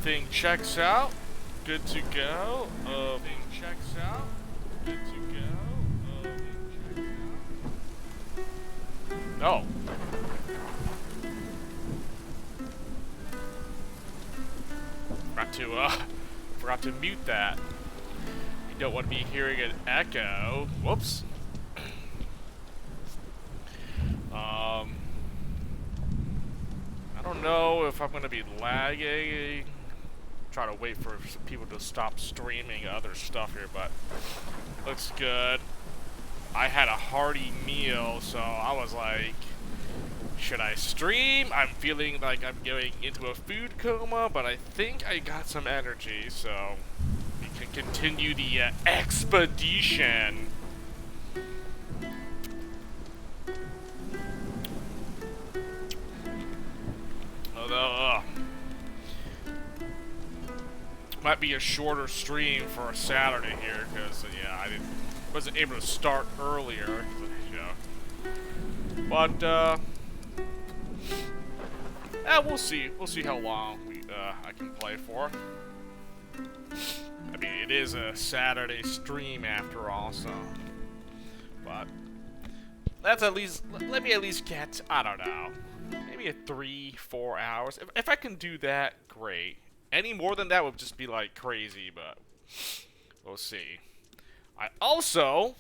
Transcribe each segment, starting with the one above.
Everything checks out. Good to go. Everything checks out. Good to go. Everything checks out. Oh. Forgot to mute that. You don't want to be hearing an echo. Whoops. I don't know if I'm gonna be lagging. Try to wait for people to stop streaming other stuff here, but looks good. I had a hearty meal, so I was like, should I stream? I'm feeling like I'm going into a food coma, but I think I got some energy, so we can continue the expedition. Although, might be a shorter stream for a Saturday here, because yeah, wasn't able to start earlier, you know. But yeah, we'll see. We'll see how long I can play for. I mean, it is a Saturday stream after all, so. But that's at least. Let me at least get, I don't know, maybe a 3-4 hours. If I can do that, great. Any more than that would just be like crazy, but we'll see. I also,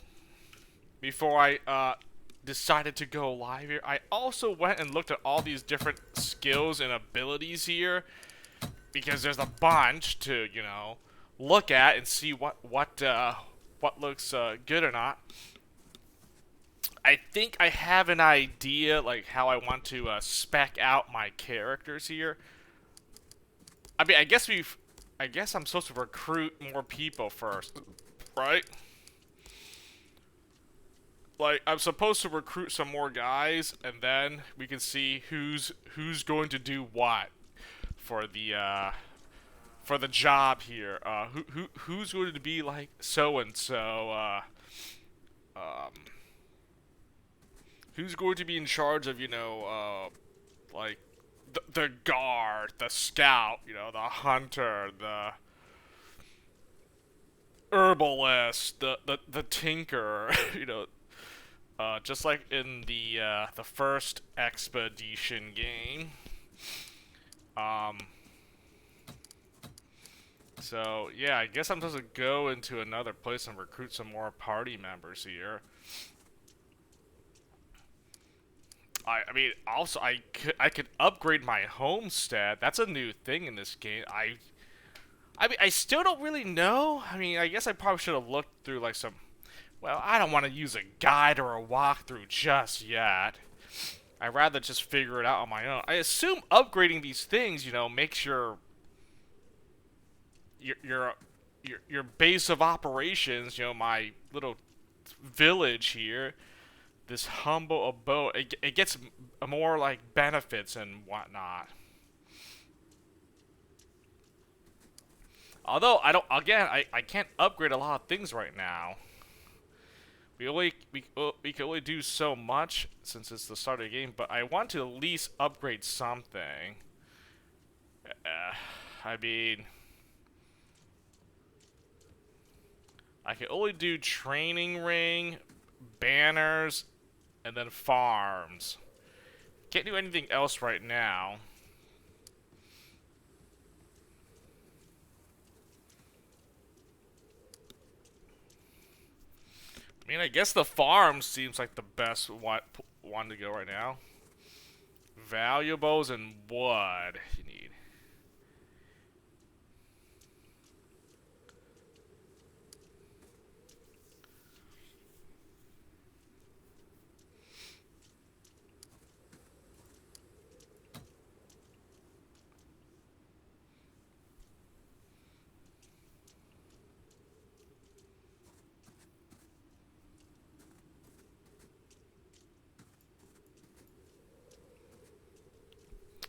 before I decided to go live here, I also went and looked at all these different skills and abilities here, because there's a bunch to, you know, look at and see what looks good or not. I think I have an idea like how I want to spec out my characters here. I mean, I guess I'm supposed to recruit more people first, right? Like, I'm supposed to recruit some more guys, and then we can see who's going to do what for the job here. Who's going to be like so and so. Who's going to be in charge of, you know, like the guard, the scout, you know, the hunter, the herbalist, the tinker, you know, just like in the first expedition game. So yeah, I guess I'm supposed to go into another place and recruit some more party members here. I mean, also I could upgrade my homestead. That's a new thing in this game. I mean, I still don't really know. I mean, I guess I probably should have looked through like some. Well, I don't want to use a guide or a walkthrough just yet. I'd rather just figure it out on my own. I assume upgrading these things, you know, makes your base of operations, you know, my little village here, this humble abode, it gets more like benefits and whatnot. Although I can't upgrade a lot of things right now. We can only do so much since it's the start of the game, but I want to at least upgrade something. I mean, I can only do training ring, banners, and then farms. Can't do anything else right now. I mean, I guess the farm seems like the best one to go right now. Valuables and wood you need.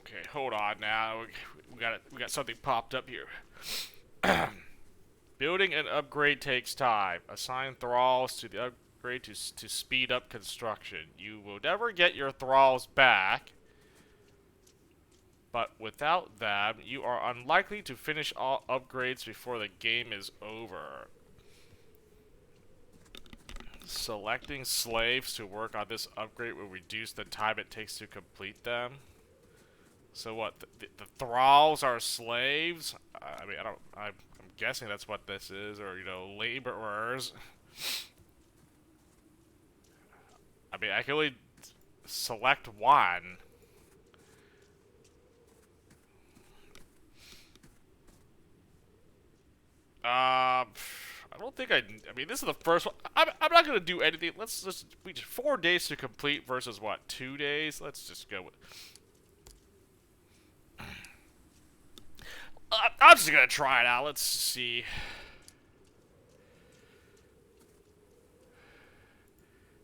Okay, hold on now. We got something popped up here. Building an upgrade takes time. Assign thralls to the upgrade to speed up construction. You will never get your thralls back, but without them, you are unlikely to finish all upgrades before the game is over. Selecting slaves to work on this upgrade will reduce the time it takes to complete them. So what? The thralls are slaves? I mean, I'm guessing that's what this is, or laborers. I mean, I can only select one. I don't think I mean, this is the first one. I'm not gonna do anything. Let's just 4 days to complete versus what? 2 days. Let's just go with. I'm just gonna try it out. Let's see.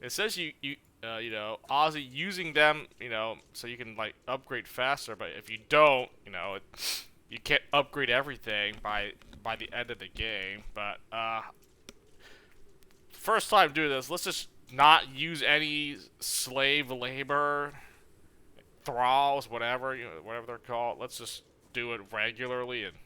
It says Ozzy using them, so you can like upgrade faster. But if you don't, you can't upgrade everything by the end of the game. But first time doing this, let's just not use any slave labor, thralls, whatever whatever they're called. Let's just do it regularly and.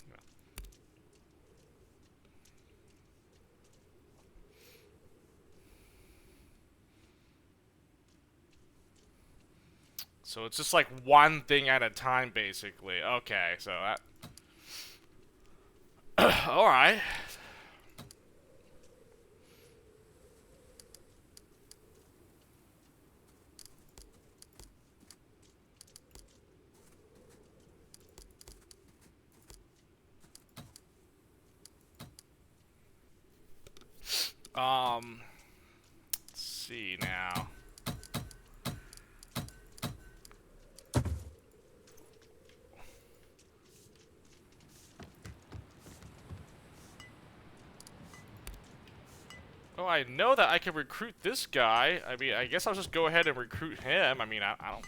So it's just like one thing at a time, basically. Okay, so that. Alright. Let's see now. Oh, I know that I can recruit this guy. I mean, I guess I'll just go ahead and recruit him. I mean, I don't...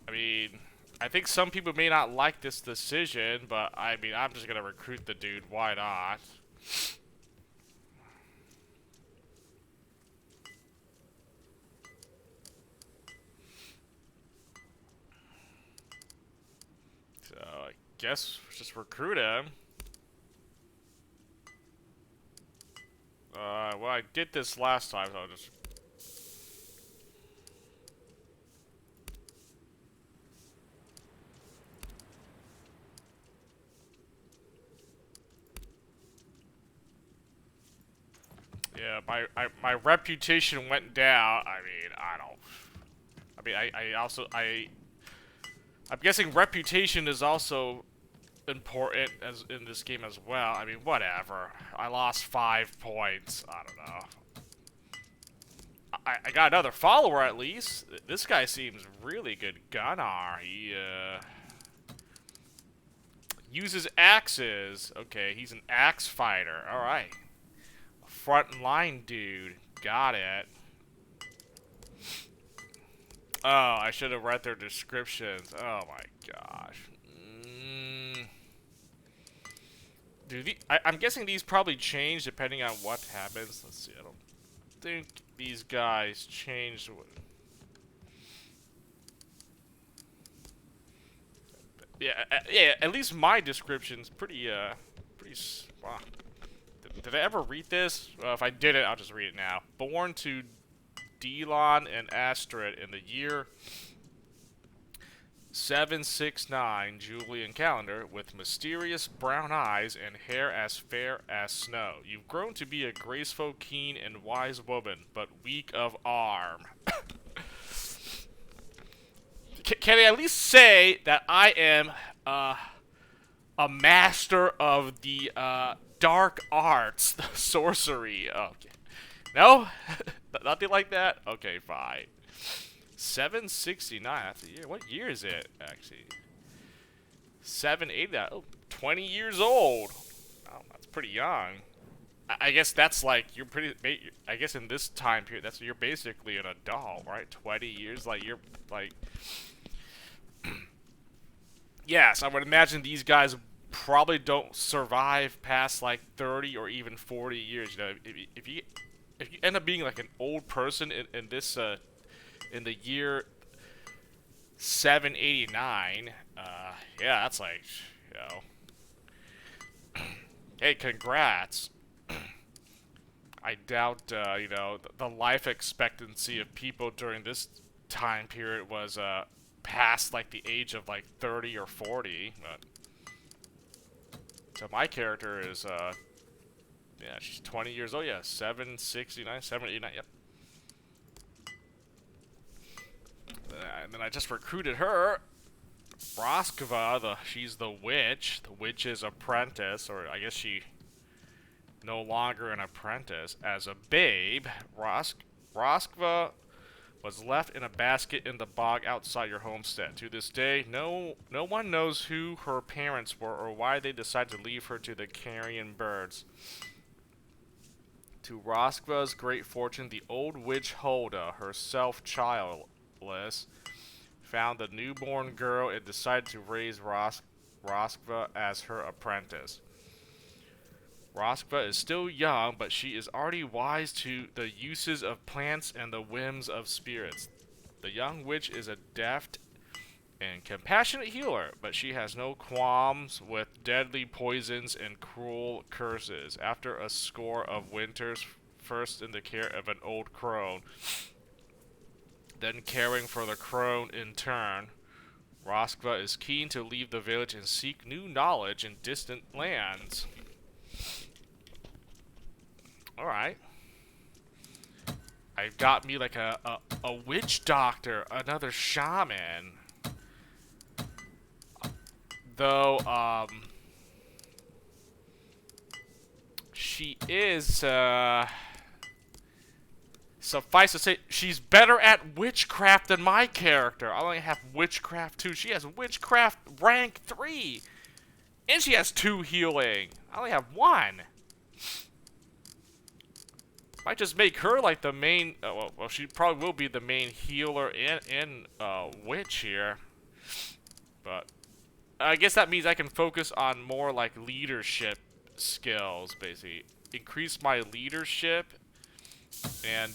I mean, I think some people may not like this decision, but I mean, I'm just gonna recruit the dude. Why not? So, I guess just recruit him. Well, I did this last time, so I'll just... Yeah, my reputation went down. I mean, I don't... I mean, I'm guessing reputation is also important as in this game as well. I mean, whatever. I lost 5 points. I don't know. I got another follower at least. This guy seems really good gunner. He uses axes. Okay, he's an axe fighter. All right. Front line dude. Got it. Oh, I should have read their descriptions. Oh my gosh. Dude, I'm guessing these probably change depending on what happens. Let's see. I don't think these guys changed. Yeah, yeah. At least my description's pretty, Wow. Did I ever read this? Well, if I didn't, I'll just read it now. Born to Delon and Astrid in the year 769 Julian calendar, with mysterious brown eyes and hair as fair as snow. You've grown to be a graceful, keen, and wise woman, but weak of arm. Can I at least say that I am a master of the dark arts, sorcery? Okay. No? Nothing like that? Okay, fine. 769, that's a year. What year is it, actually? 780, oh, 20 years old. Oh, that's pretty young. I guess that's like, you're pretty, I guess in this time period, you're basically an adult, right? 20 years, like, you're, like... Yes, I would imagine these guys probably don't survive past, like, 30 or even 40 years, you know? If you end up being, like, an old person in this, in the year 789. Yeah, that's like, you know, hey, congrats. I doubt, you know, the life expectancy of people during this time period was past like the age of like 30 or 40. But so my character is, yeah, she's 20 years old. Yeah, 769, 789. Yep. And then I just recruited her, Roskva. She's the witch's apprentice, or I guess she no longer an apprentice. As a babe, Roskva was left in a basket in the bog outside your homestead. To this day, no one knows who her parents were or why they decided to leave her to the carrion birds. To Roskva's great fortune, the old witch Hulda, herself childless, found the newborn girl and decided to raise Roskva as her apprentice. Roskva is still young, but she is already wise to the uses of plants and the whims of spirits. The young witch is a deft and compassionate healer, but she has no qualms with deadly poisons and cruel curses. After a score of winters, first in the care of an old crone, then caring for the crone in turn, Roskva is keen to leave the village and seek new knowledge in distant lands. Alright. I got me like a witch doctor, another shaman. Though, she is, suffice to say, she's better at witchcraft than my character. I only have witchcraft 2. She has witchcraft rank 3. And she has 2 healing. I only have 1. Might just make her like the main, well, she probably will be the main healer and witch here. But I guess that means I can focus on more like leadership skills, basically. Increase my leadership and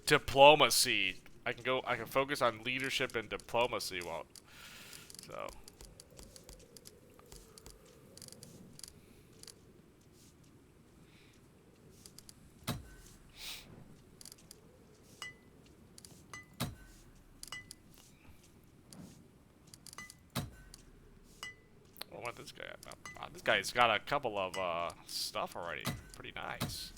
diplomacy. I can focus on leadership and diplomacy. Well, so. What this guy? This guy's got a couple of stuff already. Pretty nice.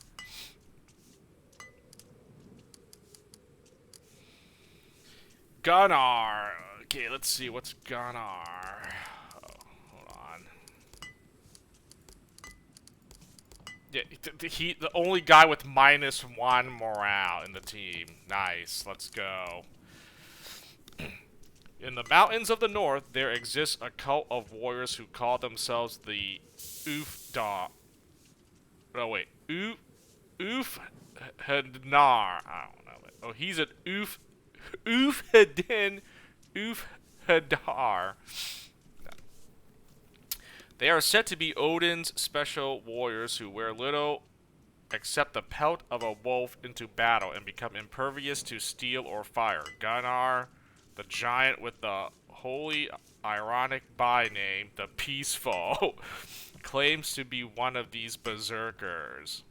Gunnar. Okay, let's see what's Gunnar. Oh, hold on. Yeah, the only guy with -1 morale in the team. Nice. Let's go. In the mountains of the north, there exists a cult of warriors who call themselves the Oofdar. No, wait. Oofhednar. I don't know. Oh, he's an Oofhedin. Oofhedar. They are said to be Odin's special warriors who wear little except the pelt of a wolf into battle and become impervious to steel or fire. Gunnar, the giant with the wholly ironic byname, the Peaceful, claims to be one of these berserkers.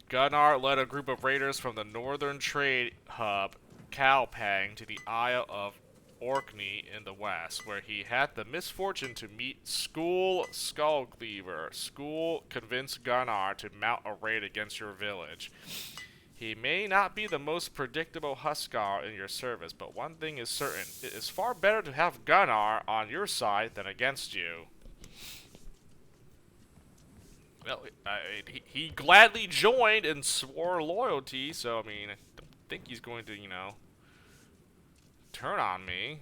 Gunnar led a group of raiders from the northern trade hub, Kalpang, to the Isle of Orkney in the west, where he had the misfortune to meet Skoll Skullcleaver. Skoll convinced Gunnar to mount a raid against your village. He may not be the most predictable Huskar in your service, but one thing is certain. It is far better to have Gunnar on your side than against you. Well, he gladly joined and swore loyalty, so, I mean, I don't think he's going to, you know, turn on me.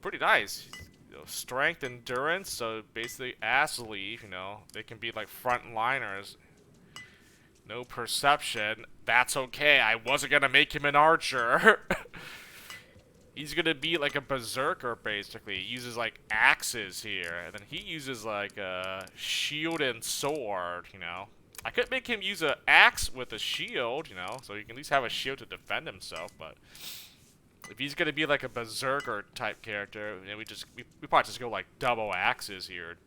Pretty nice. You know, strength, endurance, so basically ass leaf, you know, they can be like frontliners. No perception. That's okay. I wasn't gonna make him an archer. He's gonna be like a berserker, basically. He uses like axes here, and then he uses like a shield and sword, you know. I could make him use an axe with a shield, you know, so he can at least have a shield to defend himself, but if he's gonna be like a berserker type character, you know, we probably just go like double axes here.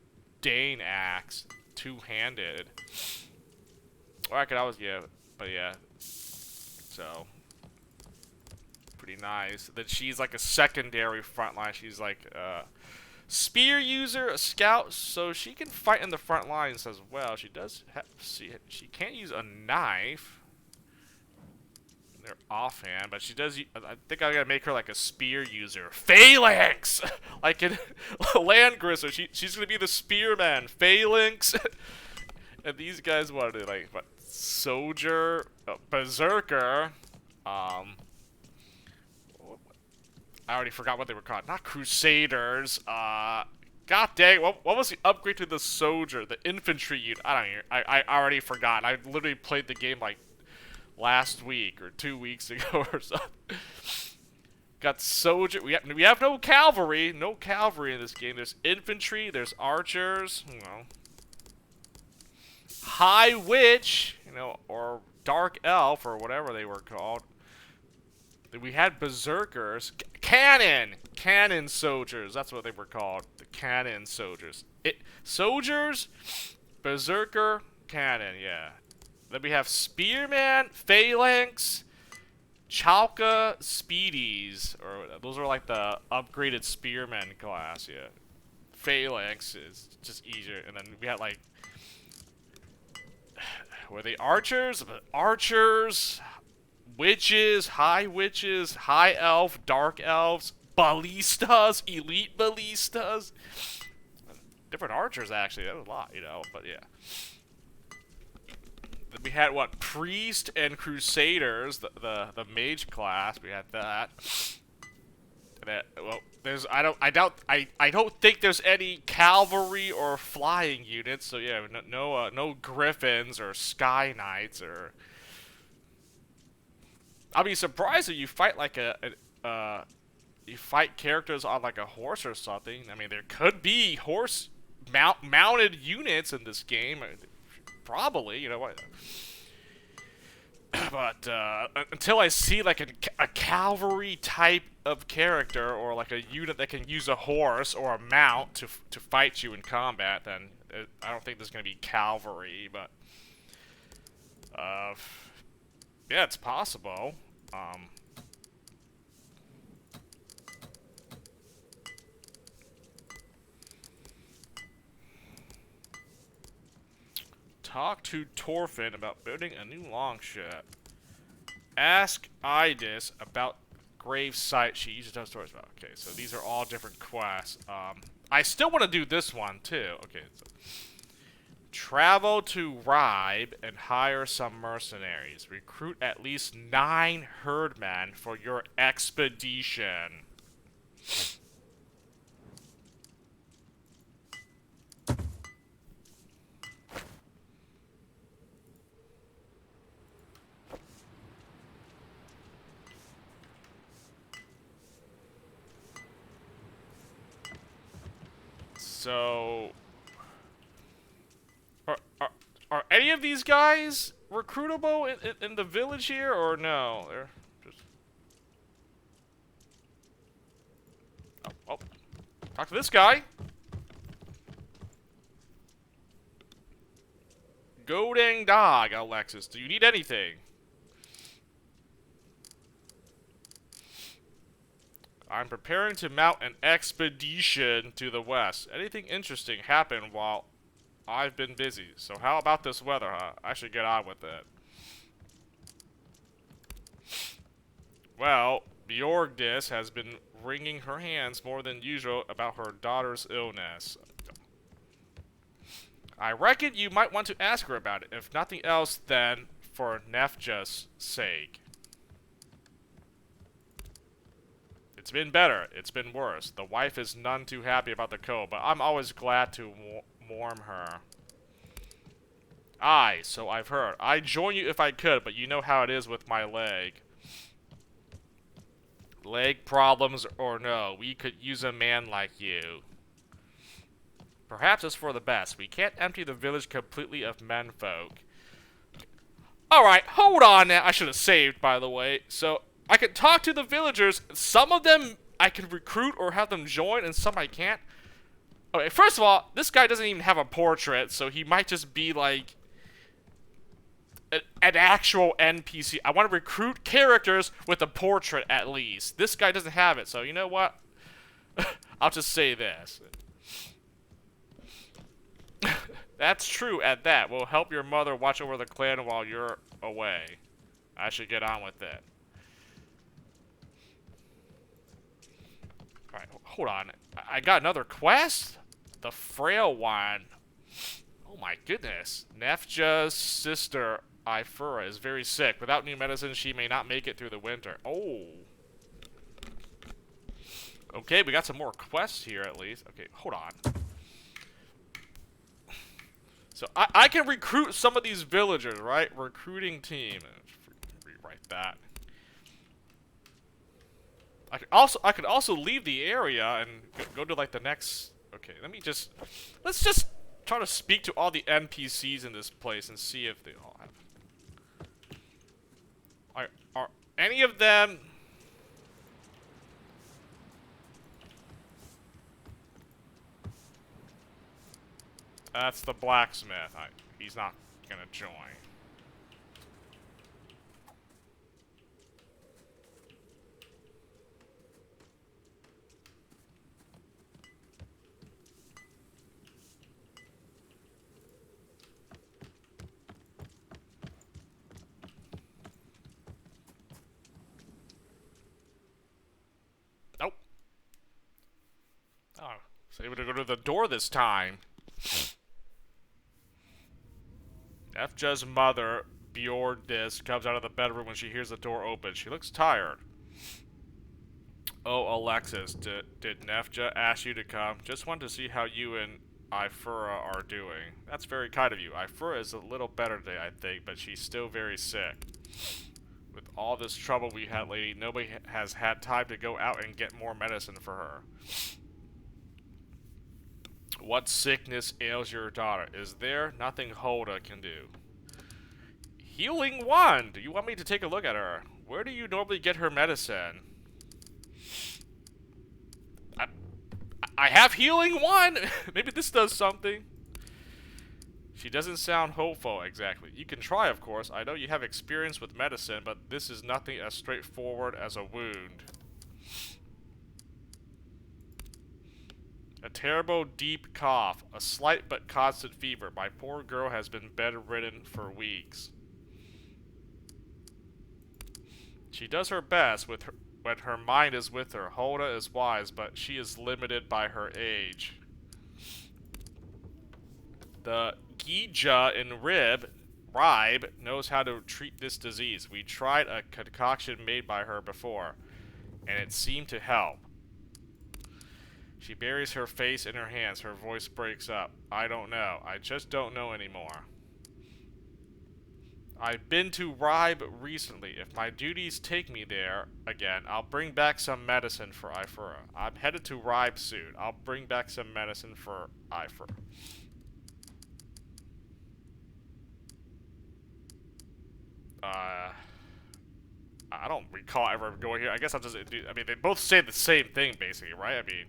Dane axe, two-handed. Or I could always, yeah, but yeah. So pretty nice. Then she's like a secondary frontline. She's like a spear user, a scout, so she can fight in the front lines as well. She does have, she can't use a knife. They're offhand, but she does. I think I gotta make her like a spear user. Phalanx, like in Landgrisser. She's gonna be the spearman. Phalanx, and these guys what are they like? What soldier, berserker. I already forgot what they were called. Not crusaders. God dang, what was the upgrade to the soldier? The infantry unit. I don't know. I already forgot. I literally played the game like last week or 2 weeks ago or something. Got soldier. We have no cavalry. No cavalry in this game. There's infantry. There's archers. You know, high witch. You know, or dark elf or whatever they were called. We had berserkers. Cannon soldiers. That's what they were called. The cannon soldiers. Soldiers, berserker, cannon. Yeah. Then we have spearman, phalanx, chalka, speedies. Or those are like the upgraded spearman class. Yeah. Phalanx is just easier. And then we had like, were they archers? Archers. Witches, high elf, dark elves, ballistas, elite ballistas. Different archers, actually. That was a lot, you know, but yeah. Then we had, what, priest and crusaders, the mage class. We had that. Well, I don't think there's any cavalry or flying units, so yeah, no griffins or sky knights or... I'll be surprised if you fight like you fight characters on like a horse or something. I mean, there could be horse mounted units in this game, probably. You know what? But until I see like a cavalry type of character or like a unit that can use a horse or a mount to fight you in combat, then I don't think there's gonna be cavalry. But yeah, it's possible. Talk to Torfin about building a new longship. Ask Idis about grave site she uses those stories about. Okay, so these are all different quests. I still want to do this one too. Okay, so travel to Ribe and hire some mercenaries. Recruit at least 9 herdmen for your expedition. So... Are any of these guys recruitable in the village here, or no? They're just... Oh. Talk to this guy. Go dang dog, Alexis. Do you need anything? I'm preparing to mount an expedition to the west. Anything interesting happened while I've been busy, so how about this weather, huh? I should get on with it. Well, Bjorgdis has been wringing her hands more than usual about her daughter's illness. I reckon you might want to ask her about it, if nothing else then for Nefja's sake. It's been better, it's been worse. The wife is none too happy about the cold, but I'm always glad to warm her. Aye, so I've heard. I'd join you if I could, but you know how it is with my leg. Leg problems or no, we could use a man like you. Perhaps it's for the best. We can't empty the village completely of menfolk. Alright, hold on now. I should have saved, by the way. So, I can talk to the villagers. Some of them I can recruit or have them join, and some I can't. Okay, first of all, this guy doesn't even have a portrait, so he might just be like an actual NPC. I want to recruit characters with a portrait at least. This guy doesn't have it, so you know what? I'll just say this. That's true at that. We'll help your mother watch over the clan while you're away. I should get on with it. Alright, hold on. I got another quest? The Frail One. Oh my goodness. Nefja's sister, Ifura, is very sick. Without new medicine, she may not make it through the winter. Oh. Okay, we got some more quests here at least. Okay, hold on. So, I can recruit some of these villagers, right? Recruiting team. Rewrite that. I could also leave the area and go to like the next. Okay, let's just try to speak to all the NPCs in this place and see if they all have. Are any of them? That's the blacksmith. He's not gonna join. Nope. Oh, was able to go to the door this time. Nefja's mother, Bjordis, comes out of the bedroom when she hears the door open. She looks tired. Oh, Alexis, did Nefja ask you to come? Just wanted to see how you and Ifura are doing. That's very kind of you. Ifura is a little better today, I think, but she's still very sick. With all this trouble we had lately, nobody has had time to go out and get more medicine for her. What sickness ails your daughter? Is there nothing Hulda can do? Healing Wand! Do you want me to take a look at her? Where do you normally get her medicine? I have Healing Wand! Maybe this does something. She doesn't sound hopeful, exactly. You can try, of course. I know you have experience with medicine, but this is nothing as straightforward as a wound. A terrible deep cough, a slight but constant fever. My poor girl has been bedridden for weeks. She does her best with when her mind is with her. Hulda is wise, but she is limited by her age. The Gija in Ribe knows how to treat this disease. We tried a concoction made by her before, and it seemed to help. She buries her face in her hands. Her voice breaks up. I don't know. I just don't know anymore. I've been to Ribe recently. If my duties take me there again, I'll bring back some medicine for Ifura. I'm headed to Ribe soon. I'll bring back some medicine for Ifura. I don't recall ever going here. I guess I'll just do. I mean, they both say the same thing, basically, right? I mean,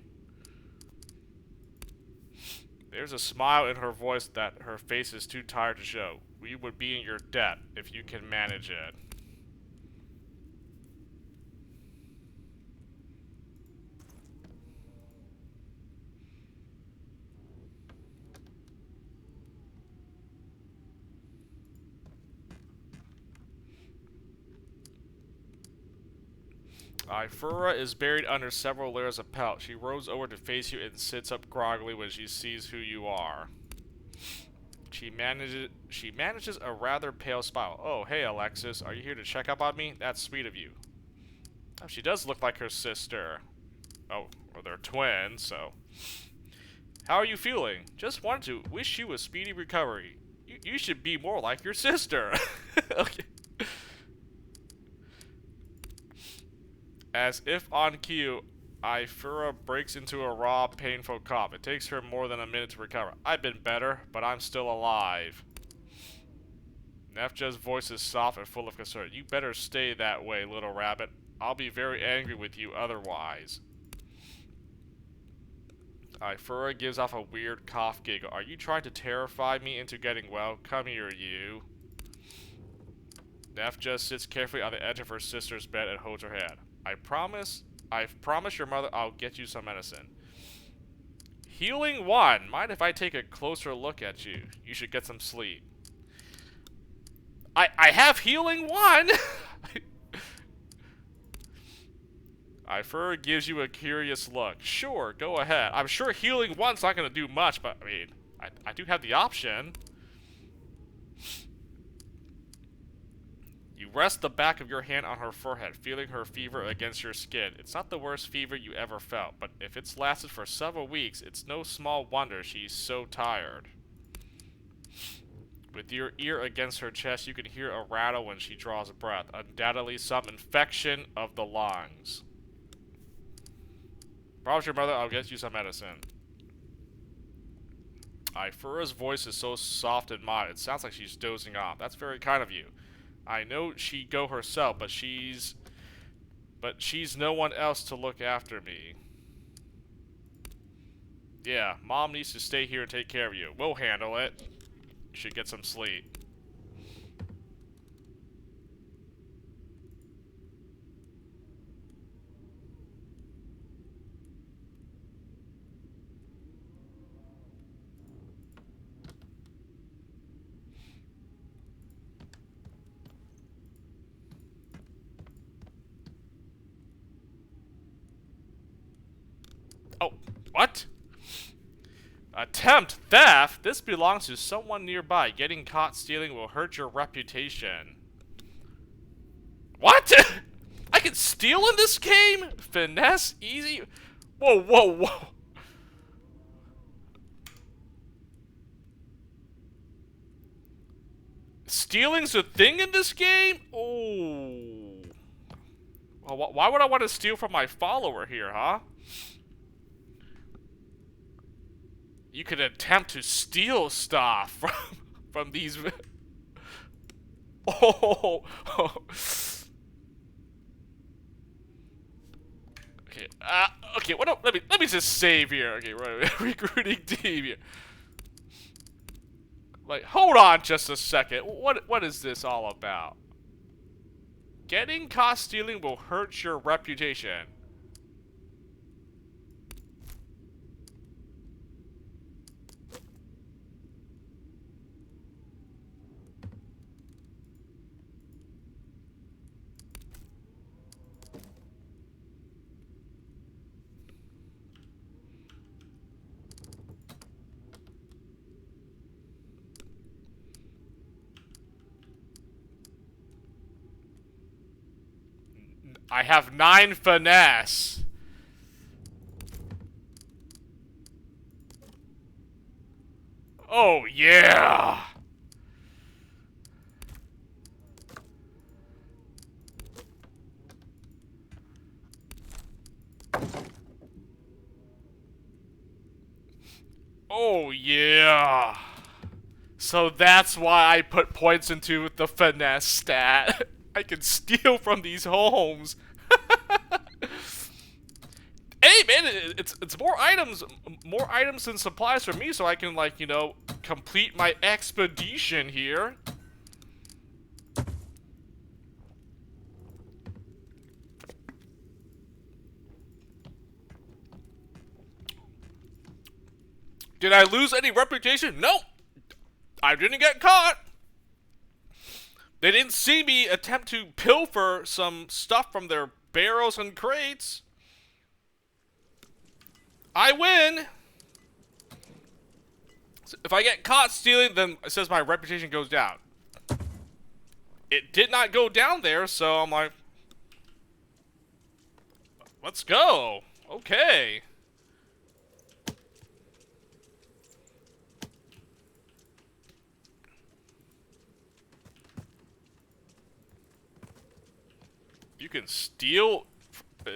there's a smile in her voice that her face is too tired to show. We would be in your debt if you can manage it. Ifura is buried under several layers of pelt. She rolls over to face you and sits up groggily when she sees who you are. She manages a rather pale smile. Oh, hey Alexis, are you here to check up on me? That's sweet of you. Oh, she does look like her sister. Oh, well, they're twins, so. How are you feeling? Just wanted to wish you a speedy recovery. You should be more like your sister. Okay. As if on cue, Ifura breaks into a raw, painful cough. It takes her more than a minute to recover. I've been better, but I'm still alive. Nefja's voice is soft and full of concern. You better stay that way, little rabbit. I'll be very angry with you otherwise. Ifura gives off a weird cough giggle. Are you trying to terrify me into getting well? Come here, you. Nefja sits carefully on the edge of her sister's bed and holds her head. I've promised your mother I'll get you some medicine. Healing 1. Mind if I take a closer look at you? You should get some sleep. I have healing 1! Ifura gives you a curious look. Sure, go ahead. I'm sure healing 1's not going to do much, but I mean, I do have the option. You rest the back of your hand on her forehead, feeling her fever against your skin. It's not the worst fever you ever felt, but if it's lasted for several weeks, it's no small wonder she's so tired. With your ear against her chest, you can hear a rattle when she draws a breath. Undoubtedly some infection of the lungs. Promise your mother I'll get you some medicine. Ifura's voice is so soft and mild, it sounds like she's dozing off. That's very kind of you. I know she'd go herself, but she's no one else to look after me. Yeah, Mom needs to stay here and take care of you. We'll handle it. You should get some sleep. Oh, what? Attempt theft? This belongs to someone nearby. Getting caught stealing will hurt your reputation. What? I can steal in this game? Finesse? Easy? Whoa, whoa, whoa. Stealing's a thing in this game? Oh. Well, why would I want to steal from my follower here, huh? You could attempt to steal stuff from these. Oh. Okay. Okay. What? Let me just save here. Okay. Right. Recruiting team here. Like, hold on just a second. What is this all about? Getting caught stealing will hurt your reputation. I have 9 finesse. Oh, yeah. Oh, yeah. So that's why I put points into the finesse stat. I can steal from these homes. Hey man, it's more items and supplies for me, so I can, like, you know, complete my expedition here. Did I lose any reputation? Nope. I didn't get caught. They didn't see me attempt to pilfer some stuff from their barrels and crates. I win. So if I get caught stealing, then it says my reputation goes down. It did not go down there, so I'm like, let's go. Okay. You can steal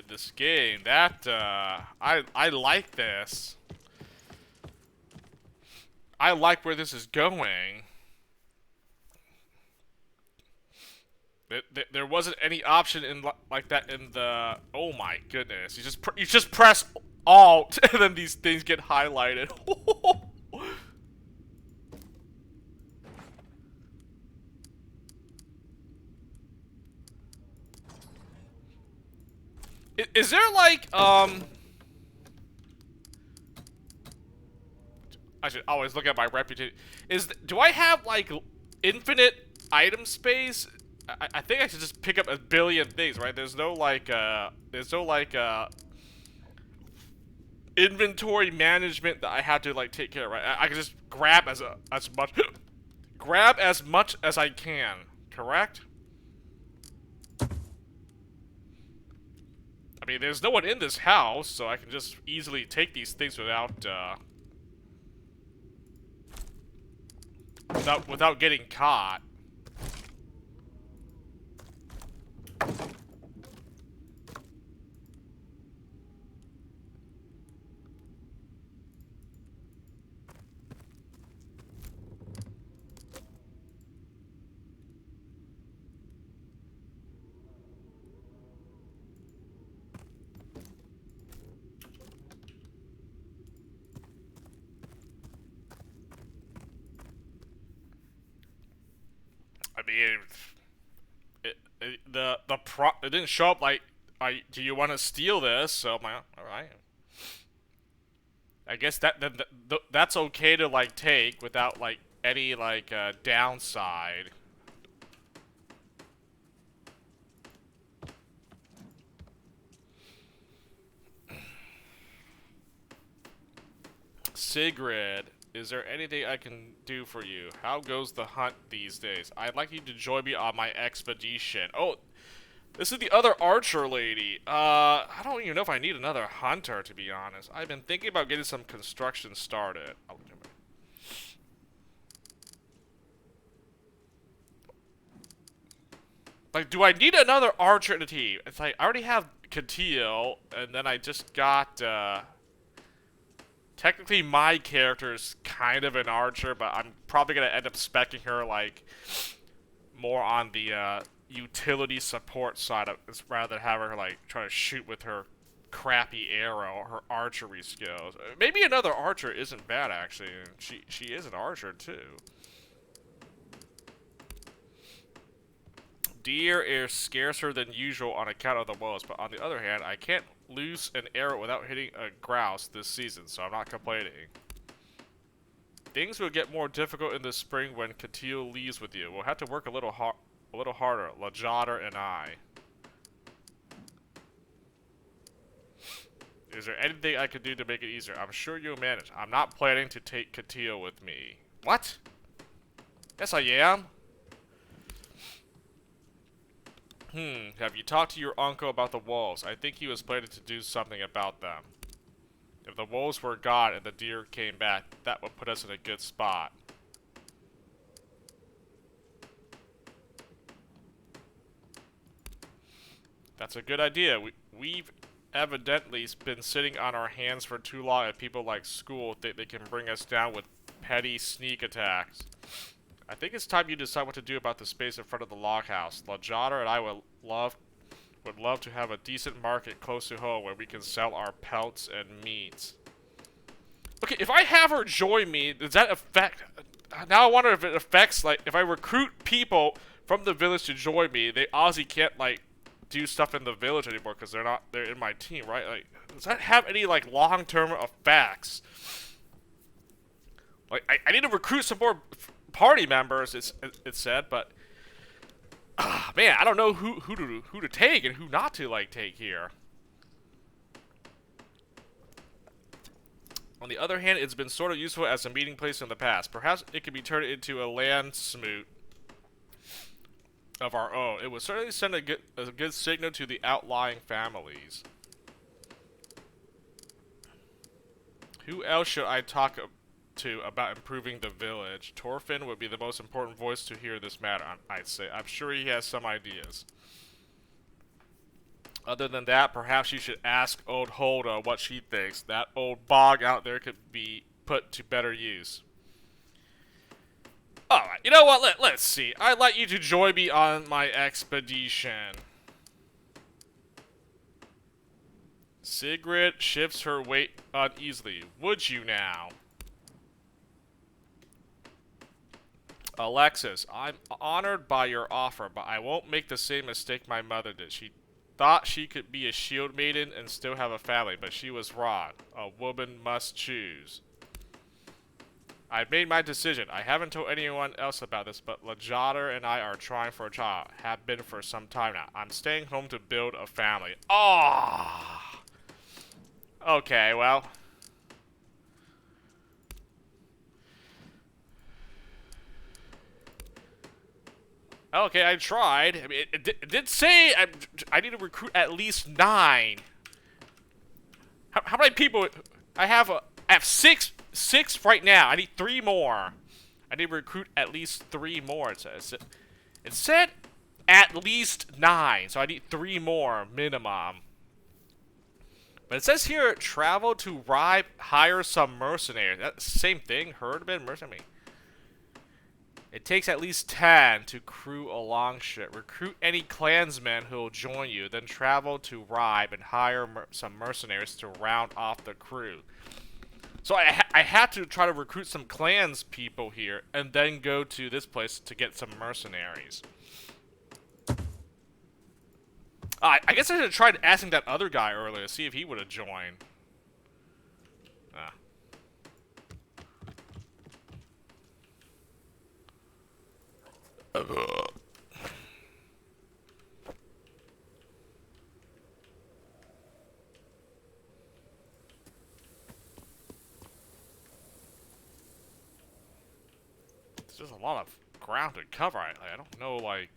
this game. That I like this. I like where this is going. There wasn't any option in like that in the. Oh my goodness! You just press Alt and then these things get highlighted. Is there like I should always look at my reputation. Do I have like infinite item space? I think I should just pick up a billion things, right? There's no like inventory management that I have to like take care of, right? I can just grab as much grab as much as I can, correct? I mean, there's no one in this house, so I can just easily take these things without getting caught. I mean, it didn't show up like, do you want to steal this? So I'm like, all right. I guess that's okay to like take without like any like downside. Sigrid, is there anything I can do for you? How goes the hunt these days? I'd like you to join me on my expedition. Oh, this is the other archer lady. I don't even know if I need another hunter, to be honest. I've been thinking about getting some construction started. Like, do I need another archer in the team? It's like, I already have Katil, and then I just got, technically my character's kind of an archer, but I'm probably gonna end up speccing her, like, more on the, utility support side of this, rather than have her, like, try to shoot with her crappy arrow, her archery skills. Maybe another archer isn't bad, actually. She is an archer, too. Deer is scarcer than usual on account of the wolves, but on the other hand, I can't loose an arrow without hitting a grouse this season, so I'm not complaining. Things will get more difficult in the spring when Katil leaves with you. We'll have to work a little harder, Lajotter and I. Is there anything I could do to make it easier? I'm sure you'll manage. I'm not planning to take Katil with me. What? Yes, I am. Have you talked to your uncle about the wolves? I think he was planning to do something about them. If the wolves were gone and the deer came back, that would put us in a good spot. That's a good idea. We've evidently been sitting on our hands for too long, and people like school think they can bring us down with petty sneak attacks. I think it's time you decide what to do about the space in front of the log house. Lajotter and I would love to have a decent market close to home where we can sell our pelts and meats. Okay, if I have her join me, does that affect... Now I wonder if it affects, like, if I recruit people from the village to join me, they obviously can't, like, do stuff in the village anymore because they're in my team, right? Like, does that have any, like, long-term effects? Like, I need to recruit some more party members, it said, but man, I don't know who to take and who not to like take here. On the other hand, it's been sort of useful as a meeting place in the past. Perhaps it could be turned into a land smoot of our own. It would certainly send a good signal to the outlying families. Who else should I talk to about improving the village? Torfin would be the most important voice to hear this matter, I'd say. I'm sure he has some ideas. Other than that, perhaps you should ask old Hulda what she thinks. That old bog out there could be put to better use. Alright, you know what? Let's see. I'd like you to join me on my expedition. Sigrid shifts her weight uneasily. Would you now? Alexis, I'm honored by your offer, but I won't make the same mistake my mother did. She thought she could be a shield maiden and still have a family, but she was wrong. A woman must choose. I've made my decision. I haven't told anyone else about this, but Lajada and I are trying for a child. Have been for some time now. I'm staying home to build a family. Oh! Okay, well. Okay, I tried. I mean, it did say I need to recruit at least 9. How many people? I have six right now. I need 3 more. I need to recruit at least 3 more. It said at least 9, so I need 3 more minimum. But it says here, travel to Ribe, hire some mercenaries. That's the same thing. Herdman, mercenary. It takes at least 10 to crew a longship. Recruit any clansmen who will join you, then travel to Ribe and hire some mercenaries to round off the crew. So I had to try to recruit some clans people here, and then go to this place to get some mercenaries. I guess I should have tried asking that other guy earlier to see if he would have joined. Ah. There's just a lot of ground to cover. I don't know, like...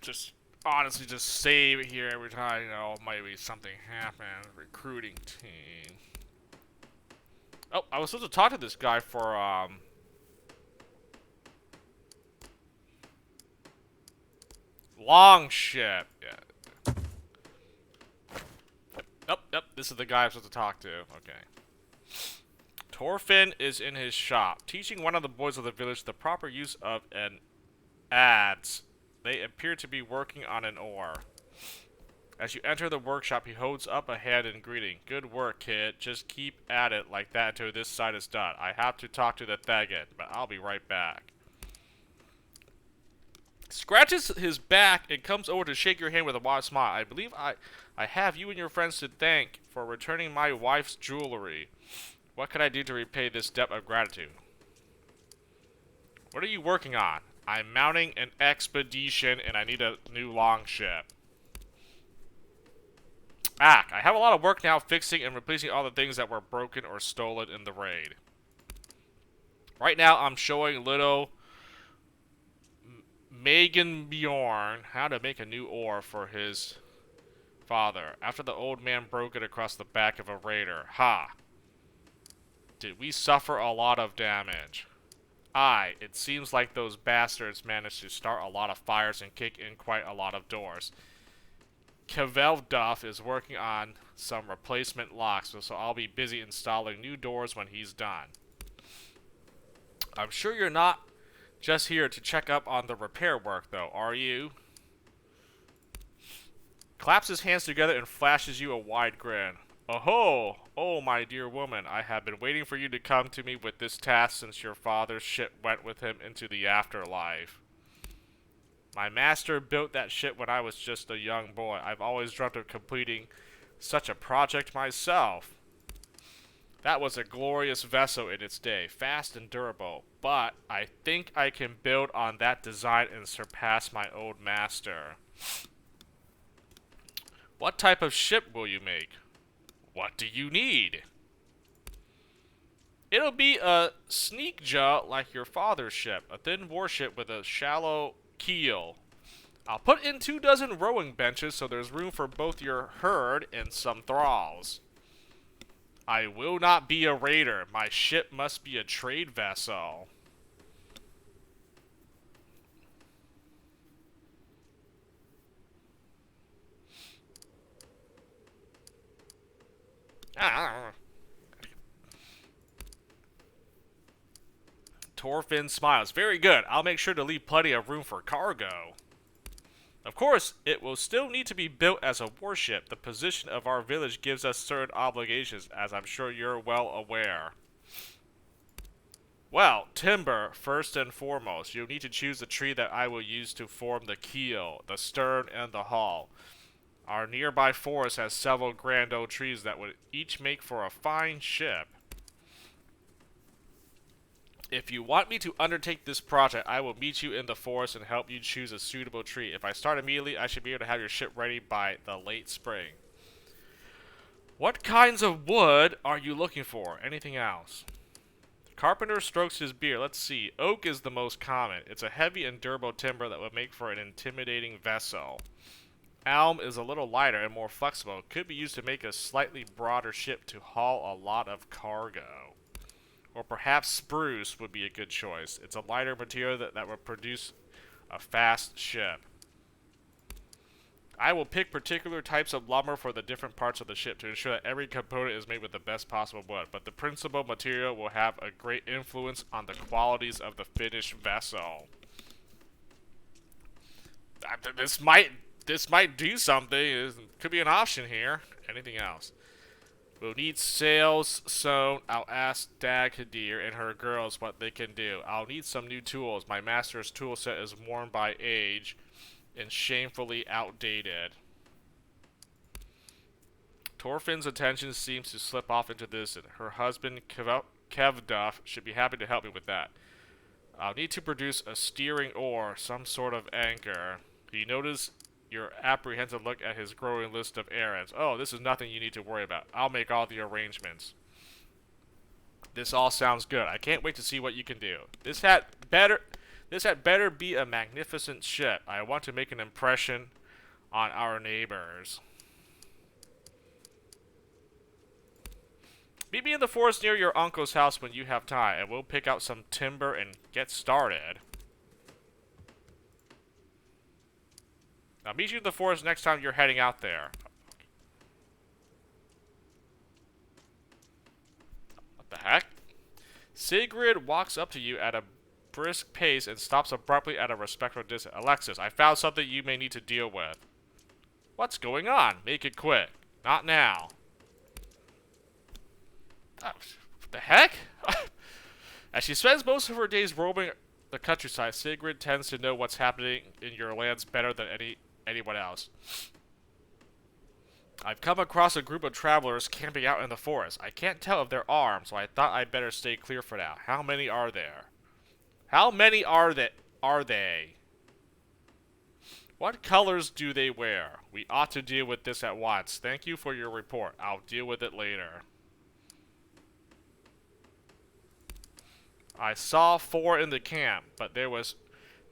Just honestly just save it here every time, you know, maybe something happens. Recruiting team. Oh, I was supposed to talk to this guy for, longship. Yeah. Yep, this is the guy I'm supposed to talk to. Okay. Torfin is in his shop, teaching one of the boys of the village the proper use of an adze. They appear to be working on an oar. As you enter the workshop, he holds up a hand in greeting. Good work, kid. Just keep at it like that until this side is done. I have to talk to the Thagan, but I'll be right back. Scratches his back and comes over to shake your hand with a wide smile. I believe I have you and your friends to thank for returning my wife's jewelry. What can I do to repay this debt of gratitude? What are you working on? I'm mounting an expedition and I need a new longship. I have a lot of work now fixing and replacing all the things that were broken or stolen in the raid. Right now I'm showing little Megan Bjorn how to make a new oar for his father after the old man broke it across the back of a raider. Ha! Did we suffer a lot of damage? Aye, it seems like those bastards managed to start a lot of fires and kick in quite a lot of doors. Kevelduff is working on some replacement locks, so I'll be busy installing new doors when he's done. I'm sure you're not just here to check up on the repair work, though, are you? Claps his hands together and flashes you a wide grin. Oh, oh, my dear woman, I have been waiting for you to come to me with this task since your father's ship went with him into the afterlife. My master built that ship when I was just a young boy. I've always dreamt of completing such a project myself. That was a glorious vessel in its day, fast and durable, but I think I can build on that design and surpass my old master. What type of ship will you make? What do you need? It'll be a sneak jaw like your father's ship, a thin warship with a shallow keel. I'll put in 24 rowing benches so there's room for both your herd and some thralls. I will not be a raider. My ship must be a trade vessel. Torfin smiles. Very good. I'll make sure to leave plenty of room for cargo. Of course, it will still need to be built as a warship. The position of our village gives us certain obligations, as I'm sure you're well aware. Well, timber, first and foremost. You'll need to choose the tree that I will use to form the keel, the stern, and the hull. Our nearby forest has several grand old trees that would each make for a fine ship. If you want me to undertake this project, I will meet you in the forest and help you choose a suitable tree. If I start immediately, I should be able to have your ship ready by the late spring. What kinds of wood are you looking for? Anything else? The carpenter strokes his beard. Let's see. Oak is the most common. It's a heavy and durable timber that would make for an intimidating vessel. Elm is a little lighter and more flexible. It could be used to make a slightly broader ship to haul a lot of cargo. Or perhaps spruce would be a good choice. It's a lighter material that would produce a fast ship. I will pick particular types of lumber for the different parts of the ship to ensure that every component is made with the best possible wood, but the principal material will have a great influence on the qualities of the finished vessel. This might do something. It could be an option here. Anything else? We'll need sails sewn. I'll ask Dag Hadir and her girls what they can do. I'll need some new tools. My master's tool set is worn by age and shamefully outdated. Torfin's attention seems to slip off into this. Her husband, Kevduff, should be happy to help me with that. I'll need to produce a steering oar, some sort of anchor. You notice your apprehensive look at his growing list of errands. Oh, this is nothing you need to worry about. I'll make all the arrangements. This all sounds good. I can't wait to see what you can do. This had better be a magnificent ship. I want to make an impression on our neighbors. Meet me in the forest near your uncle's house when you have time, and we'll pick out some timber and get started. I'll meet you in the forest next time you're heading out there. What the heck? Sigrid walks up to you at a brisk pace and stops abruptly at a respectful distance. Alexis, I found something you may need to deal with. What's going on? Make it quick. Not now. Oh, what the heck? As she spends most of her days roaming the countryside, Sigrid tends to know what's happening in your lands better than anyone else. I've come across a group of travelers camping out in the forest. I can't tell if they're armed, so I thought I'd better stay clear for now. How many are there? How many are they? What colors do they wear? We ought to deal with this at once. Thank you for your report. I'll deal with it later. I saw 4 in the camp, but there was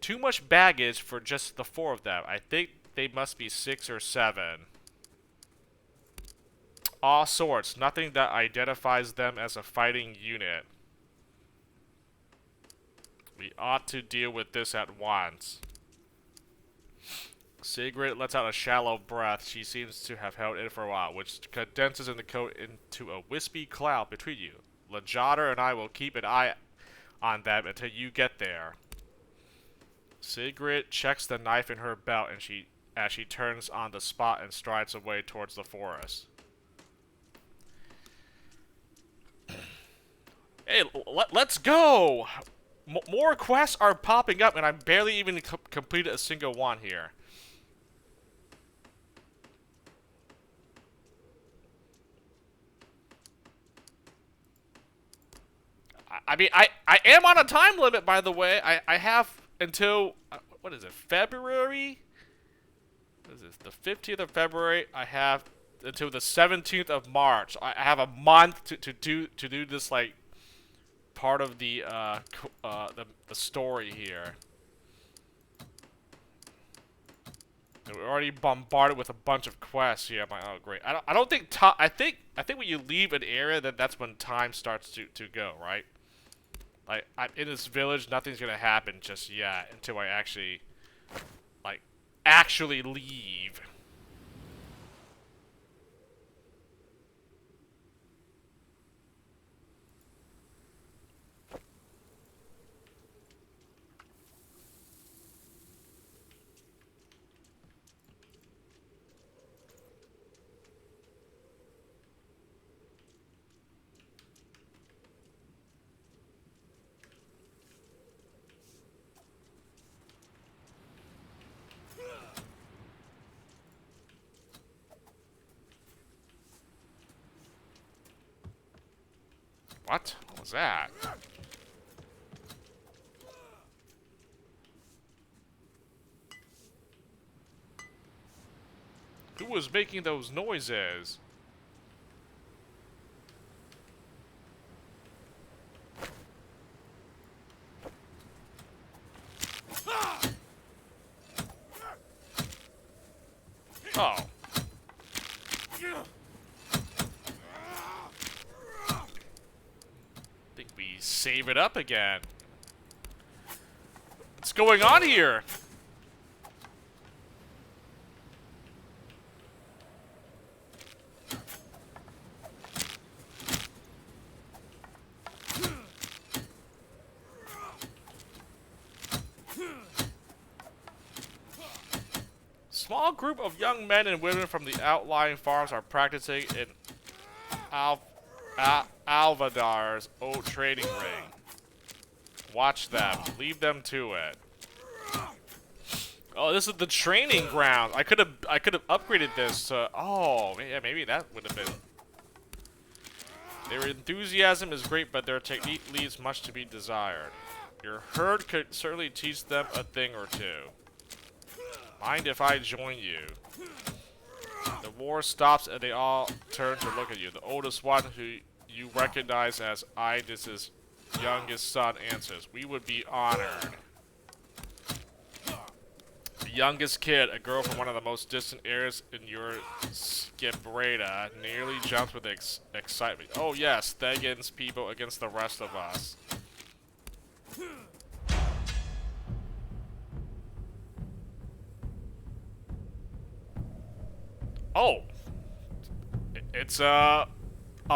too much baggage for just the 4 of them. I think they must be 6 or 7. All sorts. Nothing that identifies them as a fighting unit. We ought to deal with this at once. Sigrid lets out a shallow breath she seems to have held in for a while, which condenses in the coat into a wispy cloud between you. Lajotter and I will keep an eye on them until you get there. Sigrid checks the knife in her belt as she turns on the spot and strides away towards the forest. Hey, let's go! More quests are popping up, and I barely even completed a single one here. I mean, I am on a time limit, by the way. I have until, what is it, February? What is this? The 15th of February. I have until the 17th of March. I have a month to do this, like, part of the the story here. And we're already bombarded with a bunch of quests here. I'm like, oh great. I don't think I think when you leave an area, that's when time starts to go, right? Like, I'm in this village, nothing's gonna happen just yet until I actually, like, actually leave. What? What was that? Who was making those noises? Oh. Think we save it up again. What's going on here? Small group of young men and women from the outlying farms are practicing in Alvadar's old training ring. Watch them. Leave them to it. Oh, this is the training ground. I could have upgraded this to, oh, yeah, maybe that would have been. Their enthusiasm is great, but their technique leaves much to be desired. Your herd could certainly teach them a thing or two. Mind if I join you? The war stops and they all turn to look at you. The oldest one, who you recognize as Idis's youngest son, answers, "We would be honored." The youngest kid, a girl from one of the most distant areas in your Skibreda, nearly jumps with excitement. Oh yes, Thegan's people against the rest of us. Oh, it's a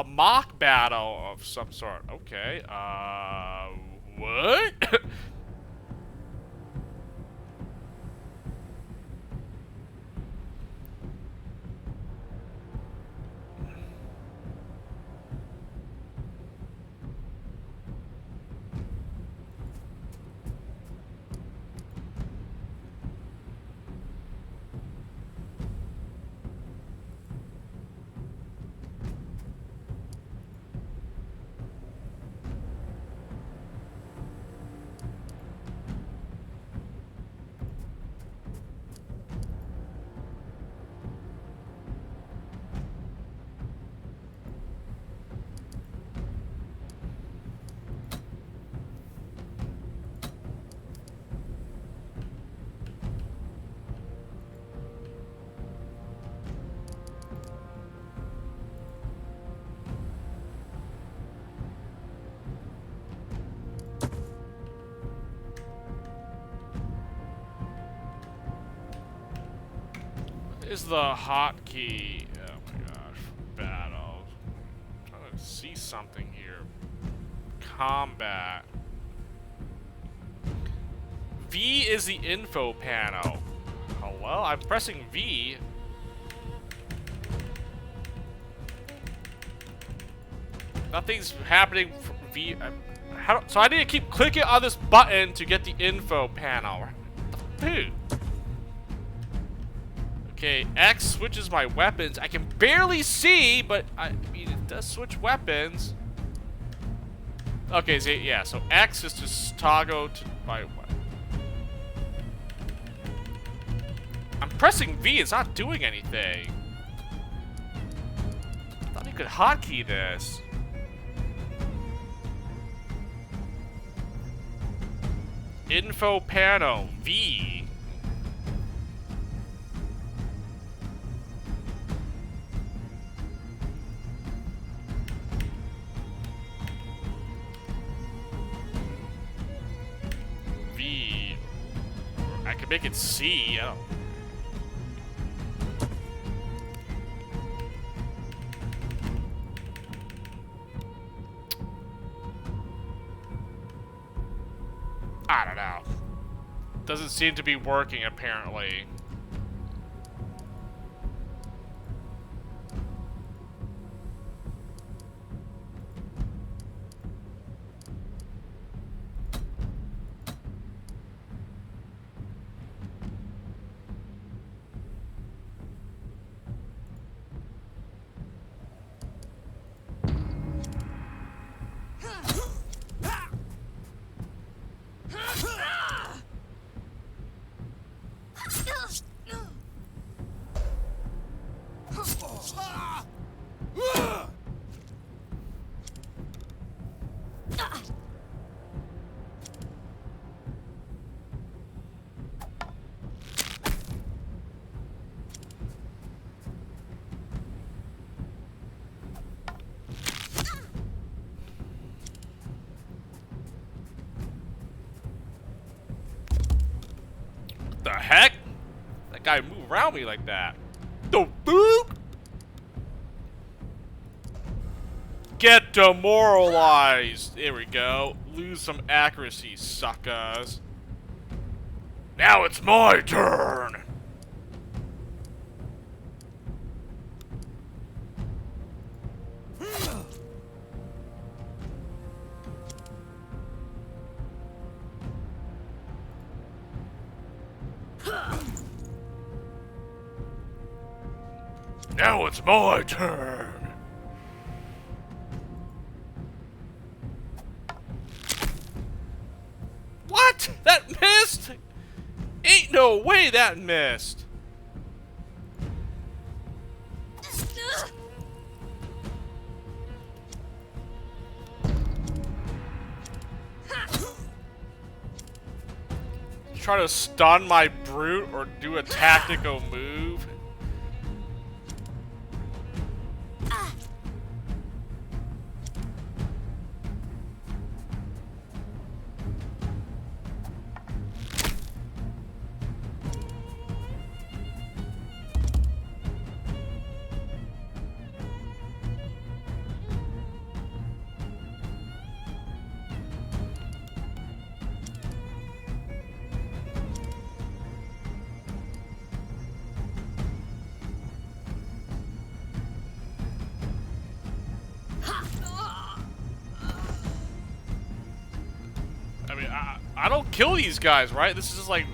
mock battle of some sort. Okay. What? Is the hotkey? Oh my gosh, battle. I'm trying to see something here. Combat. V is the info panel. Hello? I'm pressing V. Nothing's happening for V. So I need to keep clicking on this button to get the info panel. Dude. Okay, X switches my weapons. I can barely see, but I mean, it does switch weapons. Okay, so yeah, so X is to toggle to my weapon. I'm pressing V, it's not doing anything. I thought you could hotkey this. Info panel, V. V. I could make it C. Oh. I don't know. Doesn't seem to be working, apparently. The heck? That guy moved around me like that. The boop! Get demoralized! There we go. Lose some accuracy, suckers. Now it's my turn! Now it's my turn! What? That missed? Ain't no way that missed! Try to stun my brute or do a tactical move? I mean, I don't kill these guys, right? This is like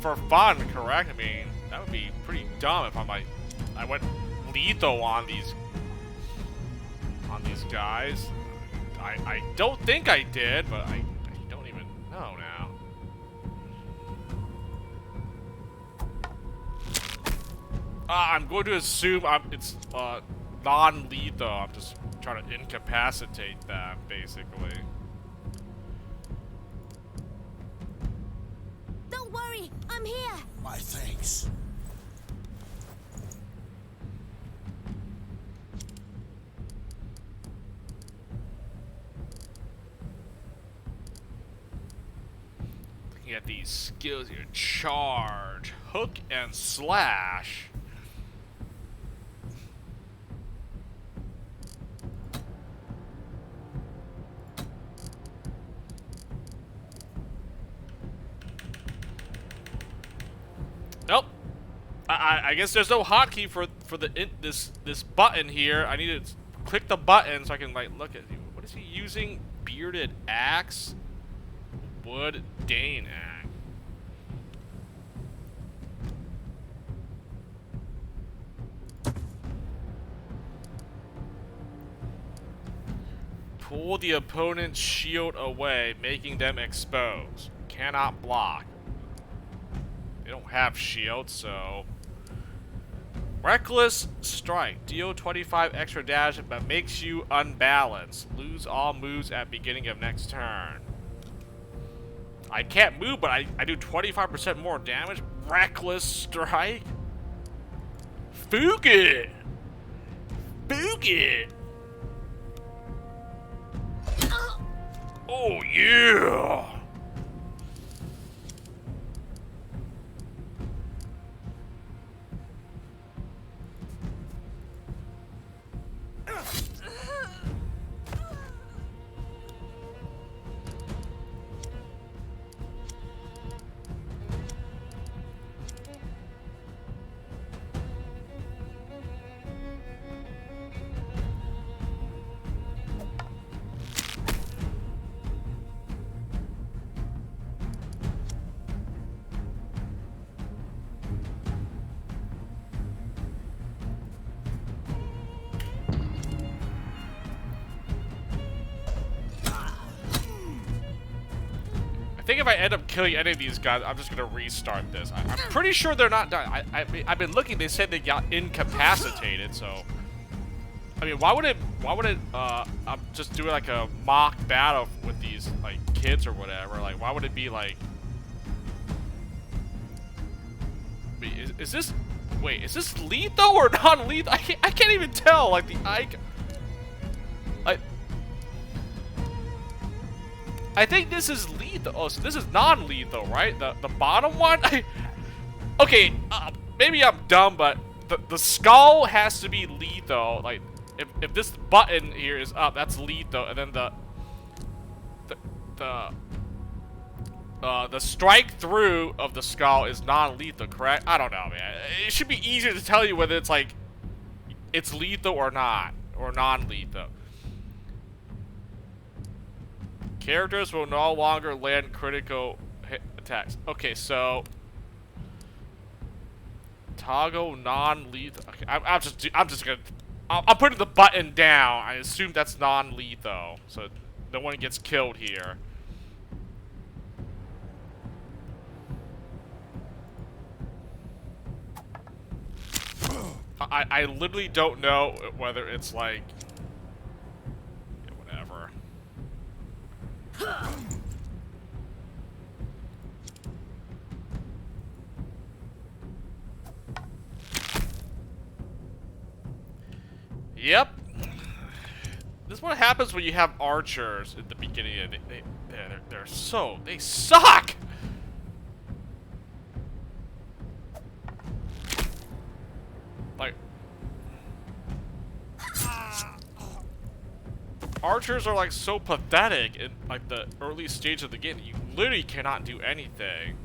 for fun, correct? I mean, that would be pretty dumb if I went lethal on these guys. I don't think I did, but I don't even know now. I'm going to assume it's non-lethal. I'm just trying to incapacitate them, basically. Don't worry, I'm here. My thanks. Looking at these skills here: charge, hook, and slash. Nope. I guess there's no hotkey for this button here. I need to click the button so I can like look at what is he using? Bearded axe, wood Dane axe. Pull the opponent's shield away, making them exposed. Cannot block. don't have shields, so... Reckless Strike. Deal 25 extra damage, but makes you unbalanced. Lose all moves at beginning of next turn. I can't move, but I do 25% more damage. Reckless Strike. Fugue. Fugue. Oh, yeah. I think if I end up killing any of these guys, I'm just gonna restart this. I'm pretty sure they're not done. I've been looking. They said they got incapacitated. So, I mean, why would it? I'm just doing like a mock battle with these like kids or whatever. Like, why would it be like? Wait, is this? Wait, is this lethal or non-lethal? I can't even tell. Like the icon. I think this is lethal. Oh, so this is non-lethal, right? The bottom one? Okay, maybe I'm dumb, but the skull has to be lethal. Like, if this button here is up, that's lethal, and then the strike through of the skull is non-lethal, correct? I don't know, man. It should be easier to tell you whether it's like it's lethal or not, or non-lethal. Characters will no longer land critical hit attacks. Okay, so toggle non-lethal. Okay, I'm just gonna. I'm putting the button down. I assume that's non-lethal, so no one gets killed here. I literally don't know whether it's like. Yeah, whatever. Yep. This is what happens when you have archers at the beginning. And they suck. Like. Archers are like so pathetic in like the early stage of the game that you literally cannot do anything.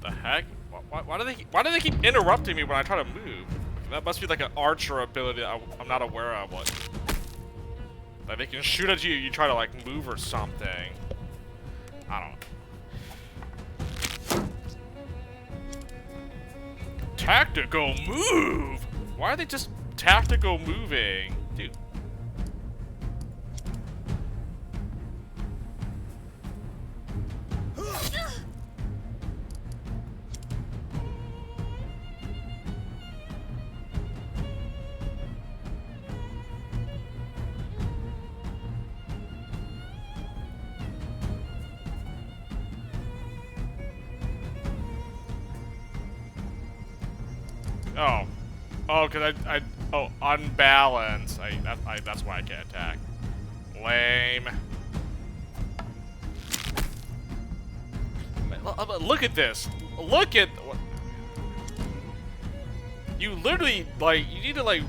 The heck? Why do they keep interrupting me when I try to move? That must be like an archer ability that I'm not aware of. What? Like they can shoot at you, you try to like move or something. I don't know. Tactical move? Why are they just tactical moving? Dude. Oh, cause unbalance. That's why I can't attack. Lame. Look at this. Look at. You literally you need to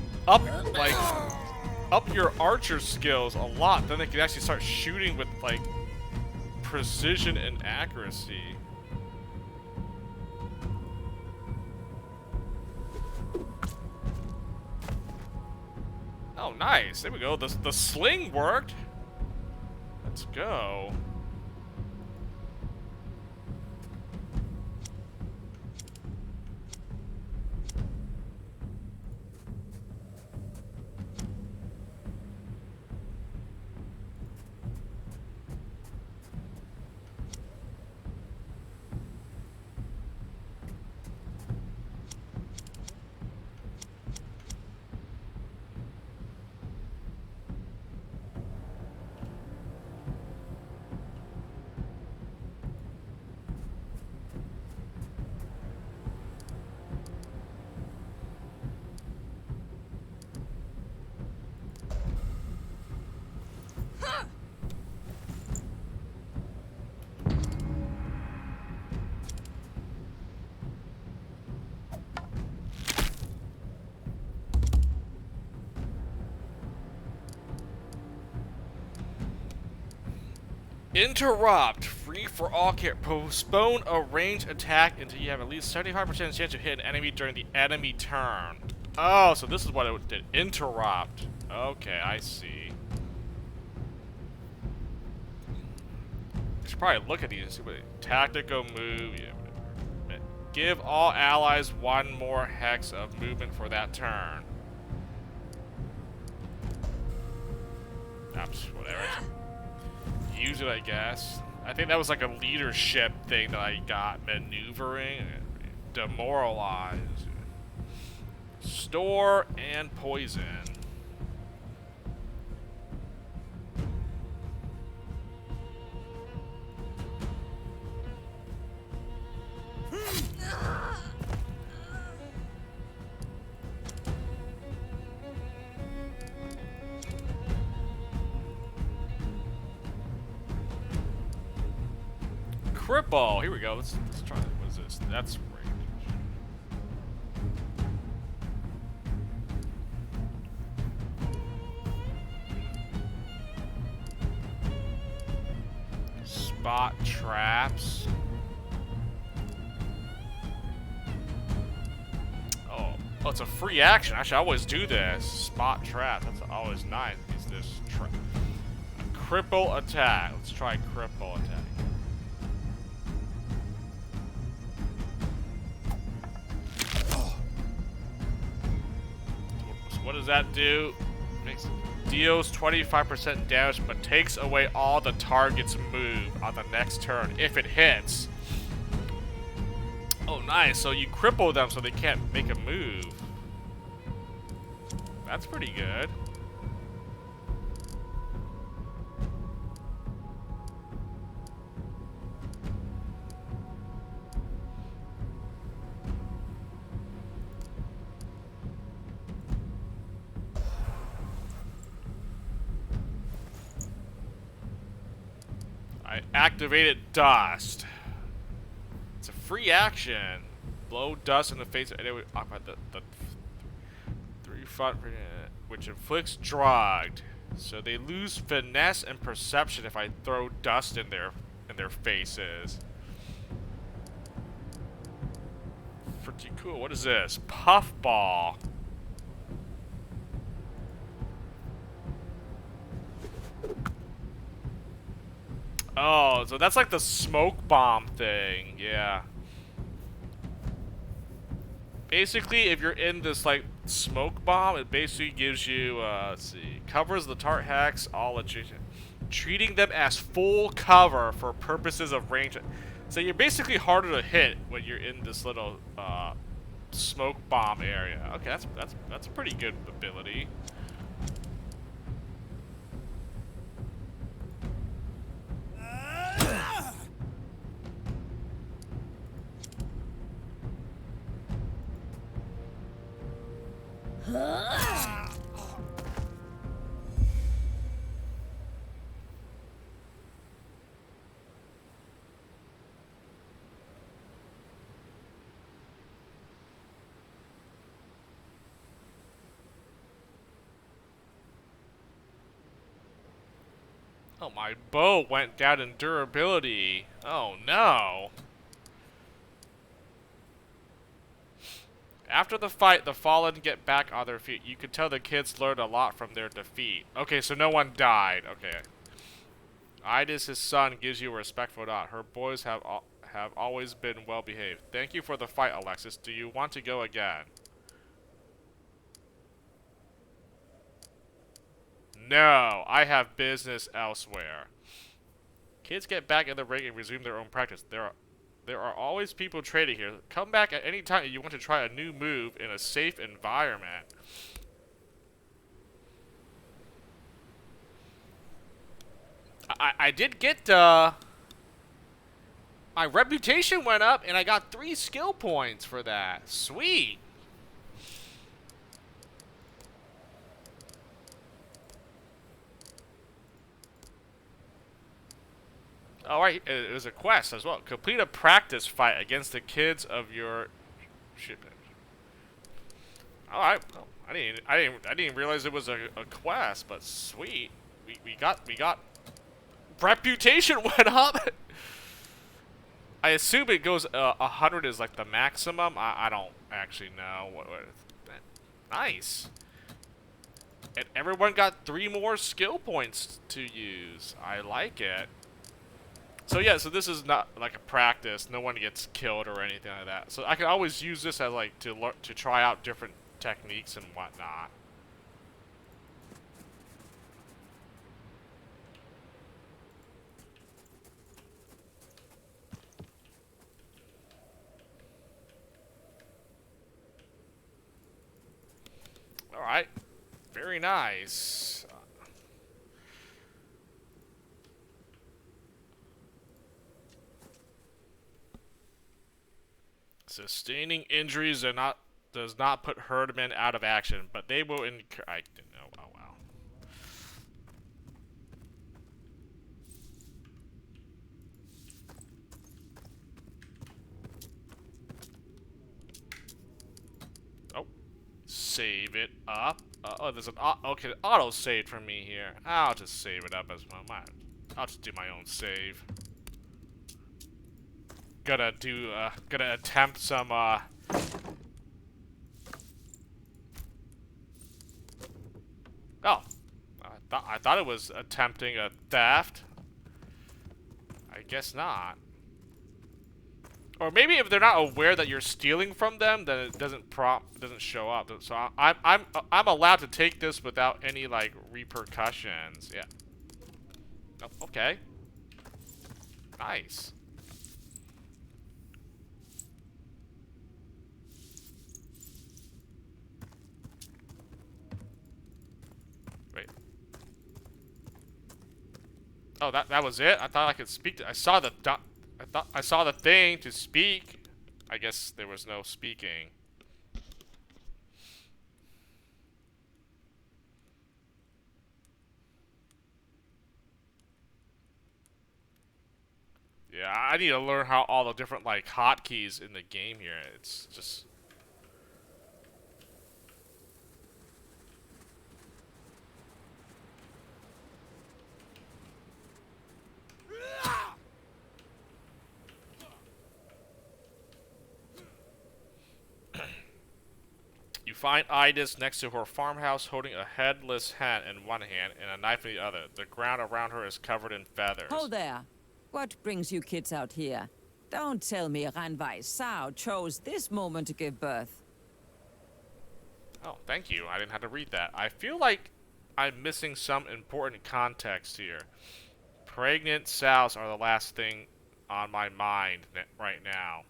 up your archer skills a lot. Then they can actually start shooting with like precision and accuracy. Oh, nice. There we go. The sling worked. Let's go. Interrupt. Free for all care. Postpone a ranged attack until you have at least 75% chance to hit an enemy during the enemy turn. Oh, so this is what it did. Interrupt. Okay, I see. I should probably look at these and see what tactical move. Yeah. Give all allies one more hex of movement for that turn. Oops, whatever. Use it, I guess. I think that was like a leadership thing that I got. Maneuvering. Demoralize. Store and poison. Cripple. Here we go. Let's try it. What is this? That's range. Spot traps. Oh, it's a free action. Actually, I always do this. Spot trap. That's always nice. Is this cripple attack? Let's try cripple attack. What does that do? Deals 25% damage, but takes away all the target's move on the next turn if it hits. Oh, nice. So you cripple them so they can't make a move. That's pretty good. I activated Dust. It's a free action. Blow dust in the face of anyone occupied the 3 front, which inflicts drugged. So they lose finesse and perception if I throw dust in their faces. Pretty cool. What is this? Puffball. Oh, so that's like the smoke bomb thing. Yeah. Basically, if you're in this like smoke bomb, it basically gives you, let's see, covers the tart hex, all attrition, treating them as full cover for purposes of range. So you're basically harder to hit when you're in this little smoke bomb area. Okay, that's a pretty good ability. Oh, my bow went down in durability. Oh, no. After the fight, the fallen get back on their feet. You can tell the kids learned a lot from their defeat. Okay, so no one died. Okay. Idis, his son, gives you a respectful nod. Her boys have always been well behaved. Thank you for the fight, Alexis. Do you want to go again? No, I have business elsewhere. Kids get back in the ring and resume their own practice. There are always people trading here. Come back at any time if you want to try a new move in a safe environment. I did get, my reputation went up and I got 3 skill points for that. Sweet. Alright, it was a quest as well. Complete a practice fight against the kids of your shipment. Alright, well, I didn't realize it was a quest, but sweet. We got reputation went up. I assume it goes 100 is like the maximum. I don't actually know what nice. And everyone got 3 more skill points to use. I like it. So yeah, so this is not like a practice. No one gets killed or anything like that. So I can always use this as like to try out different techniques and whatnot. All right, very nice. Sustaining injuries does not put herdmen out of action, but they will incur. I didn't know. Oh wow. Oh, save it up. Oh, there's an okay auto save for me here. I'll just save it up as my. I'll just do my own save. Gonna attempt some, Oh, I thought it was attempting a theft. I guess not. Or maybe if they're not aware that you're stealing from them, then it doesn't show up. So I'm allowed to take this without any, like, repercussions. Yeah. Oh, okay. Nice. Oh, that was it? I thought I could speak to, I saw the thing to speak. I guess there was no speaking. Yeah, I need to learn how all the different like hotkeys in the game here. It's just You find Idis next to her farmhouse holding a headless hen in one hand and a knife in the other. The ground around her is covered in feathers. Hold there. What brings you kids out here? Don't tell me Ranvai Sao chose this moment to give birth. Oh, thank you. I didn't have to read that. I feel like I'm missing some important context here. Pregnant sows are the last thing on my mind right now.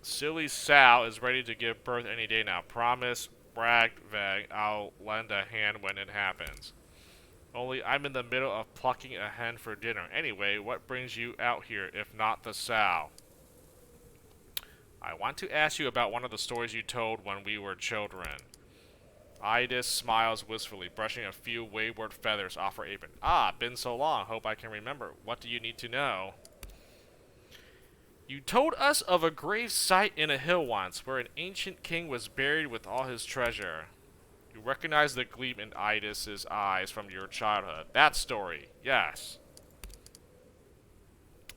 Silly Sal is ready to give birth any day now. Promise, bragged Veg, I'll lend a hand when it happens. Only I'm in the middle of plucking a hen for dinner. Anyway, what brings you out here if not the sow? I want to ask you about one of the stories you told when we were children. Idis smiles wistfully, brushing a few wayward feathers off her apron. Ah, been so long. Hope I can remember. What do you need to know? You told us of a grave site in a hill once, where an ancient king was buried with all his treasure. You recognize the gleam in Idis's eyes from your childhood. That story, yes.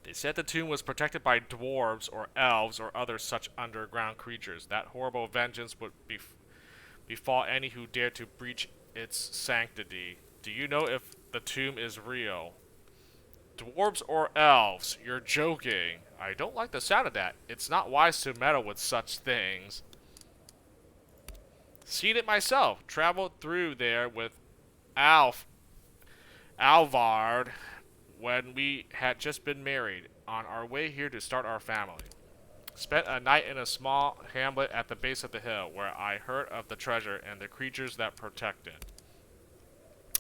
They said the tomb was protected by dwarves or elves or other such underground creatures. That horrible vengeance would befall any who dare to breach its sanctity. Do you know if the tomb is real? Dwarves or elves? You're joking. I don't like the sound of that. It's not wise to meddle with such things. Seen it myself. Traveled through there with Alvard when we had just been married, on our way here to start our family. Spent a night in a small hamlet at the base of the hill, where I heard of the treasure and the creatures that protect it.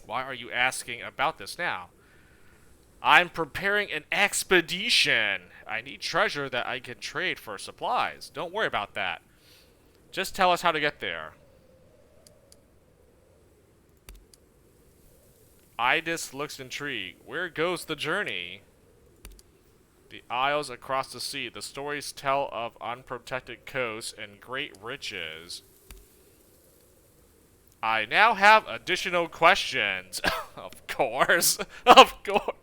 Why are you asking about this now? I'm preparing an expedition. I need treasure that I can trade for supplies. Don't worry about that. Just tell us how to get there. Idis looks intrigued. Where goes the journey? The isles across the sea. The stories tell of unprotected coasts and great riches. I now have additional questions. Of course. Of course.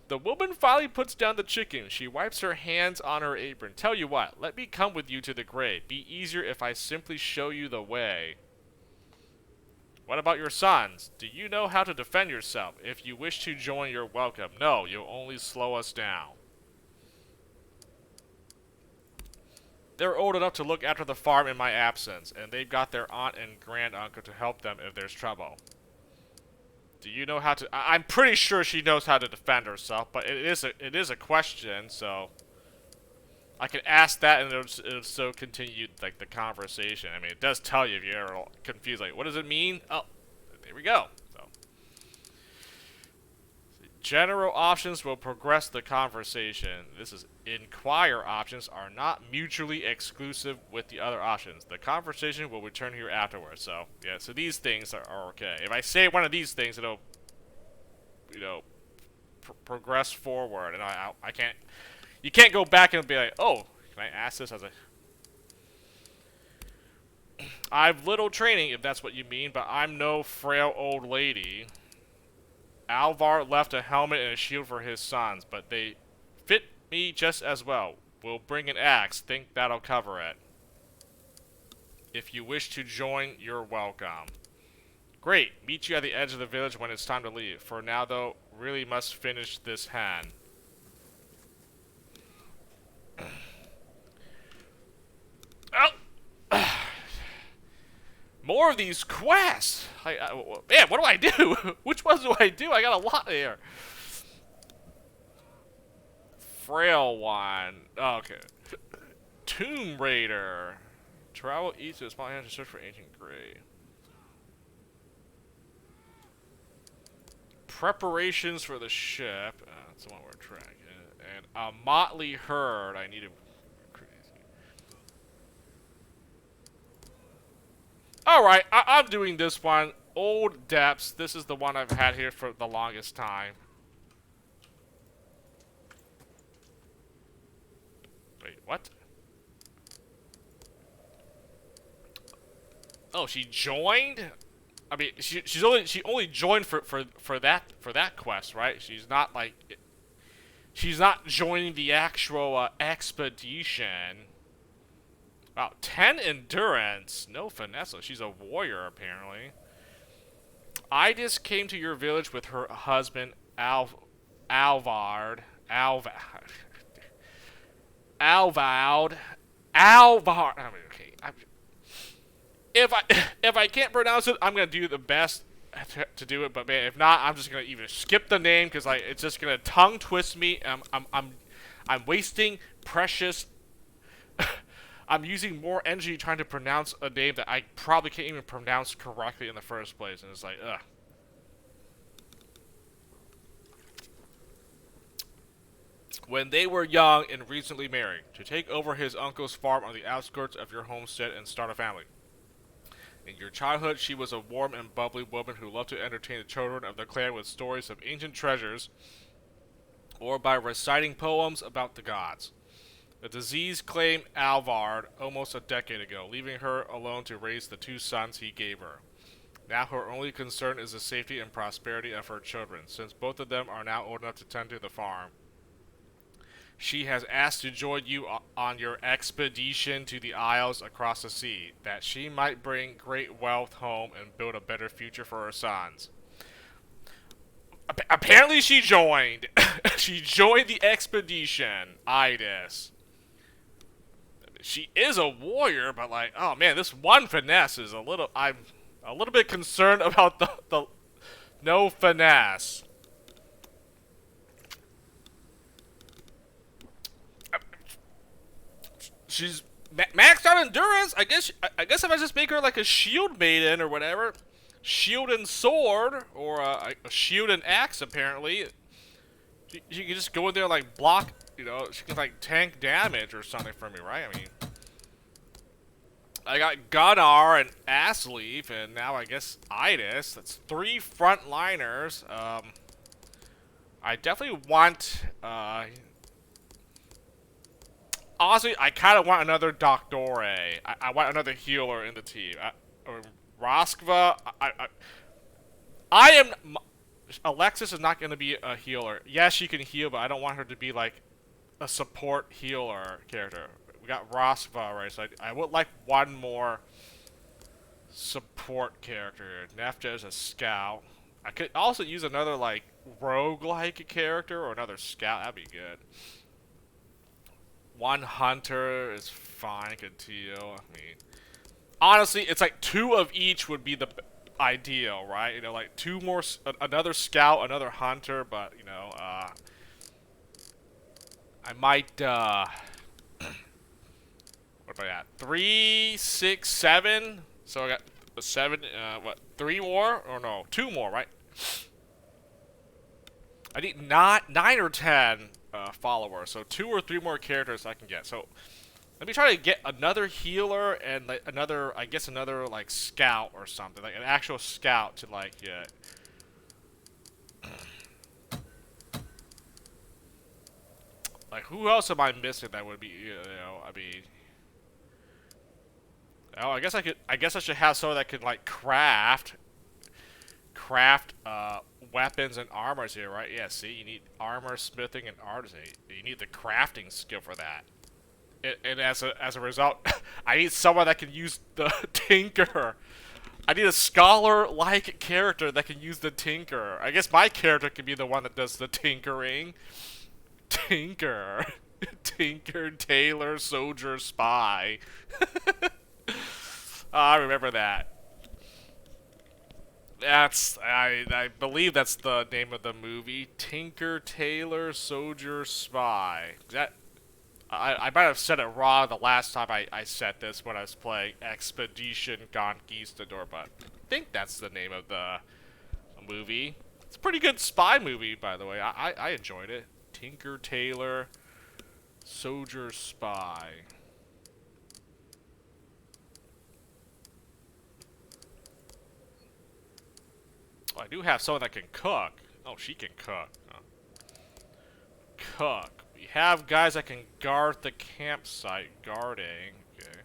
The woman finally puts down the chicken. She wipes her hands on her apron. Tell you what, let me come with you to the grave. Be easier if I simply show you the way. What about your sons? Do you know how to defend yourself? If you wish to join, you're welcome. No, you'll only slow us down. They're old enough to look after the farm in my absence, and they've got their aunt and granduncle to help them if there's trouble. Do you know how to... I'm pretty sure she knows how to defend herself, but it is a question, so... I can ask that and it'll so continue, like, the conversation. I mean, it does tell you if you're ever confused, like, what does it mean? Oh, there we go. So, general options will progress the conversation. This is inquire options are not mutually exclusive with the other options. The conversation will return here afterwards. So, yeah, so these things are okay. If I say one of these things, it'll, you know, progress forward, and I can't... You can't go back and be like, oh, can I ask this as a... I've little training, if that's what you mean, but I'm no frail old lady. Alvar left a helmet and a shield for his sons, but they fit me just as well. We'll bring an axe. Think that'll cover it. If you wish to join, you're welcome. Great. Meet you at the edge of the village when it's time to leave. For now, though, really must finish this hand. Oh! More of these quests! Man, what do I do? Which ones do I do? I got a lot here. Frail one. Oh, okay. Tomb Raider. Travel east to a small island to search for ancient grave. Preparations for the ship. That's the one we're tracking. And a motley herd. I need to... Alright, I'm doing this one. Old Depths. This is the one I've had here for the longest time. Wait, what? Oh, she joined? I mean, she only joined for that quest, right? She's not like... She's not joining the actual expedition. Wow, 10 endurance. No finesse. She's a warrior, apparently. Idis came to your village with her husband, Alvard. Alvald. I mean, okay. If I can't pronounce it, I'm gonna do the best to do it. But man, if not, I'm just gonna even skip the name because like it's just gonna tongue twist me. I'm wasting precious. I'm using more energy trying to pronounce a name that I probably can't even pronounce correctly in the first place, and it's like, ugh. When they were young and recently married, to take over his uncle's farm on the outskirts of your homestead and start a family. In your childhood, she was a warm and bubbly woman who loved to entertain the children of the clan with stories of ancient treasures, or by reciting poems about the gods. The disease claimed Alvard almost a decade ago, leaving her alone to raise the two sons he gave her. Now her only concern is the safety and prosperity of her children, since both of them are now old enough to tend to the farm. She has asked to join you on your expedition to the Isles across the sea, that she might bring great wealth home and build a better future for her sons. Apparently she joined. She joined the expedition, Idis. She is a warrior, but like, oh man, this one finesse is I'm a little bit concerned about the no finesse. She's maxed out endurance. I guess if I just make her like a shield maiden or whatever, shield and sword, or a shield and axe. Apparently, she can just go in there like block. You know, she can like tank damage or something for me, right? I mean, I got Gunnar and Assleaf, and now I guess Idis. That's 3 frontliners. I definitely want. Honestly, I kind of want another Doctore. I want another healer in the team. Roskva. I am. Alexis is not going to be a healer. Yes, she can heal, but I don't want her to be like a support healer character. We got Roskva, right? So I would like one more support character. Nefja is a scout. I could also use another like rogue-like character or another scout. That'd be good. One hunter is fine, could deal. I mean, honestly, it's like 2 of each would be the ideal, right? You know, like 2 more, another scout, another hunter, but, you know, I might, what about that? 3, 6, 7. So I got 7, what, 3 more? Or no, 2 more, right? I need 9 or 10 followers, so 2 or 3 more characters I can get. So let me try to get another healer and like another, I guess another like scout or something, like an actual scout to like get. Like who else am I missing that would be, you know, I mean, oh, I guess I should have someone that could like craft weapons and armors here, right? Yeah, see, you need armor, smithing, and artisan. You need the crafting skill for that. And as a result, I need someone that can use the tinker. I need a scholar-like character that can use the tinker. I guess my character can be the one that does the tinkering. Tinker. Tinker, tailor, soldier, spy. I remember that. I believe that's the name of the movie. Tinker, Tailor, Soldier, Spy. I might have said it wrong the last time I said this when I was playing Expedition Conquistador, but I think that's the name of the movie. It's a pretty good spy movie, by the way. I enjoyed it. Tinker, Tailor, Soldier, Spy. Oh, I do have someone that can cook. Oh, she can cook. Oh. Cook. We have guys that can guard the campsite. Guarding. Okay.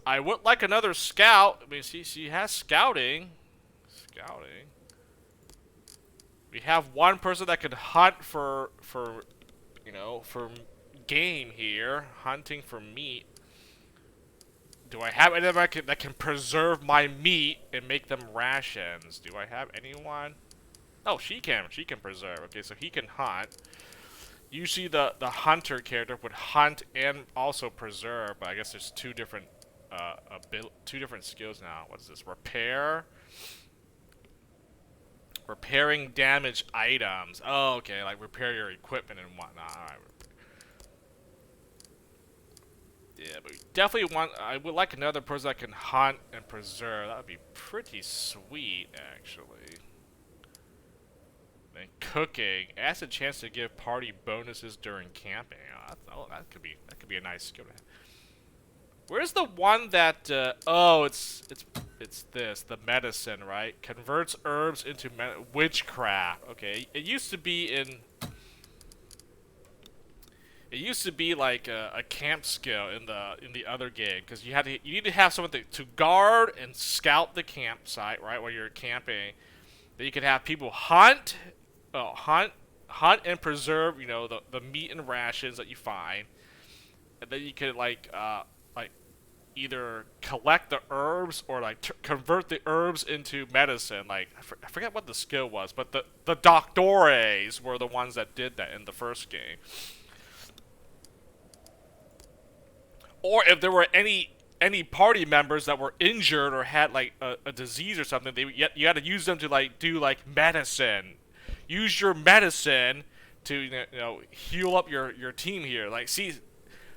I would like another scout. I mean, she has scouting. Scouting. We have one person that can hunt for you know, for game here. Hunting for meat. Do I have anyone that can preserve my meat and make them rations? Do I have anyone? Oh, she can. She can preserve. Okay, so he can hunt. Usually the hunter character would hunt and also preserve, but I guess there's 2 different 2 different skills now. What's this? Repair. Repairing damaged items. Oh, okay, like repair your equipment and whatnot. All right. Yeah, but we definitely want. I would like another person that can hunt and preserve. That would be pretty sweet, actually. Then cooking adds a chance to give party bonuses during camping. Oh, that could be a nice skill to have. Where's the one that? Oh, it's this, the medicine, right? Converts herbs into witchcraft. Okay, it used to be in. It used to be like a camp skill in the other game, because you need to have someone to guard and scout the campsite, right, while you're camping. Then you could have people hunt hunt and preserve, the meat and rations that you find, and then you could like either collect the herbs or like convert the herbs into medicine. Like I forget what the skill was, but the doctores were the ones that did that in the first game. Or if there were any party members that were injured or had like a disease or something, you had to use them to like do like medicine. Use your medicine to heal up your team here. Like, see,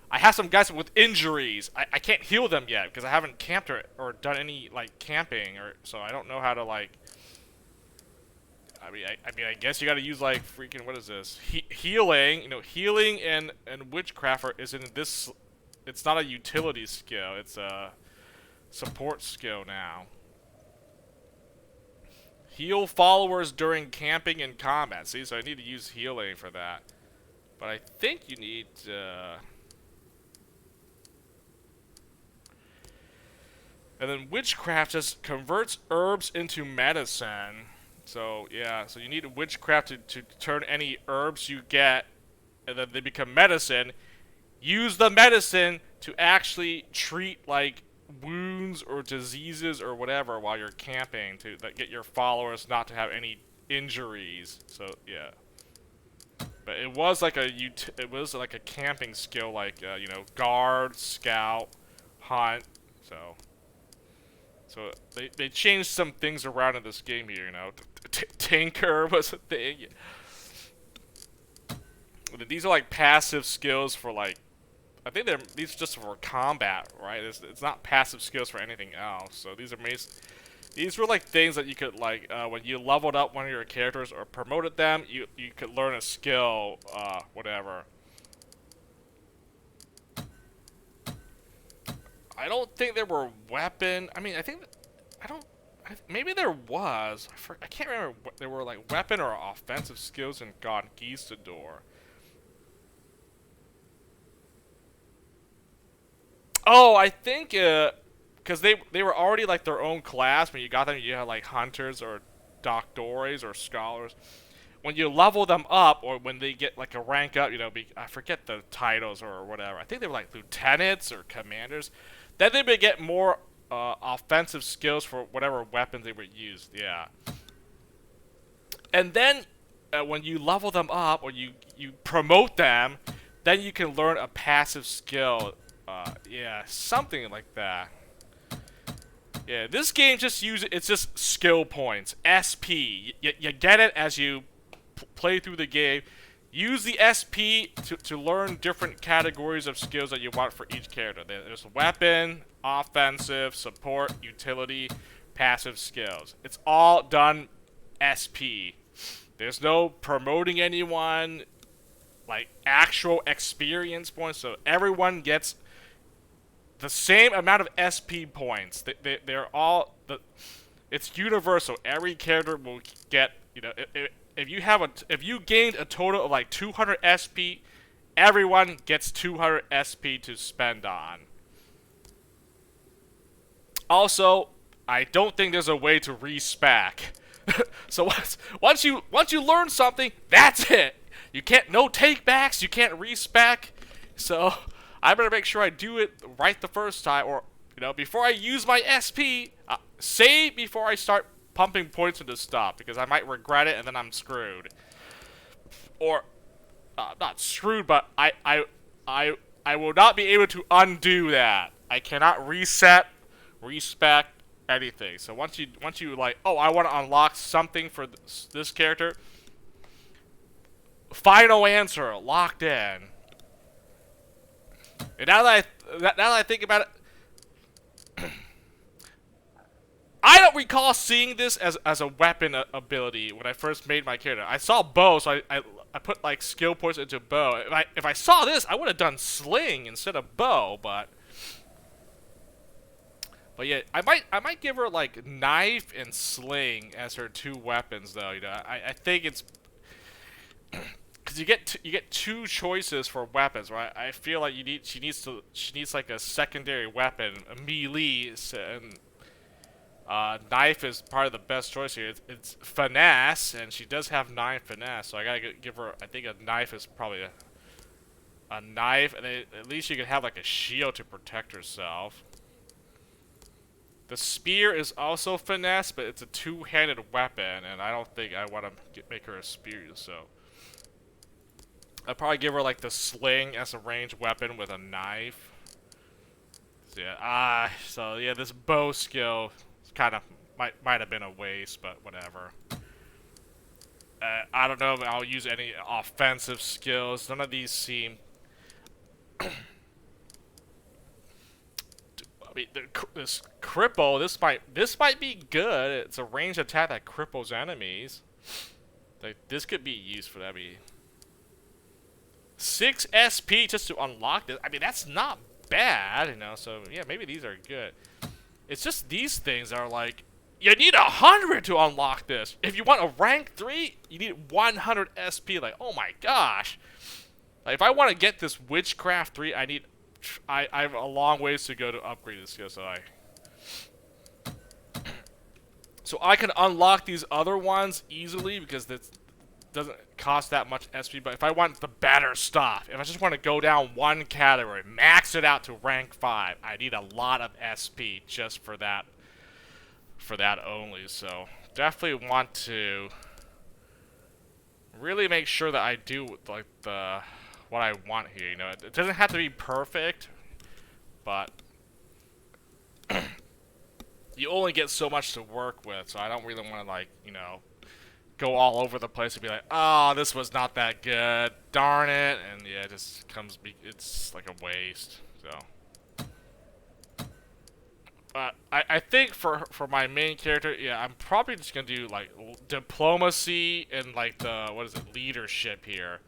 I have some guys with injuries. I can't heal them yet because I haven't camped or done any like camping, or so I don't know how to like. I guess you got to use like freaking, what is this? Healing. Healing and witchcraft is in this. It's not a utility skill. It's a support skill now. Heal followers during camping and combat. See, so I need to use healing for that. But I think you need and then witchcraft just converts herbs into medicine. So, yeah, so you need witchcraft to turn any herbs you get, and then they become medicine. Use the medicine to actually treat, like, wounds or diseases or whatever while you're camping to get your followers not to have any injuries. So, yeah. But it was like a camping skill, like, guard, scout, hunt, so they changed some things around in this game here, Tinker was a thing. These are like passive skills for like, I think these are just for combat, right? It's not passive skills for anything else. So these were like things that you could like when you leveled up one of your characters or promoted them, you could learn a skill, whatever. I don't think there were weapon. I mean, maybe there was. I can't remember. There were like weapon or offensive skills in Conquistador. Oh, I think because they were already like their own class. When you got them, you had like hunters or doctores or scholars. When you level them up, or when they get like a rank up, I forget the titles or whatever. I think they were like lieutenants or commanders. Then they would get more offensive skills for whatever weapons they would use. Yeah. And then when you level them up or you promote them, then you can learn a passive skill. Yeah, something like that. Yeah, this game it's just skill points. SP. You get it as you play through the game. Use the SP to learn different categories of skills that you want for each character. There's weapon, offensive, support, utility, passive skills. It's all done SP. There's no promoting anyone, like actual experience points, so everyone gets the same amount of SP points. They're all it's universal. Every character will get, if you gained a total of like 200 SP, everyone gets 200 SP to spend on. Also, I don't think there's a way to respec. So once you learn something, that's it. You can't, no takebacks. You can't respec. So I better make sure I do it right the first time, or before I use my SP, save before I start pumping points into stuff, because I might regret it and then I'm screwed. Or not screwed, but I will not be able to undo that. I cannot reset, respec, anything. So once you like, oh, I want to unlock something for this character, final answer locked in. And now that I think about it, I don't recall seeing this as a weapon ability when I first made my character. I saw bow, so I put like skill points into bow. If I saw this, I would have done sling instead of bow, but yeah, I might give her like knife and sling as her two weapons though. I think it's because you get two choices for weapons, right? I feel like she needs like a secondary weapon, a melee, and Knife is probably the best choice here. It's finesse, and she does have 9 finesse, so I gotta give her. I think a knife is probably a knife, and at least you can have like a shield to protect herself. The spear is also finesse, but it's a two-handed weapon, and I don't think I want to make her a spear. So I'd probably give her like the sling as a ranged weapon with a knife. So yeah, this bow skill kind of might have been a waste, but whatever. I don't know if I'll use any offensive skills. None of these seem. I mean, this cripple. This might be good. It's a ranged attack that cripples enemies. Like this could be used for that. I mean, 6 SP just to unlock this. I mean, that's not bad, you know. So yeah, maybe these are good. It's just these things are like, you need 100 to unlock this. If you want a rank 3, you need 100 SP. Like, oh my gosh. Like, if I want to get this Witchcraft 3, I have a long ways to go to upgrade this skill. So I can unlock these other ones easily because this doesn't cost that much SP. But if I want the better stuff, if I just want to go down one category, max it out to rank 5, I need a lot of SP just for that. For that only. So definitely want to really make sure that I do like what I want here. You know, it doesn't have to be perfect, but you only get so much to work with. So I don't really want to, like, you know, go all over the place and be like, oh, this was not that good, darn it, and yeah, it just it's like a waste. So I think for my main character, yeah, I'm probably just gonna do like diplomacy and like leadership here.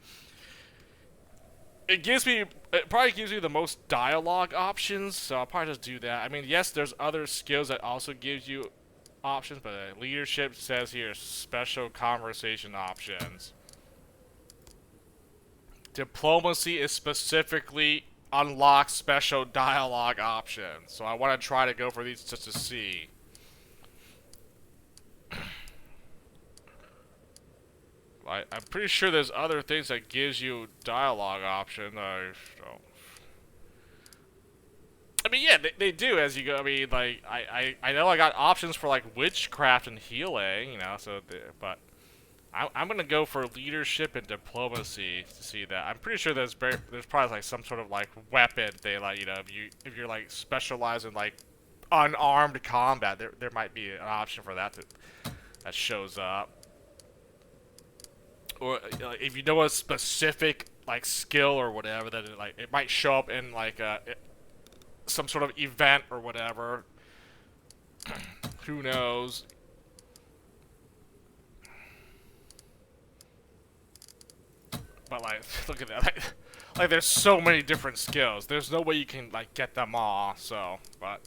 It probably gives me the most dialogue options, so I'll probably just do that. I mean, yes, there's other skills that also gives you options, but leadership says here special conversation options. Diplomacy is specifically unlock special dialogue options, so I want to try to go for these just to see. I'm pretty sure there's other things that gives you dialogue option. I mean, yeah, they do as you go. I mean, like I know I got options for like witchcraft and healing, you know. But I'm gonna go for leadership and diplomacy to see that. I'm pretty sure there's probably like some sort of like weapon they like, you know, if you're like specialized in like unarmed combat, there might be an option for that that shows up. Or if you know a specific like skill or whatever, that it might show up in like some sort of event or whatever. Who knows? But like, look at that. Like there's so many different skills. There's no way you can like get them all. So, but.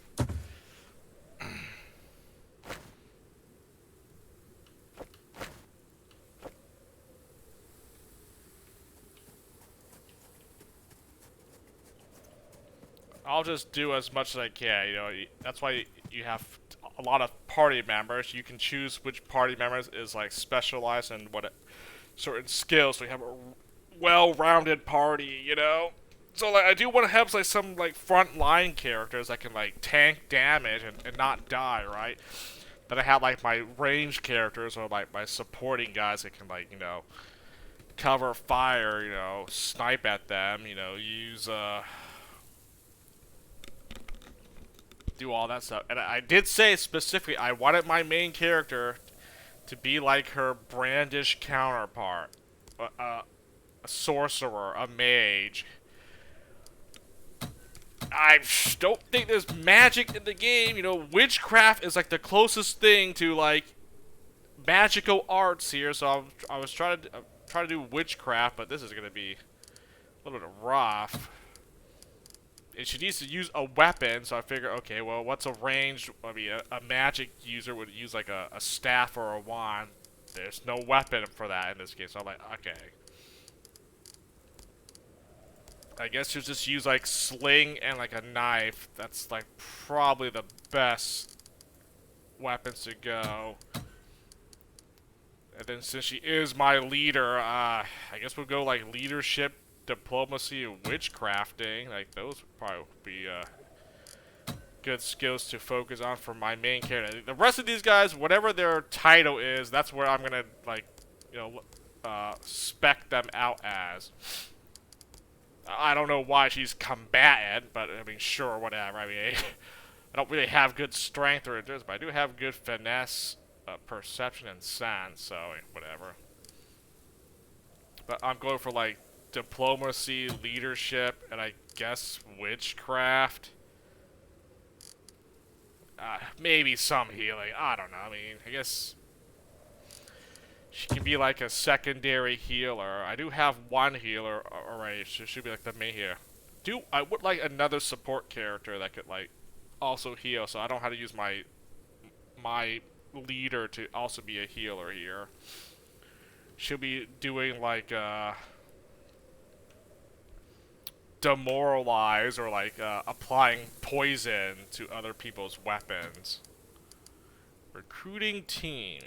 I'll just do as much as I can, you know. That's why you have a lot of party members. You can choose which party members is like specialized in what certain skills, so you have a well-rounded party, you know. So like, I do want to have like some like front line characters that can like tank damage and not die, right? Then I have like my range characters or like my supporting guys that can, like, you know, cover fire, you know, snipe at them, you know, use do all that stuff. And I did say specifically I wanted my main character to be like her brandish counterpart, a sorcerer, a mage. I don't think there's magic in the game. You know, witchcraft is like the closest thing to like magical arts here. So I was trying to do witchcraft, but this is gonna be a little bit rough. And she needs to use a weapon, so I figure, okay, well, what's a ranged? I mean, a magic user would use like a staff or a wand. There's no weapon for that in this case. So I'm like, okay. I guess you'll just use like sling and like a knife. That's like probably the best weapons to go. And then since she is my leader, I guess we'll go like leadership, diplomacy, and witchcrafting. Like those would probably be good skills to focus on for my main character. The rest of these guys, whatever their title is, that's where I'm gonna like, you know, spec them out as. I don't know why she's combatant, but I mean, sure, whatever. I mean, I don't really have good strength or endurance, but I do have good finesse, perception, and sense, so whatever. But I'm going for like diplomacy, leadership, and I guess witchcraft. Maybe some healing. I don't know. I mean, I guess she can be like a secondary healer. I do have one healer already. She should be like the main here. I would like another support character that could like also heal, so I don't have to use my leader to also be a healer here. She'll be doing like demoralize or like applying poison to other people's weapons. Recruiting team.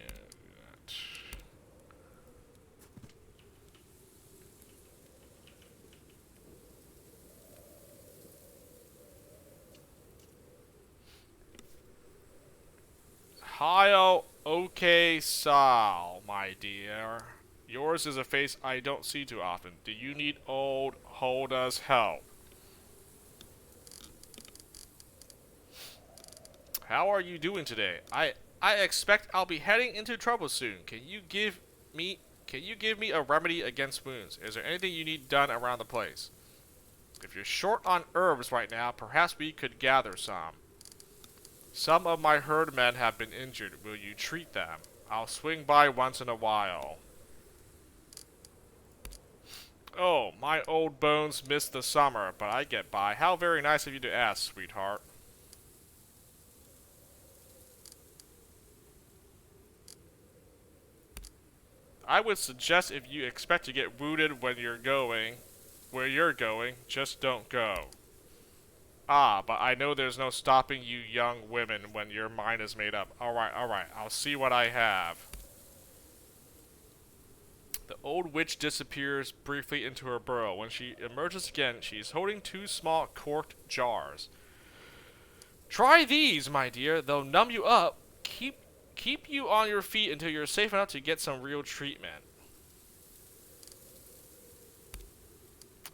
Hi, okay, Sal, my dear. Yours is a face I don't see too often. Do you need old Holda's help? How are you doing today? I expect I'll be heading into trouble soon. Can you give me a remedy against wounds? Is there anything you need done around the place? If you're short on herbs right now, perhaps we could gather some. Some of my herdmen have been injured. Will you treat them? I'll swing by once in a while. Oh, my old bones missed the summer, but I get by. How very nice of you to ask, sweetheart. I would suggest if you expect to get wounded when you're going, where you're going, just don't go. Ah, but I know there's no stopping you young women when your mind is made up. Alright, I'll see what I have. The old witch disappears briefly into her burrow. When she emerges again, she's holding two small corked jars. Try these, my dear. They'll numb you up. Keep you on your feet until you're safe enough to get some real treatment.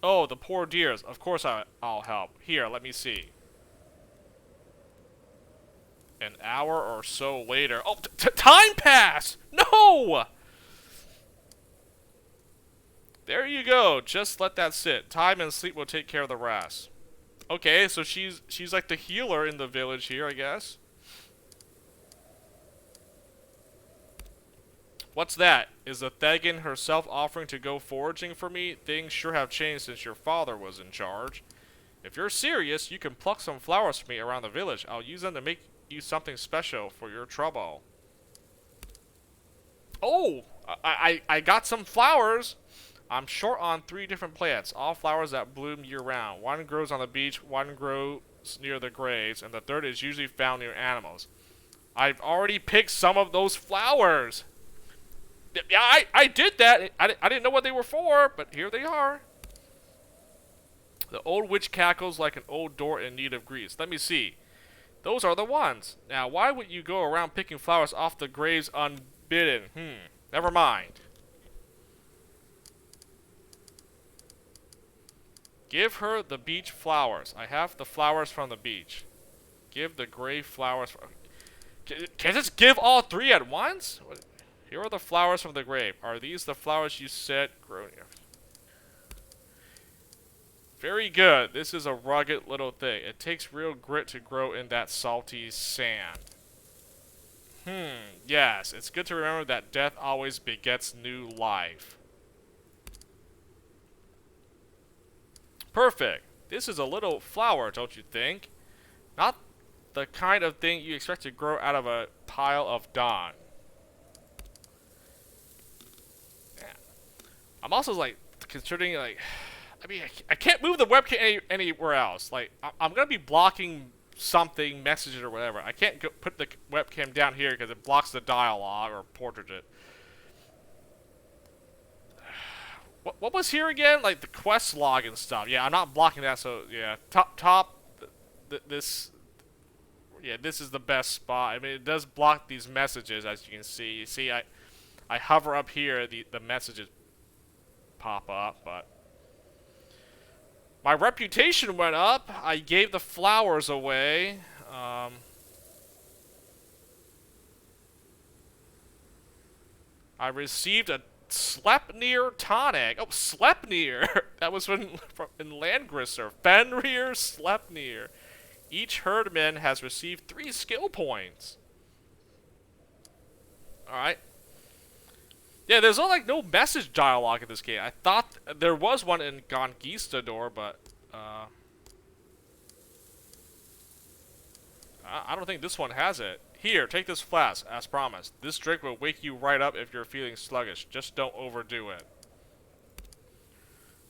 Oh, the poor dears. Of course I'll help. Here, let me see. An hour or so later. Oh, time pass! No! There you go. Just let that sit. Time and sleep will take care of the rest. Okay, so she's like the healer in the village here, I guess. What's that? Is the Thegan herself offering to go foraging for me? Things sure have changed since your father was in charge. If you're serious, you can pluck some flowers for me around the village. I'll use them to make you something special for your trouble. Oh! I got some flowers! I'm short on 3 different plants, all flowers that bloom year-round. One grows on the beach, one grows near the graves, and the third is usually found near animals. I've already picked some of those flowers! Yeah, I did that. I didn't know what they were for, but here they are. The old witch cackles like an old door in need of grease. Let me see. Those are the ones. Now, why would you go around picking flowers off the graves unbidden? Never mind. Give her the beach flowers. I have the flowers from the beach. Give the grave flowers. Can I just give all 3 at once? Here are the flowers from the grave. Are these the flowers you said grow here? Very good. This is a rugged little thing. It takes real grit to grow in that salty sand. Yes. It's good to remember that death always begets new life. Perfect. This is a little flower, don't you think? Not the kind of thing you expect to grow out of a pile of dung. I'm also like considering like, I mean, I can't move the webcam anywhere else. Like, I'm gonna be blocking something, messages or whatever. I can't put the webcam down here because it blocks the dialogue or portrait. What was here again? Like the quest log and stuff. Yeah, I'm not blocking that. So yeah, top. This. Yeah, this is the best spot. I mean, it does block these messages, as you can see. You see, I hover up here, the messages pop up, but my reputation went up. I gave the flowers away. I received a Sleipnir tonic. Oh, Sleipnir! That was in Landgrisser. Fenrir Sleipnir. Each herdman has received 3 skill points. Alright. Yeah, there's no message dialogue in this game. I thought there was one in Conquistador, but I don't think this one has it. Here, take this flask, as promised. This drink will wake you right up if you're feeling sluggish. Just don't overdo it.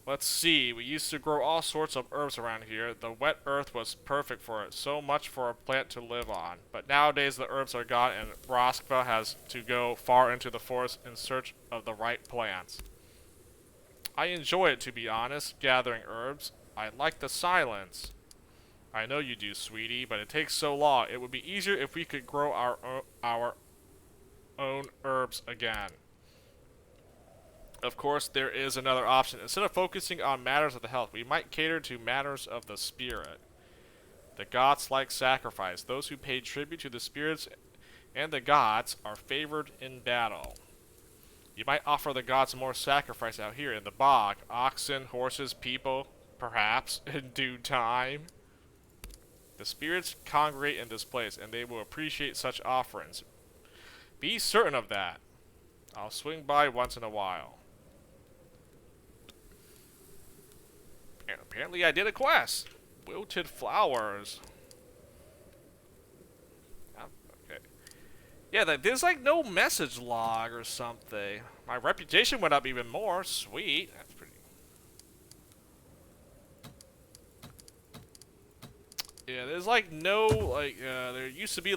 Let's see, we used to grow all sorts of herbs around here. The wet earth was perfect for it, so much for a plant to live on. But nowadays the herbs are gone and Roskva has to go far into the forest in search of the right plants. I enjoy it, to be honest, gathering herbs. I like the silence. I know you do, sweetie, but it takes so long. It would be easier if we could grow our own herbs again. Of course, there is another option. Instead of focusing on matters of the health, we might cater to matters of the spirit. The gods like sacrifice. Those who pay tribute to the spirits and the gods are favored in battle. You might offer the gods more sacrifice out here in the bog. Oxen, horses, people, perhaps, in due time. The spirits congregate in this place, and they will appreciate such offerings. Be certain of that. I'll swing by once in a while. And apparently I did a quest. Wilted flowers. Okay. Yeah, there's no message log or something. My reputation went up even more. Sweet. That's pretty. Yeah, there's no there used to be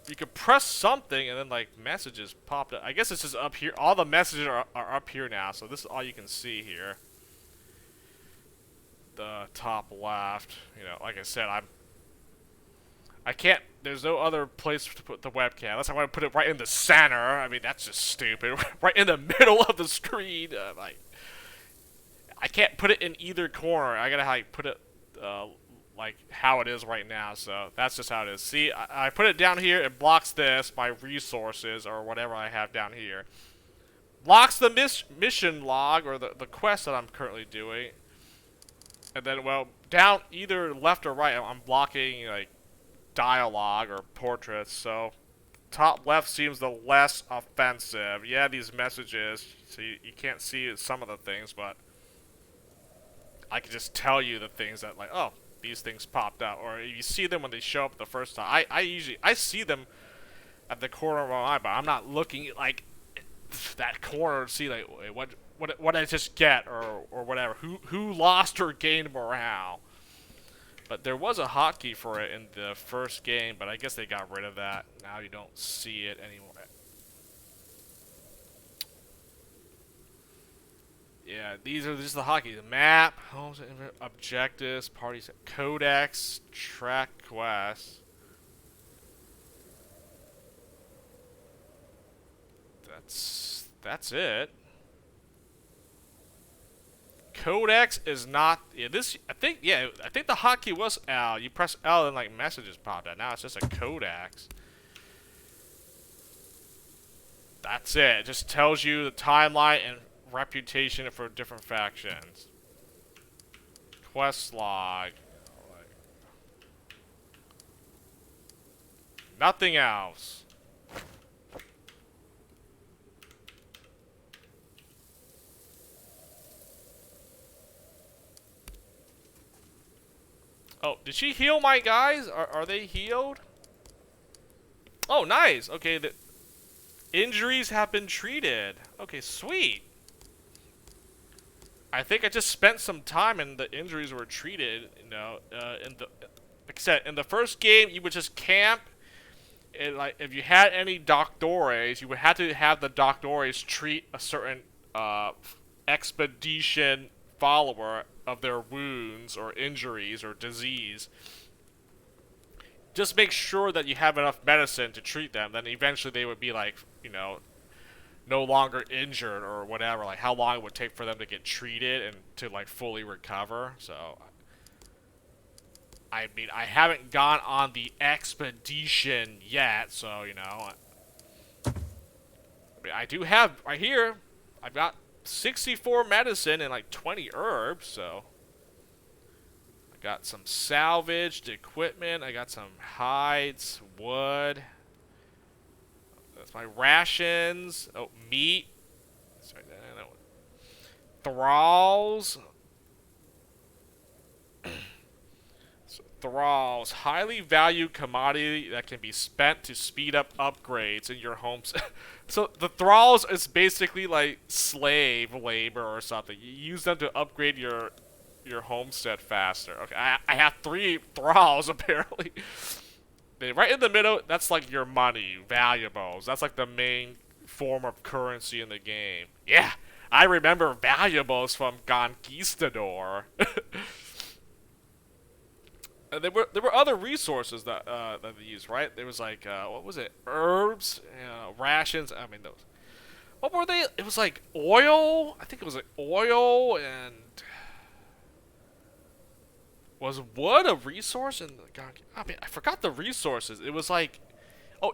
you could press something and then messages popped up. I guess it's just up here. All the messages are up here now, so this is all you can see here. The top left, like I said, I can't. There's no other place to put the webcam unless I want to put it right in the center. I mean, that's just stupid. Right in the middle of the screen. I can't put it in either corner. I gotta put it how it is right now. So that's just how it is. See, I put it down here. It blocks this, my resources or whatever I have down here. Blocks the mission log or the quest that I'm currently doing. And then, well, down either left or right, I'm blocking dialogue or portraits. So top left seems the less offensive. Yeah, these messages, so you can't see some of the things, but I can just tell you the things that oh, these things popped out, or you see them when they show up the first time. I see them at the corner of my eye, but I'm not looking at that corner to see what I just get or whatever. Who lost or gained morale. But there was a hotkey for it in the first game, but I guess they got rid of that. Now you don't see it anymore. Yeah, these are just the hotkeys. Map, homes, objectives, parties, codex, track quests. That's it. Codex is not. Yeah, this. I think the hotkey was L. You press L and messages popped out. Now it's just a codex. That's it. It just tells you the timeline and reputation for different factions. Quest log. Nothing else. Oh, did she heal my guys? Are they healed? Oh, nice. Okay, the injuries have been treated. Okay, sweet. I think I just spent some time and the injuries were treated. You know, in the like I said, in the first game, you would just camp. And like, if you had any doctores, you would have to have the doctores treat a certain expedition follower of their wounds or injuries or disease. Just make sure that you have enough medicine to treat them. Then eventually they would be like, you know, no longer injured or whatever. Like how long it would take for them to get treated and to like fully recover. So I mean, I haven't gone on the expedition yet, so, you know. I mean, I do have, right here, I've got 64 medicine and like 20 herbs, so. I got some salvaged equipment, I got some hides, wood. That's my rations. Oh, meat. Sorry, no. Thralls. Thralls, highly valued commodity that can be spent to speed up upgrades in your homes. So the thralls is basically like slave labor or something. You use them to upgrade your homestead faster. Okay, I have 3 thralls apparently. Right in the middle, that's like your money, valuables. That's like the main form of currency in the game. Yeah, I remember valuables from Conquistador. There were other resources that that they used, right? There was like what was it? Herbs, rations. I mean, those. What were they? It was like oil. I think it was like oil and was wood a resource? And I mean, I forgot the resources. It was like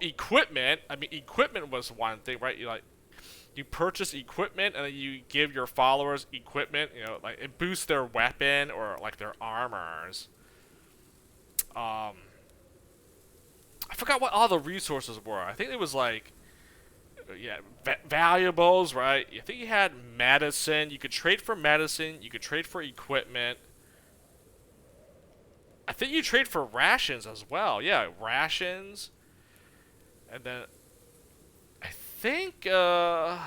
equipment. I mean, equipment was one thing, right? You purchase equipment and then you give your followers equipment. You know, like it boosts their weapon or like their armors. I forgot what all the resources were. I think it was like, yeah, valuables, right? I think you had medicine. You could trade for medicine. You could trade for equipment. I think you trade for rations as well. Yeah, rations. And then I think that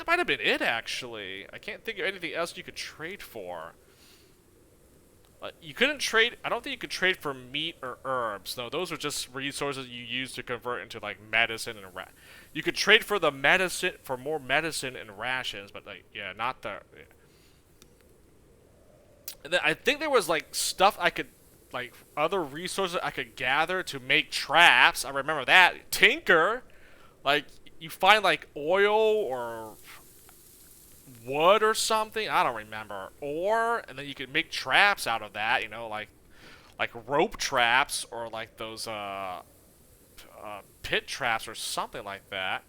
might have been it actually. I can't think of anything else you could trade for. You couldn't trade. I don't think you could trade for meat or herbs. No, those are just resources you use to convert into like medicine and You could trade for the medicine for more medicine and rations, but like yeah, not the. Yeah. And then I think there was like stuff I could, like other resources I could gather to make traps. I remember that. Tinker, like you find like oil or wood or something. I don't remember. Ore, and then you could make traps out of that. You know, like rope traps or like those pit traps or something like that.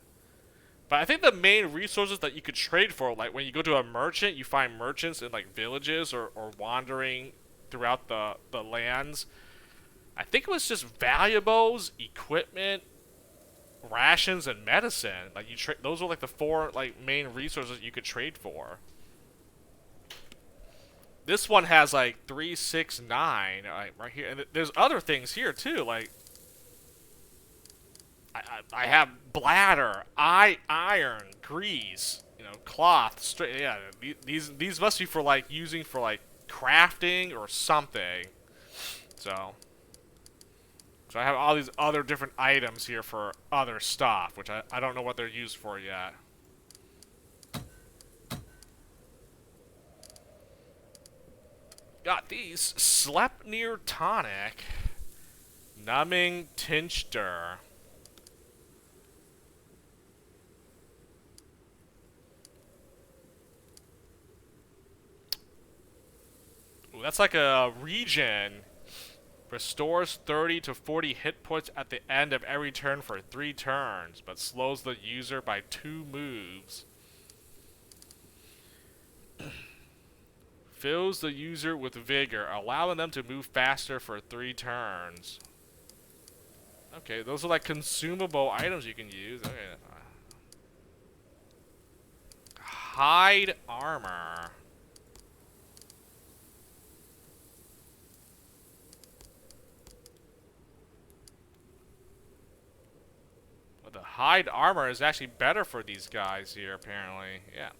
But I think the main resources that you could trade for, like when you go to a merchant, you find merchants in like villages or wandering throughout the lands. I think it was just valuables, equipment, rations, and medicine. Like those were like the 4 like main resources you could trade for. This one has like 3, 6, 9 right here, and there's other things here too. Like I have bladder, iron, grease, you know, cloth. Yeah, these must be for like using for like crafting or something. So I have all these other different items here for other stuff, which I don't know what they're used for yet. Got these. Sleipnir Tonic. Numbing Tincture. Ooh, that's like a regen. Restores 30 to 40 hit points at the end of every turn for 3 turns, but slows the user by 2 moves. Fills the user with vigor, allowing them to move faster for 3 turns. Okay, those are like consumable items you can use. Okay. Hide armor. The hide armor is actually better for these guys here, apparently. Yeah.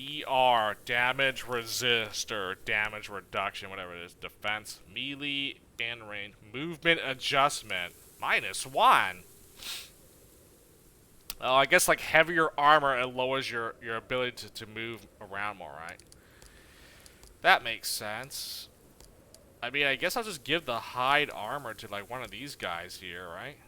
DR, damage resist, or damage reduction, whatever it is. Defense, melee, and range. Movement adjustment, -1. Oh, I guess like heavier armor, it lowers your ability to move around more, right? That makes sense. I mean, I guess I'll just give the hide armor to like one of these guys here, right?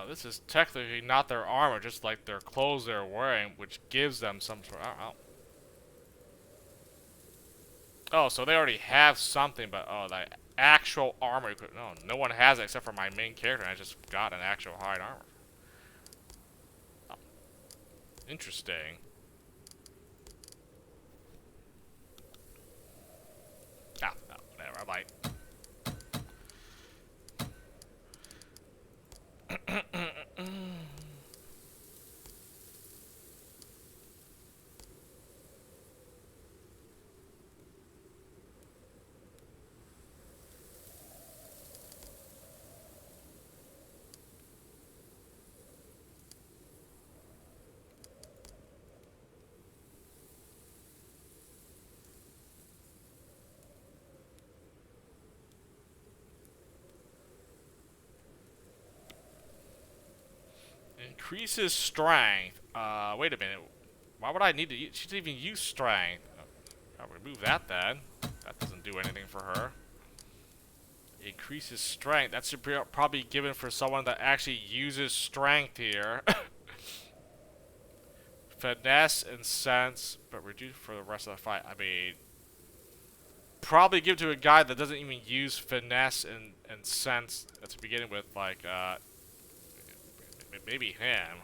This is technically not their armor, just like their clothes they're wearing, which gives them some sort of... I don't know. Oh, so they already have something, but oh, the actual armor... No, no one has it except for my main character, and I just got an actual hide armor. Oh, interesting. Ah, no, whatever, I might... Increases strength. Wait a minute. Why would I need to use... She didn't even use strength. I'll remove that then. That doesn't do anything for her. Increases strength. That should be probably given for someone that actually uses strength here. Finesse and sense, but reduce for the rest of the fight. I mean... Probably give to a guy that doesn't even use finesse and sense to begin with, like, maybe him.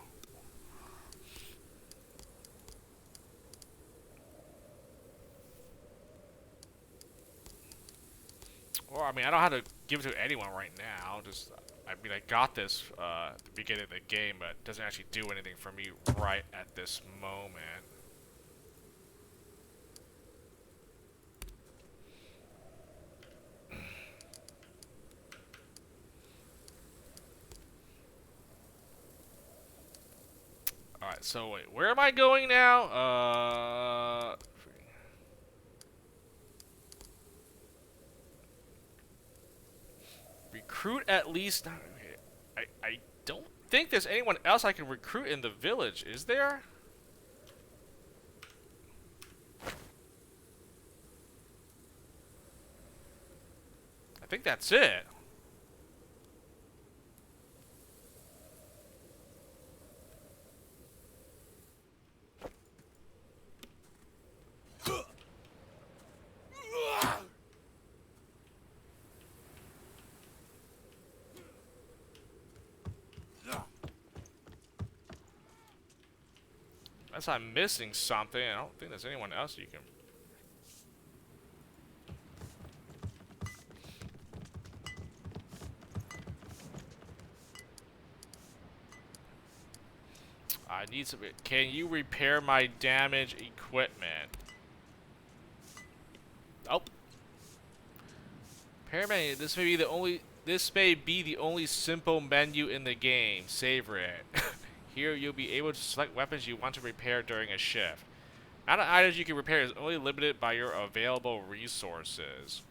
Or, I mean, I don't have to give it to anyone right now. Just, I mean, I got this at the beginning of the game, but it doesn't actually do anything for me right at this moment. Alright, so wait, where am I going now? Recruit at least... I don't think there's anyone else I can recruit in the village, is there? I think that's it. Unless I'm missing something, I don't think there's anyone else you can... I need some... Can you repair my damaged equipment? Oh. Repairman, this may be the only simple menu in the game. Savor it. Here you'll be able to select weapons you want to repair during a shift. Amount of items you can repair is only limited by your available resources.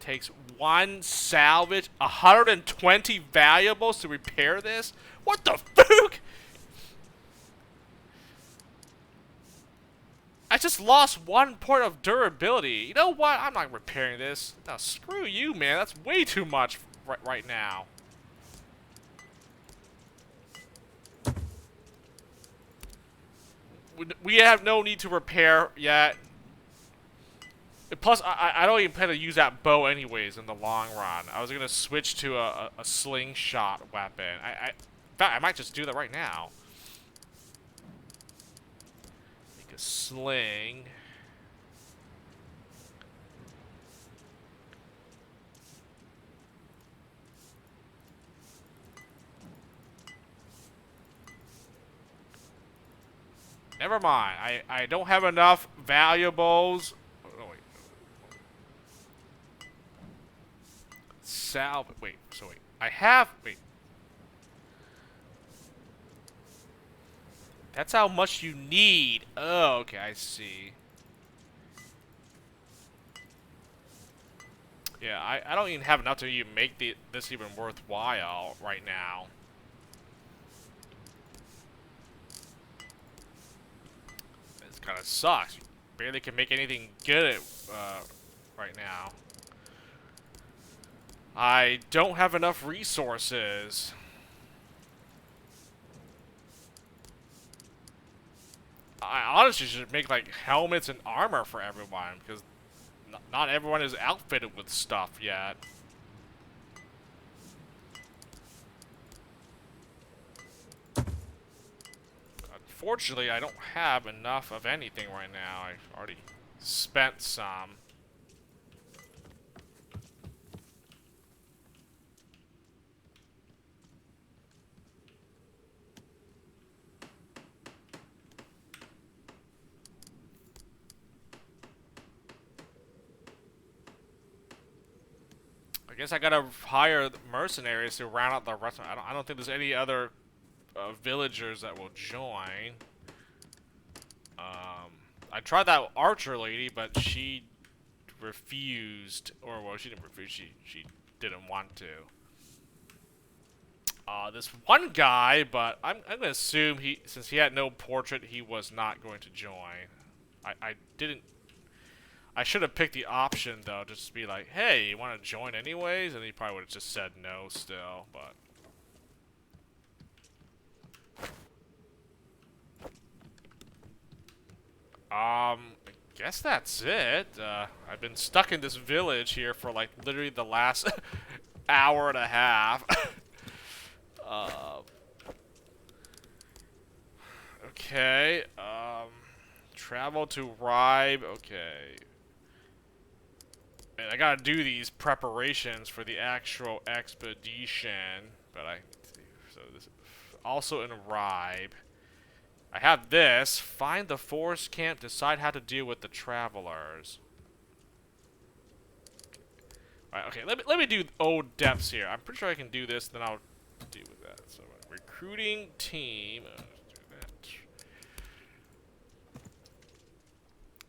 Takes one salvage, 120 valuables to repair this? What the fuck? I just lost 1 point of durability. You know what? I'm not repairing this. No, screw you, man. That's way too much right now. We have no need to repair yet. Plus, I don't even plan to use that bow anyways in the long run. I was gonna switch to a slingshot weapon. In fact, I might just do that right now. Make a sling. Never mind. I don't have enough valuables. Oh, wait. Wait. So wait. I have. Wait. That's how much you need. Oh, okay. I see. Yeah, I don't even have enough to even make this even worthwhile right now. This kind of sucks. You barely can make anything good right now. I don't have enough resources. I honestly should make like helmets and armor for everyone because not everyone is outfitted with stuff yet. Unfortunately, I don't have enough of anything right now. I've already spent some. I guess I gotta hire mercenaries to round out the rest. I don't think there's any other villagers that will join. I tried that archer lady, but she refused, or well, she didn't refuse. She didn't want to. This one guy, but I'm gonna assume since he had no portrait, he was not going to join. I didn't. I should have picked the option though, just to be like, hey, you want to join anyways? And he probably would have just said no still, but. I guess that's it. I've been stuck in this village here for like literally the last hour and a half. Okay. Travel to Ribe. Okay. And I gotta do these preparations for the actual expedition, but so this also in Ribe. I have this. Find the forest camp. Decide how to deal with the travelers. All right. Okay. Let me do old depths here. I'm pretty sure I can do this. Then I'll deal with that. So recruiting team. Let's do that.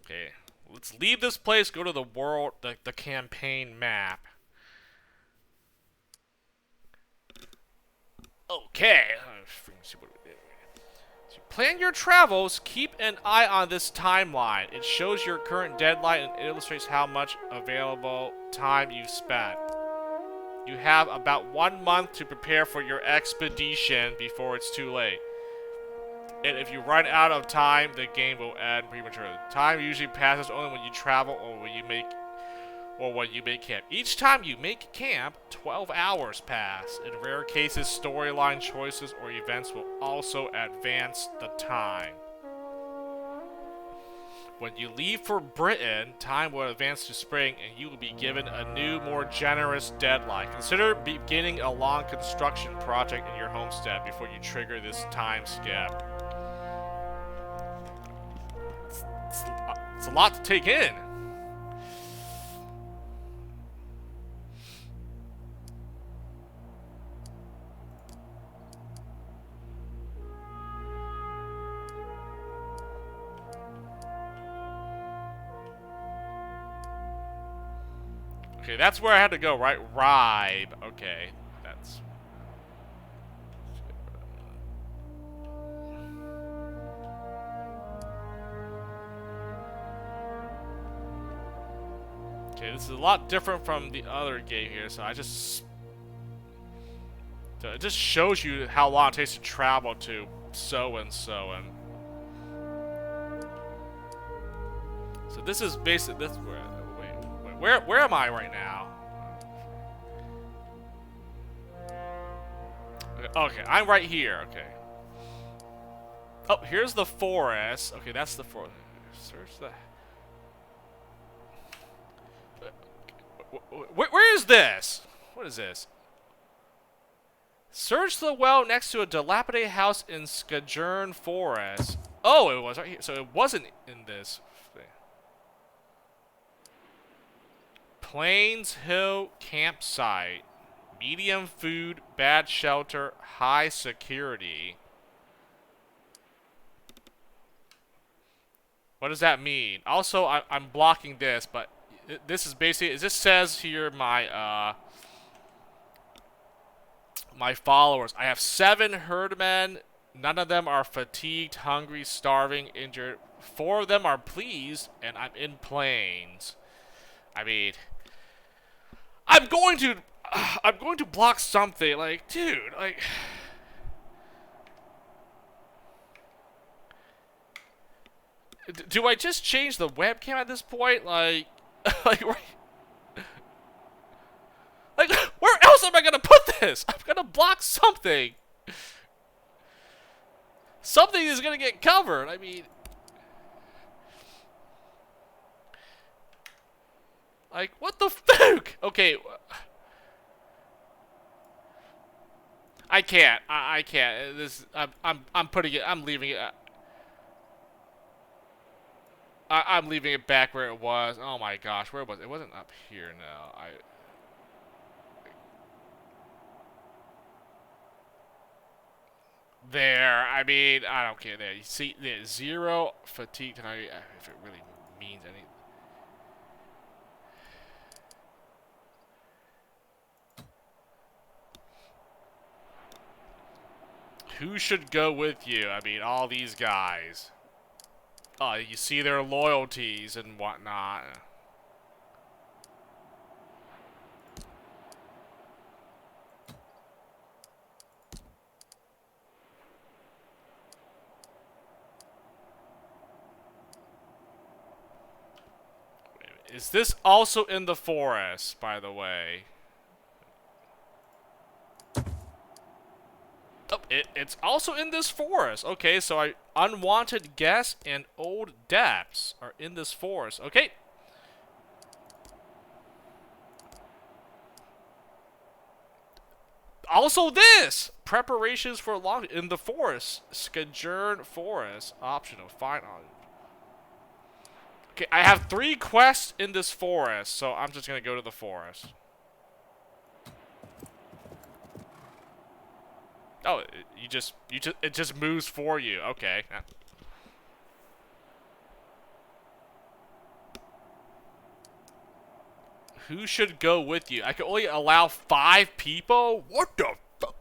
Okay. Let's leave this place. Go to the world, the campaign map. Okay. See what we did. Plan your travels. Keep an eye on this timeline. It shows your current deadline and illustrates how much available time you've spent. You have about 1 month to prepare for your expedition before it's too late. And if you run out of time, the game will end prematurely. Time usually passes only when you travel or when you make camp. Each time you make camp, 12 hours pass. In rare cases, storyline choices or events will also advance the time. When you leave for Britain, time will advance to spring and you will be given a new, more generous deadline. Consider beginning a long construction project in your homestead before you trigger this time skip. It's a lot to take in. Okay, that's where I had to go, right? Ribe. Okay, that's... Okay, this is a lot different from the other game here, so I just... So it just shows you how long it takes to travel to so-and-so, and... So this is basically... This, where am I right now? Okay, I'm right here, okay. Oh, here's the forest. Okay, that's the forest. Search the... Where is this? What is this? Search the well next to a dilapidated house in Skajern Forest. Oh, it was right here. So it wasn't in this thing. Plains Hill campsite. Medium food, bad shelter, high security. What does that mean? Also, I'm blocking this, but this is basically... This says here my my followers. I have 7 herdmen. None of them are fatigued, hungry, starving, injured. 4 of them are pleased, and I'm in plains. I mean, I'm going to block something. Like, dude, like... Do I just change the webcam at this point? Like, like, where else am I gonna put this? I'm gonna block something. Something is gonna get covered. I mean, like, what the fuck? Okay, I can't. I can't. This. I'm putting it. I'm leaving it. I'm leaving it back where it was. Oh my gosh, where was it? It wasn't up here. No, There. I mean, I don't care. There. You see, there's 0 fatigue tonight. If it really means anything. Who should go with you? I mean, all these guys. Oh, you see their loyalties and whatnot. Is this also in the forest, by the way? Oh, it's also in this forest. Okay, so unwanted guests and old depths are in this forest. Okay. Also this! Preparations for long in the forest. Skajern Forest. Optional. Fine. Okay, I have 3 quests in this forest, so I'm just gonna go to the forest. Oh, it just moves for you. Okay. Who should go with you? I can only allow 5 people? What the fuck?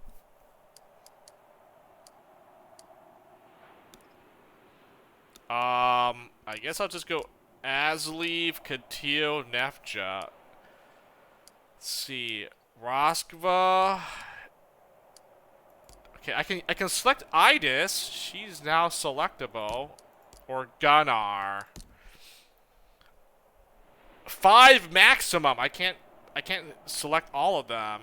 I guess I'll just go Aslev, Katil, Nefja. Let's see. Roskva. Okay, I can select Idis. She's now selectable. Or Gunnar. 5 maximum. I can't select all of them.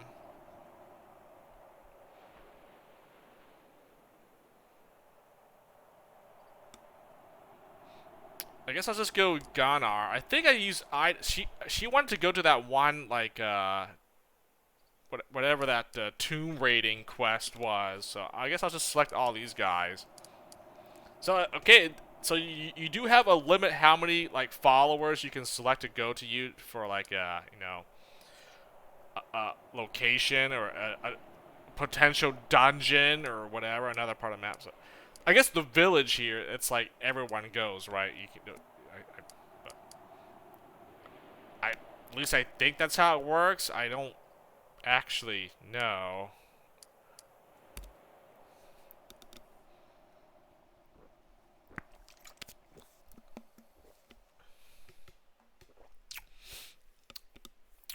I guess I'll just go Gunnar. I think I use she wanted to go to that one, like whatever that tomb raiding quest was. So I guess I'll just select all these guys. So okay, so you do have a limit how many like followers you can select to go to you for like you know, a location or a potential dungeon or whatever, another part of the map. So I guess the village here, it's like everyone goes, right? You can do At least I think that's how it works. I don't actually know.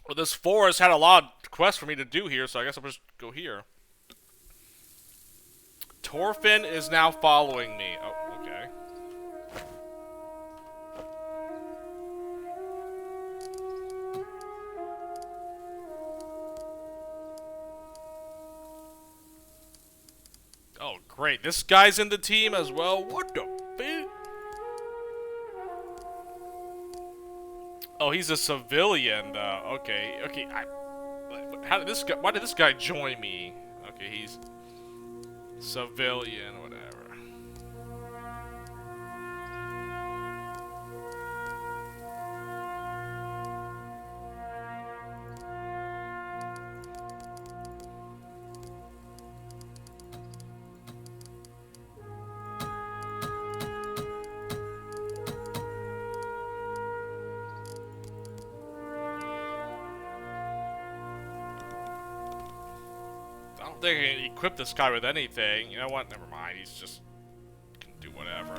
Well, this forest had a lot of quests for me to do here, so I guess I'll just go here. Torfin is now following me. Oh, okay. Oh, great. This guy's in the team as well. What the fuck? Oh, he's a civilian, though. Okay, okay. Why did this guy join me? Okay, he's civilian, whatever. I don't think I can equip this guy with anything. You know what? Never mind. He's just can do whatever.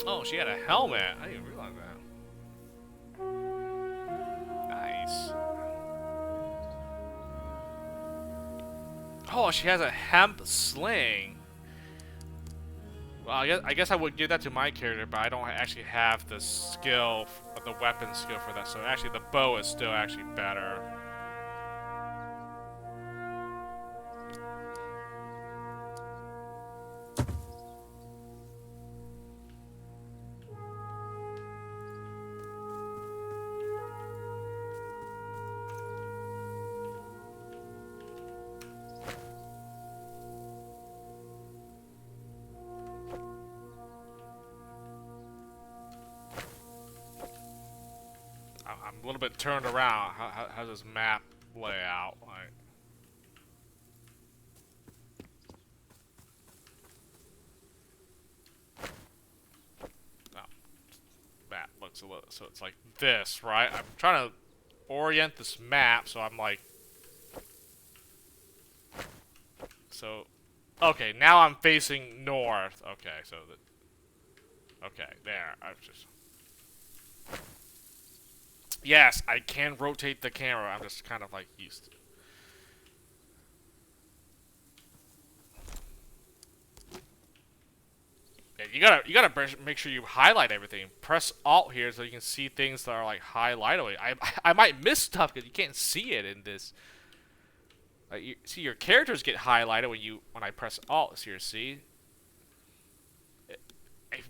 Oh, she had a helmet. I didn't realize that. Nice. Oh, she has a hemp sling. Well, I guess I would give that to my character, but I don't actually have the skill, the weapon skill for that. So actually, the bow is still actually better. I'm a little bit turned around. How does this map lay out? Like, oh, map looks a little. So it's like this, right? I'm trying to orient this map, so I'm like, so. Okay, now I'm facing north. Okay, so okay, there. I was just. Yes, I can rotate the camera. I'm just kind of like used to. Yeah, you gotta make sure you highlight everything. Press Alt here so you can see things that are like highlighted. I might miss stuff because you can't see it in this. You see your characters get highlighted when I press Alt here. See, it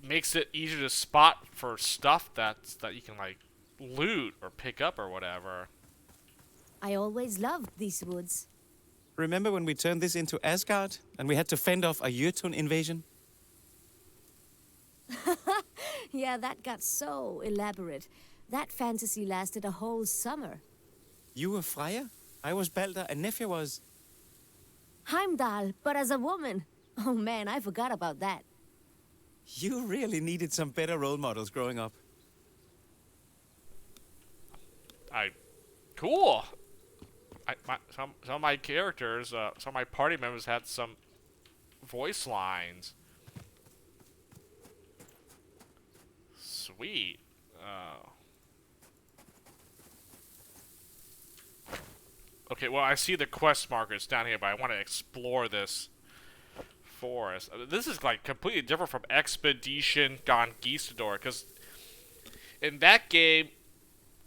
makes it easier to spot for stuff that you can like loot or pick up or whatever. I always loved these woods. Remember when we turned this into Asgard and we had to fend off a Jotun invasion? Yeah, that got so elaborate. That fantasy lasted a whole summer. You were Freya? I was Balder and Nefja was... Heimdall, but as a woman. Oh man, I forgot about that. You really needed some better role models growing up. Cool. Some of my characters, some of my party members had some voice lines. Sweet. Okay, well, I see the quest markers down here, but I want to explore this forest. This is like completely different from Expedition Conquistador, because in that game,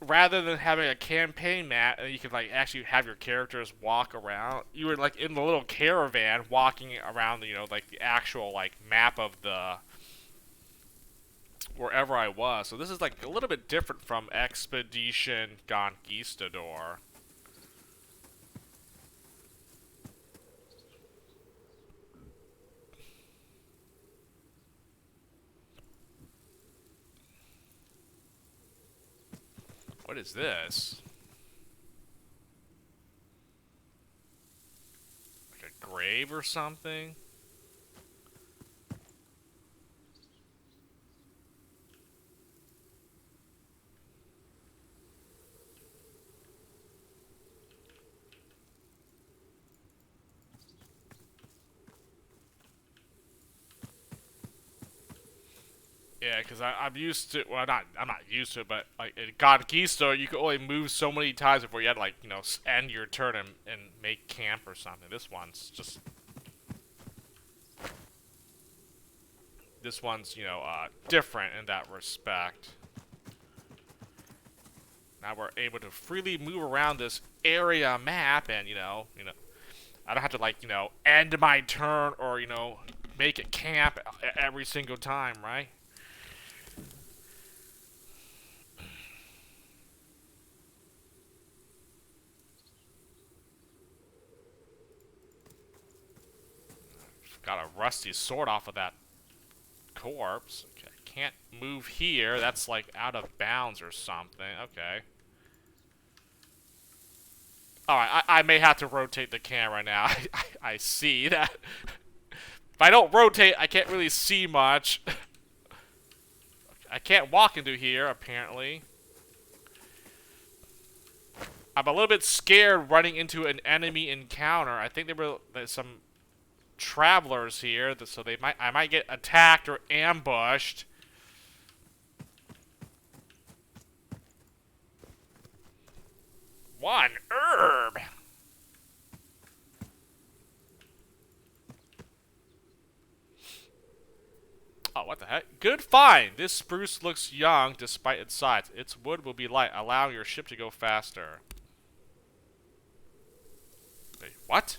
rather than having a campaign map and you could like actually have your characters walk around, you were like in the little caravan walking around, you know, like the actual like map of the wherever I was. So this is like a little bit different from Expedition Conquistador. What is this? Like a grave or something? Yeah, because I'm used to, well, I'm not used to it, but like in God Keystone, you could only move so many times before you had to, like, you know, end your turn and make camp or something. This one's, you know, different in that respect. Now we're able to freely move around this area map, and, you know, I don't have to, like, you know, end my turn or, you know, make it camp every single time, right? Got a rusty sword off of that corpse. Okay, can't move here. That's like out of bounds or something. Okay. Alright, I may have to rotate the camera now. I see that. If I don't rotate, I can't really see much. I can't walk into here, apparently. I'm a little bit scared running into an enemy encounter. I think there's some travelers here, so I might get attacked or ambushed. One herb. Oh, what the heck? Good find. This spruce looks young despite its size. Its wood will be light, allowing your ship to go faster. Wait, what?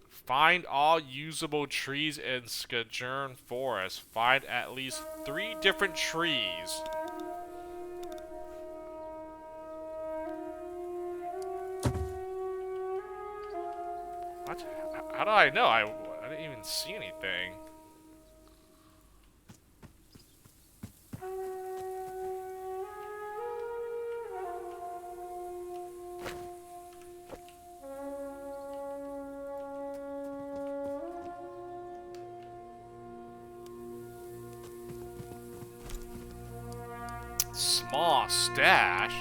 Find all usable trees in Skadjern Forest. Find at least 3 different trees. What? How do I know? I didn't even see anything. Small stash?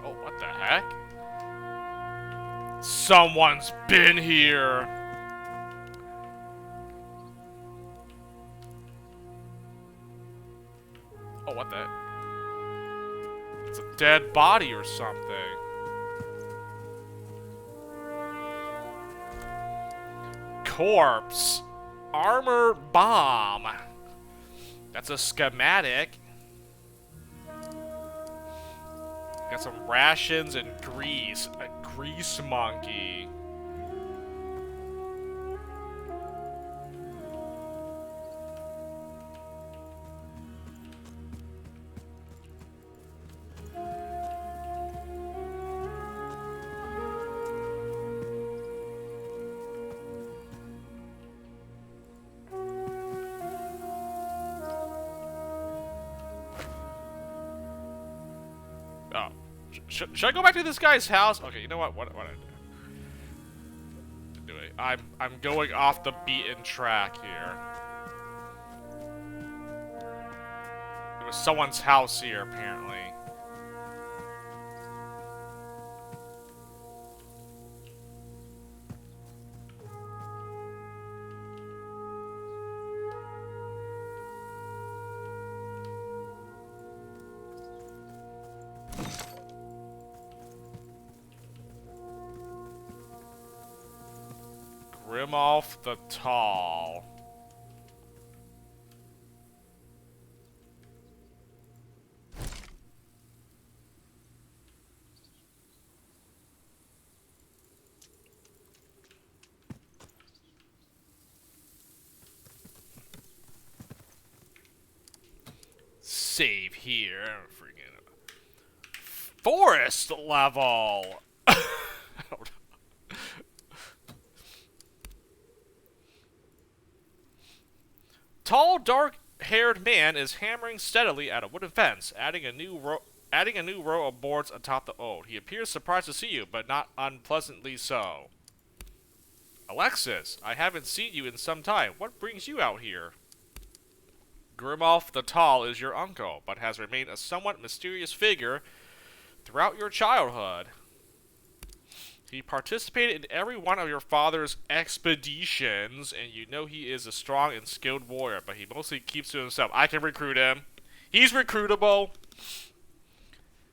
Oh, what the heck? Someone's been here! Oh, what the? It's a dead body or something. Corpse. Armor bomb. That's a schematic. Got some rations and grease. A grease monkey. Oh. Should I go back to this guy's house? Okay, you know what? What I do? I'm going off the beaten track here. There was someone's house here, apparently. Grimolf the Tall. Save here. Freaking forest level. I don't know. Tall, dark haired man is hammering steadily at a wooden fence, adding a new row of boards atop the old. He appears surprised to see you, but not unpleasantly so. Alexis, I haven't seen you in some time. What brings you out here? Grimolf the Tall is your uncle, but has remained a somewhat mysterious figure throughout your childhood. He participated in every one of your father's expeditions, and you know he is a strong and skilled warrior, but he mostly keeps to himself. I can recruit him. He's recruitable.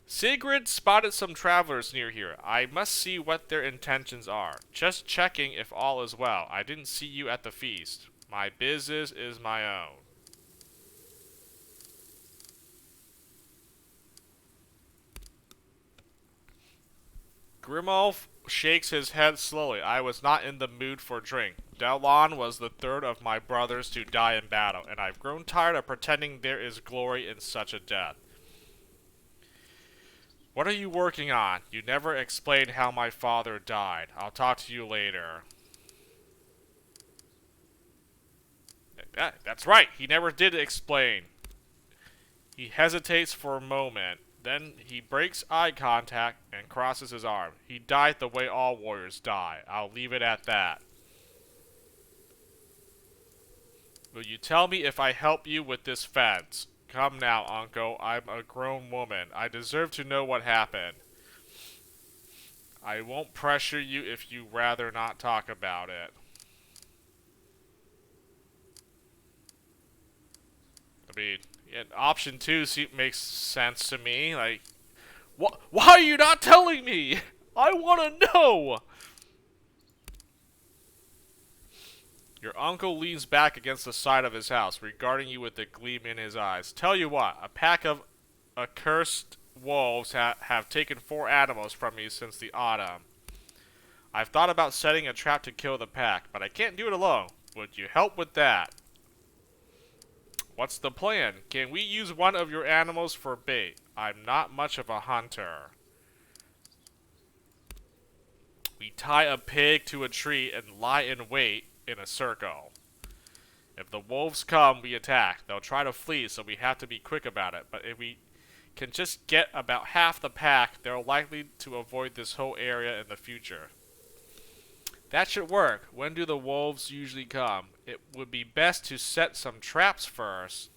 Sigrid spotted some travelers near here. I must see what their intentions are. Just checking if all is well. I didn't see you at the feast. My business is my own. Grimolf shakes his head slowly. I was not in the mood for drink. Delon was the third of my brothers to die in battle, and I've grown tired of pretending there is glory in such a death. What are you working on? You never explained how my father died. I'll talk to you later. That's right. He never did explain. He hesitates for a moment. Then he breaks eye contact and crosses his arm. He died the way all warriors die. I'll leave it at that. Will you tell me if I help you with this fence? Come now, Uncle. I'm a grown woman. I deserve to know what happened. I won't pressure you if you rather not talk about it. I mean, yeah, option 2 makes sense to me. Like, why are you not telling me? I want to know! Your uncle leans back against the side of his house, regarding you with a gleam in his eyes. Tell you what, a pack of accursed wolves have taken 4 animals from me since the autumn. I've thought about setting a trap to kill the pack, but I can't do it alone. Would you help with that? What's the plan? Can we use one of your animals for bait? I'm not much of a hunter. We tie a pig to a tree and lie in wait in a circle. If the wolves come, we attack. They'll try to flee, so we have to be quick about it. But if we can just get about half the pack, they're likely to avoid this whole area in the future. That should work. When do the wolves usually come? It would be best to set some traps first.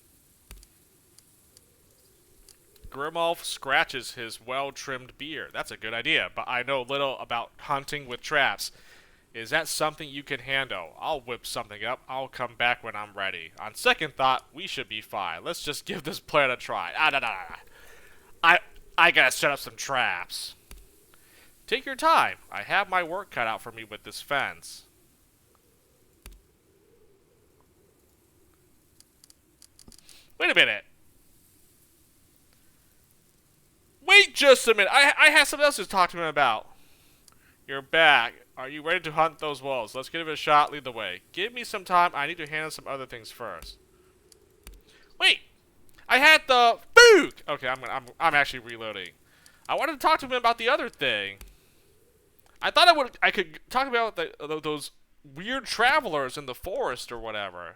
Grimolf scratches his well-trimmed beard. That's a good idea, but I know little about hunting with traps. Is that something you can handle? I'll whip something up. I'll come back when I'm ready. On second thought, we should be fine. Let's just give this plan a try. I gotta set up some traps. Take your time. I have my work cut out for me with this fence. Wait a minute. Wait just a minute. I have something else to talk to him about. You're back. Are you ready to hunt those wolves? Let's give it a shot. Lead the way. Give me some time. I need to handle some other things first. Wait. I had the food. Okay, I'm actually reloading. I wanted to talk to him about the other thing. I thought I could talk about those weird travelers in the forest or whatever.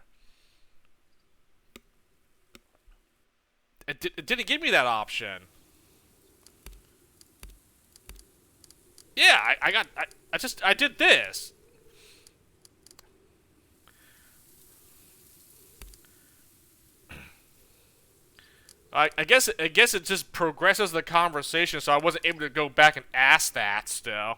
It didn't give me that option. Yeah, I did this. I guess it just progresses the conversation, so I wasn't able to go back and ask that still.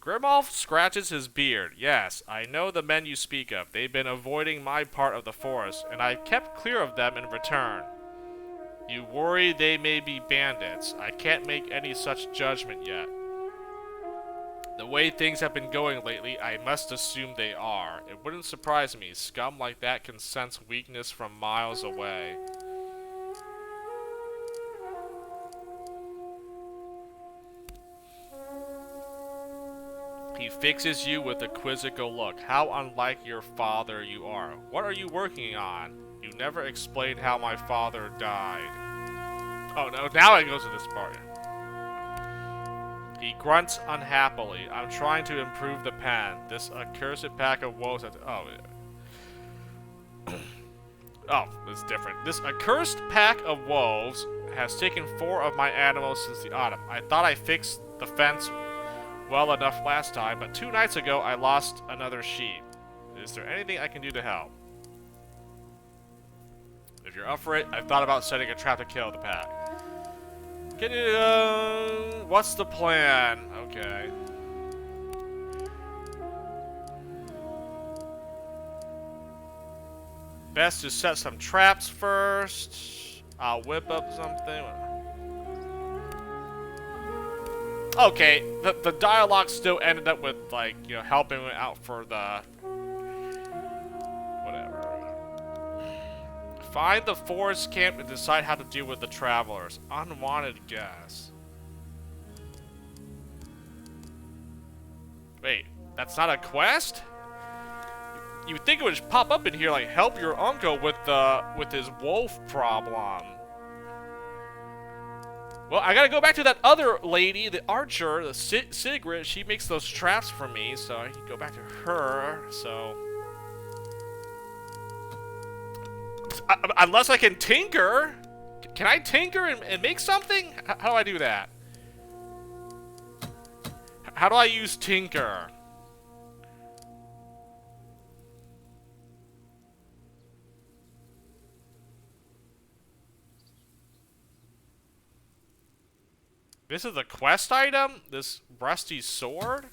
Grimolf scratches his beard. Yes, I know the men you speak of. They've been avoiding my part of the forest, and I've kept clear of them in return. You worry they may be bandits. I can't make any such judgment yet. The way things have been going lately, I must assume they are. It wouldn't surprise me. Scum like that can sense weakness from miles away. He fixes you with a quizzical look. How unlike your father you are. What are you working on? You never explained how my father died. Oh no, now it goes to this part. He grunts unhappily. I'm trying to improve the pen. This accursed pack of wolves has... Oh, yeah. Oh, it's different. This accursed pack of wolves has taken 4 of my animals since the autumn. I thought I fixed the fence well enough last time, but 2 nights ago I lost another sheep. Is there anything I can do to help? If you're up for it, I've thought about setting a trap to kill the pack. Can you, what's the plan? Okay. Best to set some traps first. I'll whip up something. Okay, the dialogue still ended up with, like, you know, helping me out for the... whatever. Find the forest camp and decide how to deal with the travelers. Unwanted guests. Wait, that's not a quest? You would think it would just pop up in here like, help your uncle with his wolf problem. Well, I gotta go back to that other lady, the archer, the Sigrid. She makes those traps for me, so I can go back to her. So, unless I can tinker, can I tinker and make something? How do I do that? How do I use tinker? This is a quest item? This rusty sword?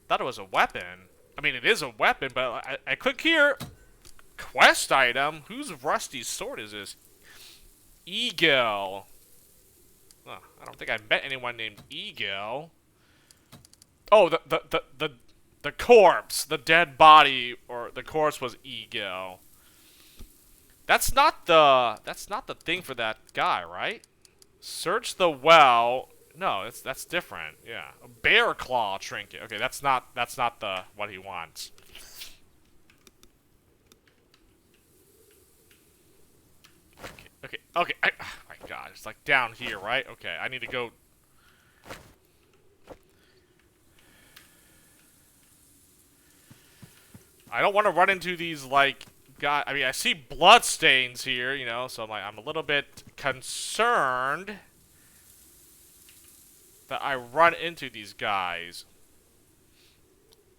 Thought it was a weapon. I mean, it is a weapon, but I click here. Quest item? Whose rusty sword is this? Egil. Huh, I don't think I met anyone named Egil. Oh, the corpse. The dead body, or the corpse was Egil. That's not the thing for that guy, right? Search the well. No, that's different. Yeah, a bear claw trinket. Okay, that's not the what he wants. Okay. Oh my God, it's like down here, right? Okay, I need to go. I don't want to run into these like. God, I mean, I see blood stains here, you know, so I'm a little bit concerned that I run into these guys.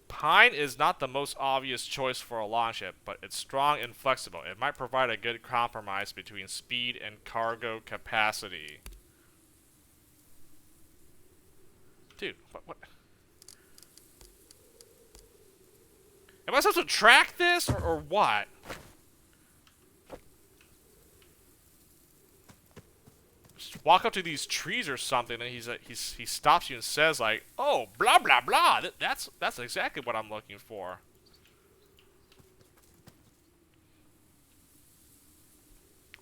Pine is not the most obvious choice for a longship, but it's strong and flexible. It might provide a good compromise between speed and cargo capacity. Dude, what? Am I supposed to track this, or what? Just walk up to these trees or something, and he stops you and says like, "Oh, blah blah blah." That's exactly what I'm looking for.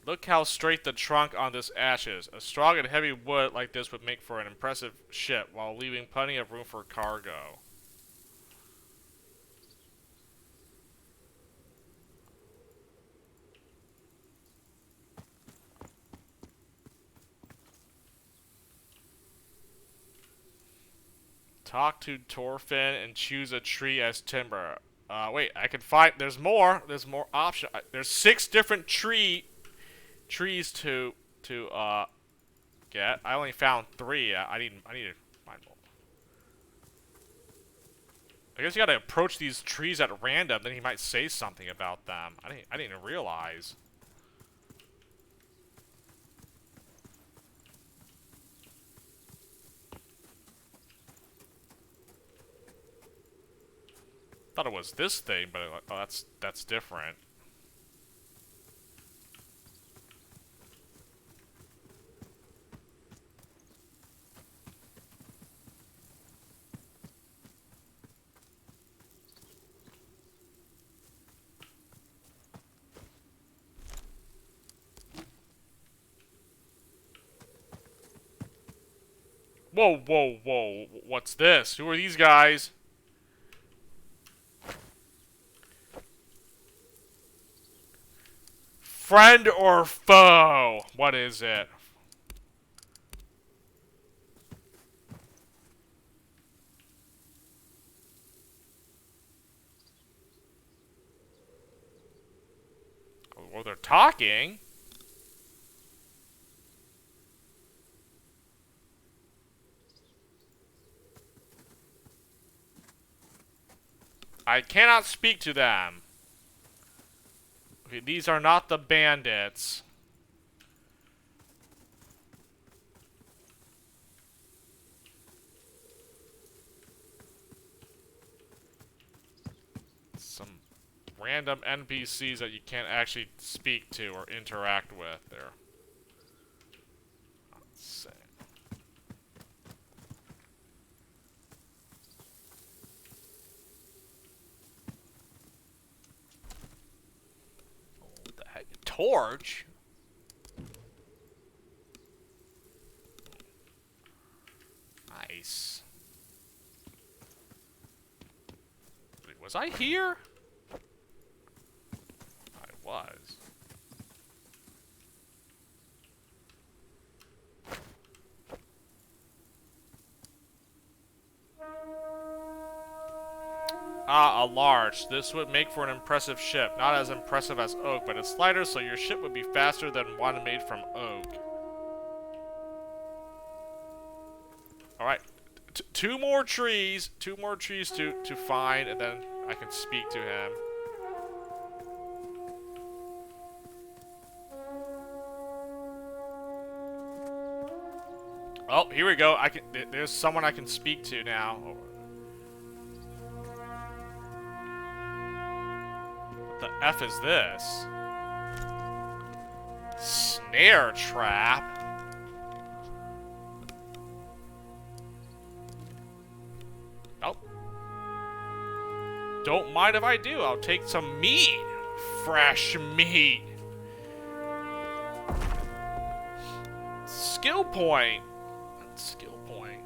Look how straight the trunk on this ash is. A strong and heavy wood like this would make for an impressive ship, while leaving plenty of room for cargo. Talk to Torfin and choose a tree as timber. Wait, I can find. There's more. There's more option. There's 6 different trees to get. I only found 3. I need to find more. I guess you gotta approach these trees at random. Then he might say something about them. I didn't even realize. Thought it was this thing, but oh, that's different. Whoa, whoa, whoa! What's this? Who are these guys? Friend or foe? What is it? Well, they're talking. I cannot speak to them. Okay, these are not the bandits. Some random NPCs that you can't actually speak to or interact with there. Let's see. What the heck? Torch? Nice. Wait, was I here? I was. Ah, a large. This would make for an impressive ship. Not as impressive as oak, but it's lighter, so your ship would be faster than one made from oak. Alright. Two more trees. Two more trees to find, and then I can speak to him. Oh, here we go. There's someone I can speak to now. What the F is this? Snare trap? Oh. Don't mind if I do. I'll take some meat. Fresh meat. Skill point. Skill point.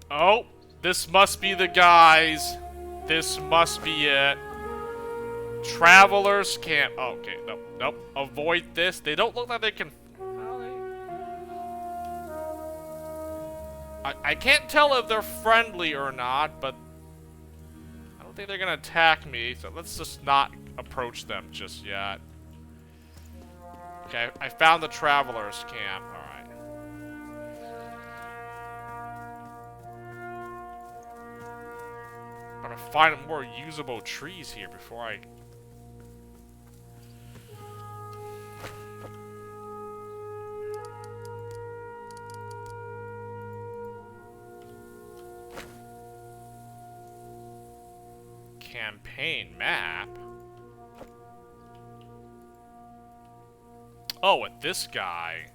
Oh, this must be the guys. This must be it. Travelers can't. Oh, okay, nope, nope. Avoid this. They don't look like they can. I can't tell if they're friendly or not, but I don't think they're gonna attack me, so let's just not approach them just yet. Okay, I found the travelers camp. Alright. Gotta find more usable trees here before I... Campaign map? Oh, with this guy.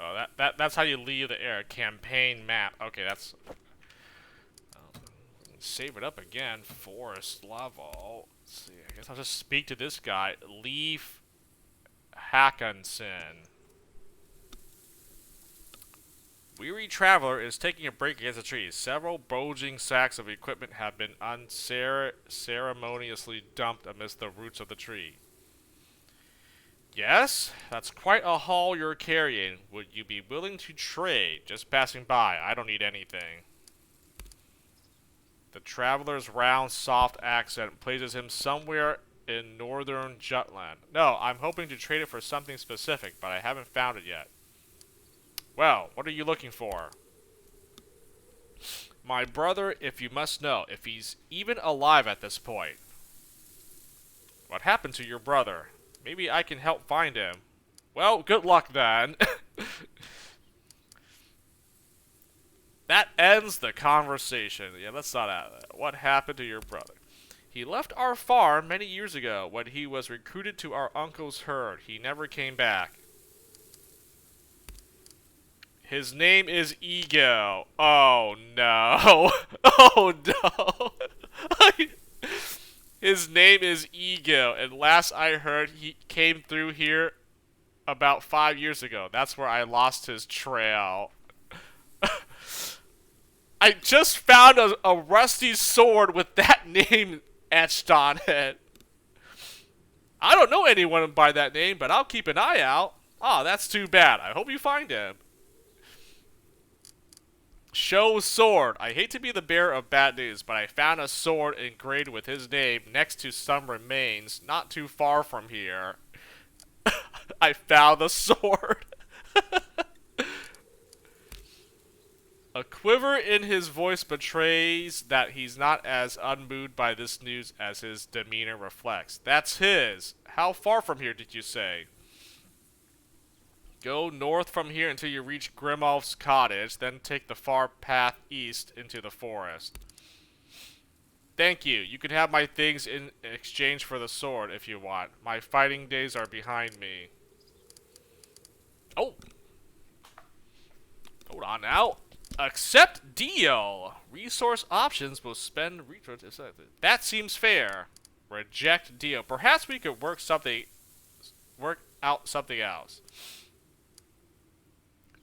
Oh, that's how you leave the air. Campaign map. Okay, that's... save it up again. Forest level. Let's see. I guess I'll just speak to this guy. Leaf Hackinson. Weary traveler is taking a break against the trees. Several bulging sacks of equipment have been unceremoniously dumped amidst the roots of the tree. Yes, that's quite a haul you're carrying. Would you be willing to trade? Just passing by. I don't need anything. The traveler's round, soft accent places him somewhere in northern Jutland. No, I'm hoping to trade it for something specific, but I haven't found it yet. Well, what are you looking for? My brother, if you must know, if he's even alive at this point. What happened to your brother? Maybe I can help find him. Well, good luck then. That ends the conversation. Yeah, let's not add that. What happened to your brother? He left our farm many years ago when he was recruited to our uncle's herd. He never came back. His name is Ego. Oh no. Oh no. His name is Ego, and last I heard he came through here about 5 years ago. That's where I lost his trail. I just found a rusty sword with that name etched on it. I don't know anyone by that name, but I'll keep an eye out. Oh, that's too bad. I hope you find him. Show sword. I hate to be the bearer of bad news, but I found a sword engraved with his name next to some remains not too far from here. I found the sword. A quiver in his voice betrays that he's not as unmoved by this news as his demeanor reflects. That's his. How far from here did you say? Go north from here until you reach Grimolf's cottage, then take the far path east into the forest. Thank you. You can have my things in exchange for the sword if you want. My fighting days are behind me. Oh. Hold on now. Accept deal. Resource options will spend resources. That seems fair. Reject deal. Perhaps we could work out something else.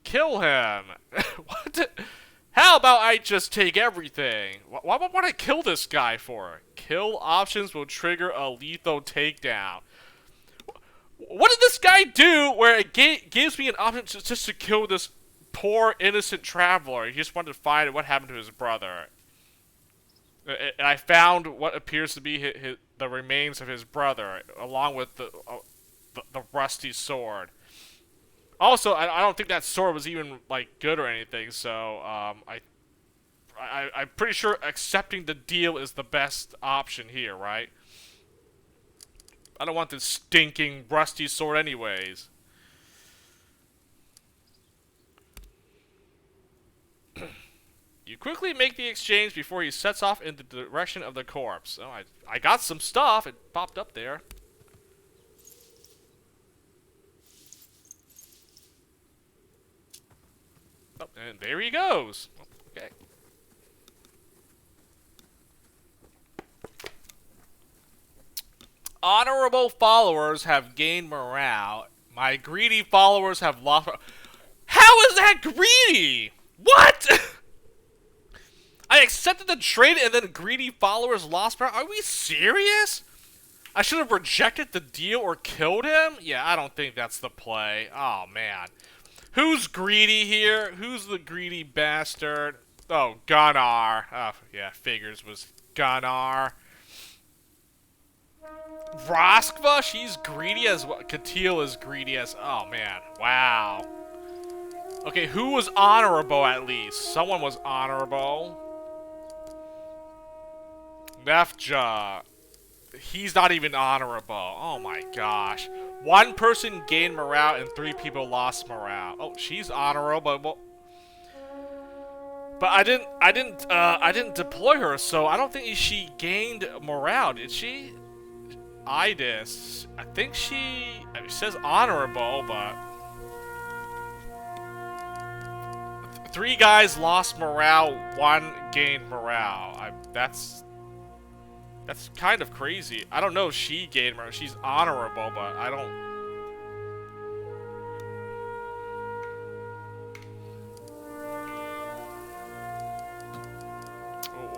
Kill him. What? How about I just take everything? Why would I want to kill this guy for? Kill options will trigger a lethal takedown. What did this guy do where it gives me an option just to kill this poor innocent traveler? He just wanted to find what happened to his brother. And I found what appears to be the remains of his brother, along with the rusty sword. Also, I don't think that sword was even, like, good or anything, so, I'm pretty sure accepting the deal is the best option here, right? I don't want this stinking rusty sword anyways. You quickly make the exchange before he sets off in the direction of the corpse. Oh, I got some stuff. It popped up there. Oh, and there he goes. Okay. Honorable followers have gained morale. My greedy followers have lost. How is that greedy? What? I accepted the trade and then greedy followers lost morale? Are we serious? I should have rejected the deal or killed him? Yeah, I don't think that's the play. Oh, man. Who's greedy here? Who's the greedy bastard? Oh, Gunnar. Oh, yeah, figures was Gunnar. Roskva, she's greedy as well. Katil is greedy as... Oh, man. Wow. Okay, who was honorable at least? Someone was honorable. Nefja. He's not even honorable. Oh my gosh. One person gained morale and 3 people lost morale. Oh, she's honorable, but I didn't deploy her, so I don't think she gained morale, did she? Idis. I think it says honorable, but 3 guys lost morale, 1 gained morale. That's kind of crazy. I don't know if she gained morale. She's honorable, but I don't...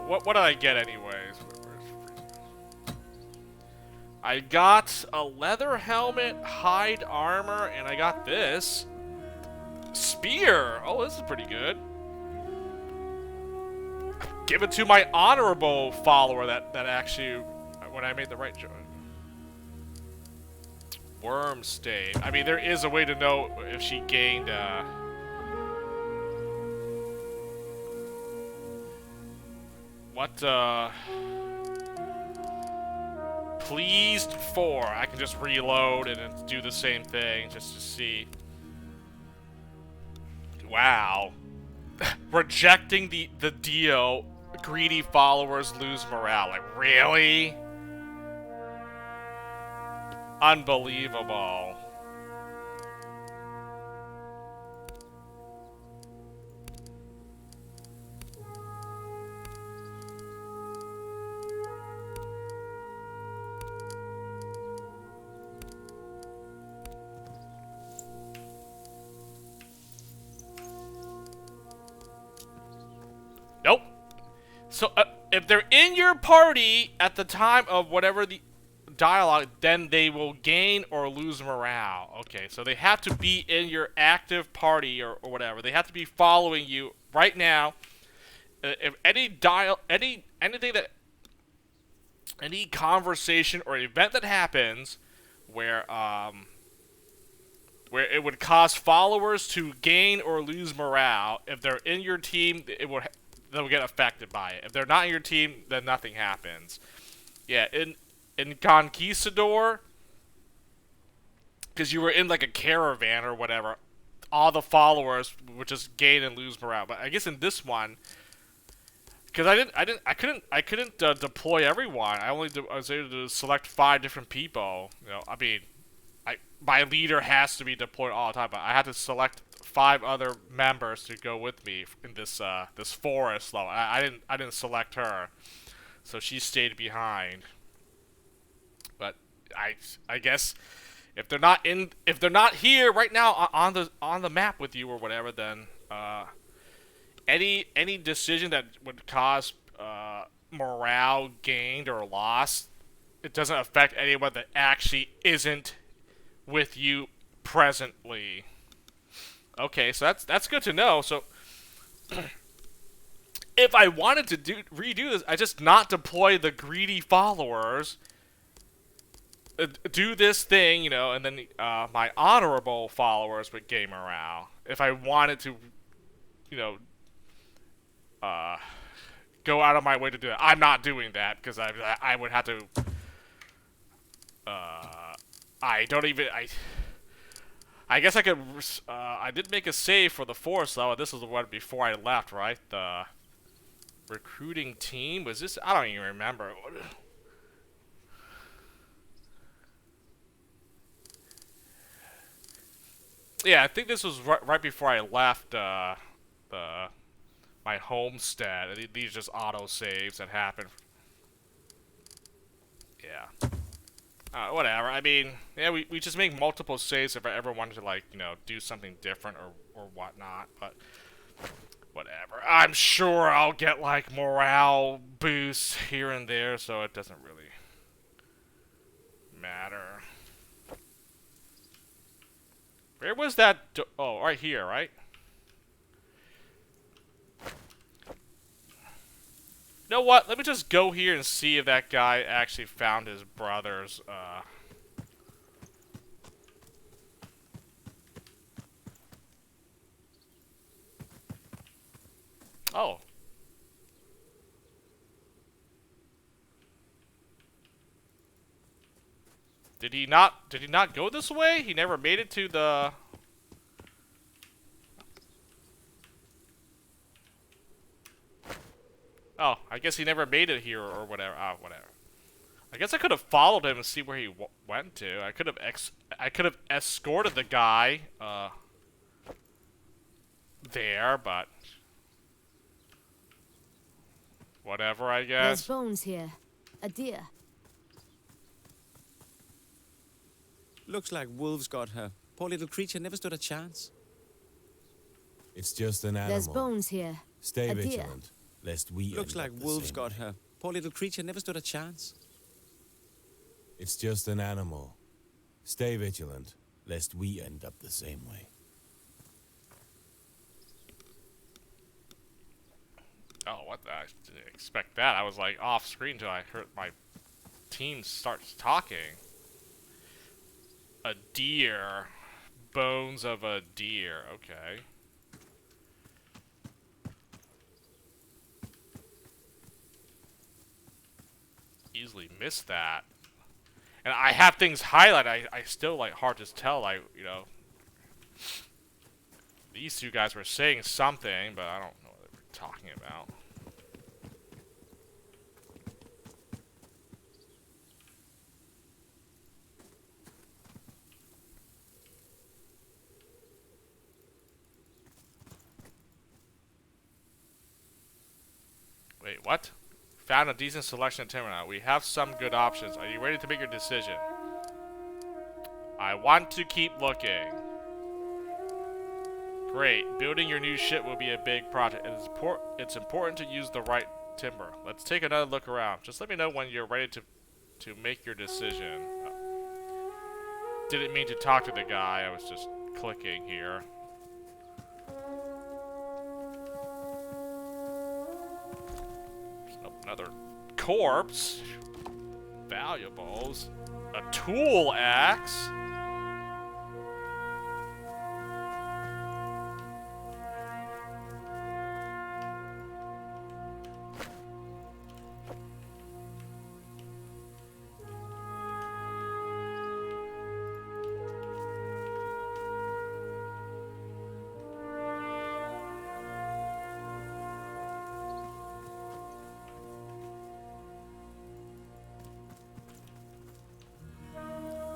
What did I get anyways? I got a leather helmet, hide armor, and I got this. Spear! Oh, this is pretty good. Give it to my honorable follower that actually, when I made the right choice. Worm stain. I mean, there is a way to know if she gained, Pleased 4. I can just reload and then do the same thing just to see. Wow. Rejecting the deal, greedy followers lose morale. Like, really? Unbelievable. So if they're in your party at the time of whatever the dialogue, then they will gain or lose morale. Okay, so they have to be in your active party or whatever. They have to be following you right now. If anything that any conversation or event that happens where it would cause followers to gain or lose morale, if they're in your team, they'll get affected by it. If they're not in your team, then nothing happens. Yeah, in Conquistador, because you were in like a caravan or whatever, all the followers would just gain and lose morale. But I guess in this one, because I couldn't deploy everyone. I was able to select 5 different people. You know, I mean, my leader has to be deployed all the time, but I had to select 5 other members to go with me in this this forest level. I didn't select her, so she stayed behind. But I guess if they're not here right now on the map with you or whatever, then any decision that would cause morale gained or lost, it doesn't affect anyone that actually isn't with you presently. Okay, so that's good to know. So if I wanted to redo this, I just not deploy the greedy followers, do this thing, you know, and then my honorable followers would gain morale. If I wanted to, you know, go out of my way to do that, I'm not doing that because I would have to. I guess I could. I did make a save for the force though. This was the one before I left, right? The recruiting team was this? I don't even remember. Yeah, I think this was right before I left my homestead. These are just auto saves that happen. Yeah. Whatever. I mean, yeah, we just make multiple saves if I ever wanted to, like, you know, do something different or whatnot, but whatever. I'm sure I'll get, like, morale boosts here and there, so it doesn't really matter. Where was that? Oh, right here, right? You know what? Let me just go here and see if that guy actually found his brother's, Oh. Did he not go this way? He never made it to the... Oh, I guess he never made it here or whatever. Whatever. I guess I could have followed him and see where he went to. I could have escorted the guy there, but whatever, I guess. There's bones here. A deer. Looks like wolves got her. Poor little creature never stood a chance. It's just an animal. There's bones here. Stay A deer. vigilant, lest we Looks end like up the wolves same got way. her. Poor little creature never stood a chance. It's just an animal. Stay vigilant, lest we end up the same way. Oh, what the? I didn't expect that. I was like off screen until I heard my team start talking. A deer. Bones of a deer. Okay. Easily missed that. And I have things highlighted. I still, like, hard to tell, like, you know. These two guys were saying something, but I don't know what they were talking about. Wait, what? Found a decent selection of timber now. We have some good options. Are you ready to make your decision? I want to keep looking. Great. Building your new ship will be a big project. It's important to use the right timber. Let's take another look around. Just let me know when you're ready to make your decision. Didn't mean to talk to the guy. I was just clicking here. Oh, another corpse. Valuables. A tool axe.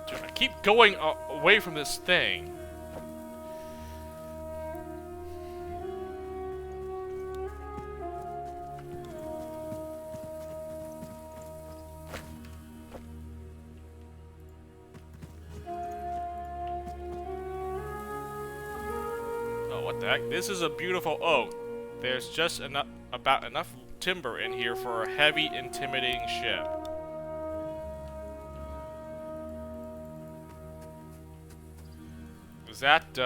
Dude, I keep going away from this thing. Oh, what the heck? This is a beautiful oak. There's just about enough timber in here for a heavy, intimidating ship. Is that,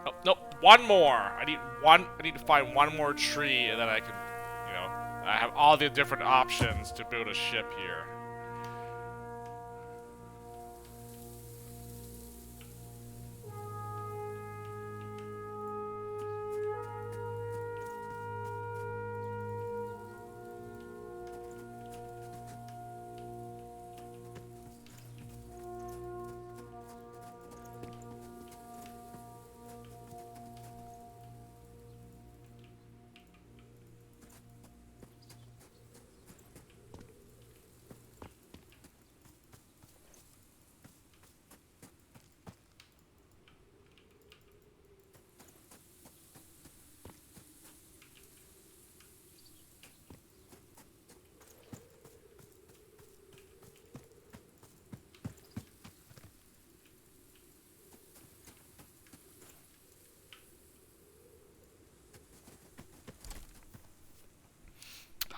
Oh, nope, one more! I need to find one more tree, and then I can, you know, I have all the different options to build a ship here.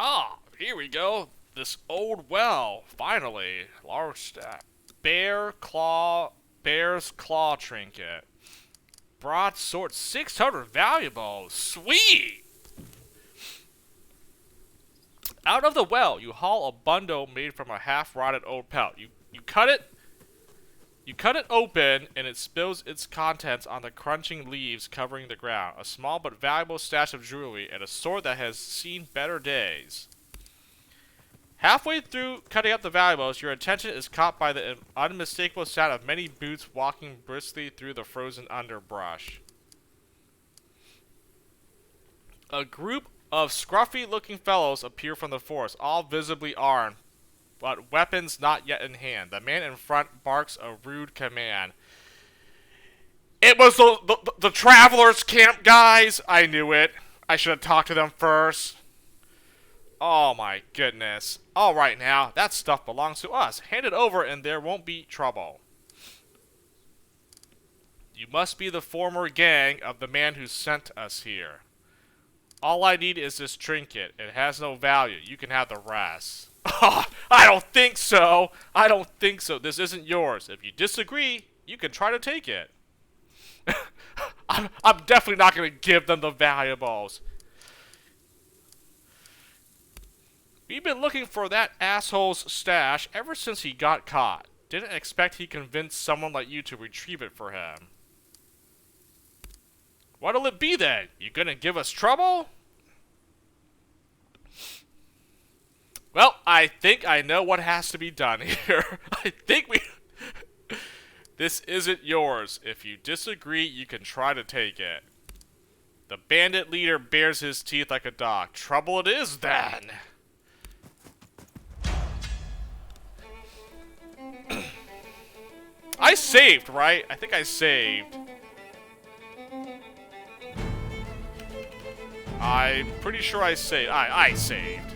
Ah, here we go. This old well, finally. Large stack. Bear's claw trinket. Broadsword, 600 valuables. Sweet! Out of the well, you haul a bundle made from a half-rotted old pelt. You cut it open, and it spills its contents on the crunching leaves covering the ground. A small but valuable stash of jewelry and a sword that has seen better days. Halfway through cutting up the valuables, your attention is caught by the unmistakable sound of many boots walking briskly through the frozen underbrush. A group of scruffy-looking fellows appear from the forest, all visibly armed, but weapons not yet in hand. The man in front barks a rude command. It was the travelers' camp guys! I knew it. I should have talked to them first. Oh my goodness. Alright now, that stuff belongs to us. Hand it over and there won't be trouble. You must be the former gang of the man who sent us here. All I need is this trinket. It has no value. You can have the rest. Oh, I don't think so. I don't think so. This isn't yours. If you disagree, you can try to take it. I'm definitely not going to give them the valuables. We've been looking for that asshole's stash ever since he got caught. Didn't expect he convinced someone like you to retrieve it for him. What'll it be then? You gonna give us trouble? Well, I think I know what has to be done here. I think we... This isn't yours. If you disagree, you can try to take it. The bandit leader bares his teeth like a dog. Trouble it is, then. I saved, right? I think I saved. I'm pretty sure I saved. I saved.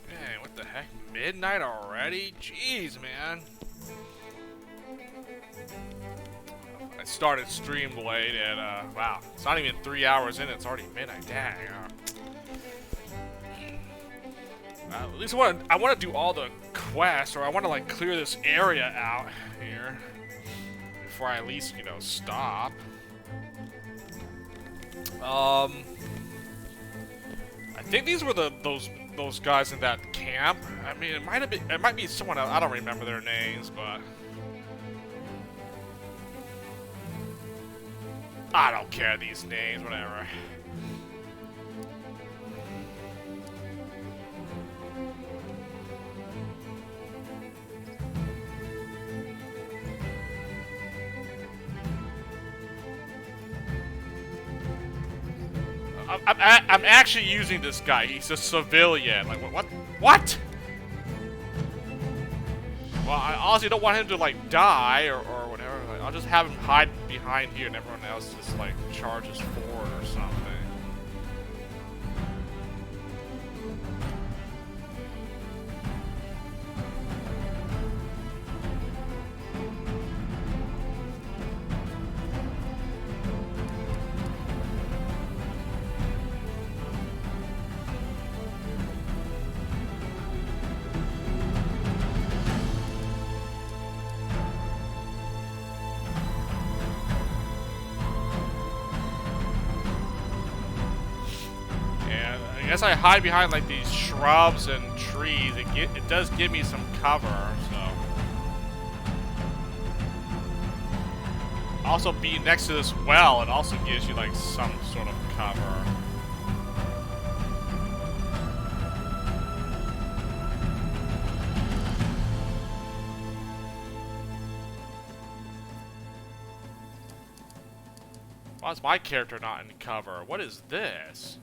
Man, what the heck? Midnight already? Jeez, man. I started stream late and, wow. It's not even 3 hours in, it's already midnight. Dang. At least I want to do all the quests, or I want to, like, clear this area out here before I at least, you know, stop. I think these were those guys in that camp. I mean, it might be someone else. I don't remember their names, but I don't care these names, whatever. I'm actually using this guy. He's a civilian. Like, what? What? Well, I honestly don't want him to, like, die or whatever. Like, I'll just have him hide behind here and everyone else just, like, charges forward or something. I guess I hide behind like these shrubs and trees. It does give me some cover, so. Also, being next to this well, it also gives you like some sort of cover. Why is my character not in cover? What is this?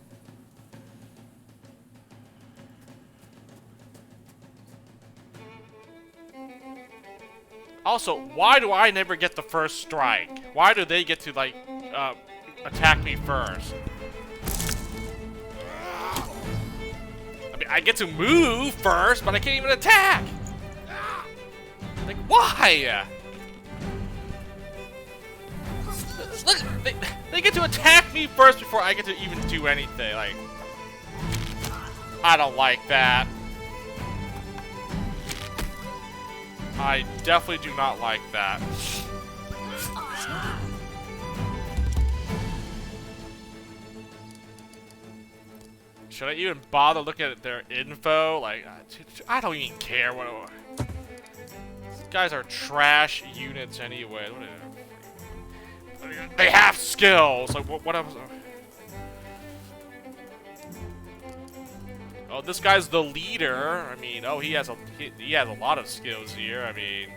Also, why do I never get the first strike? Why do they get to, like, attack me first? I mean, I get to move first, but I can't even attack! Like, why? Look, they get to attack me first before I get to even do anything. Like, I don't like that. I definitely do not like that. Should I even bother looking at their info? Like, I don't even care what. These guys are trash units anyway. They have skills. Like, what else? Oh, this guy's the leader. I mean, oh, he has a lot of skills here. I mean,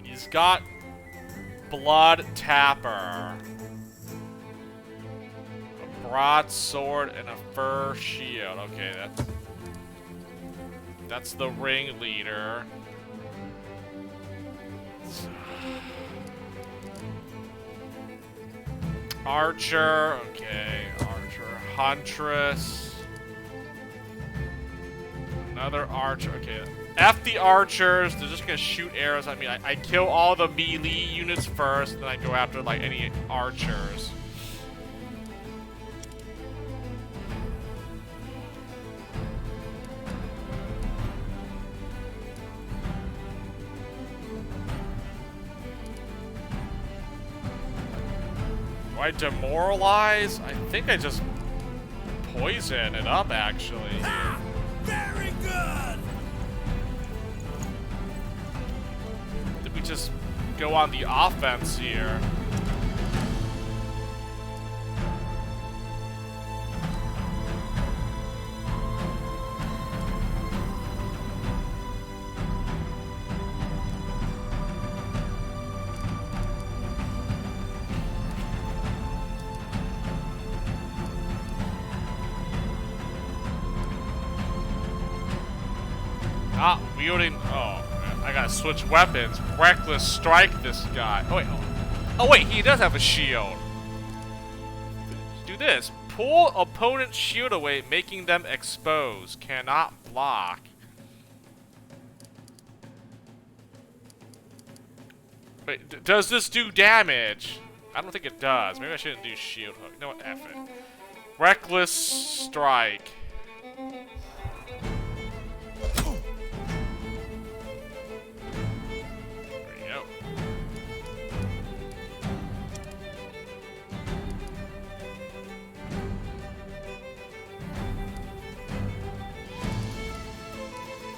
he's got blood tapper, a broadsword, and a fur shield. Okay, that's the ringleader. Archer, okay, archer, huntress, another archer, okay. F the archers, they're just gonna shoot arrows at me. I kill all the melee units first, then I go after like any archers. I demoralize? I think I just poison it up, actually. Very good! Did we just go on the offense here? Not wielding. Oh, man. I gotta switch weapons. Reckless strike this guy. Oh wait. Oh wait, he does have a shield. Do this. Pull opponent's shield away, making them exposed. Cannot block. Wait, does this do damage? I don't think it does. Maybe I shouldn't do shield hook. No, F it. Reckless strike.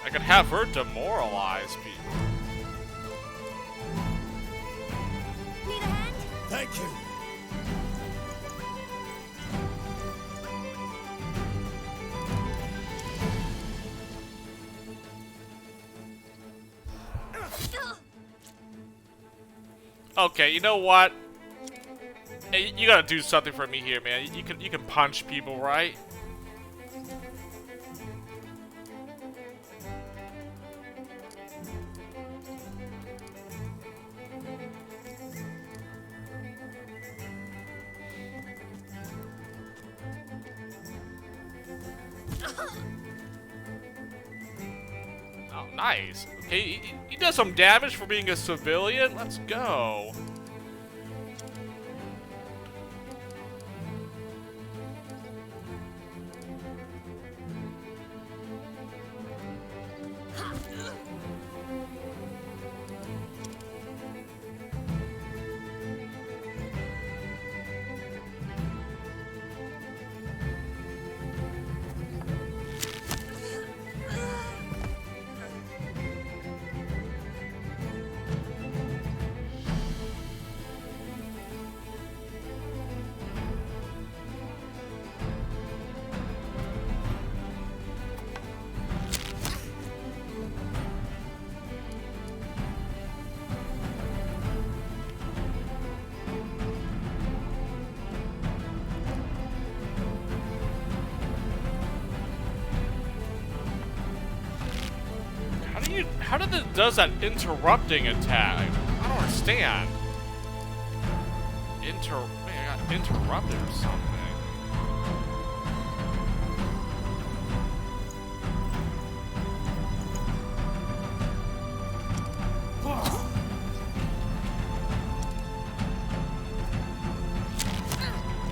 I could have her demoralize people. Need a hand? Thank you. Okay, you know what? Hey, you gotta do something for me here, man. You can punch people, right? Oh, nice. Okay, he does some damage for being a civilian. Let's go. How did it does that interrupting attack? I don't understand. Maybe I got interrupted or something.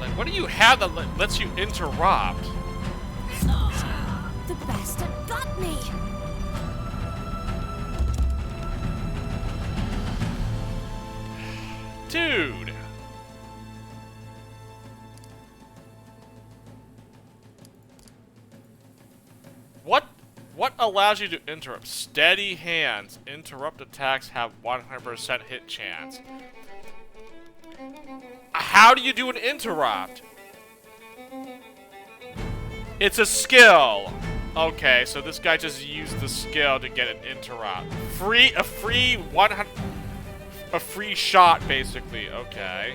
Like, what do you have that lets you interrupt? The bastard got me! Dude! What allows you to interrupt? Steady hands. Interrupt attacks have 100% hit chance. How do you do an interrupt? It's a skill. Okay, so this guy just used the skill to get an interrupt. A free shot, basically. Okay.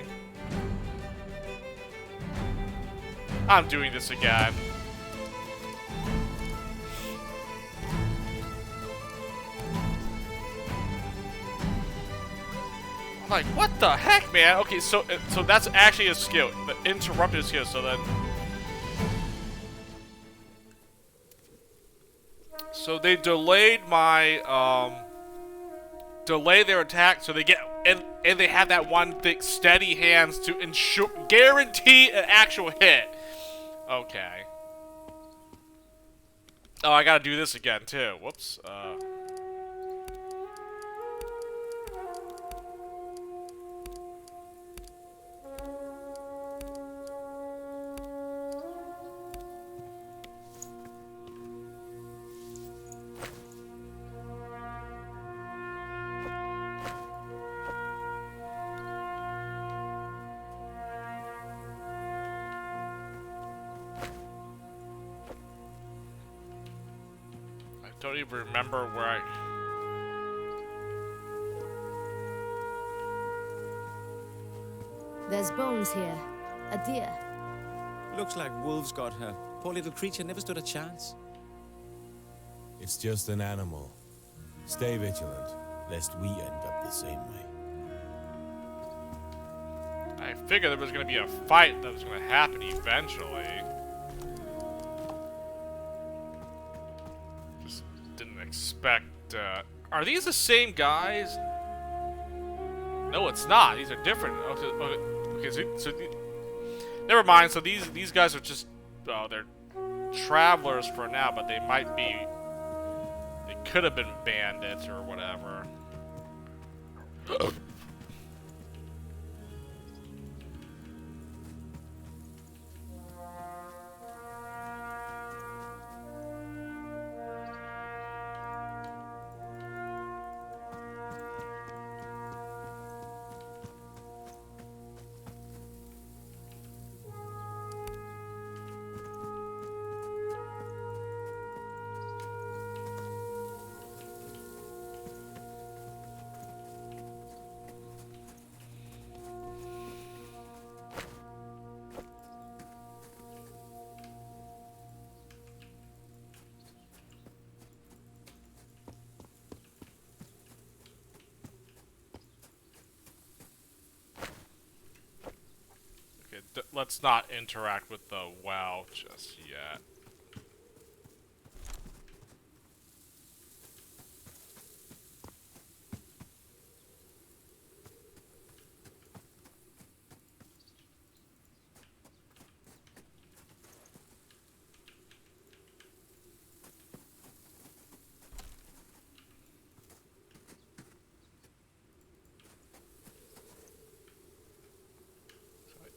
I'm doing this again. I'm like, what the heck, man? Okay, so that's actually a skill. The interrupted skill, so then... So they delayed my, delay their attack, so they get... And they have that one thing, steady hands, to ensure... Guarantee an actual hit. Okay. Oh, I gotta do this again, too. Whoops. don't even remember where I... There's bones here. A deer. Looks like wolves got her. Poor little creature never stood a chance. It's just an animal. Stay vigilant, lest we end up the same way. I figured there was going to be a fight that was going to happen eventually. Just didn't expect... Are these the same guys? No, it's not. These are different. Okay, so never mind. So these guys are just... they're travelers for now, but they might be... They could have been bandits or whatever. Let's not interact with the well just yet.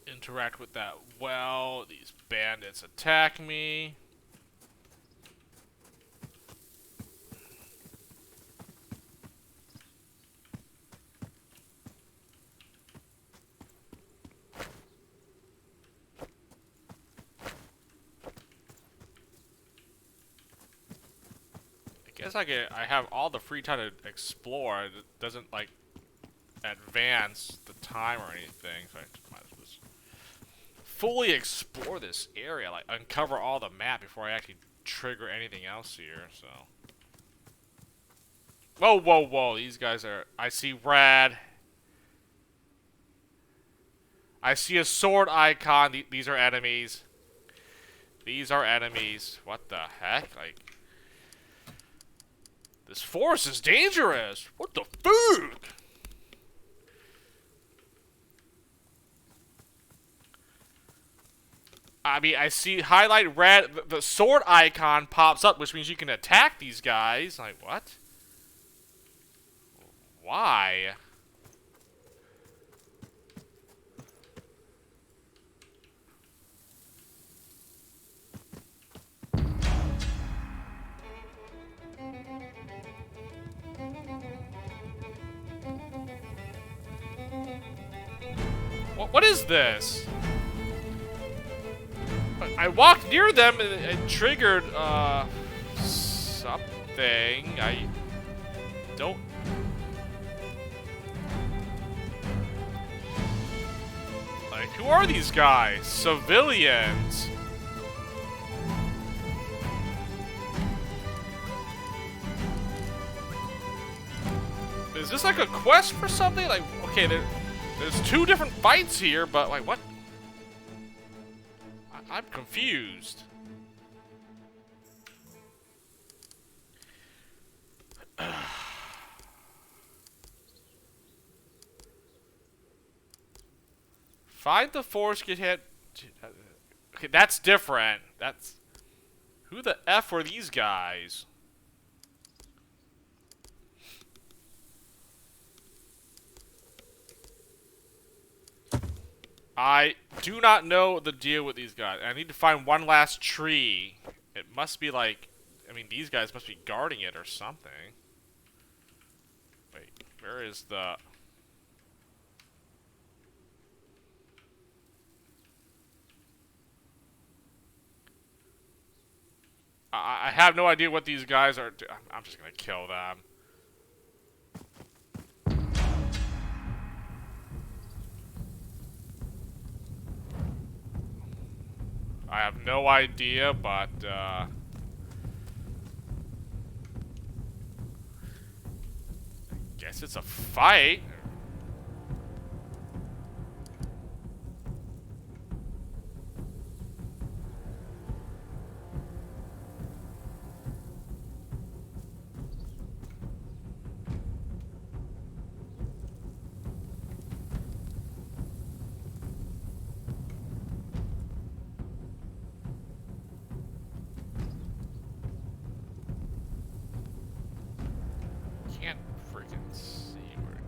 Interact with that well. These bandits attack me. I guess I have all the free time to explore. It doesn't like advance the time or anything, so I might as well just fully explore this area, like uncover all the map before I actually trigger anything else here. So, whoa, whoa, whoa! These guys are. I see red. I see a sword icon. These are enemies. These are enemies. What the heck? Like, this forest is dangerous. What the fuck? I mean, I see highlight red. The sword icon pops up, which means you can attack these guys. Like, what? Why? What is this? I walked near them and it triggered, something. I don't... Like, who are these guys? Civilians. Is this like a quest for something? Like, okay, there's two different fights here, but like, what? I'm confused. Find the force, get hit. Okay, that's different. That's... Who the F were these guys? I do not know the deal with these guys. I need to find one last tree. It must be like... I mean, these guys must be guarding it or something. Wait, where is the... I have no idea what these guys are. I'm just gonna kill them. I have no idea, but guess it's a fight. Can't freaking see where.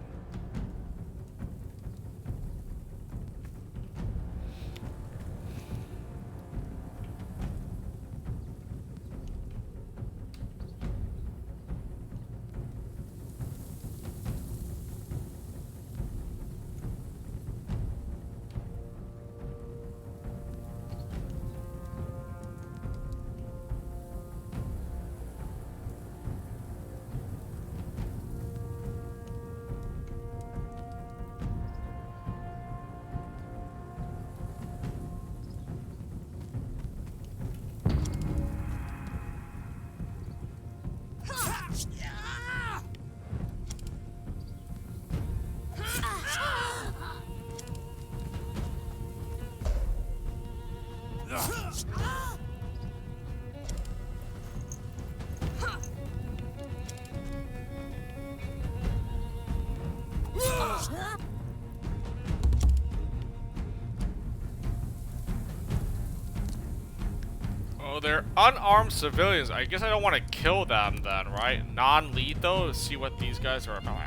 Oh, they're unarmed civilians. I guess I don't want to kill them then, right? Non-lethal to see what these guys are about.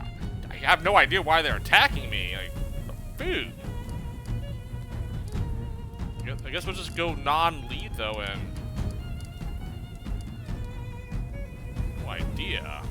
I have no idea why they're attacking me. Like, food. I guess we'll just go non-lethal and... No idea.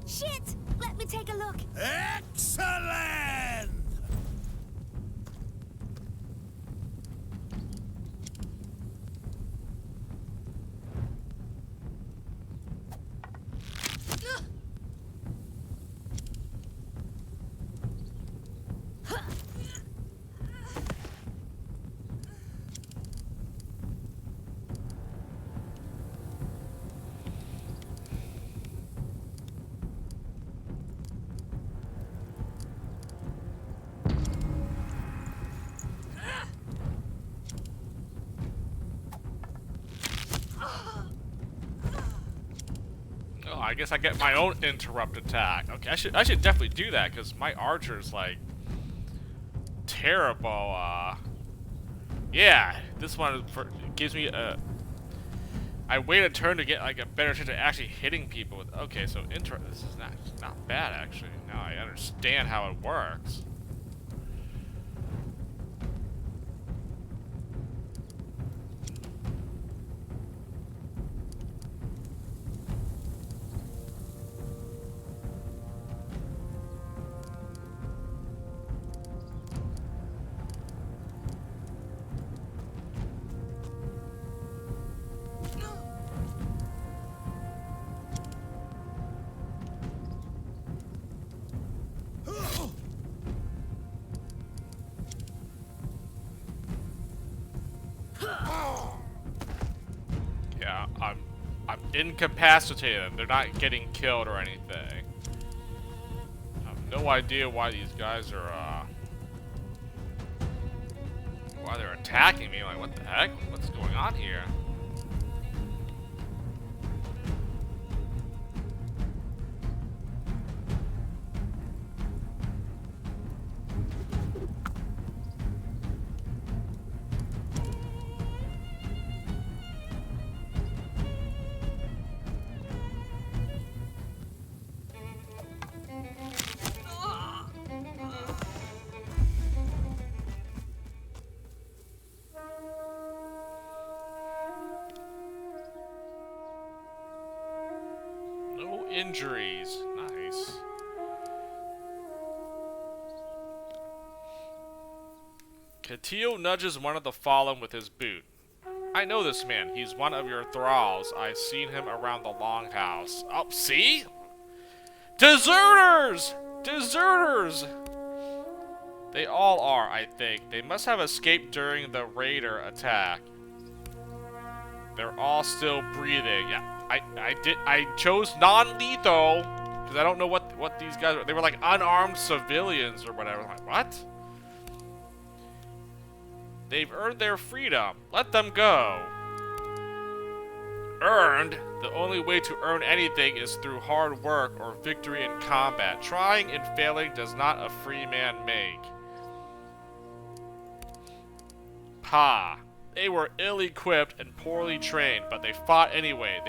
Shit! Let me take a look. Excellent! Oh, I guess I get my own interrupt attack. Okay, I should definitely do that because my archer's like terrible. Yeah, this one gives me a. I wait a turn to get like a better chance of actually hitting people with. Okay, so this is not bad actually. Now I understand how it works. Yeah, I'm incapacitated. They're not getting killed or anything. I have no idea why these guys are why they're attacking me. Like, what the heck? What's going on here? injuries. Nice. Katil nudges one of the fallen with his boot. I know this man. He's one of your thralls. I've seen him around the longhouse. Oh, see? Deserters! Deserters! They all are, I think. They must have escaped during the raider attack. They're all still breathing. Yeah, I chose non-lethal because I don't know what these guys were. They were like unarmed civilians or whatever. I'm like, what? They've earned their freedom. Let them go. Earned? The only way to earn anything is through hard work or victory in combat. Trying and failing does not a free man make. Ha. They were ill-equipped and poorly trained, but they fought anyway.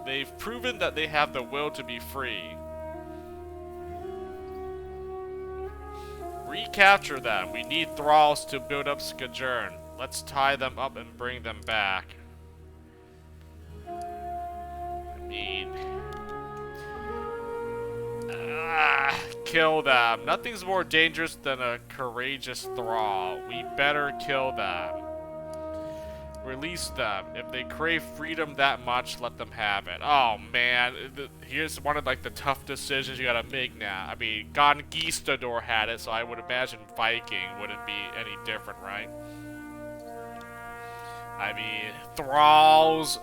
They've proven that they have the will to be free. Recapture them. We need thralls to build up Skajern. Let's tie them up and bring them back. I mean... kill them. Nothing's more dangerous than a courageous thrall. We better kill them. Release them. If they crave freedom that much, let them have it. Oh man, here's one of like the tough decisions you gotta make now. I mean, Conquistador had it, so I would imagine Viking wouldn't be any different, right? I mean, thralls,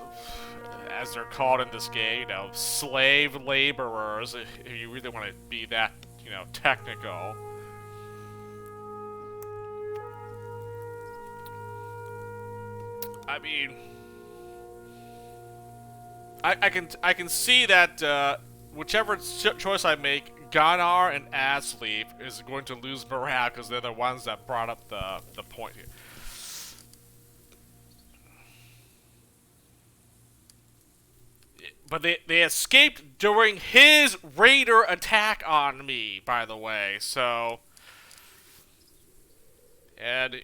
as they're called in this game, you know, slave laborers, if you really want to be that, you know, technical. I mean, I can see that whichever choice I make, Gunnar and Asleep is going to lose morale because they're the ones that brought up the point here. But they escaped during his raider attack on me, by the way. So, and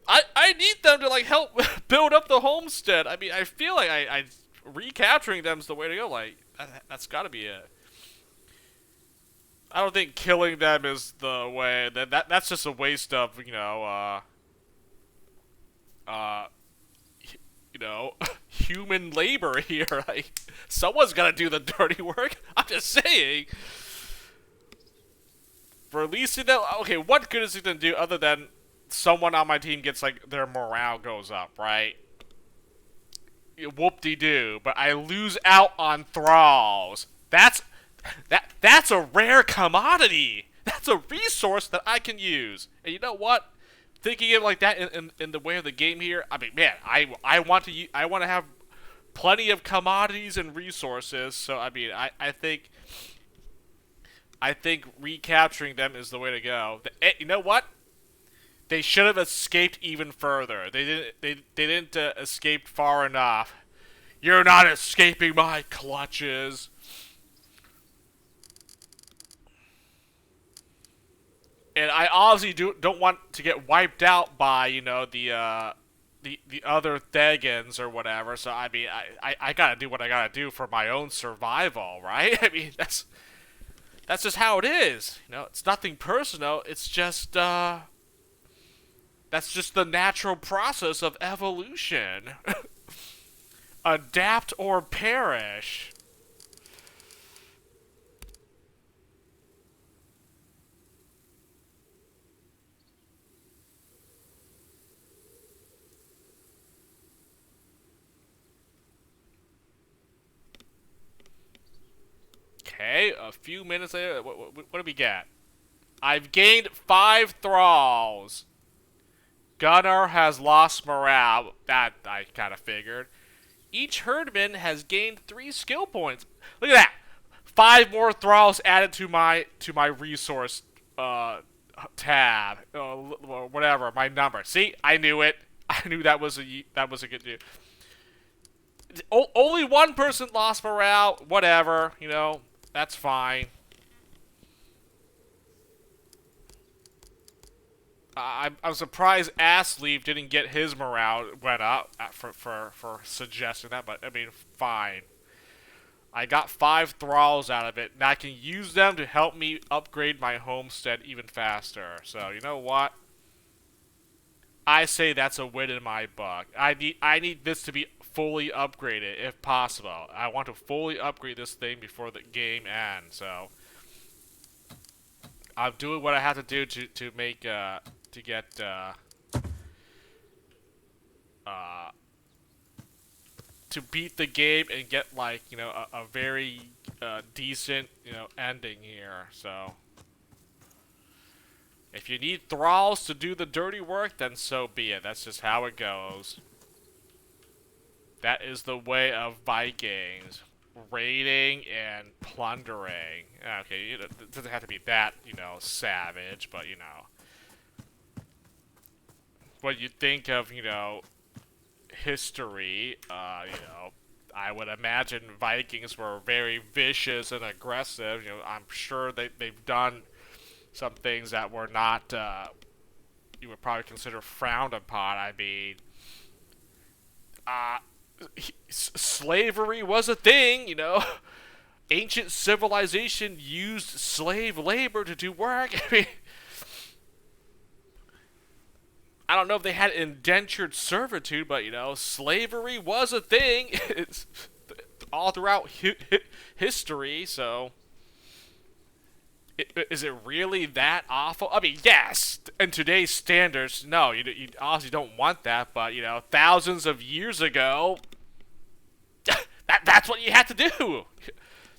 I need them to like help build up the homestead. I mean, I feel like I recapturing them is the way to go. Like that's got to be it. I don't think killing them is the way. That's just a waste of human labor here. Like someone's got to do the dirty work. I'm just saying. Releasing them. Okay, what good is it going to do other than someone on my team gets like their morale goes up, right? Whoop-de-doo. But I lose out on thralls. That's a rare commodity. That's a resource that I can use. And you know what? Thinking of it like that in the way of the game here, I mean, man, I want to have plenty of commodities and resources. So I mean, I think recapturing them is the way to go. You know what? They should have escaped even further. They didn't escape far enough. You're not escaping my clutches. And I obviously don't want to get wiped out by, you know, the other Thegans or whatever. So I mean, I gotta do what I gotta do for my own survival, right? I mean, that's just how it is. You know, it's nothing personal. It's just that's just the natural process of evolution. Adapt or perish. Okay, a few minutes later, what do we get? I've gained 5 thralls. Gunnar has lost morale. That I kind of figured. Each herdman has gained 3 skill points. Look at that! 5 more thralls added to my resource tab. Whatever, my number. See, I knew it. I knew that was a good news. Only one person lost morale. Whatever, you know. That's fine. I'm surprised Assleep didn't get his morale went up for suggesting that, but I mean, fine. I got 5 thralls out of it, and I can use them to help me upgrade my homestead even faster. So, you know what? I say that's a win in my book. I need this to be fully upgraded, if possible. I want to fully upgrade this thing before the game ends, so... I'm doing what I have to do to make, to get, to beat the game and get, like, you know, a very decent, you know, ending here. So if you need thralls to do the dirty work, then so be it. That's just how it goes. That is the way of Vikings. Raiding and plundering. Okay, it doesn't have to be that, you know, savage, but, you know. When you think of, you know, history, you know, I would imagine Vikings were very vicious and aggressive. You know, I'm sure they've done some things that were not, you would probably consider frowned upon. I mean, slavery was a thing, you know. Ancient civilization used slave labor to do work. I mean, I don't know if they had indentured servitude, but, you know, slavery was a thing. It's all throughout history, so... Is it really that awful? I mean, yes, in today's standards, no, you obviously don't want that, but, you know, thousands of years ago, that's what you had to do.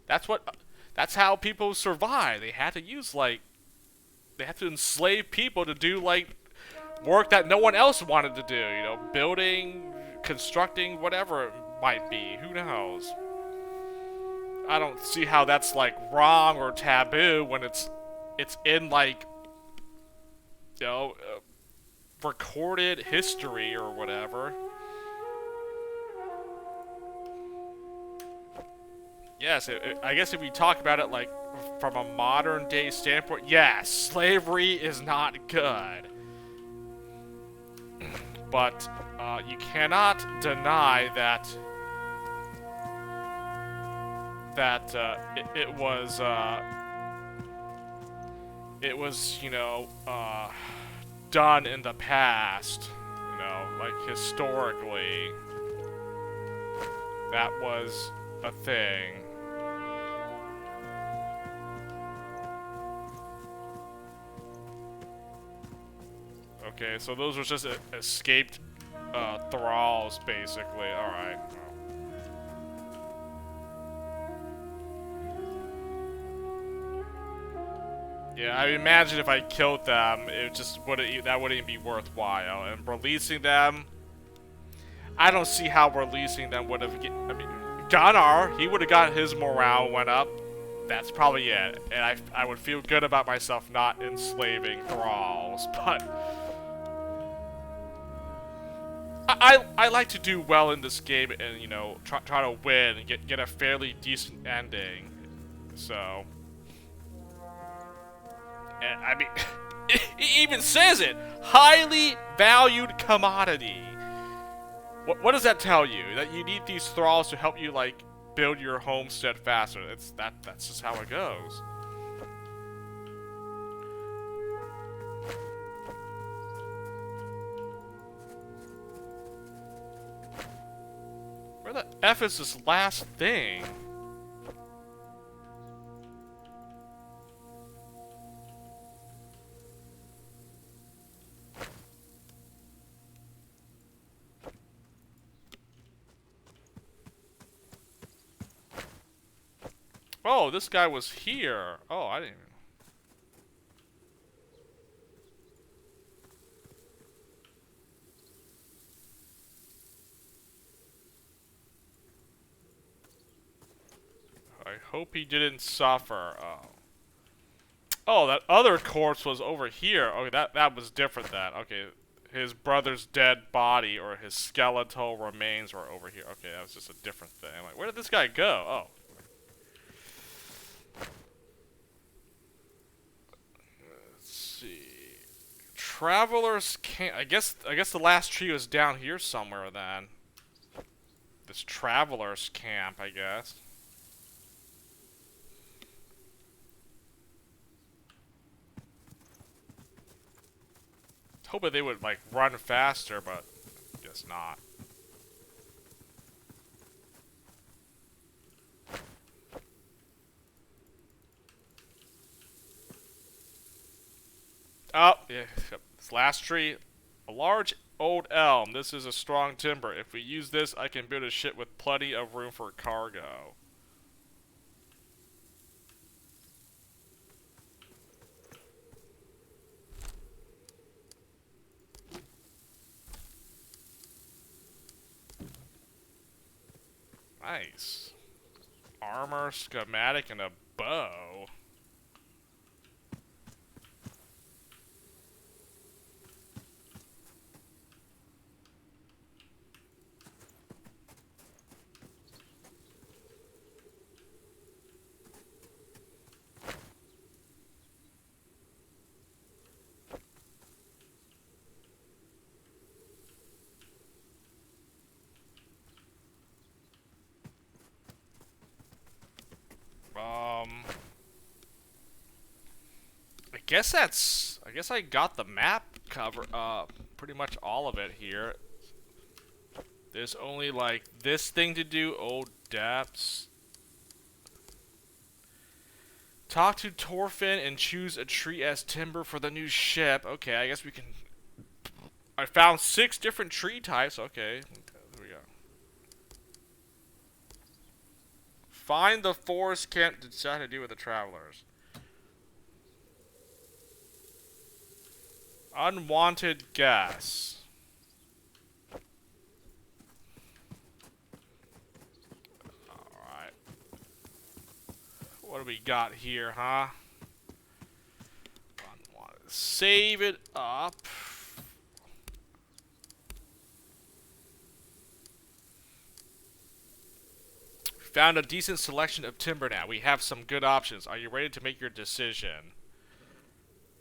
That's how people survived. They had to use, like, they had to enslave people to do, like, work that no one else wanted to do, you know, building, constructing, whatever it might be, who knows. I don't see how that's, like, wrong or taboo when it's in, like, you know, recorded history or whatever. Yes, I guess if we talk about it, like, from a modern day standpoint, yes, slavery is not good. But, you cannot deny that it was, you know, done in the past, you know, like historically, that was a thing. Okay, so those were just escaped thralls, basically. Alright. Yeah, I imagine if I killed them, it just wouldn't. That wouldn't even be worthwhile. And releasing them, I don't see how releasing them would have. I mean, Gunnar, he would have got his morale went up. That's probably it. And I would feel good about myself not enslaving thralls. But I like to do well in this game and, you know, try to win and get a fairly decent ending. So. And, I mean, it even says it! Highly valued commodity. What does that tell you? That you need these thralls to help you, like, build your homestead faster. That's just how it goes. Where the F is this last thing? Oh, this guy was here. Oh, I didn't even... I hope he didn't suffer. Oh. Oh, that other corpse was over here. Okay, that was different then. Okay, his brother's dead body or his skeletal remains were over here. Okay, that was just a different thing. I'm like, where did this guy go? Oh. Travelers can't. I guess the last tree was down here somewhere then. This travelers camp, I guess. hoping they would like run faster, but guess not. Oh, yeah. This last tree, a large old elm. This is a strong timber. If we use this, I can build a ship with plenty of room for cargo. Nice. Armor, schematic, and a bow. I guess I got the map cover, pretty much all of it here. There's only like this thing to do, old depths. Talk to Torfin and choose a tree as timber for the new ship. Okay, I guess we can. I found 6 different tree types. Okay, there we go. Find the forest camp to decide to do with the travelers. Unwanted gas. Alright. What do we got here, huh? Unwanted. Save it up. Found a decent selection of timber now. We have some good options. Are you ready to make your decision?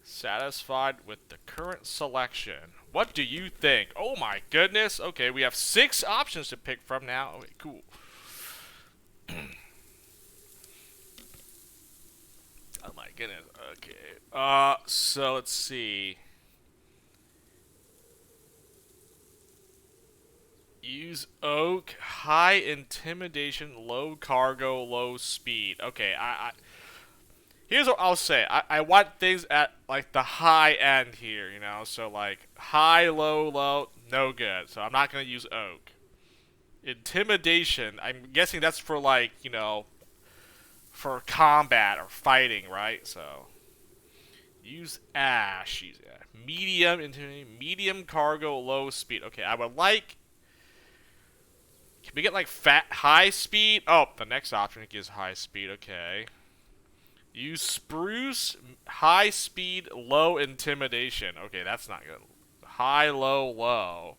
Satisfied with the current selection. What do you think? Oh my goodness. Okay, we have 6 options to pick from now. Okay, cool. Oh my goodness. Okay. So let's see. Use oak, high intimidation, low cargo, low speed. Okay, here's what I'll say. I want things at, like, the high end here, you know? So, like, high, low, low, no good. So I'm not going to use oak. Intimidation, I'm guessing that's for, like, you know, for combat or fighting, right? So, use ash. Use medium, medium cargo, low speed. Okay, I would like... Can we get, like, high speed? Oh, the next option gives high speed. Okay. Use spruce, high speed, low intimidation. Okay, that's not good. High, low, low.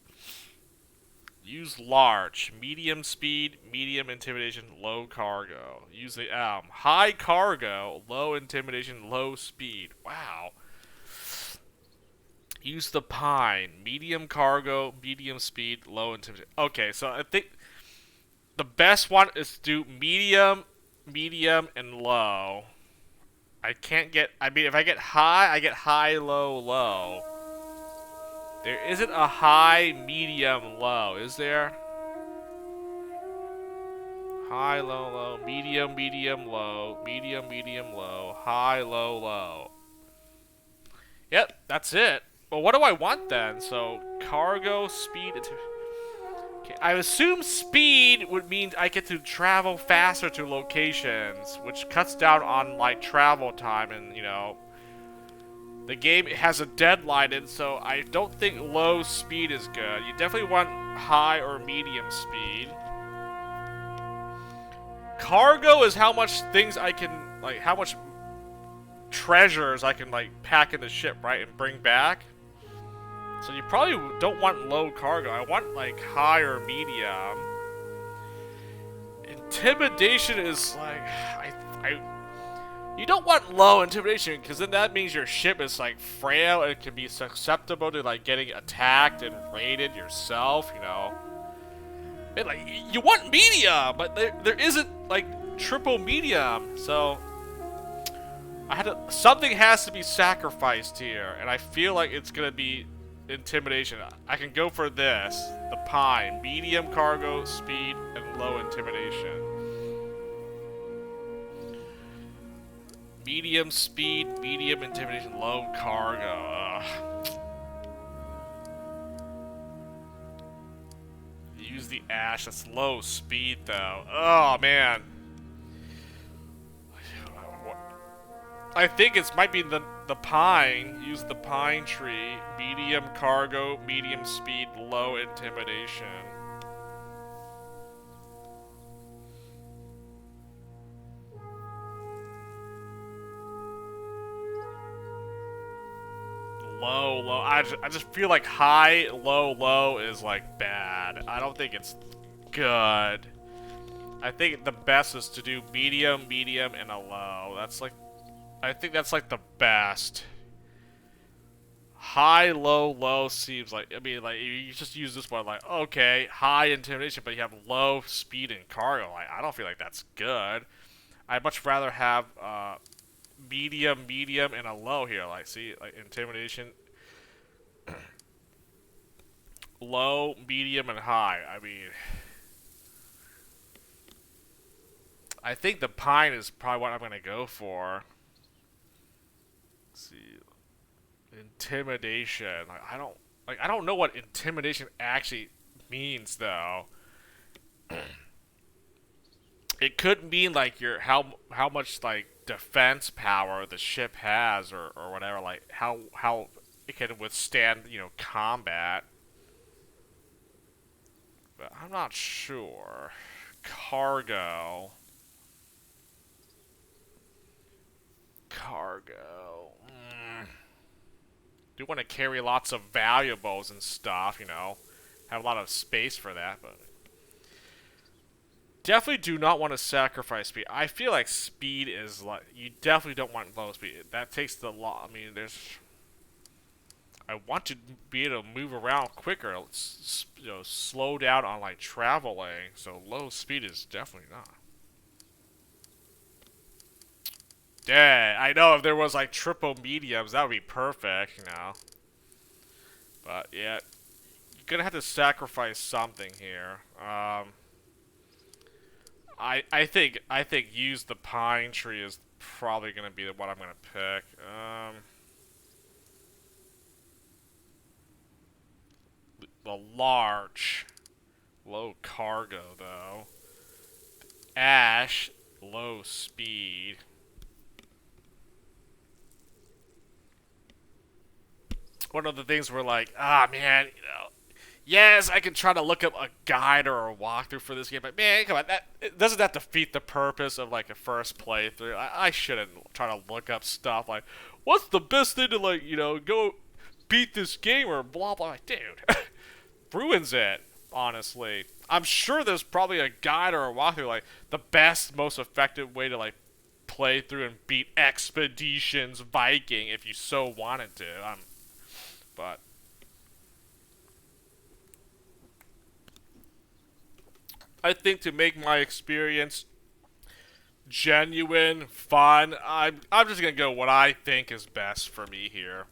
Use larch, medium speed, medium intimidation, low cargo. Use the high cargo, low intimidation, low speed. Wow. Use the pine, medium cargo, medium speed, low intimidation. Okay, so I think the best one is to do medium, medium, and low. I can't get... I mean, if I get high, low, low. There isn't a high, medium, low, is there? High, low, low, medium, medium, low, medium, medium, low, high, low, low. Yep, that's it. Well, what do I want then? So, cargo, speed... Okay, I assume speed would mean I get to travel faster to locations, which cuts down on, like, travel time, and, you know, the game has a deadline, and so I don't think low speed is good. You definitely want high or medium speed. Cargo is how much things I can, like, how much treasures I can, like, pack in the ship, right, and bring back. So you probably don't want low cargo. I want, like, high or medium. Intimidation is, like, you don't want low intimidation, because then that means your ship is, like, frail and can be susceptible to, like, getting attacked and raided yourself, you know. And, like, you want medium, but there isn't, like, triple medium, so something has to be sacrificed here, and I feel like it's gonna be intimidation. I can go for this. The pine. Medium cargo, speed, and low intimidation. Medium speed, medium intimidation, low cargo. Ugh. Use the ash. That's low speed, though. Oh, man. I think it might be the pine. Use the pine tree. Medium cargo, medium speed, low intimidation. Low, low. I just feel like high, low, low is like bad. I don't think it's good. I think the best is to do medium, medium, and a low. That's like, I think that's like the best. High, low, low seems like, I mean, like, you just use this one, like, okay, high intimidation, but you have low speed and cargo. Like, I don't feel like that's good. I'd much rather have, medium, medium, and a low here. Like, see, like, intimidation. Low, medium, and high. I mean, I think the pine is probably what I'm going to go for. Let's see. Intimidation. Like, I don't know what intimidation actually means, though. It could mean like your how much like defense power the ship has, or whatever. Like how it can withstand, you know, combat. But I'm not sure. Cargo. Cargo. Do want to carry lots of valuables and stuff, you know. Have a lot of space for that, but definitely do not want to sacrifice speed. I feel like speed is like, you definitely don't want low speed. That takes the law. I mean, I want to be able to move around quicker. You know, slow down on like traveling. So low speed is definitely not. Yeah, I know if there was like triple mediums, that would be perfect, you know. But yeah, you're gonna have to sacrifice something here. I think use the pine tree is probably gonna be what I'm gonna pick. The larch, low cargo though. Ash, low speed. One of the things we're like, man, you know, yes, I can try to look up a guide or a walkthrough for this game, but man, come on, doesn't that defeat the purpose of like a first playthrough? I shouldn't try to look up stuff like, what's the best thing to, like, you know, go beat this game or blah blah. Like, dude, ruins it. Honestly, I'm sure there's probably a guide or a walkthrough like the best, most effective way to like play through and beat Expeditions Viking if you so wanted to. But I think to make my experience genuine, fun, I'm just gonna go what I think is best for me here.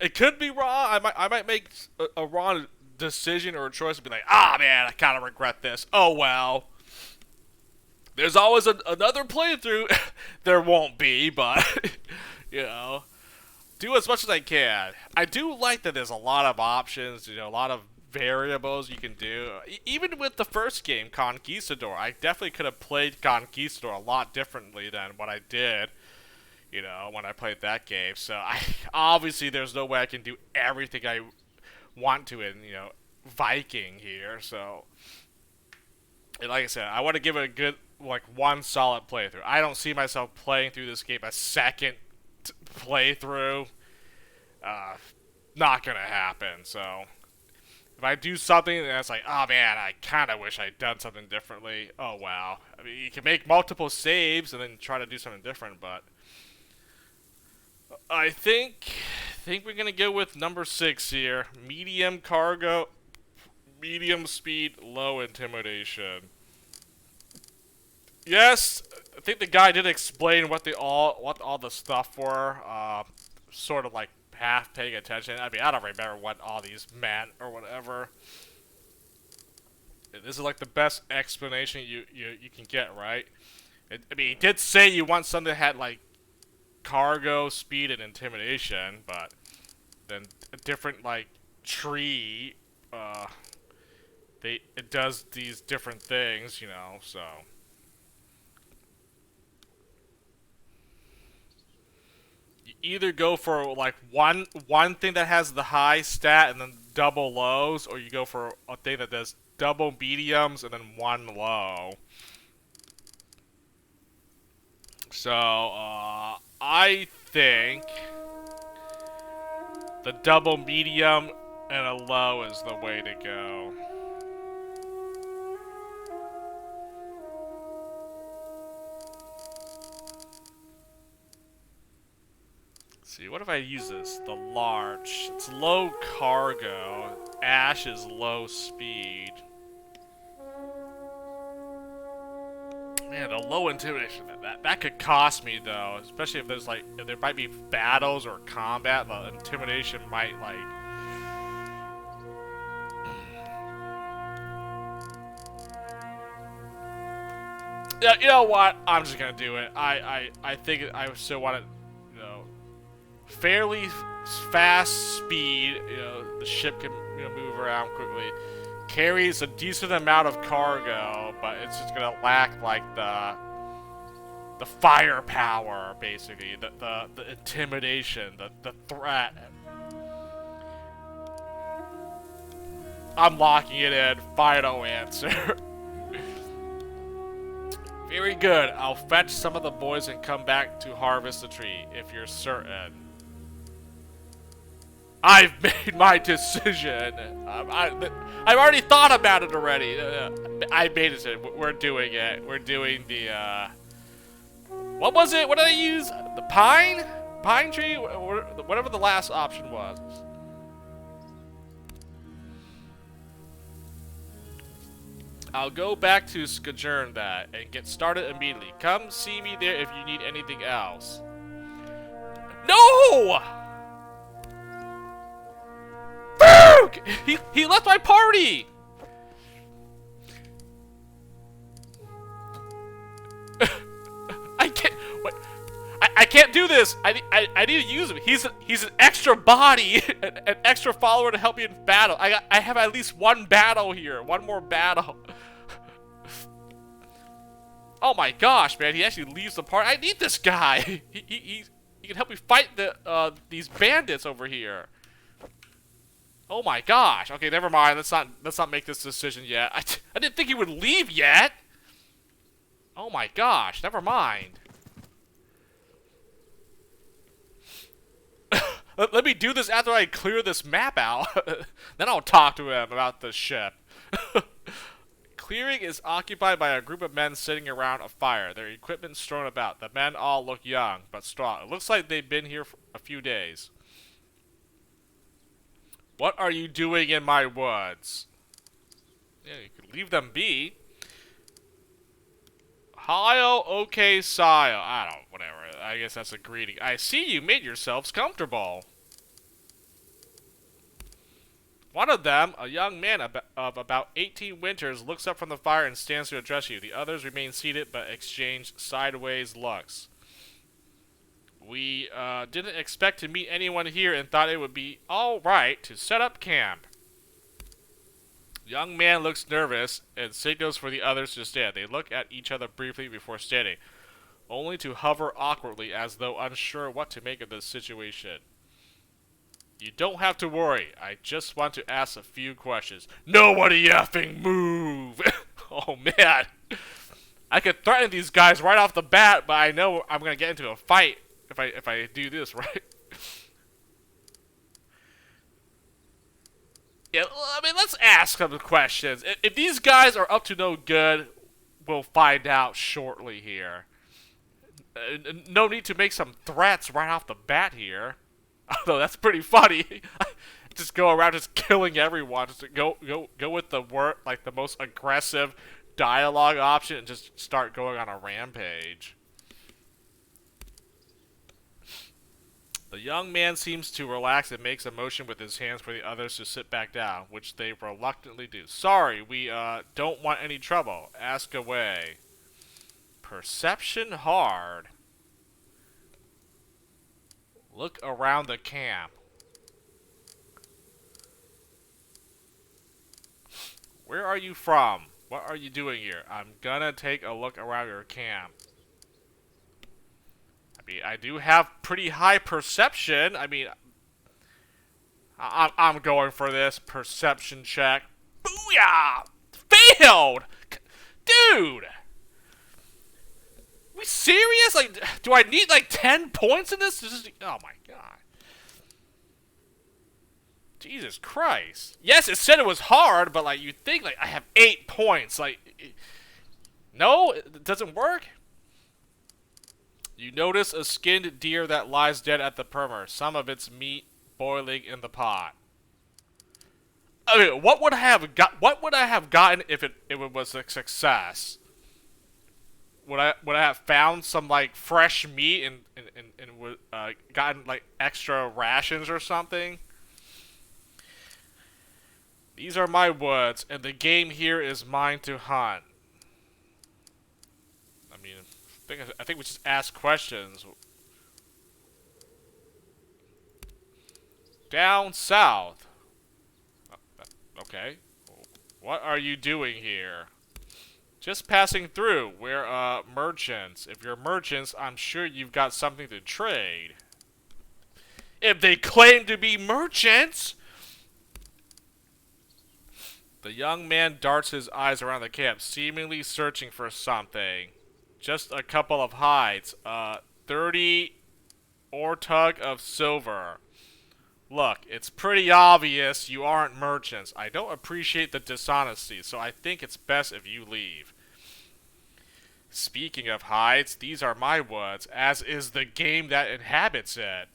It could be wrong. I might make a wrong decision or a choice and be like, man, I kind of regret this. Oh well. There's always another playthrough. There won't be, but you know. Do as much as I can. I do like that there's a lot of options, you know, a lot of variables you can do. Even with the first game, Conquistador, I definitely could have played Conquistador a lot differently than what I did, you know, when I played that game. So obviously there's no way I can do everything I want to in, you know, Viking here. So, and like I said, I want to give it a good, like, one solid playthrough. I don't see myself playing through this game a second playthrough. Not gonna happen. So if I do something that's like, man, I kind of wish I'd done something differently, oh wow. I mean, you can make multiple saves and then try to do something different, but I think we're gonna go with number 6 here. Medium cargo, medium speed, low intimidation. Yes, I think the guy did explain what all the stuff were. Sort of like half paying attention. I mean, I don't remember what all these meant or whatever. This is like the best explanation you can get, right? I mean, he did say you want something that had like cargo, speed, and intimidation, but then a different like tree, it does these different things, you know. So you either go for like one thing that has the high stat and then double lows, or you go for a thing that does double mediums and then one low. So, I think the double medium and a low is the way to go. Let's see, what if I use this? The large. It's low cargo. Ash is low speed. Man, the low intimidation, that could cost me though, especially if there's like, if there might be battles or combat, the intimidation might like... Yeah, you know what? I'm just gonna do it. I think I still want to, you know, fairly fast speed. You know, the ship can, you know, move around quickly. Carries a decent amount of cargo, but it's just gonna lack like the firepower, basically, the intimidation, the threat. I'm locking it in. Final answer. Very good. I'll fetch some of the boys and come back to harvest the tree, if you're certain. I've made my decision. I've already thought about it already. I made it. We're doing it. We're doing the, what was it? What did I use? The pine? Pine tree? Whatever the last option was. I'll go back to Skadjern that and get started immediately. Come see me there if you need anything else. No! He left my party! I can't... What? I can't do this! I need to use him. He's an extra body, an extra follower to help me in battle. I have at least one battle here. One more battle. Oh my gosh, man. He actually leaves the party. I need this guy. He can help me fight these bandits over here. Oh my gosh. Okay, never mind. Let's not make this decision yet. I didn't think he would leave yet. Oh my gosh. Never mind. Let me do this after I clear this map out. Then I'll talk to him about the ship. Clearing is occupied by a group of men sitting around a fire. Their equipment strewn about. The men all look young, but strong. It looks like they've been here for a few days. What are you doing in my woods? Yeah, you could leave them be. Hayo, okay, Sayo. I don't, whatever. I guess that's a greeting. I see you made yourselves comfortable. One of them, a young man of about 18 winters, looks up from the fire and stands to address you. The others remain seated but exchange sideways looks. We didn't expect to meet anyone here and thought it would be all right to set up camp. Young man looks nervous and signals for the others to stand. They look at each other briefly before standing, only to hover awkwardly as though unsure what to make of this situation. You don't have to worry. I just want to ask a few questions. Nobody effing move! Oh man. I could threaten these guys right off the bat, but I know I'm gonna get into a fight if I do this, right? Yeah, I mean, let's ask some questions. If these guys are up to no good, we'll find out shortly here. No need to make some threats right off the bat here. Although that's pretty funny. Just go around just killing everyone. Just go with the most aggressive dialogue option and just start going on a rampage. The young man seems to relax and makes a motion with his hands for the others to sit back down, which they reluctantly do. Sorry, we don't want any trouble. Ask away. Perception hard. Look around the camp. Where are you from? What are you doing here? I'm gonna take a look around your camp. I mean, I do have pretty high perception. I mean, I'm going for this perception check. Booyah! Failed! Dude! We serious? Like, do I need like 10 points in this? Oh my god. Jesus Christ. Yes, it said it was hard, but like, you think like I have 8 points. Like, no, it doesn't work. You notice a skinned deer that lies dead at the perimeter, some of its meat boiling in the pot. I mean, what would I have gotten if it was a success? Would I have found some like fresh meat and would gotten like extra rations or something? These are my woods, and the game here is mine to hunt. I mean, I think we just ask questions. Down south. Okay. What are you doing here? Just passing through. We're merchants. If you're merchants, I'm sure you've got something to trade. If they claim to be merchants! The young man darts his eyes around the camp, seemingly searching for something. Just a couple of hides. 30 ortug of silver. Look, it's pretty obvious you aren't merchants. I don't appreciate the dishonesty, so I think it's best if you leave. Speaking of hides, these are my woods, as is the game that inhabits it.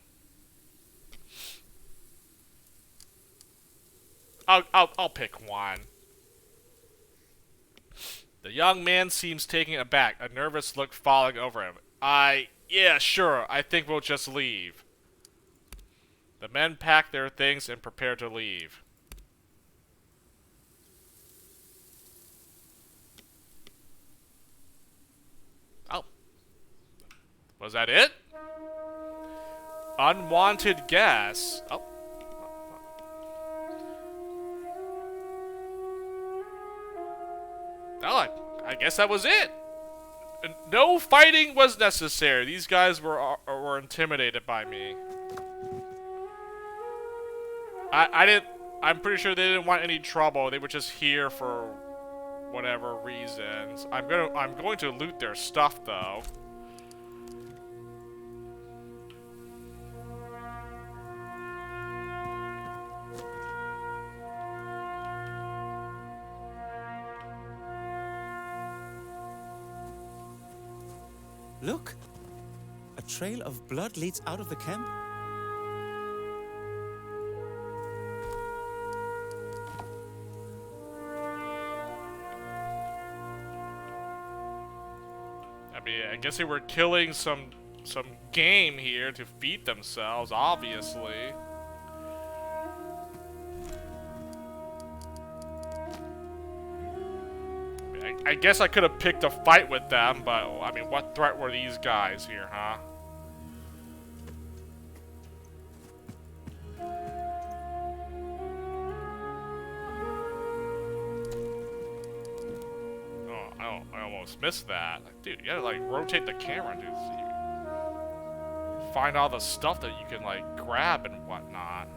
I'll pick one. The young man seems taken aback, a nervous look falling over him. Yeah, sure, I think we'll just leave. The men pack their things and prepare to leave. Oh. Was that it? Unwanted guests. Oh. Oh, I guess that was it. No fighting was necessary. These guys were intimidated by me. I'm pretty sure they didn't want any trouble. They were just here for whatever reasons. I'm going to loot their stuff though. Look! A trail of blood leads out of the camp. I mean, I guess they were killing some game here to feed themselves, obviously. I guess I could have picked a fight with them, but, I mean, what threat were these guys here, huh? Oh, I almost missed that. Like, dude, you gotta, like, rotate the camera, dude, so you find all the stuff that you can, like, grab and whatnot.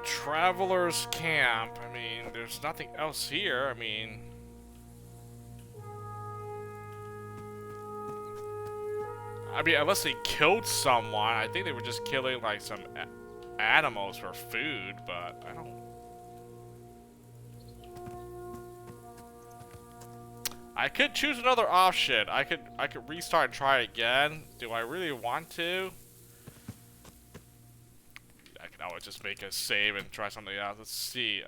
Traveler's camp. I mean, there's nothing else here. I mean, unless they killed someone. I think they were just killing like some animals for food, but I don't. I could choose another option. I could restart and try again. Do I really want to? can always just make a save and try something else. Let's see.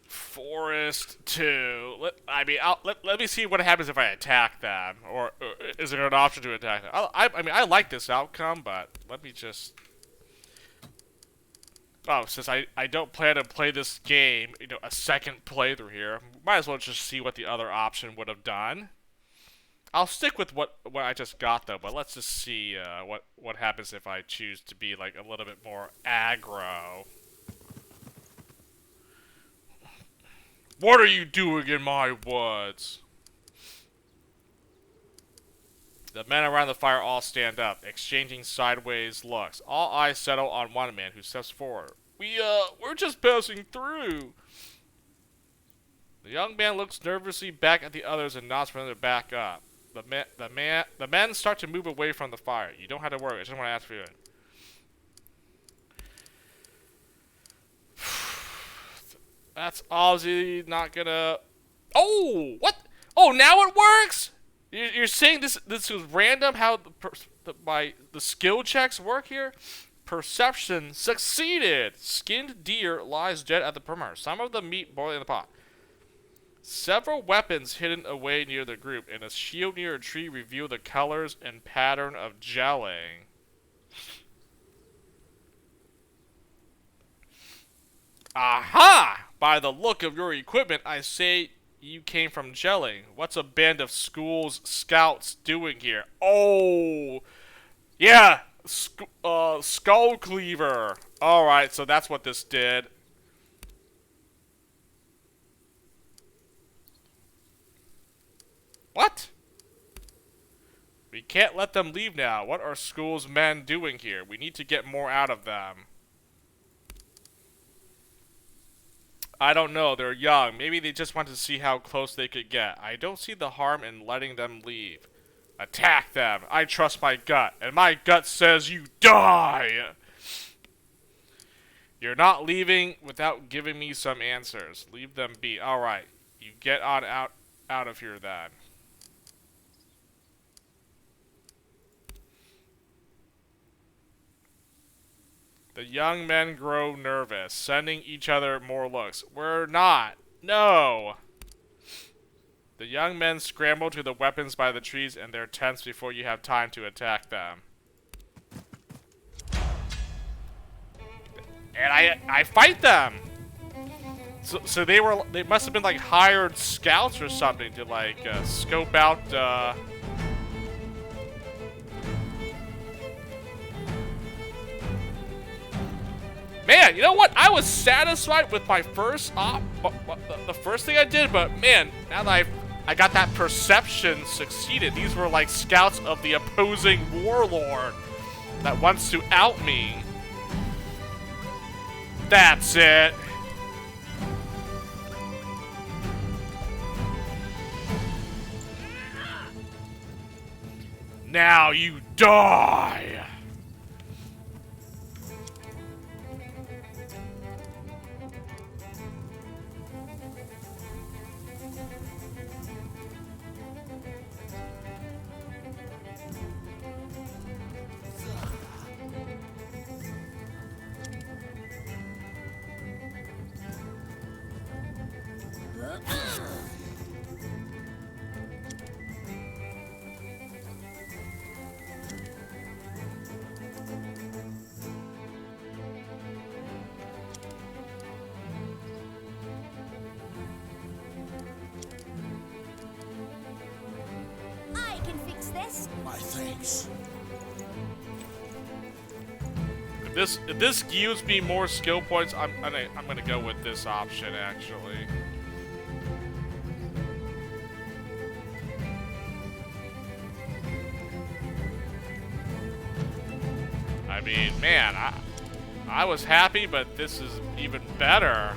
Forest 2. Let me see what happens if I attack them, or is there an option to attack them? I mean, I like this outcome, but let me just. Oh, since I don't plan to play this game, you know, a second playthrough here, might as well just see what the other option would have done. I'll stick with what I just got though, but let's just see what happens if I choose to be like a little bit more aggro. What are you doing in my woods? The men around the fire all stand up, exchanging sideways looks. All eyes settle on one man who steps forward. We're just passing through. The young man looks nervously back at the others and nods for them to back up. The men start to move away from the fire. You don't have to worry. I just want to ask for you. That's obviously not gonna. Oh, what? Oh, now it works. You're saying this is random? How the skill checks work here? Perception succeeded. Skinned deer lies dead at the perimeter. Some of the meat boiling in the pot. Several weapons hidden away near the group, and a shield near a tree reveal the colors and pattern of gelling. Aha! By the look of your equipment, I say you came from gelling. What's a band of school's scouts doing here? Oh! Yeah! Skull Cleaver. Alright, so that's what this did. What? We can't let them leave now. What are school's men doing here? We need to get more out of them. I don't know. They're young. Maybe they just want to see how close they could get. I don't see the harm in letting them leave. Attack them. I trust my gut. And my gut says you die. You're not leaving without giving me some answers. Leave them be. Alright. You get on out of here then. The young men grow nervous, sending each other more looks. We're not. No. The young men scramble to the weapons by the trees and their tents before you have time to attack them. And I fight them. So they must have been like hired scouts or something to like scope out Man, you know what? I was satisfied with my first the first thing I did, but man, now that I got that perception succeeded. These were like scouts of the opposing warlord that wants to out me. That's it. Now you die. I can fix this. My thanks. If this gives me more skill points, I'm gonna go with this option actually. I mean, man, I was happy, but this is even better.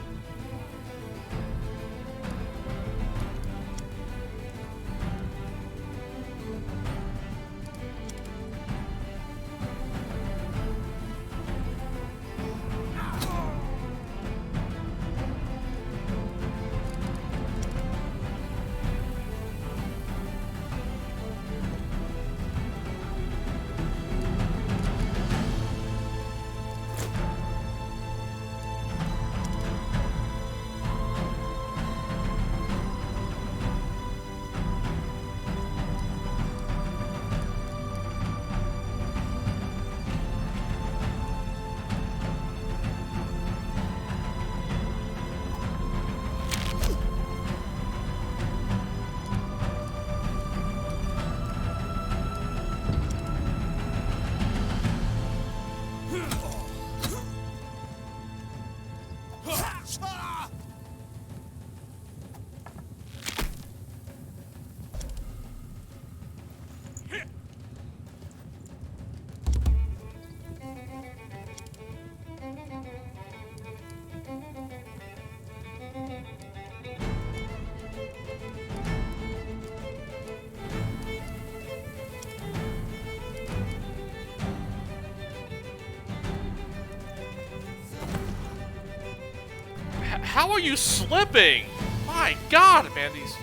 how are you slipping? My God, man, these...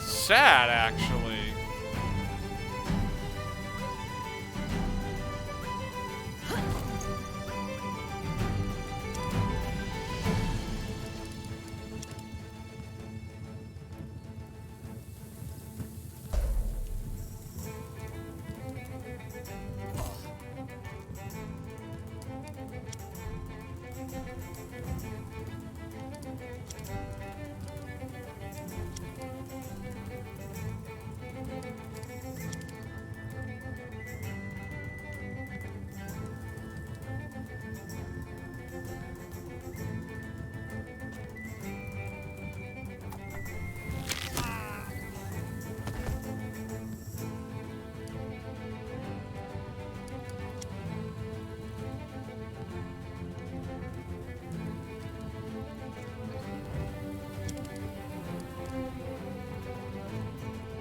Sad, actually.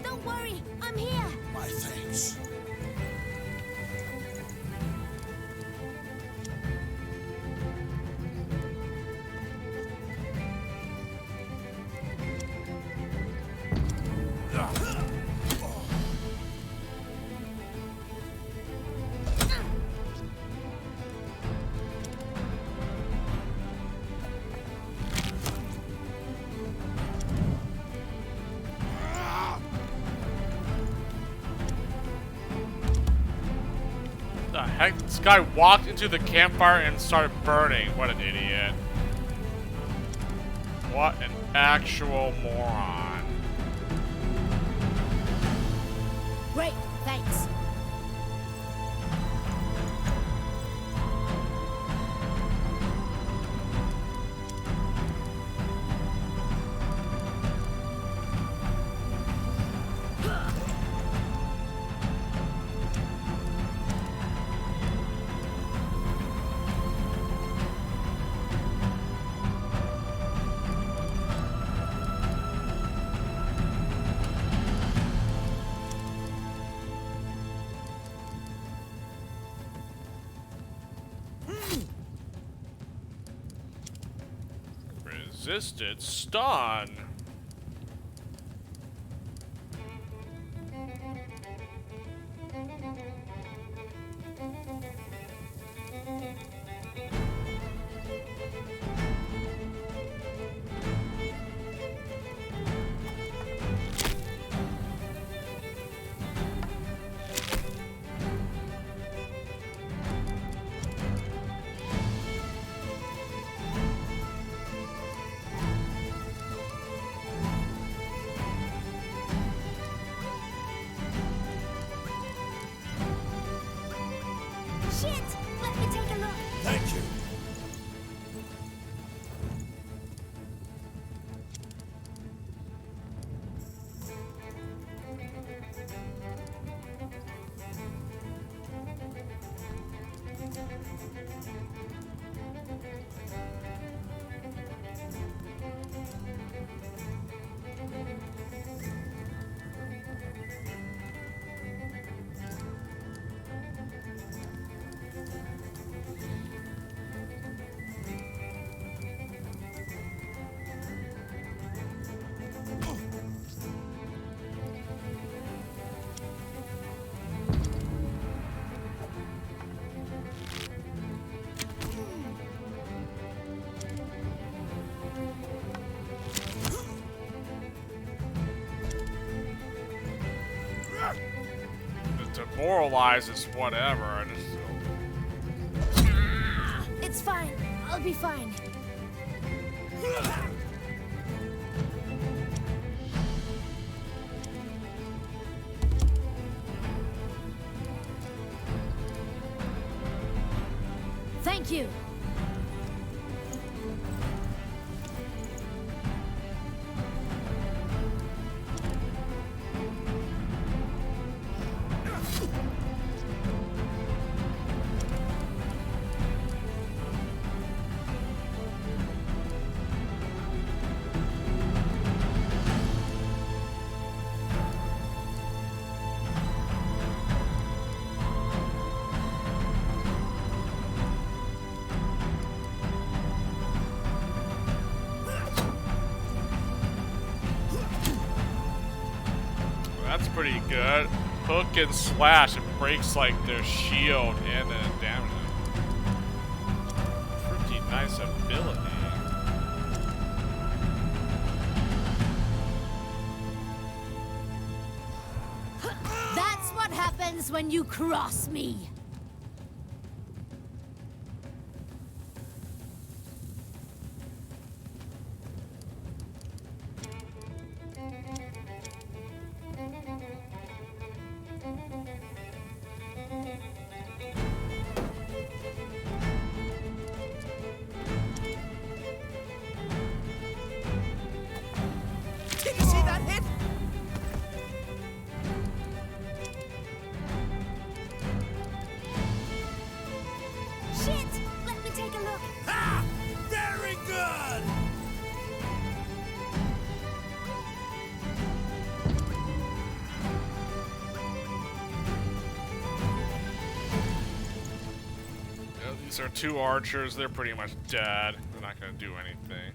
Don't worry, I'm here. My thanks. The heck? This guy walked into the campfire and started burning. What an idiot. What an actual moron. Great, thanks. Resisted stun. Shit! Let me take a look. Thank you. Demoralizes whatever. I just... It's fine. I'll be fine. Thank you. That's pretty good. Hook and slash. It breaks like their shield and then it damages them. Pretty nice ability. That's what happens when you cross me. Did you see that hit? Shit! Let me take a look. Ha! Very good! Yeah, these are two archers. They're pretty much dead. They're not gonna do anything.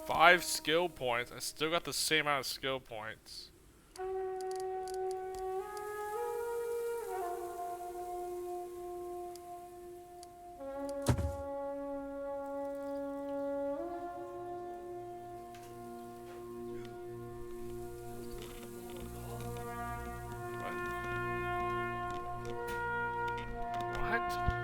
Five skill points. I still got the same amount of skill points. What?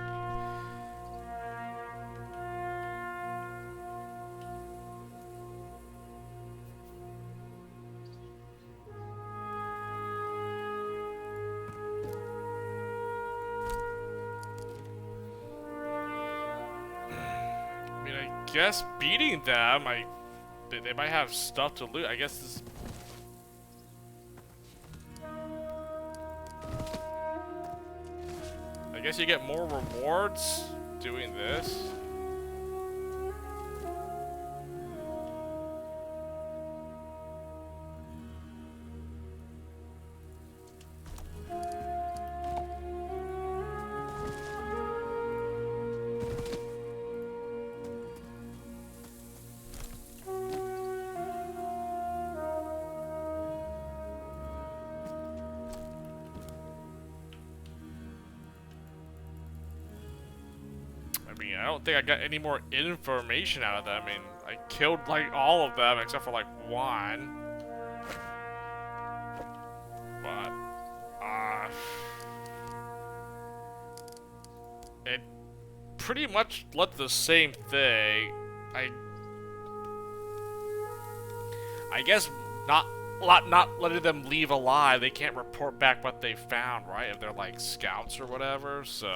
I mean, I guess beating them, they might have stuff to loot. I guess this. I guess you get more rewards doing this. I mean, I don't think I got any more information out of them. I mean, I killed like all of them except for like one. But, it pretty much led to the same thing. I guess not letting them leave alive. They can't report back what they found, right? If they're like scouts or whatever. So,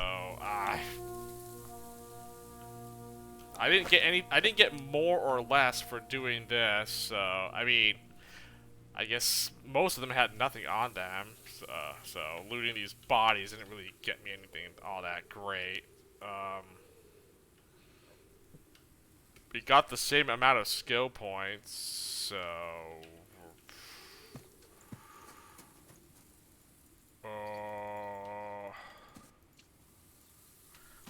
I didn't get more or less for doing this, so, I mean, I guess most of them had nothing on them, so looting these bodies didn't really get me anything all that great. We got the same amount of skill points, so...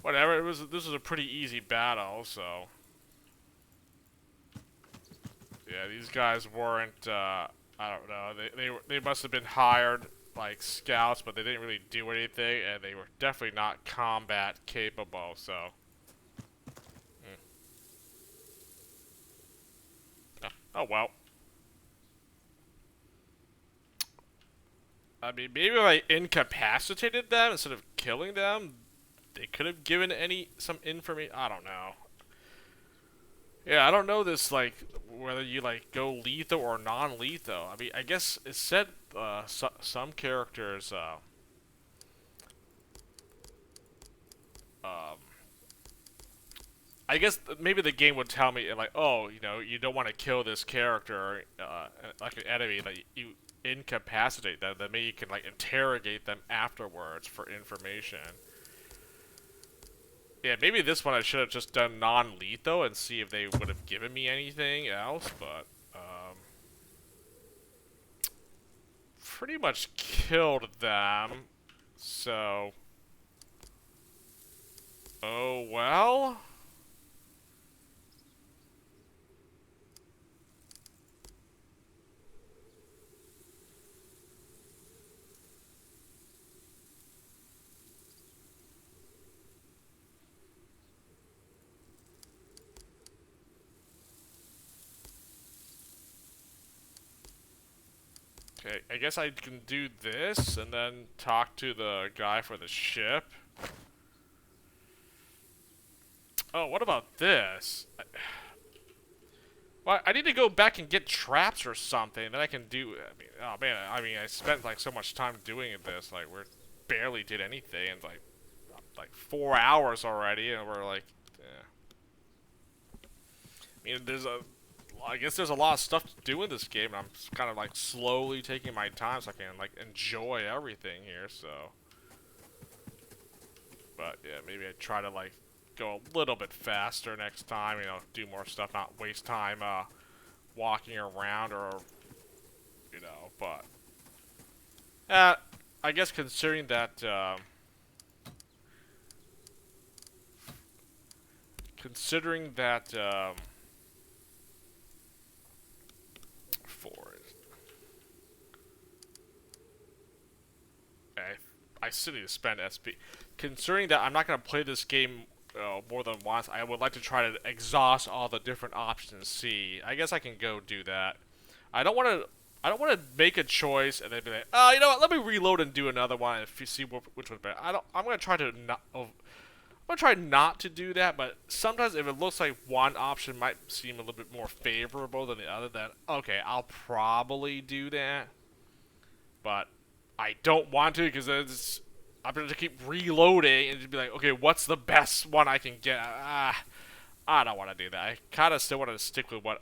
whatever, this was a pretty easy battle, so... yeah, these guys weren't, I don't know, they must have been hired like scouts, but they didn't really do anything, and they were definitely not combat capable. So, oh well. I mean, maybe if I incapacitated them instead of killing them, they could have given some information. I don't know. Yeah, I don't know this, like, whether you, like, go lethal or non-lethal. I mean, I guess it said, some characters, I guess maybe the game would tell me, like, oh, you know, you don't want to kill this character, like an enemy, that you incapacitate them, then maybe you can, like, interrogate them afterwards for information. Yeah, maybe this one I should have just done non-lethal and see if they would have given me anything else, but, pretty much killed them, so, oh well. Okay, I guess I can do this and then talk to the guy for the ship. Oh, what about this? Well, I need to go back and get traps or something. Then I can do. I mean, oh man, I spent like so much time doing this. Like, we barely did anything in like 4 hours already, and we're like, I mean, I guess there's a lot of stuff to do in this game, and I'm kind of like slowly taking my time so I can like enjoy everything here. So, but yeah, maybe I try to like go a little bit faster next time. You know, do more stuff, not waste time walking around or But I guess considering that I still need to spend SP. Considering that I'm not going to play this game more than once, I would like to try to exhaust all the different options and see. I guess I can go do that. I don't want to make a choice and then be like, oh, you know what? Let me reload and do another one and see which one's better. I'm going to try to not. I'm gonna try not to do that, but sometimes if it looks like one option might seem a little bit more favorable than the other, then okay, I'll probably do that. But I don't want to because I'm going to keep reloading and just be like, okay, what's the best one I can get? I don't want to do that. I kind of still want to stick with what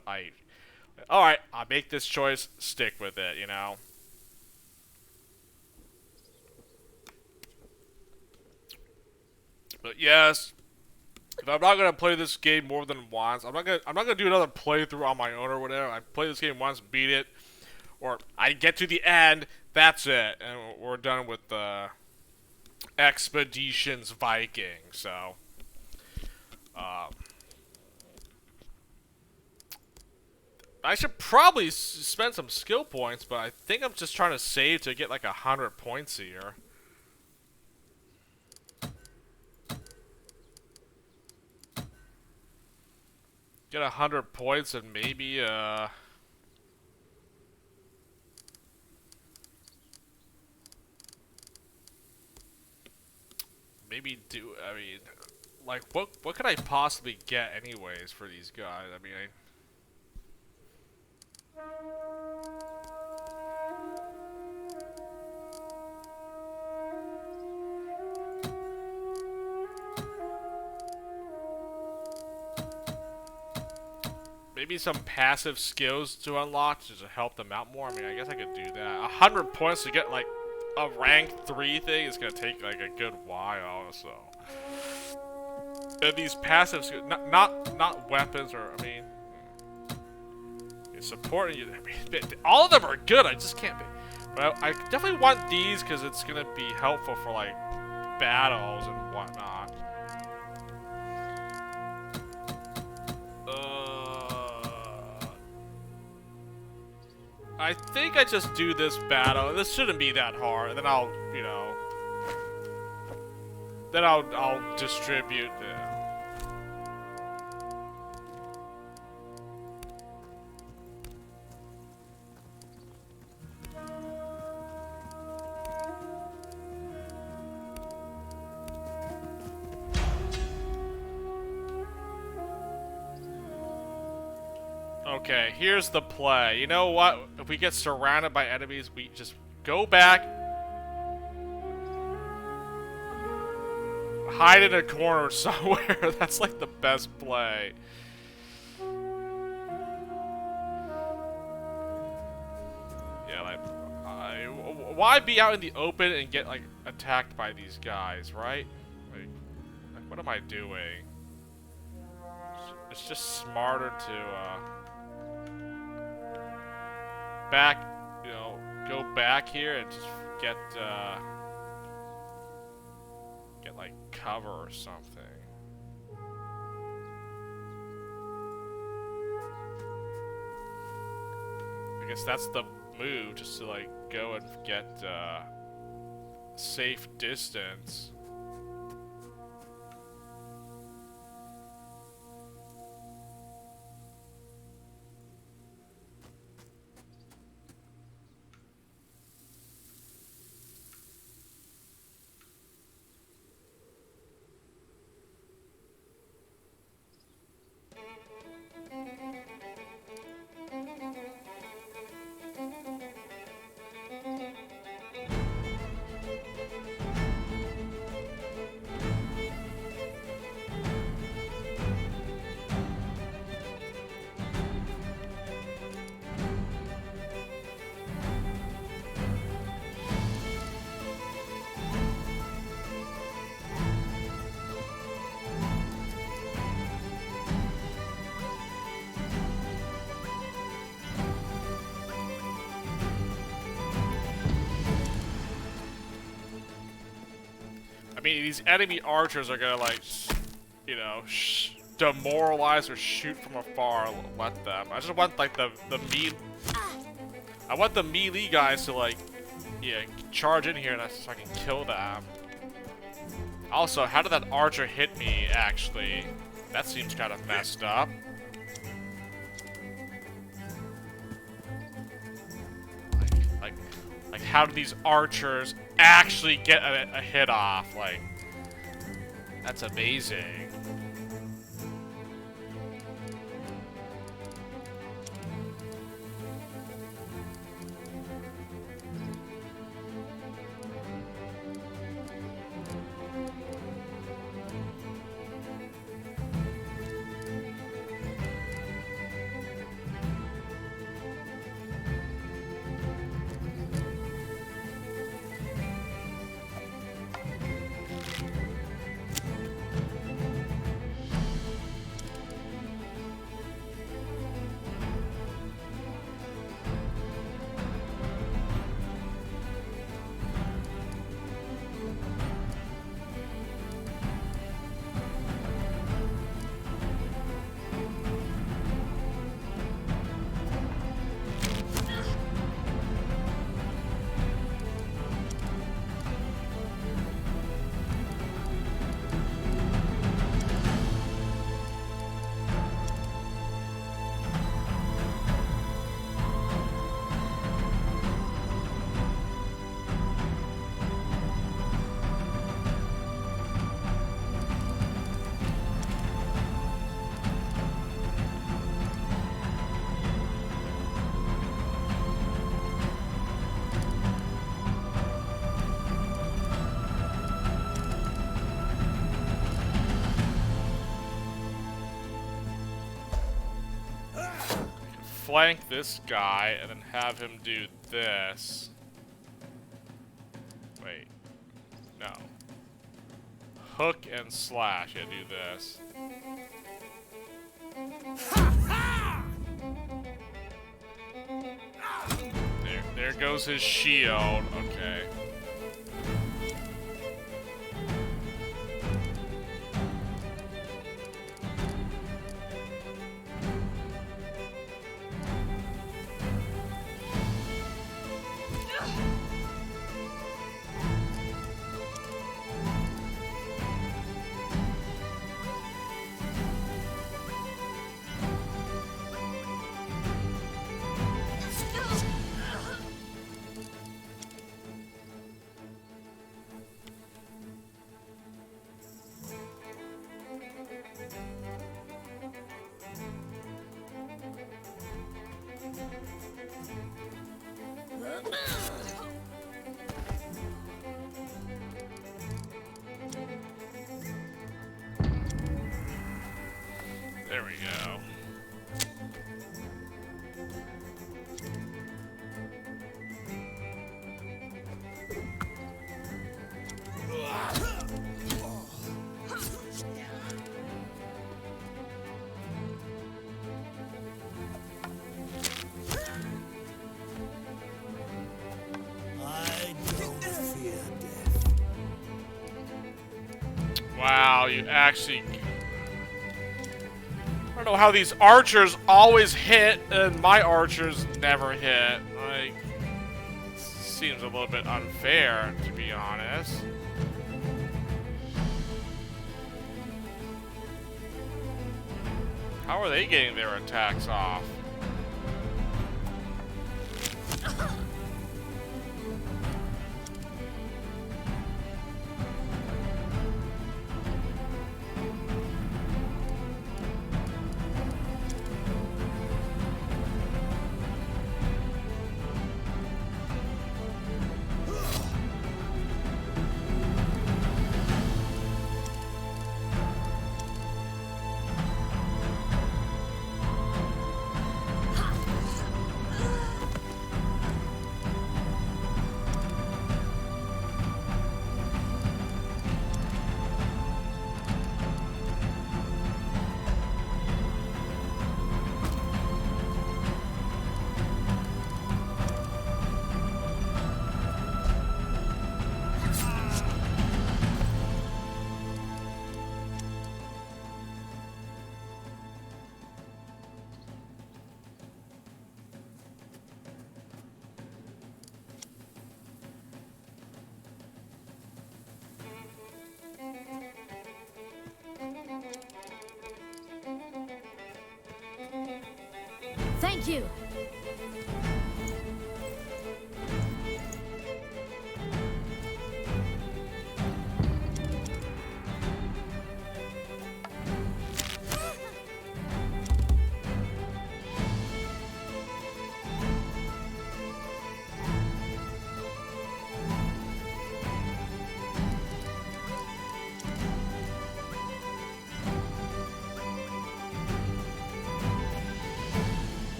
Alright, I'll make this choice, stick with it, you know? But yes, if I'm not going to play this game more than once, I'm not gonna do another playthrough on my own or whatever. I play this game once, beat it, or I get to the end, that's it, and we're done with the Expeditions Viking. So, I should probably spend some skill points, but I think I'm just trying to save to get like 100 points here. Get 100 points and maybe I mean, like, what could I possibly get anyways for these guys? I mean, maybe some passive skills to unlock just to help them out more. I mean, I guess I could do that. 100 points to get like a rank 3 thing is gonna take like a good while, so. And these passive skills, not weapons or I mean, supporting you. I mean, all of them are good. I just can't be. But I definitely want these because it's gonna be helpful for like battles and whatnot. I think I just do this battle. This shouldn't be that hard. And then I'll, you know, then I'll distribute. Okay, here's the play. You know what? If we get surrounded by enemies, we just go back, hide in a corner somewhere. That's like the best play. Yeah, like, why be out in the open and get like attacked by these guys, right? Like what am I doing? It's just smarter to back, you know, go back here and just get like cover or something. I guess that's the move, just to like go and get safe distance. I mean, these enemy archers are gonna, like, you know, demoralize or shoot from afar. Let them. I just want, like, the I want the melee guys to, like, yeah, charge in here and so I can kill them. Also, how did that archer hit me, actually? That seems kind of messed up. Like, how do these archers actually get a hit off? Like, that's amazing. Flank this guy and then have him do this. Wait. No. Hook and slash. Yeah, do this. There goes his shield. Okay. There we go. I don't fear death. Wow, you actually... I don't know how these archers always hit and my archers never hit. Like, seems a little bit unfair, to be honest. How are they getting their attacks off? Thank you.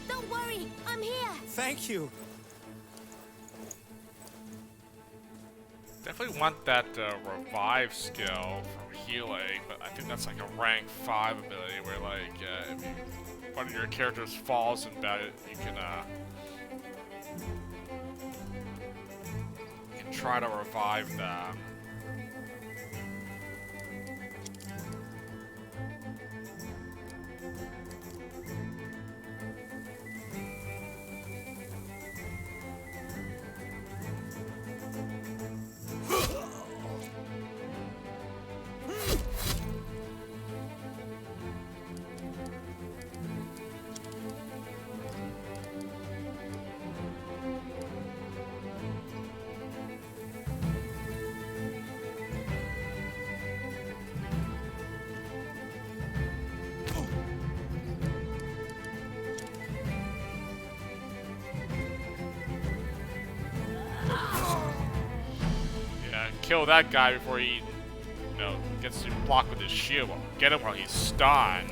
Don't worry, I'm here. Thank you. Definitely want that revive skill for healing, but I think that's like a rank 5 ability where like if one of your characters falls in battle, you can try to revive them. Kill that guy before he, gets you blocked with his shield. Get him while he's stunned.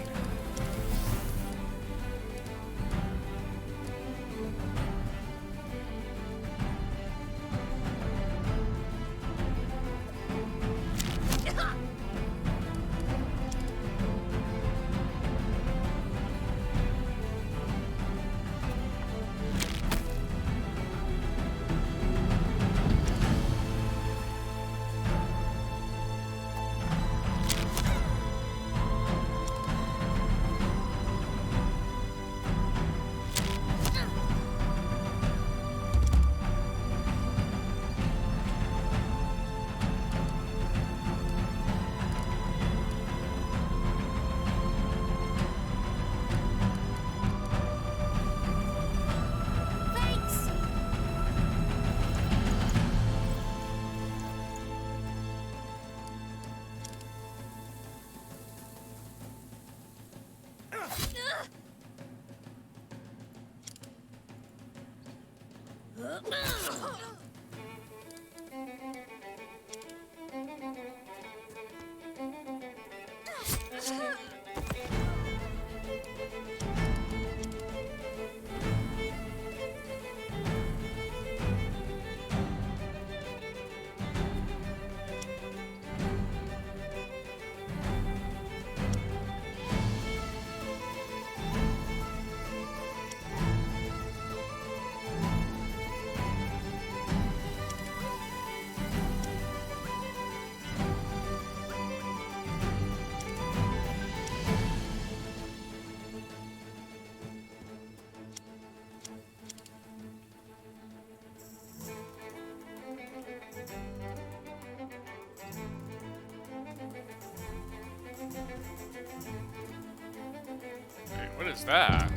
Wait, what is that?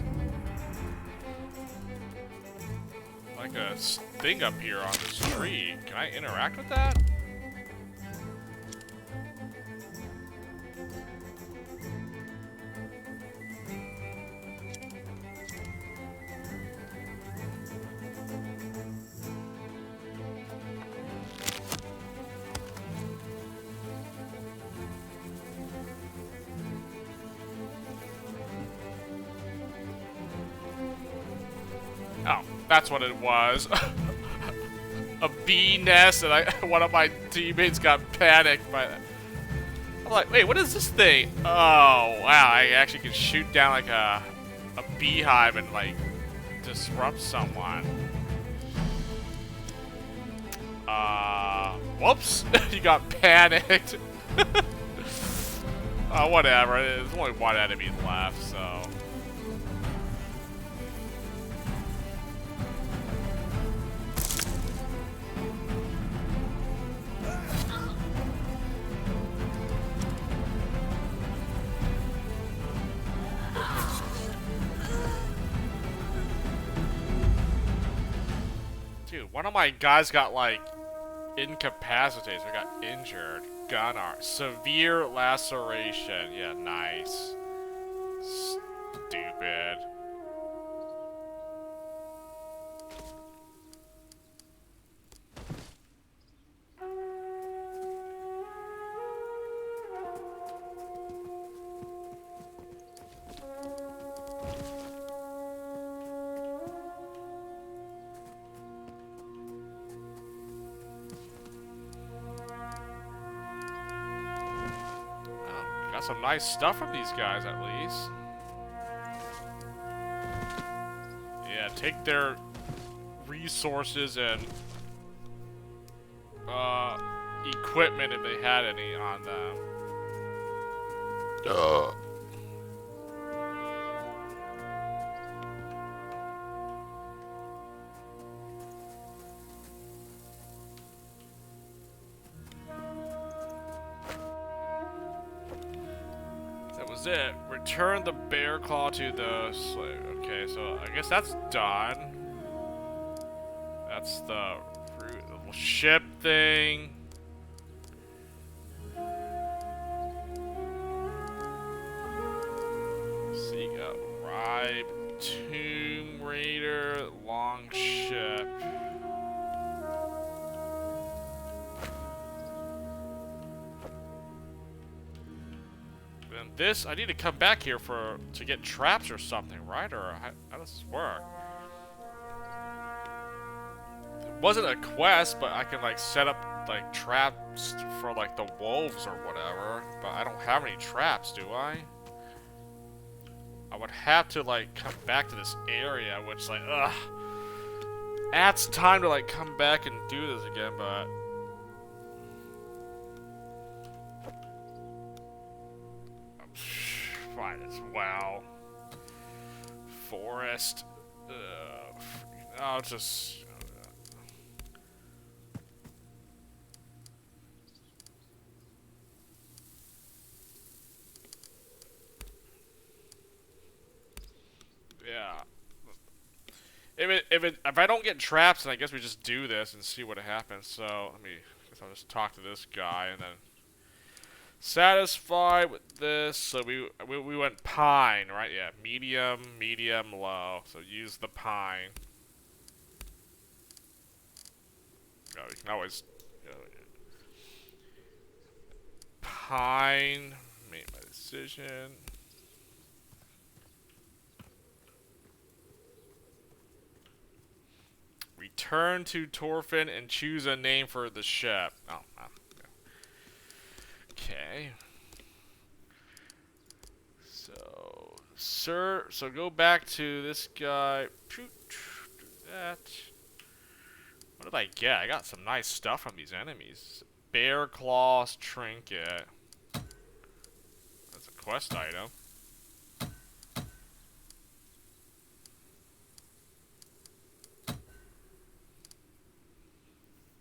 Like a thing up here on this tree. Can I interact with that? Oh, that's what it was. A bee nest, and one of my teammates got panicked by that. I'm like, wait, what is this thing? Oh, wow, I actually can shoot down like a beehive and like disrupt someone. Whoops, you got panicked. Whatever, there's only one enemy left, so. Dude, one of my guys got like incapacitated, so I got injured. Gunnar. Severe laceration. Yeah, nice. Stupid. Got some nice stuff from these guys, at least. Yeah, take their resources and equipment if they had any on them. That was it. Return the bear claw to the slave. Okay, so I guess that's done. That's the little ship thing. Seek out Ribe, Tomb Raider, long ship. And this, I need to come back here to get traps or something, right? Or how does this work? It wasn't a quest, but I can like set up like traps for like the wolves or whatever. But I don't have any traps, do I? I would have to like come back to this area, which like, ugh. Adds time to like come back and do this again, but. Fine as well. Forest. I'll just. Yeah. If I don't get traps, then I guess we just do this and see what happens. So I guess I'll just talk to this guy and then. Satisfied with this, so we went pine, right? Yeah, medium, low. So use the pine. I always Pine made my decision. Return to Torfin and choose a name for the ship. Oh, okay. So go back to this guy. Do that. What did I get? I got some nice stuff from these enemies. Bear Claws Trinket. That's a quest item.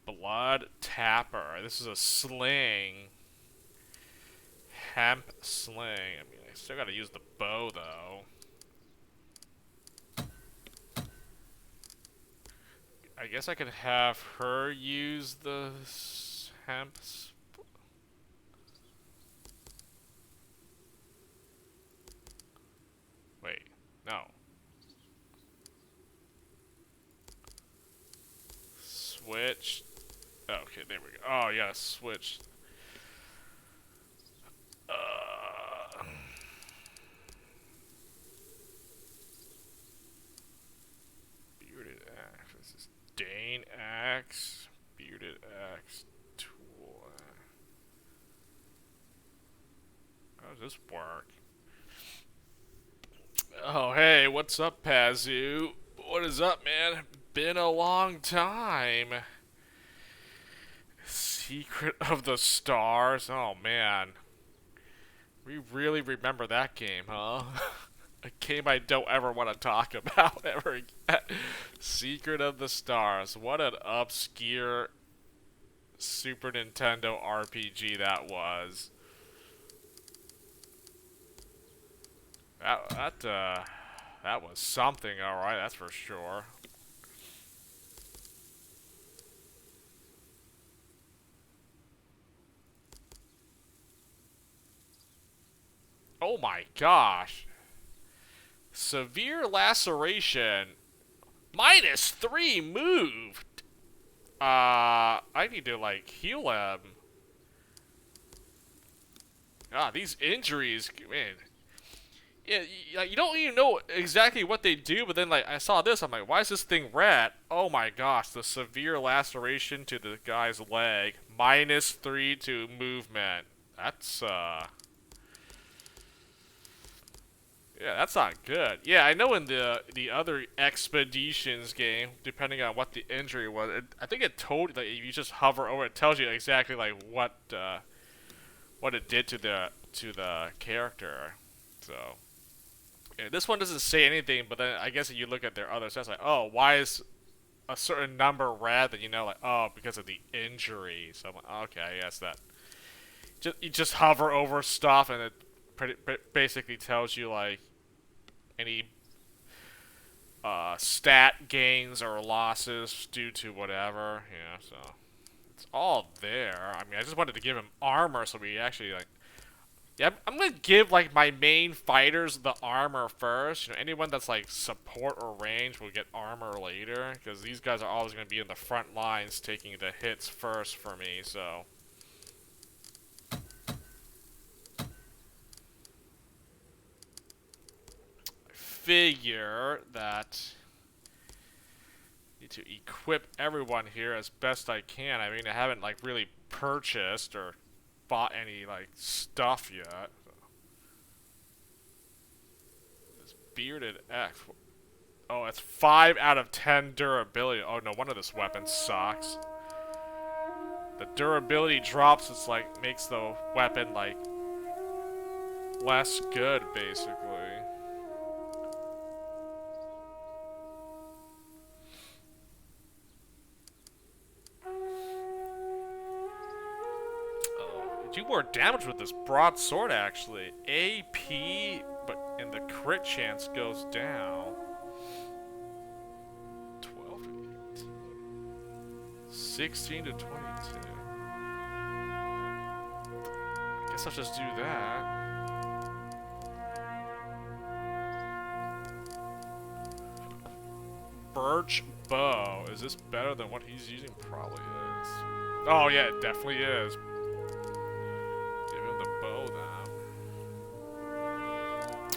Blood Tapper. This is a sling. Hemp sling. I mean, I still gotta use the bow, though. I guess I could have her use the hemp. Wait, no. Switch. Oh, okay, there we go. Oh, yeah, switch. Bearded axe. This is Dane axe. Bearded axe. Tool. How does this work? Oh, hey, what's up, Pazu? What is up, man? Been a long time. Secret of the Stars? Oh, man. We really remember that game, huh? A game I don't ever want to talk about ever again. Secret of the Stars. What an obscure Super Nintendo RPG that was. That was something, alright, that's for sure. Oh my gosh. Severe laceration. -3 moved. I need to, like, heal him. Ah, these injuries, man. Yeah, you don't even know exactly what they do, but then, like, I saw this, I'm like, why is this thing red? Oh my gosh, the severe laceration to the guy's leg. -3 to movement. That's, yeah, that's not good. Yeah, I know in the other Expeditions game, depending on what the injury was, I think it told you, like, if you just hover over, it tells you exactly, like, what it did to the character. So, yeah, this one doesn't say anything, but then I guess if you look at their other stats, like, oh, why is a certain number red? Then you know, like, oh, because of the injury. So I'm like, okay, yes, that. You just hover over stuff, and it basically tells you, like, any stat gains or losses due to whatever. Yeah, so it's all there. I mean, I just wanted to give him armor so we actually, like, yeah, I'm gonna give, like, my main fighters the armor first. You know, anyone that's, like, support or range will get armor later, because these guys are always gonna be in the front lines taking the hits first for me, so. Figure that I need to equip everyone here as best I can. I mean, I haven't, like, really purchased or bought any, like, stuff yet. This bearded X. Oh, it's 5 out of 10 durability. Oh no, one of this weapon sucks. The durability drops. It's like makes the weapon, like, less good, basically. Do more damage with this broadsword, actually. AP, but and the crit chance goes down. 12 to 18. 16 to 22. I guess I'll just do that. Birch bow. Is this better than what he's using? Probably is. Oh yeah, it definitely is. Give him the bow then.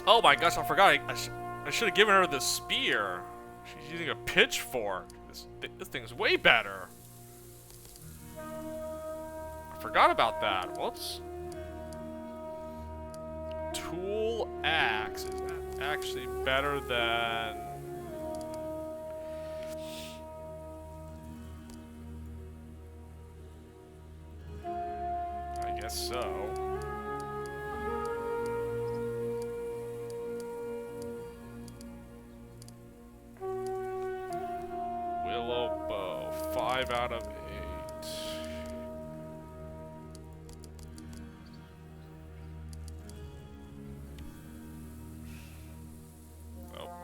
Oh my gosh, I forgot. I should have given her the spear. She's using a pitchfork. This thing's way better. I forgot about that. Whoops. Tool axe. Is that actually better than... I guess so. Willow bow. 5 out of 8.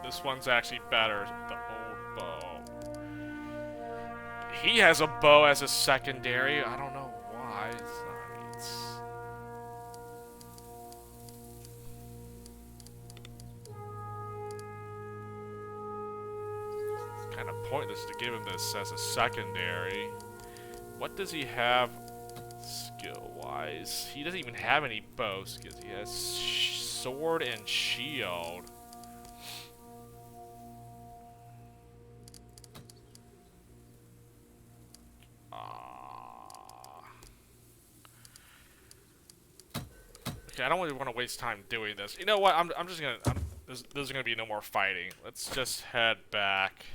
This one's actually better. The old bow. He has a bow as a secondary. I don't know why. It's kind of pointless to give him this as a secondary. What does he have skill-wise? He doesn't even have any bow skills. He has sword and shield. Okay, I don't really want to waste time doing this. You know what? I'm just gonna. There's gonna be no more fighting. Let's just head back.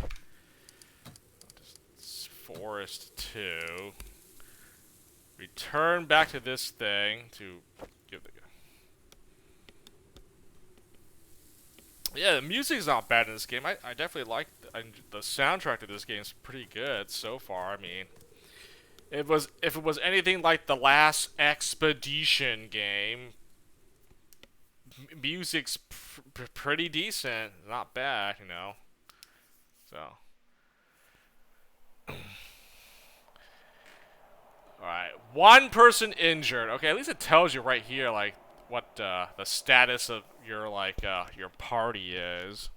Forest 2. Return back to this thing to give the. Yeah, the music's not bad in this game. I definitely like the soundtrack to this game is pretty good so far. I mean, if it was anything like the last Expedition game. Music's pretty decent, not bad, you know. So, all right, 1 person injured. Okay, at least it tells you right here, like what the status of your your party is.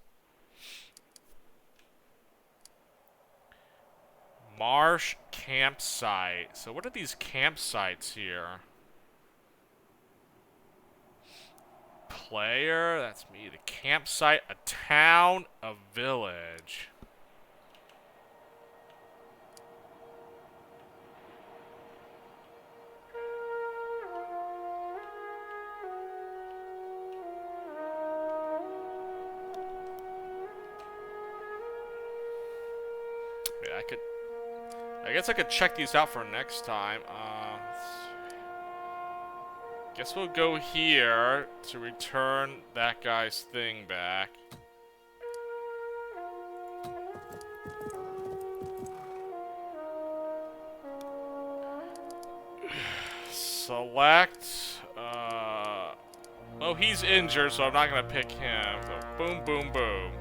Marsh campsite. So, what are these campsites here? Player, that's me. The campsite, a town, a village. Yeah, I guess I could check these out for next time. Guess we'll go here to return that guy's thing back. Select, oh, he's injured, so I'm not gonna pick him. So boom, boom, boom.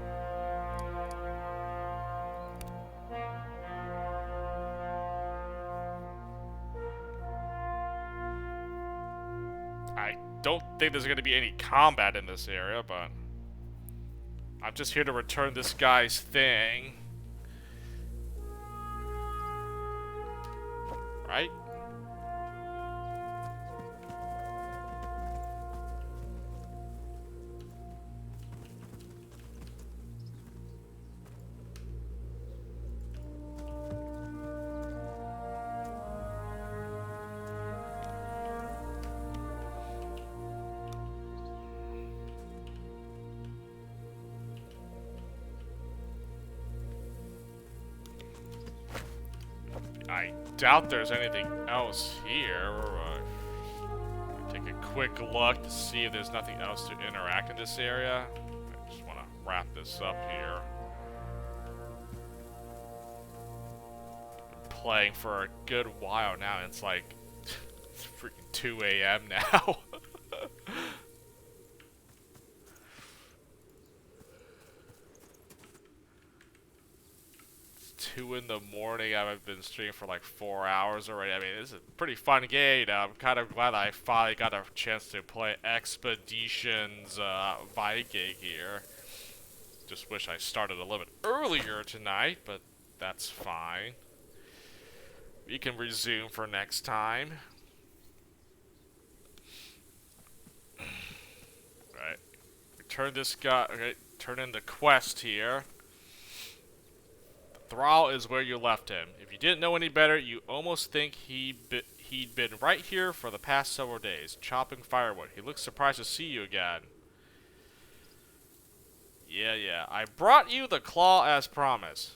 I don't think there's going to be any combat in this area, but I'm just here to return this guy's thing. Right? I doubt there's anything else here. Take a quick look to see if there's nothing else to interact in this area. I just want to wrap this up here. Been playing for a good while now, and it's like it's freaking 2 a.m. now. It's 2 in the morning. I've been streaming for like 4 hours already. I mean, this is a pretty fun game. I'm kind of glad I finally got a chance to play Expeditions Viking here. Just wish I started a little bit earlier tonight, but that's fine. We can resume for next time. Right. Turn this guy. Okay. Turn in the quest here. The Thrall is where you left him. If you didn't know any better, you almost think he'd been right here for the past several days, chopping firewood. He looks surprised to see you again. Yeah. I brought you the claw as promised.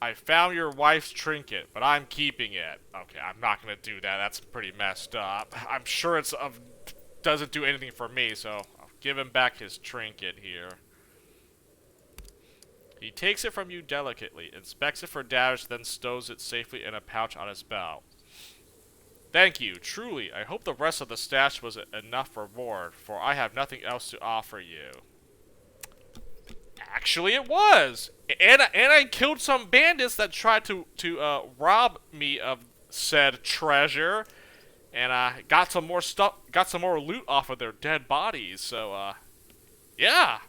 I found your wife's trinket, but I'm keeping it. Okay, I'm not gonna do that. That's pretty messed up. I'm sure it's doesn't do anything for me, so I'll give him back his trinket here. He takes it from you delicately, inspects it for damage, then stows it safely in a pouch on his belt. Thank you, truly. I hope the rest of the stash was enough reward, for I have nothing else to offer you. Actually, it was, and I killed some bandits that tried to rob me of said treasure, and I got some more stuff, got some more loot off of their dead bodies. So, yeah.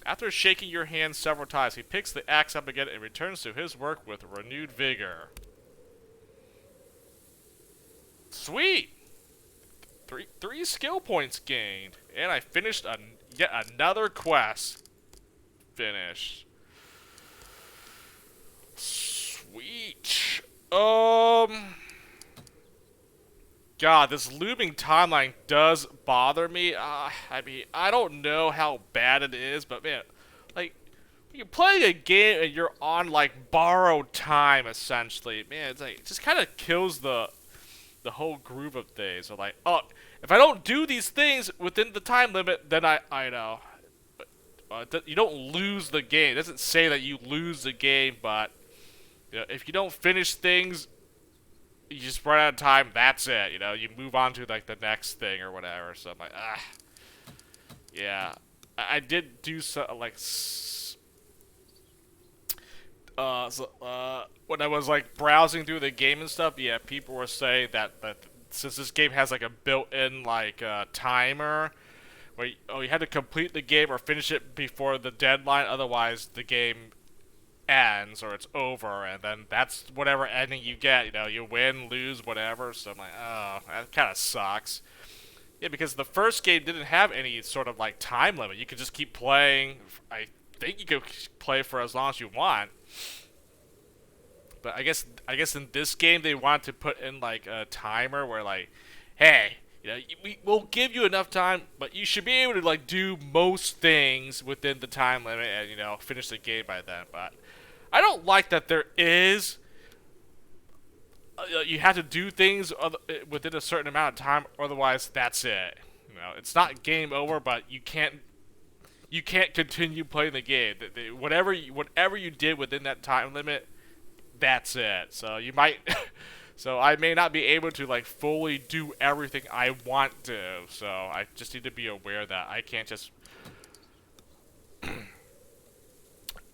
After shaking your hand several times, he picks the axe up again and returns to his work with renewed vigor. Sweet. Three skill points gained, and I finished yet another quest. Finished. Sweet. God, this looming timeline does bother me. I mean, I don't know how bad it is, but man, like, when you're playing a game and you're on like borrowed time, essentially, man, it's like it just kind of kills the whole groove of things. So like, oh, if I don't do these things within the time limit, then I know. You don't lose the game. It doesn't say that you lose the game, but you know, if you don't finish things, you just run out of time. That's it. You know, you move on to like the next thing or whatever. So I'm like, yeah. I did do so like, when I was like browsing through the game and stuff. Yeah, people were saying that since this game has like a built-in like timer. Where you had to complete the game or finish it before the deadline, otherwise the game ends or it's over, and then that's whatever ending you get. You know, you win, lose, whatever. So I'm like, oh, that kind of sucks. Yeah, because the first game didn't have any sort of like time limit. You could just keep playing. I think you could play for as long as you want. But I guess in this game they want to put in like a timer where like, hey. You know, we'll give you enough time, but you should be able to like do most things within the time limit and, you know, finish the game by then. But I don't like that there is you have to do things within a certain amount of time, otherwise that's it. You know, it's not game over, but you can't continue playing the game. Whatever you did within that time limit, that's it. So you might. So I may not be able to like fully do everything I want to. So I just need to be aware that I can't just.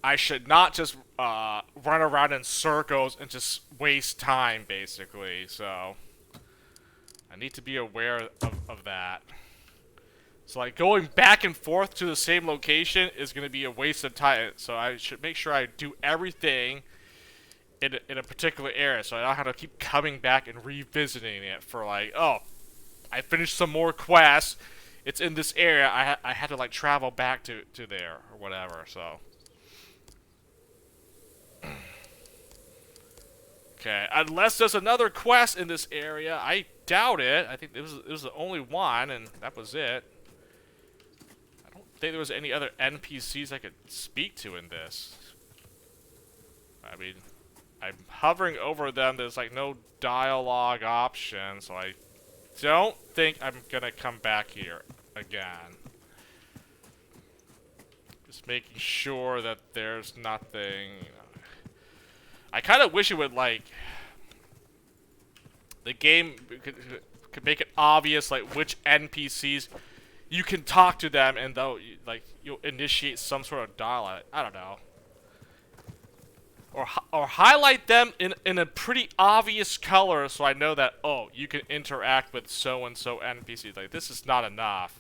I should not just run around in circles and just waste time, basically. So I need to be aware of that. So like going back and forth to the same location is going to be a waste of time. So I should make sure I do everything in a particular area, so I don't have to keep coming back and revisiting it for like, oh, I finished some more quests, it's in this area, I had to like travel back to there or whatever. So okay, unless there's another quest in this area. I doubt it. I think it was the only one, and that was it. I don't think there was any other NPCs I could speak to in this. I mean, I'm hovering over them. There's like no dialogue option, so I don't think I'm gonna come back here again. Just making sure that there's nothing. You know. I kind of wish it would like the game could make it obvious like which NPCs you can talk to them, and though like you'll initiate some sort of dialogue. I don't know. Or highlight them in a pretty obvious color so I know that, oh, you can interact with so-and-so NPCs. Like, this is not enough.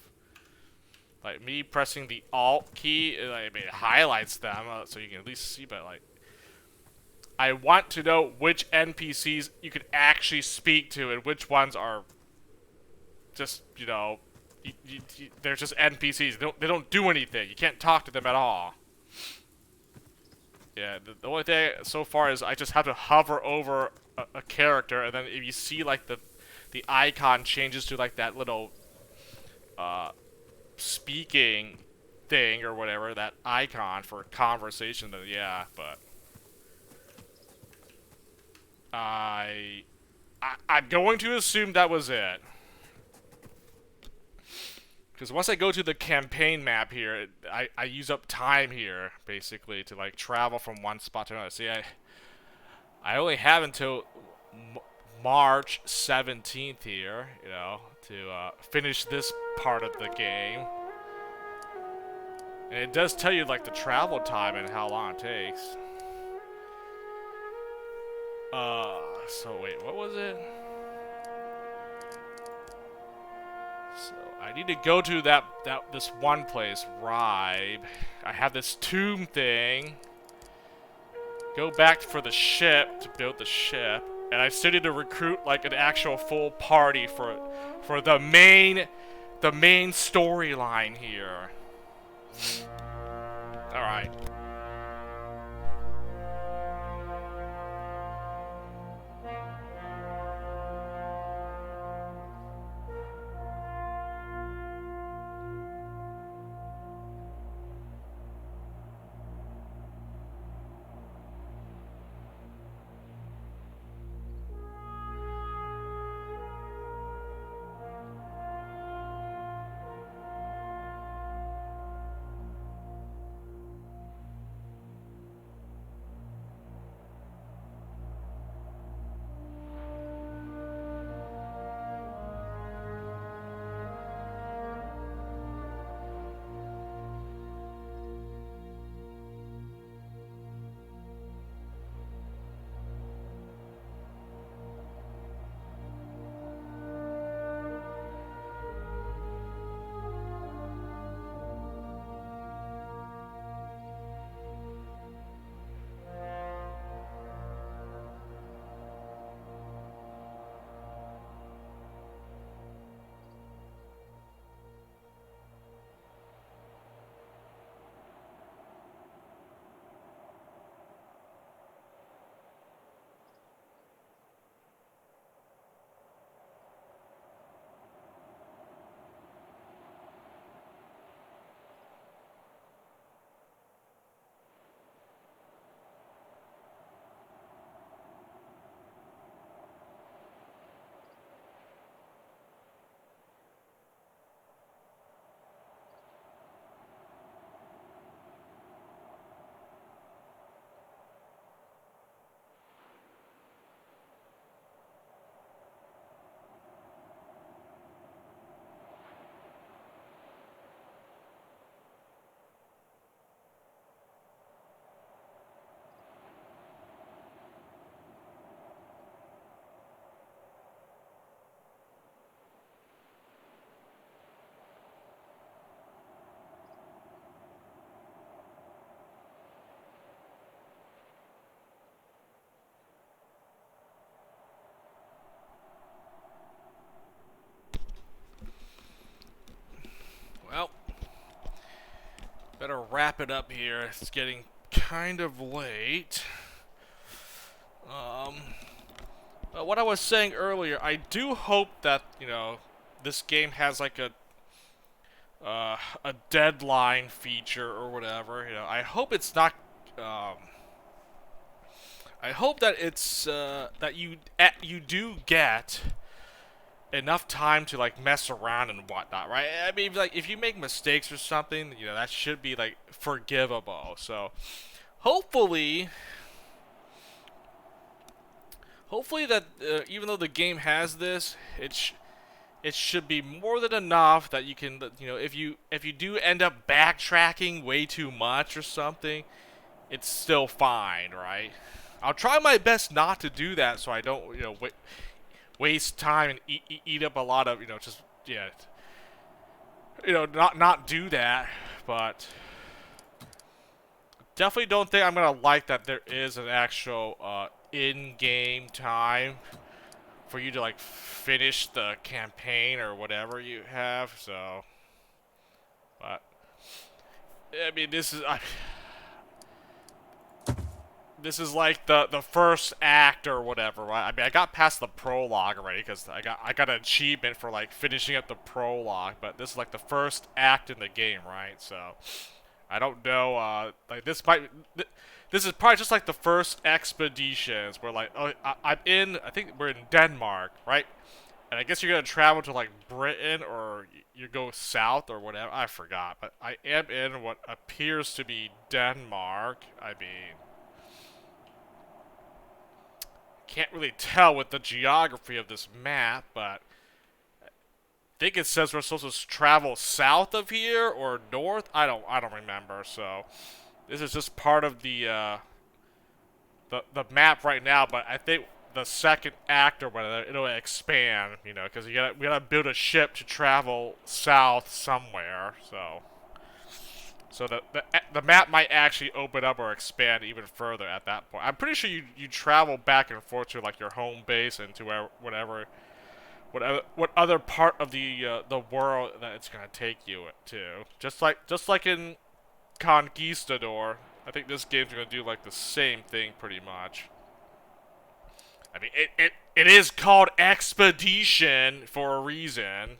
Like, me pressing the Alt key, I mean, it highlights them so you can at least see, but, like, I want to know which NPCs you can actually speak to and which ones are just, you know, they're just NPCs. They don't do anything. You can't talk to them at all. Yeah, the only thing so far is I just have to hover over a character, and then if you see like the icon changes to like that little speaking thing or whatever, that icon for conversation, then yeah, but I'm going to assume that was it. Because once I go to the campaign map here, I use up time here, basically, to, like, travel from one spot to another. See, I only have until March 17th here, you know, to finish this part of the game. And it does tell you, like, the travel time and how long it takes. So wait, what was it? So I need to go to this one place, Ribe. I have this tomb thing. Go back for the ship to build the ship, and I still need to recruit like an actual full party for the main storyline here. All right. Well, better wrap it up here. It's getting kind of late. What I was saying earlier, I do hope that, you know, this game has like a deadline feature or whatever. You know, I hope it's not. I hope that it's that you do get enough time to like mess around and whatnot, right? I mean, like if you make mistakes or something, you know, that should be like forgivable. So hopefully that even though the game has this, it should be more than enough that you can, you know, if you do end up backtracking way too much or something, it's still fine, right? I'll try my best not to do that, so I don't, you know, waste time and eat up a lot of, you know, just, yeah, you know, not do that, but definitely don't think I'm gonna like that there is an actual in-game time for you to like finish the campaign or whatever you have. So, but I mean, this is like the first act or whatever, right? I mean, I got past the prologue already because I got an achievement for like finishing up the prologue, but this is like the first act in the game, right? So I don't know. Like this is probably just like the first expeditions where like I'm in. I think we're in Denmark, right? And I guess you're gonna travel to like Britain or you go south or whatever. I forgot, but I am in what appears to be Denmark. I mean, can't really tell with the geography of this map, but I think it says we're supposed to travel south of here or north. I don't remember. So this is just part of the map right now. But I think the second act or whatever, it'll expand, you know, because we gotta build a ship to travel south somewhere. So the map might actually open up or expand even further at that point. I'm pretty sure you travel back and forth to like your home base and to what other part of the world that it's gonna take you to. Just like in Conquistador, I think this game's gonna do like the same thing pretty much. I mean, it is called Expedition for a reason.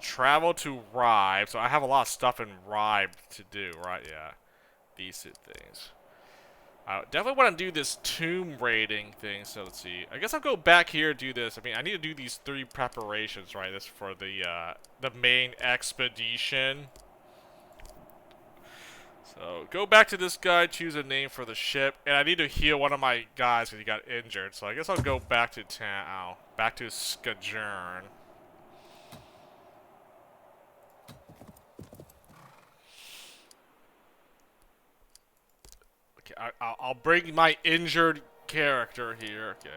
Travel to Ribe. So I have a lot of stuff in Ribe to do, right? Yeah. Decent things. I definitely want to do this tomb raiding thing, so let's see. I guess I'll go back here and do this. I mean, I need to do these 3 preparations, right? This for the main expedition. So, go back to this guy, choose a name for the ship, and I need to heal one of my guys because he got injured. So I guess I'll go back to town, back to Skajern. Okay, I'll bring my injured character here. Okay.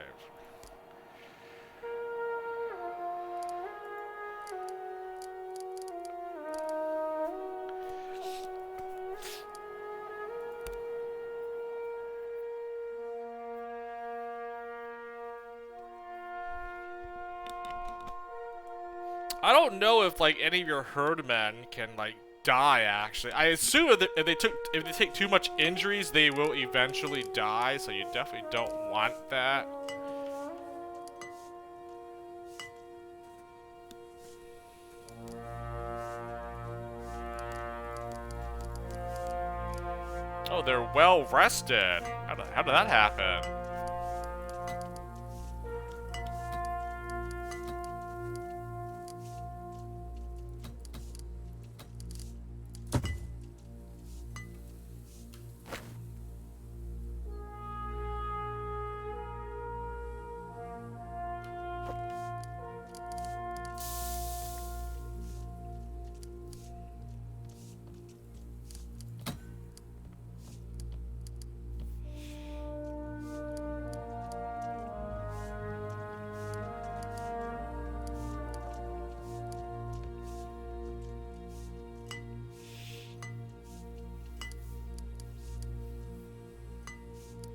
I don't know if like any of your herdmen can like die. Actually, I assume if they take too much injuries, they will eventually die. So you definitely don't want that. Oh, they're well rested. How did that happen?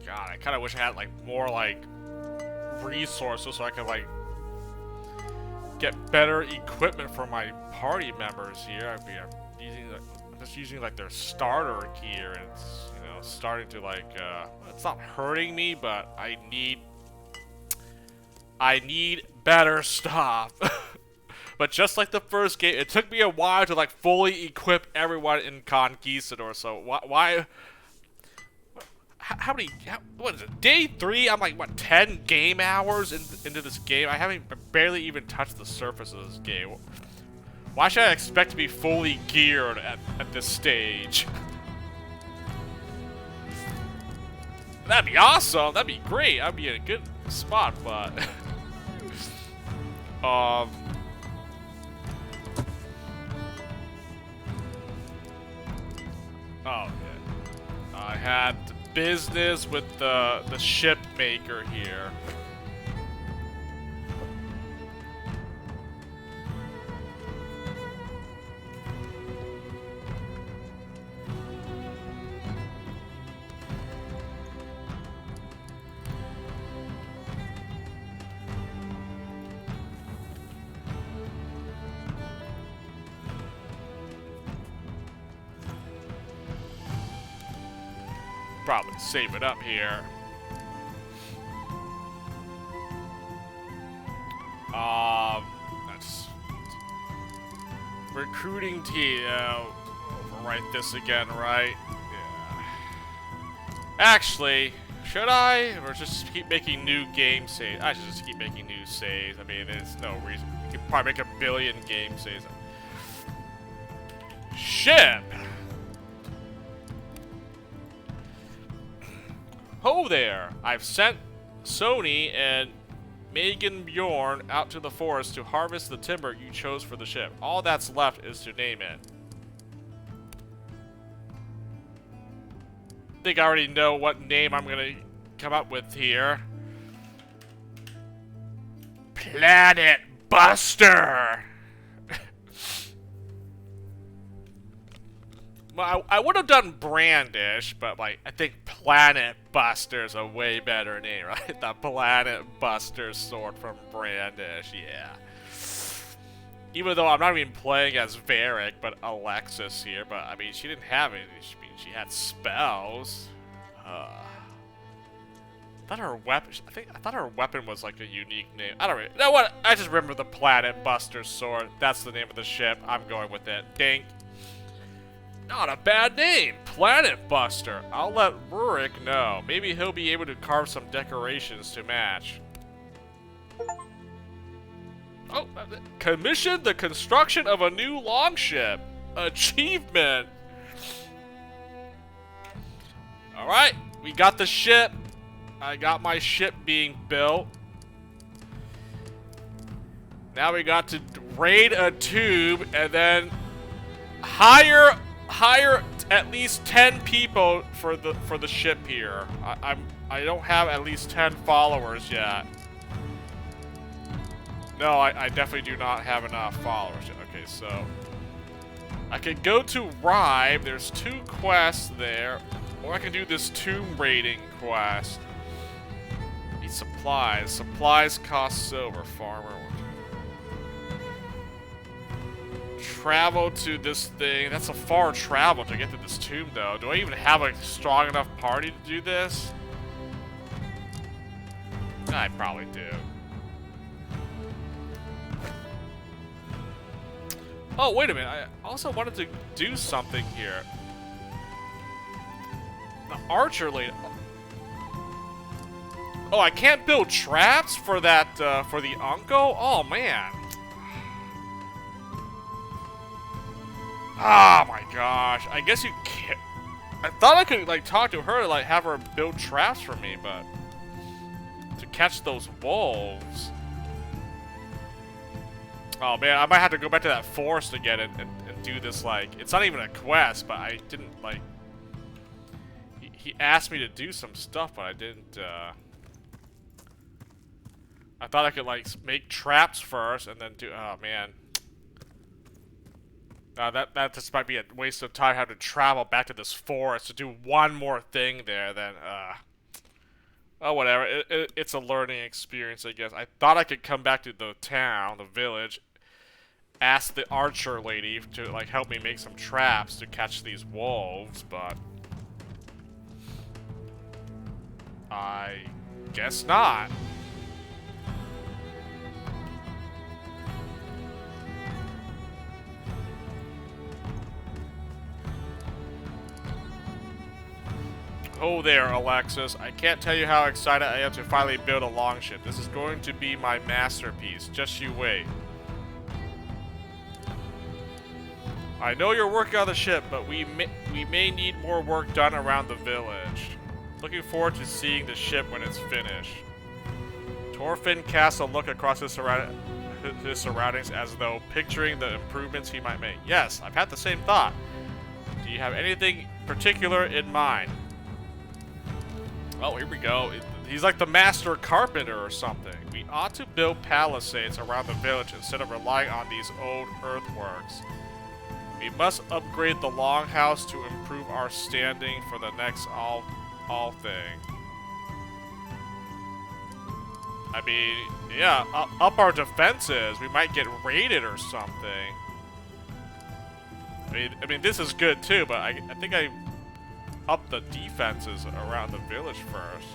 God, I kind of wish I had like more like resources so I could like get better equipment for my party members here. I mean, I'm just using like their starter gear, and it's, you know, starting to like it's not hurting me, but I need better stuff. But just like the first game, it took me a while to like fully equip everyone in Conquistador. So why? What is it, day 3? I'm like, what, 10 game hours into this game? I haven't barely even touched the surface of this game. Why should I expect to be fully geared at this stage? That'd be awesome, that'd be great, I'd be in a good spot, but... Oh, yeah. I had business with the ship maker here. probably save it up here. That's recruiting team. Overwrite this again, right? Yeah. Actually, should I? Or just keep making new game saves? I should just keep making new saves. I mean, there's no reason. You could probably make a billion game saves. Ship! Ho there! I've sent Sony and Megan Bjorn out to the forest to harvest the timber you chose for the ship. All that's left is to name it. I think I already know what name I'm gonna come up with here. Planet Buster! Well, I would have done Brandish, but like I think Planet Buster's a way better name, right? The Planet Buster sword from Brandish, yeah. Even though I'm not even playing as Varric, but Alexis here, but I mean she didn't have any. I mean she had spells. I thought her weapon. I thought her weapon was like a unique name. I don't really. You know what? I just remember the Planet Buster sword. That's the name of the ship. I'm going with it. Dink. Not a bad name, Planet Buster. I'll let Rurik know. Maybe he'll be able to carve some decorations to match. Oh, commission the construction of a new longship. Achievement. Alright, we got the ship. I got my ship being built. Now we got to raid a tube and then hire at least 10 people for the ship here. I don't have at least 10 followers yet. No, I definitely do not have enough followers yet. Okay, so I could go to Rive. There's 2 quests there, or I can do this tomb raiding quest. Need supplies. Supplies cost silver. Farmer. Travel to this thing. That's a far travel to get to this tomb, though. Do I even have a strong enough party to do this? I probably do. Oh, wait a minute. I also wanted to do something here. The archer lady. Oh, I can't build traps for that, for the uncle? Oh, man. Oh my gosh, I guess you can't. I thought I could like talk to her, like have her build traps for me, but to catch those wolves. Oh man, I might have to go back to that forest again and do this. Like, it's not even a quest, but I didn't like. He asked me to do some stuff, but I didn't. I thought I could like make traps first and then do. Oh man. That just might be a waste of time having to travel back to this forest to do one more thing there, then, oh, whatever. It's a learning experience, I guess. I thought I could come back to the town, the village, ask the archer lady to, like, help me make some traps to catch these wolves, but I guess not. Oh there, Alexis. I can't tell you how excited I am to finally build a longship. This is going to be my masterpiece. Just you wait. I know you're working on the ship, but we may need more work done around the village. Looking forward to seeing the ship when it's finished. Torfinn casts a look across his surroundings as though picturing the improvements he might make. Yes, I've had the same thought. Do you have anything particular in mind? Oh, here we go. He's like the master carpenter or something. We ought to build palisades around the village instead of relying on these old earthworks. We must upgrade the longhouse to improve our standing for the next all thing. I mean, yeah, up our defenses. We might get raided or something. I mean, this is good too, but I think I up the defenses around the village first.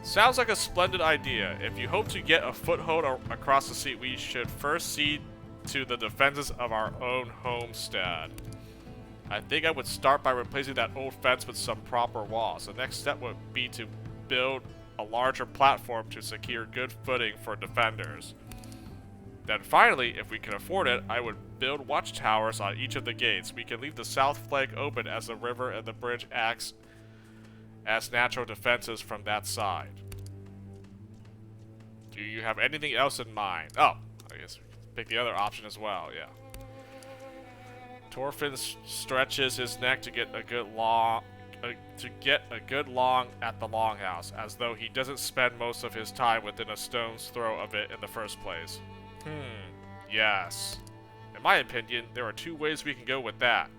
Sounds like a splendid idea. If you hope to get a foothold across the sea, we should first see to the defenses of our own homestead. I think I would start by replacing that old fence with some proper walls. The next step would be to build a larger platform to secure good footing for defenders. Then finally, if we can afford it, I would build watchtowers on each of the gates. We can leave the south flank open as the river and the bridge acts as natural defenses from that side. Do you have anything else in mind? Oh, I guess we can pick the other option as well, yeah. Torfin stretches his neck to get a good long at the longhouse, as though he doesn't spend most of his time within a stone's throw of it in the first place. Yes. In my opinion, there are two ways we can go with that.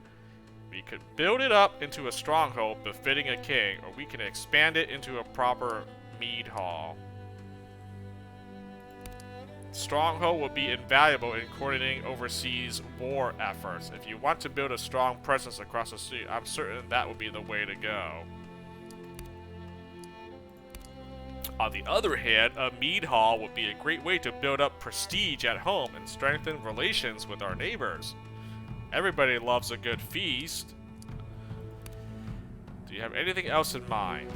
We could build it up into a stronghold befitting a king, or we can expand it into a proper mead hall. Stronghold would be invaluable in coordinating overseas war efforts. If you want to build a strong presence across the sea, I'm certain that would be the way to go. On the other hand, a mead hall would be a great way to build up prestige at home and strengthen relations with our neighbors. Everybody loves a good feast. Do you have anything else in mind?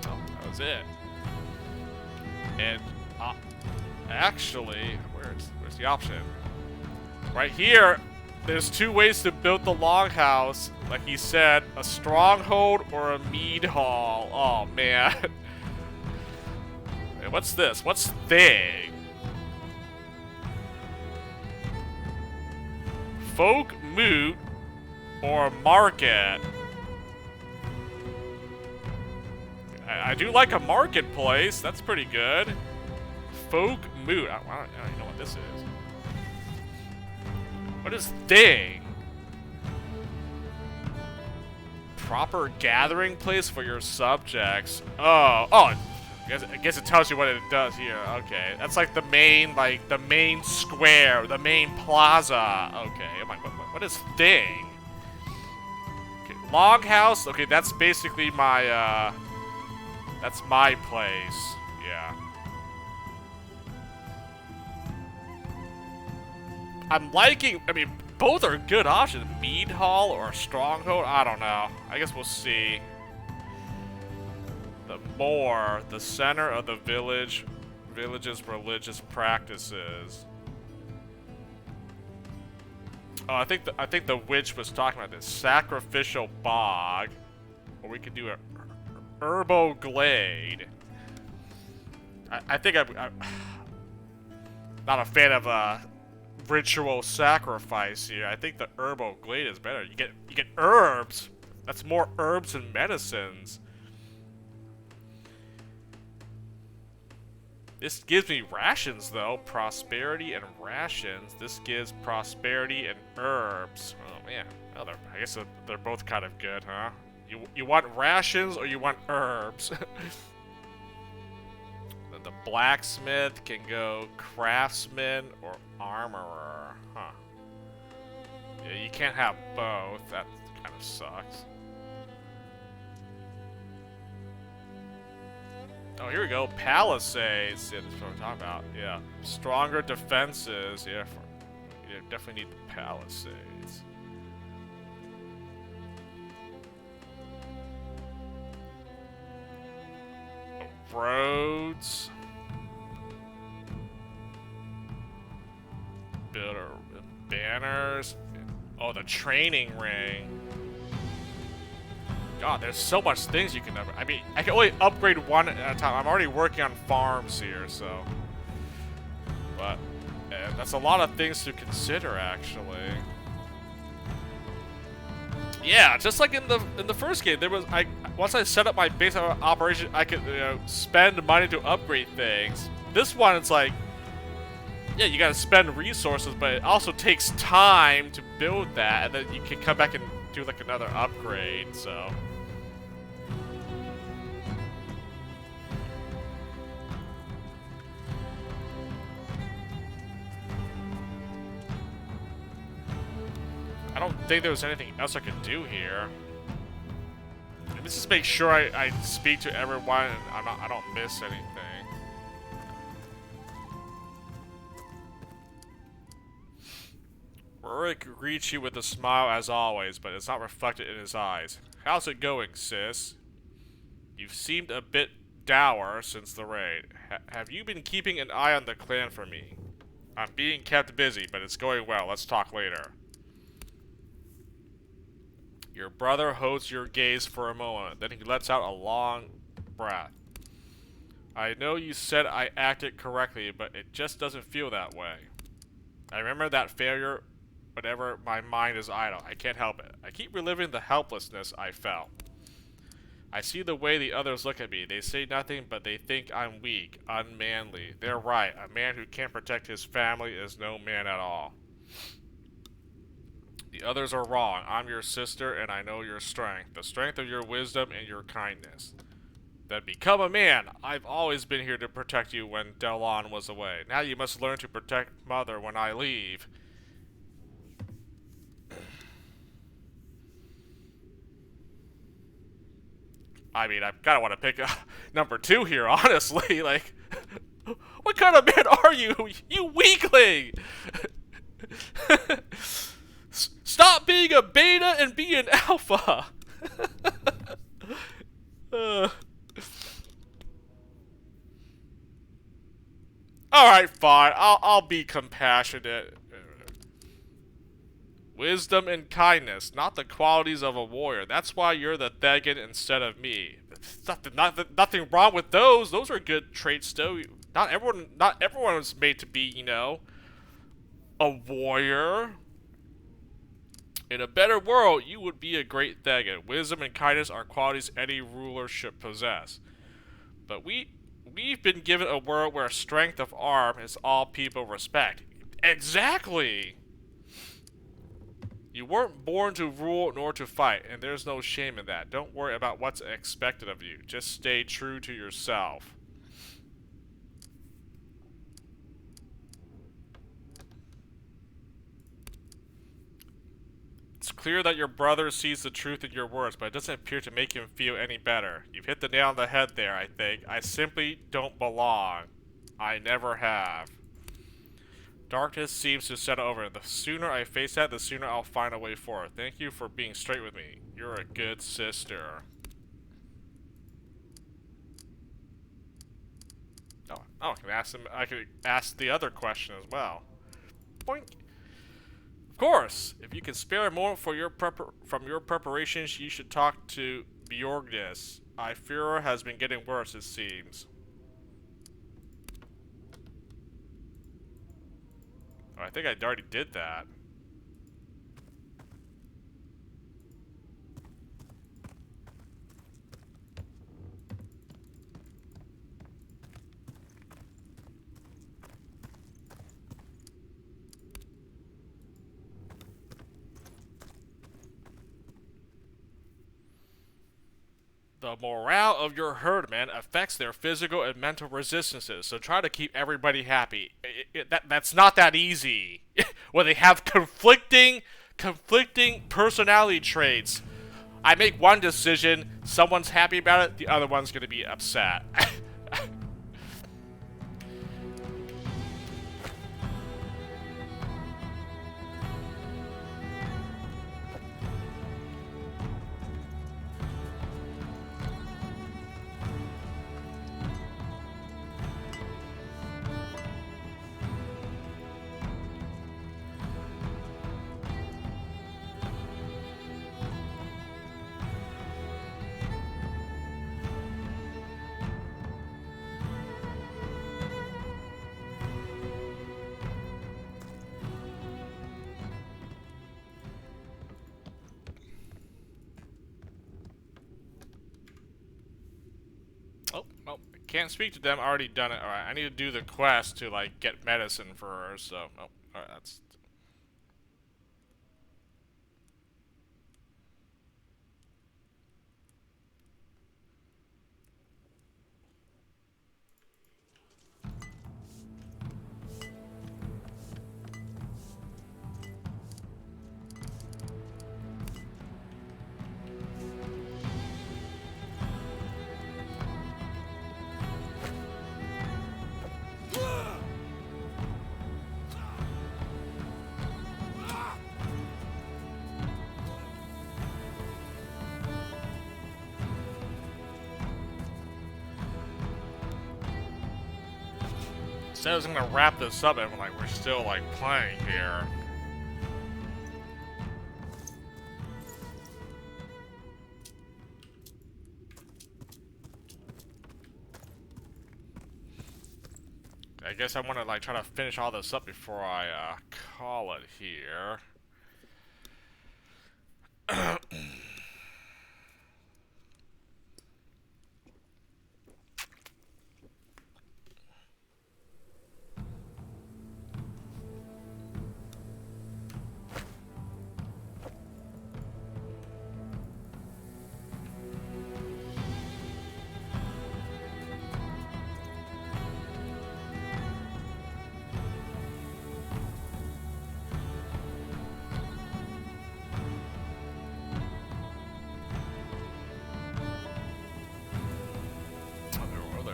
Oh, that was it. And actually, where's the option? Right here, there's two ways to build the longhouse. Like he said, a stronghold or a mead hall. Oh man. Hey, what's this? What's thing? Folk moot or market? I do like a marketplace. That's pretty good. Folk moot. I don't even know what this is. What is thing? Proper gathering place for your subjects. Oh, I guess it tells you what it does here. Okay, that's like the main square, the main plaza. Okay, what is thing? Okay, longhouse. Okay, that's basically my that's my place. Yeah. I'm liking, I mean, both are good options. Mead hall or stronghold? I don't know. I guess we'll see. The center of the village's religious practices. Oh, I think the witch was talking about this sacrificial bog, or we could do a Herbo glade. I think I'm not a fan of ritual sacrifice here. I think the Herbo glade is better. You get herbs. That's more herbs and medicines. This gives me rations though. Prosperity and rations. This gives prosperity and herbs. Oh man. Oh, I guess they're both kind of good, huh? You want rations or you want herbs? The blacksmith can go craftsman or armorer. Huh. Yeah, you can't have both. That kind of sucks. Oh, here we go. Palisades. Yeah, that's what we're talking about. Yeah. Stronger defenses. Yeah, you definitely need the palisades. Roads. Build banners. Oh, the training ring. God, there's so much things you can upgrade. I mean, I can only upgrade one at a time. I'm already working on farms here, so. But that's a lot of things to consider, actually. Yeah, just like in the first game, there was once I set up my base operation, I could spend money to upgrade things. This one, it's like, yeah, you gotta spend resources, but it also takes time to build that, and then you can come back and do like another upgrade. So. don't think there was anything else I could do here. Let's just make sure I speak to everyone and I don't miss anything. Rorik greets you with a smile as always, but it's not reflected in his eyes. How's it going, sis? You've seemed a bit dour since the raid. Have you been keeping an eye on the clan for me? I'm being kept busy, but it's going well. Let's talk later. Your brother holds your gaze for a moment, then he lets out a long breath. I know you said I acted correctly, but it just doesn't feel that way. I remember that failure whenever my mind is idle. I can't help it. I keep reliving the helplessness I felt. I see the way the others look at me. They say nothing, but they think I'm weak, unmanly. They're right. A man who can't protect his family is no man at all. The others are wrong. I'm your sister, and I know your strength. The strength of your wisdom and your kindness. Then become a man. I've always been here to protect you when Delon was away. Now you must learn to protect Mother when I leave. I mean, I kind of want to pick number 2 here, honestly. Like, what kind of man are you, you weakling? Stop being a beta and be an alpha. Alright, fine. I'll be compassionate. Wisdom and kindness, not the qualities of a warrior. That's why you're the Thegan instead of me. Nothing wrong with those. Those are good traits, though. Not everyone is made to be, you know, a warrior. In a better world, you would be a great Thegan. Wisdom and kindness are qualities any ruler should possess. But we've been given a world where strength of arm is all people respect. Exactly! You weren't born to rule nor to fight, and there's no shame in that. Don't worry about what's expected of you. Just stay true to yourself. It's clear that your brother sees the truth in your words, but it doesn't appear to make him feel any better. You've hit the nail on the head there, I think. I simply don't belong. I never have. Darkness seems to settle over. The sooner I face that, the sooner I'll find a way forward. Thank you for being straight with me. You're a good sister. Oh, I can ask him. I could ask the other question as well. Boink. Of course, if you can spare a moment for from your preparations, you should talk to Bjorgnis. Führer has been getting worse, it seems. I think I already did that. The morale of your herdmen affects their physical and mental resistances, so try to keep everybody happy. That's not that easy. When they have conflicting personality traits. I make one decision, someone's happy about it, the other one's gonna be upset. Oh, can't speak to them. Already done it. Alright, I need to do the quest to, like, get medicine for her, so... Oh, alright, that's... said I was gonna wrap this up, and like we're still like playing here. I guess I want to like try to finish all this up before I call it here.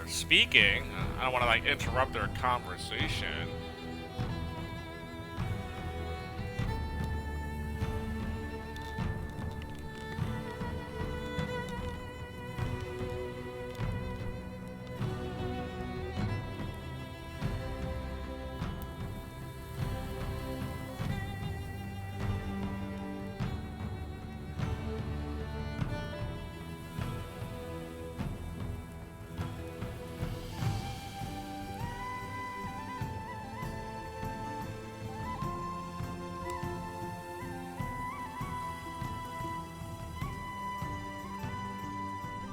Speaking, I don't want to like interrupt their conversation.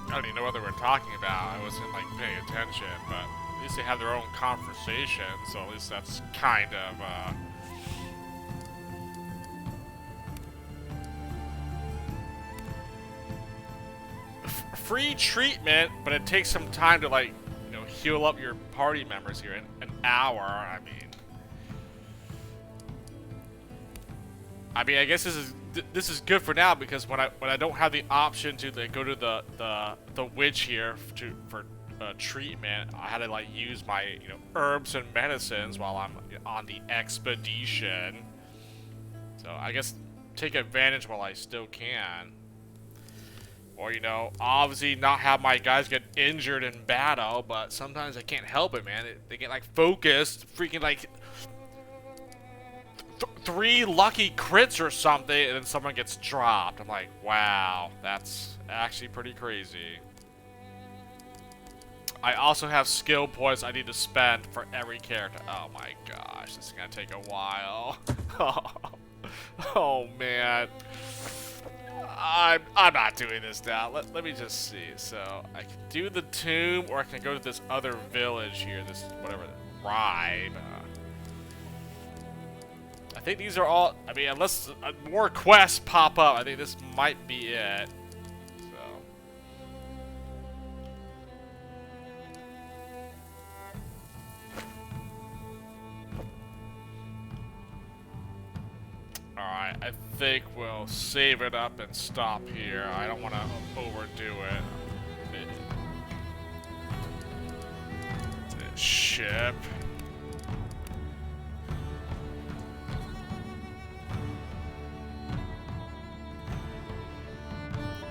I don't even know what they were talking about. I wasn't like paying attention, but at least they have their own conversation, so at least that's kind of free treatment, but it takes some time to like, you know, heal up your party members here in an hour. I mean, I guess this is good for now because when I don't have the option to like, go to the witch here for treatment, I had to like use my, you know, herbs and medicines while I'm on the expedition. So I guess take advantage while I still can. Or, you know, obviously not have my guys get injured in battle, but sometimes I can't help it, man. They get like focused, freaking like 3 lucky crits or something, and then someone gets dropped. I'm like, wow, that's actually pretty crazy. I also have skill points I need to spend for every character. Oh my gosh, this is gonna take a while. Oh man. I'm not doing this now. Let me just see. So I can do the tomb, or I can go to this other village here. This whatever, Ribe. I think these are all. I mean, unless more quests pop up, I think this might be it. So. Alright, I think we'll save it up and stop here. I don't want to overdo it. Ship.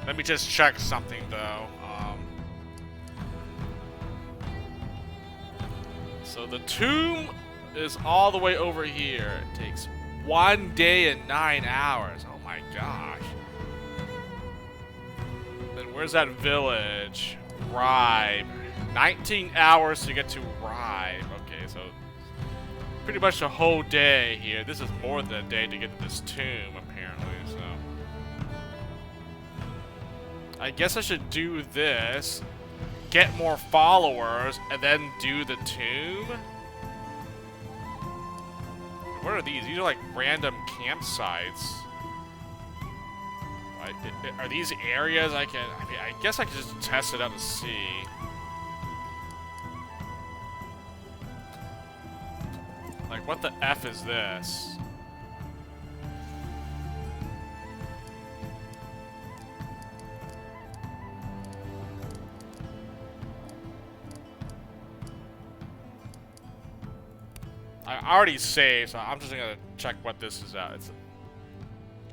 Let me just check something though. So the tomb is all the way over here. It takes 1 day and 9 hours. Oh my gosh. Then where's that village? Ribe. 19 hours to get to Ribe. Okay, so pretty much a whole day here. This is more than a day to get to this tomb, apparently, so. I guess I should do this, get more followers, and then do the tomb? What are these? These are like random campsites. Are these areas I can... I mean, I guess I could just test it out to see. Like, what the F is this? I already saved, so I'm just gonna check what this is at.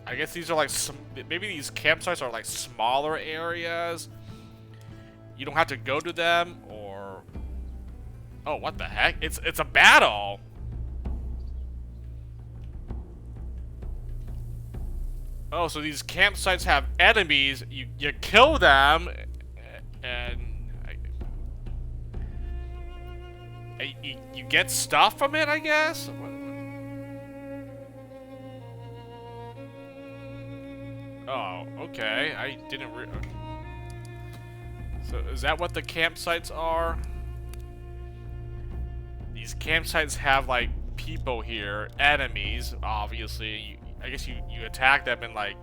I guess these are like maybe these campsites are like smaller areas. You don't have to go to them, or Oh, what the heck? It's a battle. Oh, so these campsites have enemies. You kill them, and you get stuff from it, I guess. Oh, okay. I didn't. So is that what the campsites are? These campsites have like people here, enemies. Obviously, I guess you attack them and like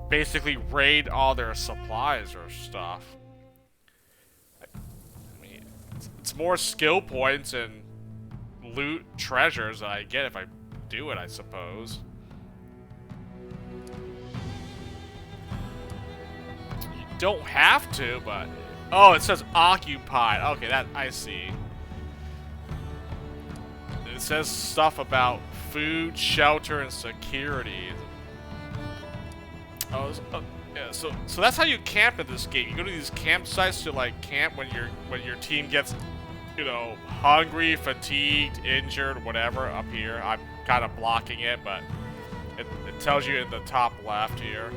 basically raid all their supplies or stuff. I mean, it's more skill points and loot treasures that I get if I do it, I suppose. You don't have to, but oh, it says occupied. Okay, that I see. It says stuff about food, shelter, and security. Oh, yeah. So that's how you camp in this game. You go to these campsites to like camp when your team gets, hungry, fatigued, injured, whatever. Up here, I'm kind of blocking it, but it tells you in the top left here.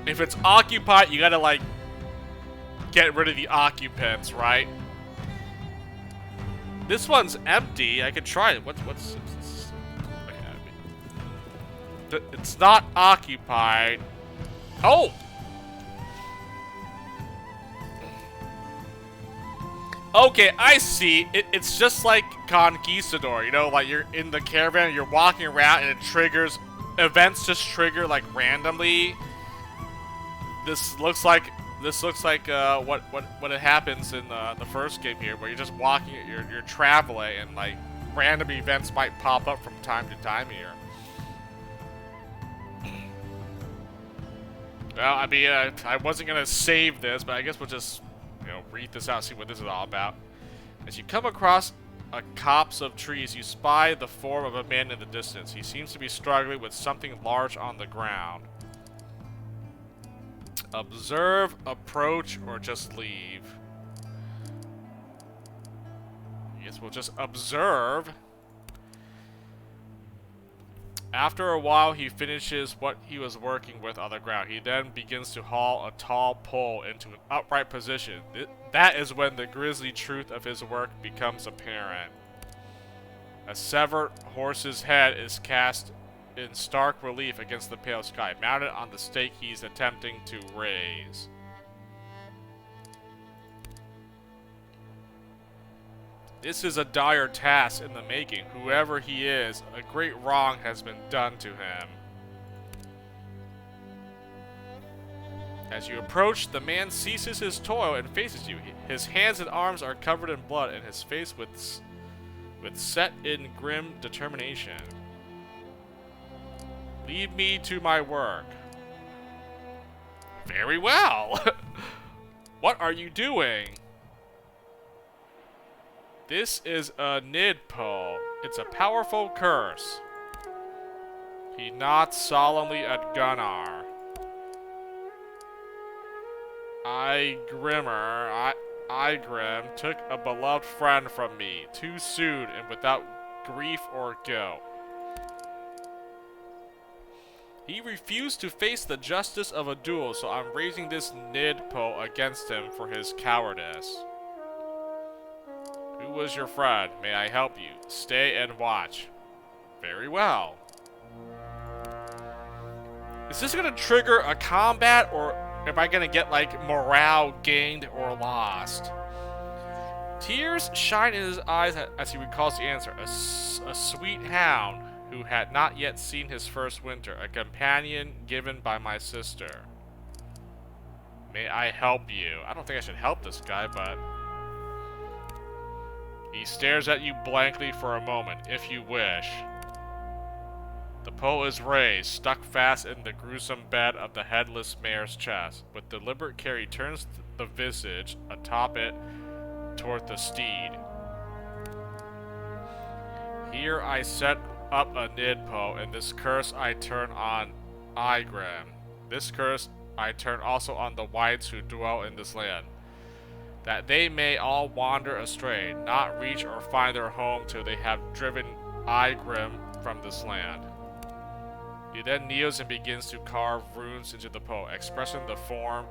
If it's occupied, you gotta like get rid of the occupants, right? This one's empty. I could try it. What's it's not occupied. Oh! Okay, I see. It's just like Conquistador, like you're in the caravan, you're walking around, and it triggers events. Just trigger like randomly. This looks like what it happens in the first game here, where you're just walking, you're traveling, and like random events might pop up from time to time here. Well, I mean, I wasn't gonna save this, but I guess we'll just read this out, see what this is all about. As you come across a copse of trees, you spy the form of a man in the distance. He seems to be struggling with something large on the ground. Observe, approach, or just leave. I guess we'll just observe. After a while, he finishes what he was working with on the ground. He then begins to haul a tall pole into an upright position. That is when the grisly truth of his work becomes apparent. A severed horse's head is cast in stark relief against the pale sky, mounted on the stake he's attempting to raise. This is a dire task in the making. Whoever he is, a great wrong has been done to him. As you approach, the man ceases his toil and faces you. His hands and arms are covered in blood, and his face with set in grim determination. Leave me to my work. Very well. What are you doing? This is a Nidpo. It's a powerful curse. He nods solemnly at Gunnar. Igrim took a beloved friend from me too soon and without grief or guilt. He refused to face the justice of a duel, so I'm raising this Nidpo against him for his cowardice. Who was your friend? May I help you? Stay and watch. Very well. Is this gonna trigger a combat, or am I gonna get like morale gained or lost? Tears shine in his eyes as he recalls the answer. A sweet hound who had not yet seen his first winter, a companion given by my sister. May I help you? I don't think I should help this guy, but... He stares at you blankly for a moment, if you wish. The pole is raised, stuck fast in the gruesome bed of the headless mare's chest. With deliberate care, he turns the visage atop it toward the steed. Here I set up a Nidpo, and this curse I turn on Igrim. This curse I turn also on the whites who dwell in this land. that they may all wander astray, not reach or find their home till they have driven Igrim from this land. He then kneels and begins to carve runes into the pole, expressing the form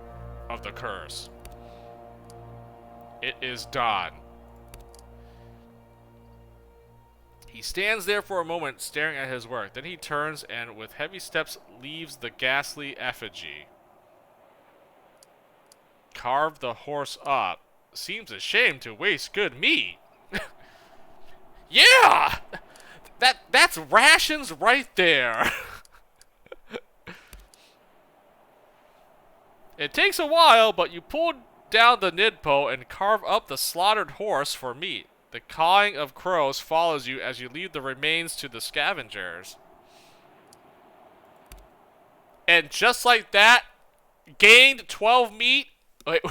of the curse. It is done. He stands there for a moment, staring at his work. Then he turns and, with heavy steps, leaves the ghastly effigy. Carve the horse up. Seems a shame to waste good meat. Yeah! That's rations right there. It takes a while, but you pull down the nidpo and carve up the slaughtered horse for meat. The cawing of crows follows you as you leave the remains to the scavengers. And just like that, gained 12 meat. Wait.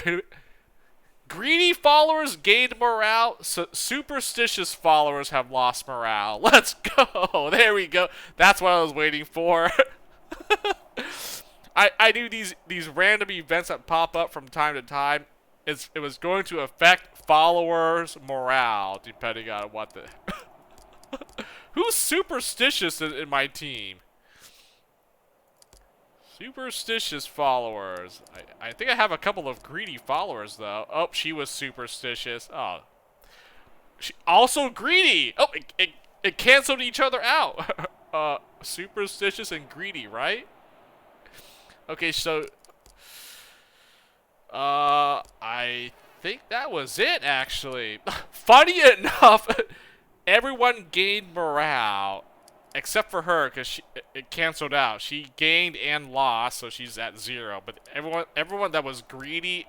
Greedy followers gained morale. Superstitious followers have lost morale. Let's go. There we go. That's what I was waiting for. I knew these random events that pop up from time to time. It was going to affect followers' morale, depending on what the... Who's superstitious in my team? Superstitious followers. I think I have a couple of greedy followers, though. Oh, she was superstitious. Oh. She also greedy! Oh, it canceled each other out. Superstitious and greedy, right? Okay, so... I think that was it, actually. Funny enough, everyone gained morale, except for her, because it canceled out. She gained and lost, so she's at 0. But everyone that was greedy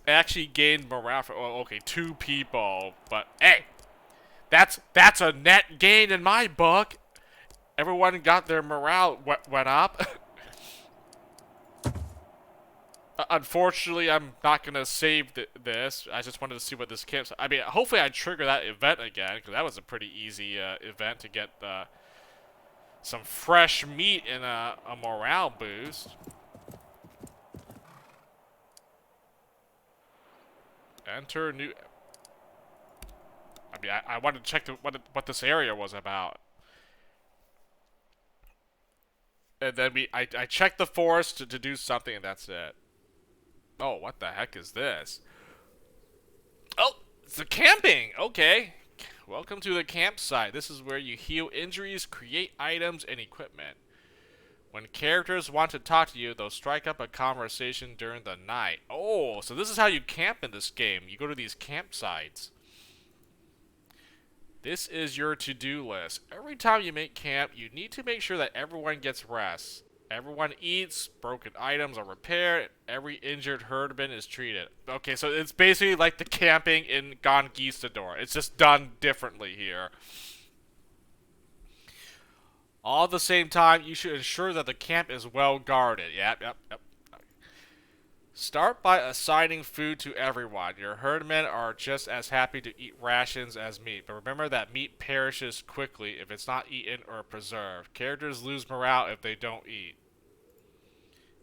actually gained morale for, oh, okay, 2 people. But hey, that's a net gain in my book. Everyone got their morale went up. Unfortunately, I'm not going to save this. I just wanted to see what this camp... I mean, hopefully I trigger that event again, because that was a pretty easy event to get some fresh meat and a morale boost. Enter new... I mean, I wanted to check what this area was about. And then I checked the forest to do something, and that's it. Oh, what the heck is this? Oh, it's the camping! Okay. Welcome to the campsite. This is where you heal injuries, create items, and equipment. When characters want to talk to you, they'll strike up a conversation during the night. Oh, so this is how you camp in this game. You go to these campsites. This is your to-do list. Every time you make camp, you need to make sure that everyone gets rest. Everyone eats, broken items are repaired, every injured herdman is treated. Okay, so it's basically like the camping in Conquistador. It's just done differently here. All at the same time, you should ensure that the camp is well guarded. Yep. Start by assigning food to everyone. Your herdmen are just as happy to eat rations as meat, but remember that meat perishes quickly if it's not eaten or preserved. Characters lose morale if they don't eat.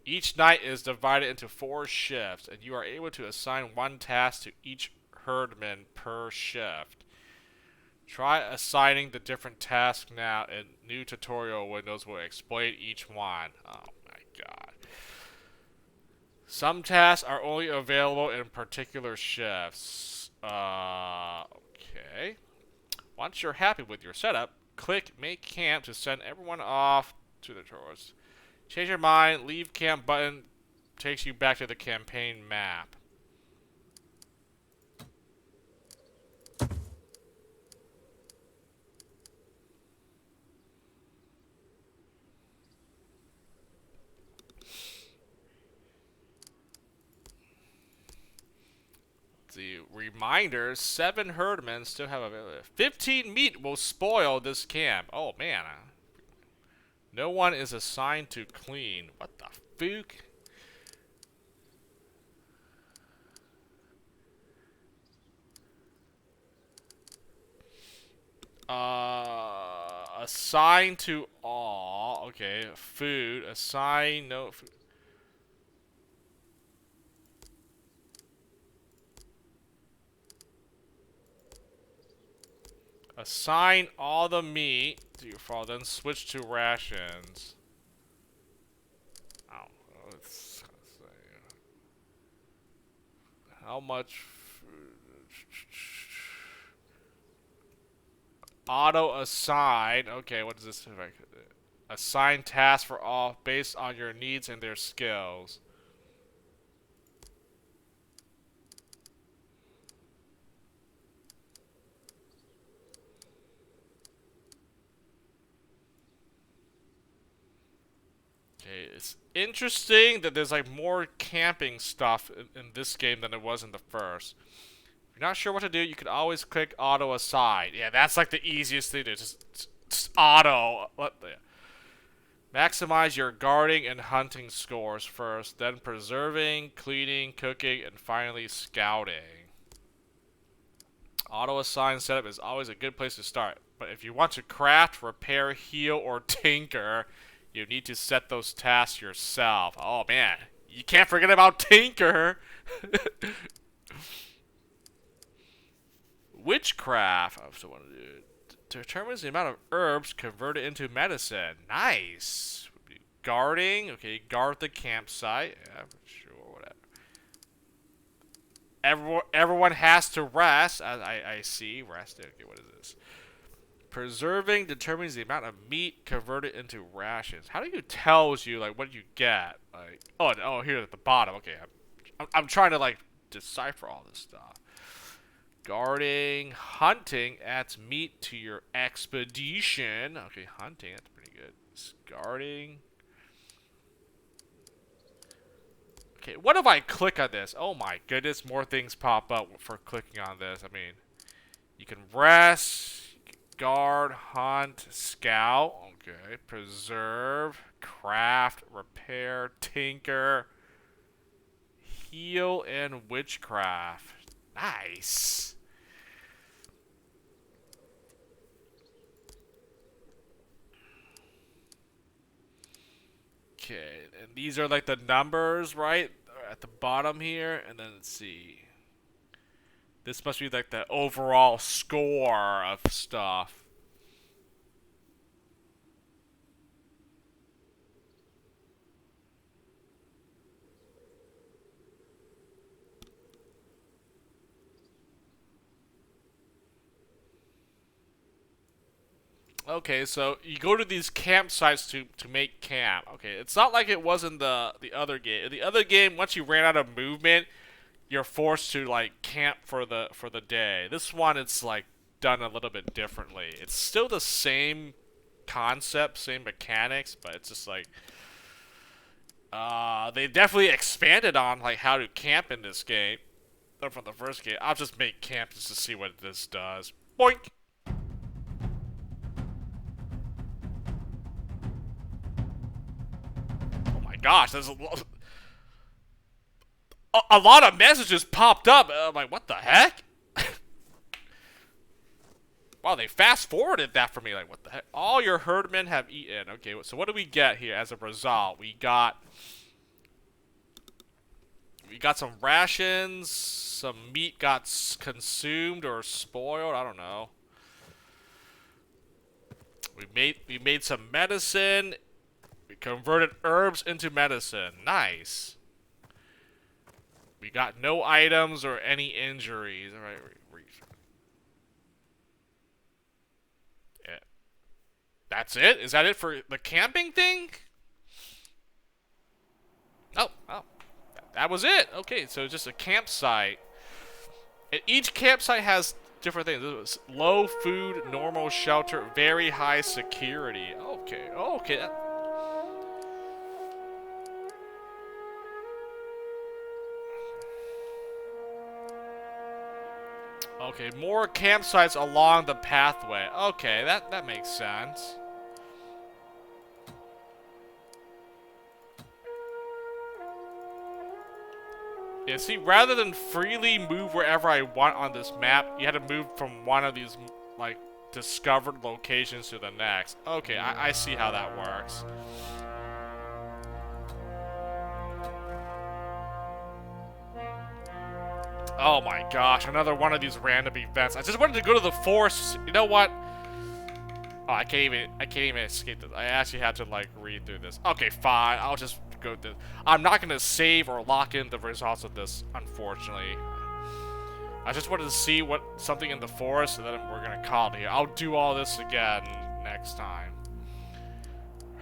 Each night is divided into 4 shifts, and you are able to assign 1 task to each herdman per shift. Try assigning the different tasks now, and new tutorial windows will explain each one. Oh my god. Some tasks are only available in particular shifts. Okay. Once you're happy with your setup, click Make Camp to send everyone off to the tours. Change your mind, Leave Camp button takes you back to the campaign map. The reminder, 7 herdmen still have available. 15 meat will spoil this camp. Oh man. No one is assigned to clean. What the fook? Assign to all. Okay, food. Assign no food. Assign all the meat to your father, then switch to rations. Oh, let's say, how much auto assign. Okay, what does this affect? Assign tasks for all based on your needs and their skills. Okay, it's interesting that there's like more camping stuff in this game than there was in the first. If you're not sure what to do, you can always click auto assign. Yeah, that's like the easiest thing to just auto. Maximize your guarding and hunting scores first, then preserving, cleaning, cooking, and finally scouting. Auto assign setup is always a good place to start, but if you want to craft, repair, heal, or tinker, you need to set those tasks yourself. Oh man, you can't forget about tinker. Witchcraft. I also want to do it. Determines the amount of herbs converted into medicine. Nice. Guarding. Okay, guard the campsite. Yeah, sure, whatever. Everyone has to rest. I see. Rest. Okay, what is this? Preserving determines the amount of meat converted into rations. How do you tells you like what you get? Like oh here at the bottom. Okay, I'm trying to like decipher all this stuff. Guarding, hunting adds meat to your expedition. Okay, hunting, that's pretty good. Guarding. Okay, what if I click on this? Oh my goodness, more things pop up for clicking on this. I mean, you can rest, you can guard, hunt, scout. Okay, preserve, craft, repair, tinker, heal, and witchcraft. Nice. Okay, and these are like the numbers, right? At the bottom here, and then let's see. This must be like the overall score of stuff. Okay, so you go to these campsites to make camp. Okay, it's not like it was in the other game. In the other game, once you ran out of movement, you're forced to like camp for the day. This one, it's like done a little bit differently. It's still the same concept, same mechanics, but it's just like they definitely expanded on like how to camp in this game. From the first game, I'll just make camp just to see what this does. Boink. Gosh, there's a lot of messages popped up. I'm like, what the heck? Wow, they fast forwarded that for me. Like, what the heck? All your herdmen have eaten. Okay, so what do we get here as a result? We got some rations. Some meat got consumed or spoiled. I don't know. We made some medicine. Converted herbs into medicine. Nice. We got no items or any injuries. All right. Yeah. That's it? Is that it for the camping thing? Oh. That was it. Okay, so just a campsite. And each campsite has different things. This was low food, normal shelter, very high security. Okay. Okay, more campsites along the pathway. Okay, that makes sense. Yeah, see, rather than freely move wherever I want on this map, you had to move from one of these, like, discovered locations to the next. Okay, I see how that works. Oh my gosh, another one of these random events. I just wanted to go to the forest. You know what? Oh, I can't even escape this. I actually had to like read through this. Okay, fine. I'll just go through. I'm not gonna save or lock in the results of this, unfortunately. I just wanted to see what something in the forest, and then we're gonna call it here. I'll do all this again next time.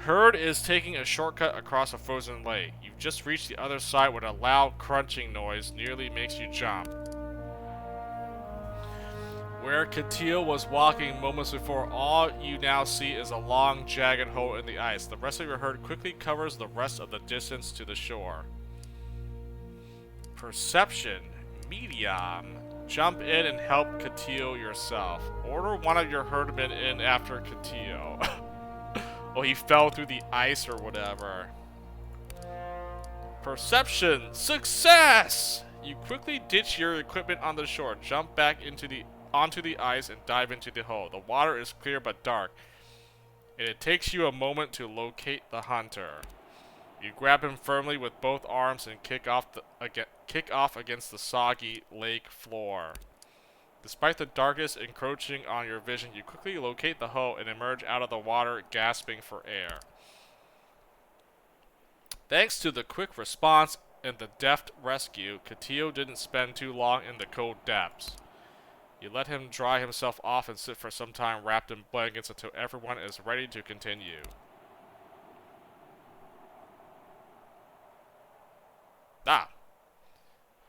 Herd is taking a shortcut across a frozen lake. You've just reached the other side when a loud crunching noise nearly makes you jump. Where Katil was walking moments before, all you now see is a long, jagged hole in the ice. The rest of your herd quickly covers the rest of the distance to the shore. Perception. Medium. Jump in and help Katil yourself. Order one of your herdmen in after Katil. Oh, he fell through the ice or whatever. Perception. Success! You quickly ditch your equipment on the shore, jump back onto the ice, and dive into the hole. The water is clear but dark, and it takes you a moment to locate the hunter. You grab him firmly with both arms and kick off against the soggy lake floor. Despite the darkness encroaching on your vision, you quickly locate the hole and emerge out of the water, gasping for air. Thanks to the quick response and the deft rescue, Katil didn't spend too long in the cold depths. You let him dry himself off and sit for some time wrapped in blankets until everyone is ready to continue. Ah.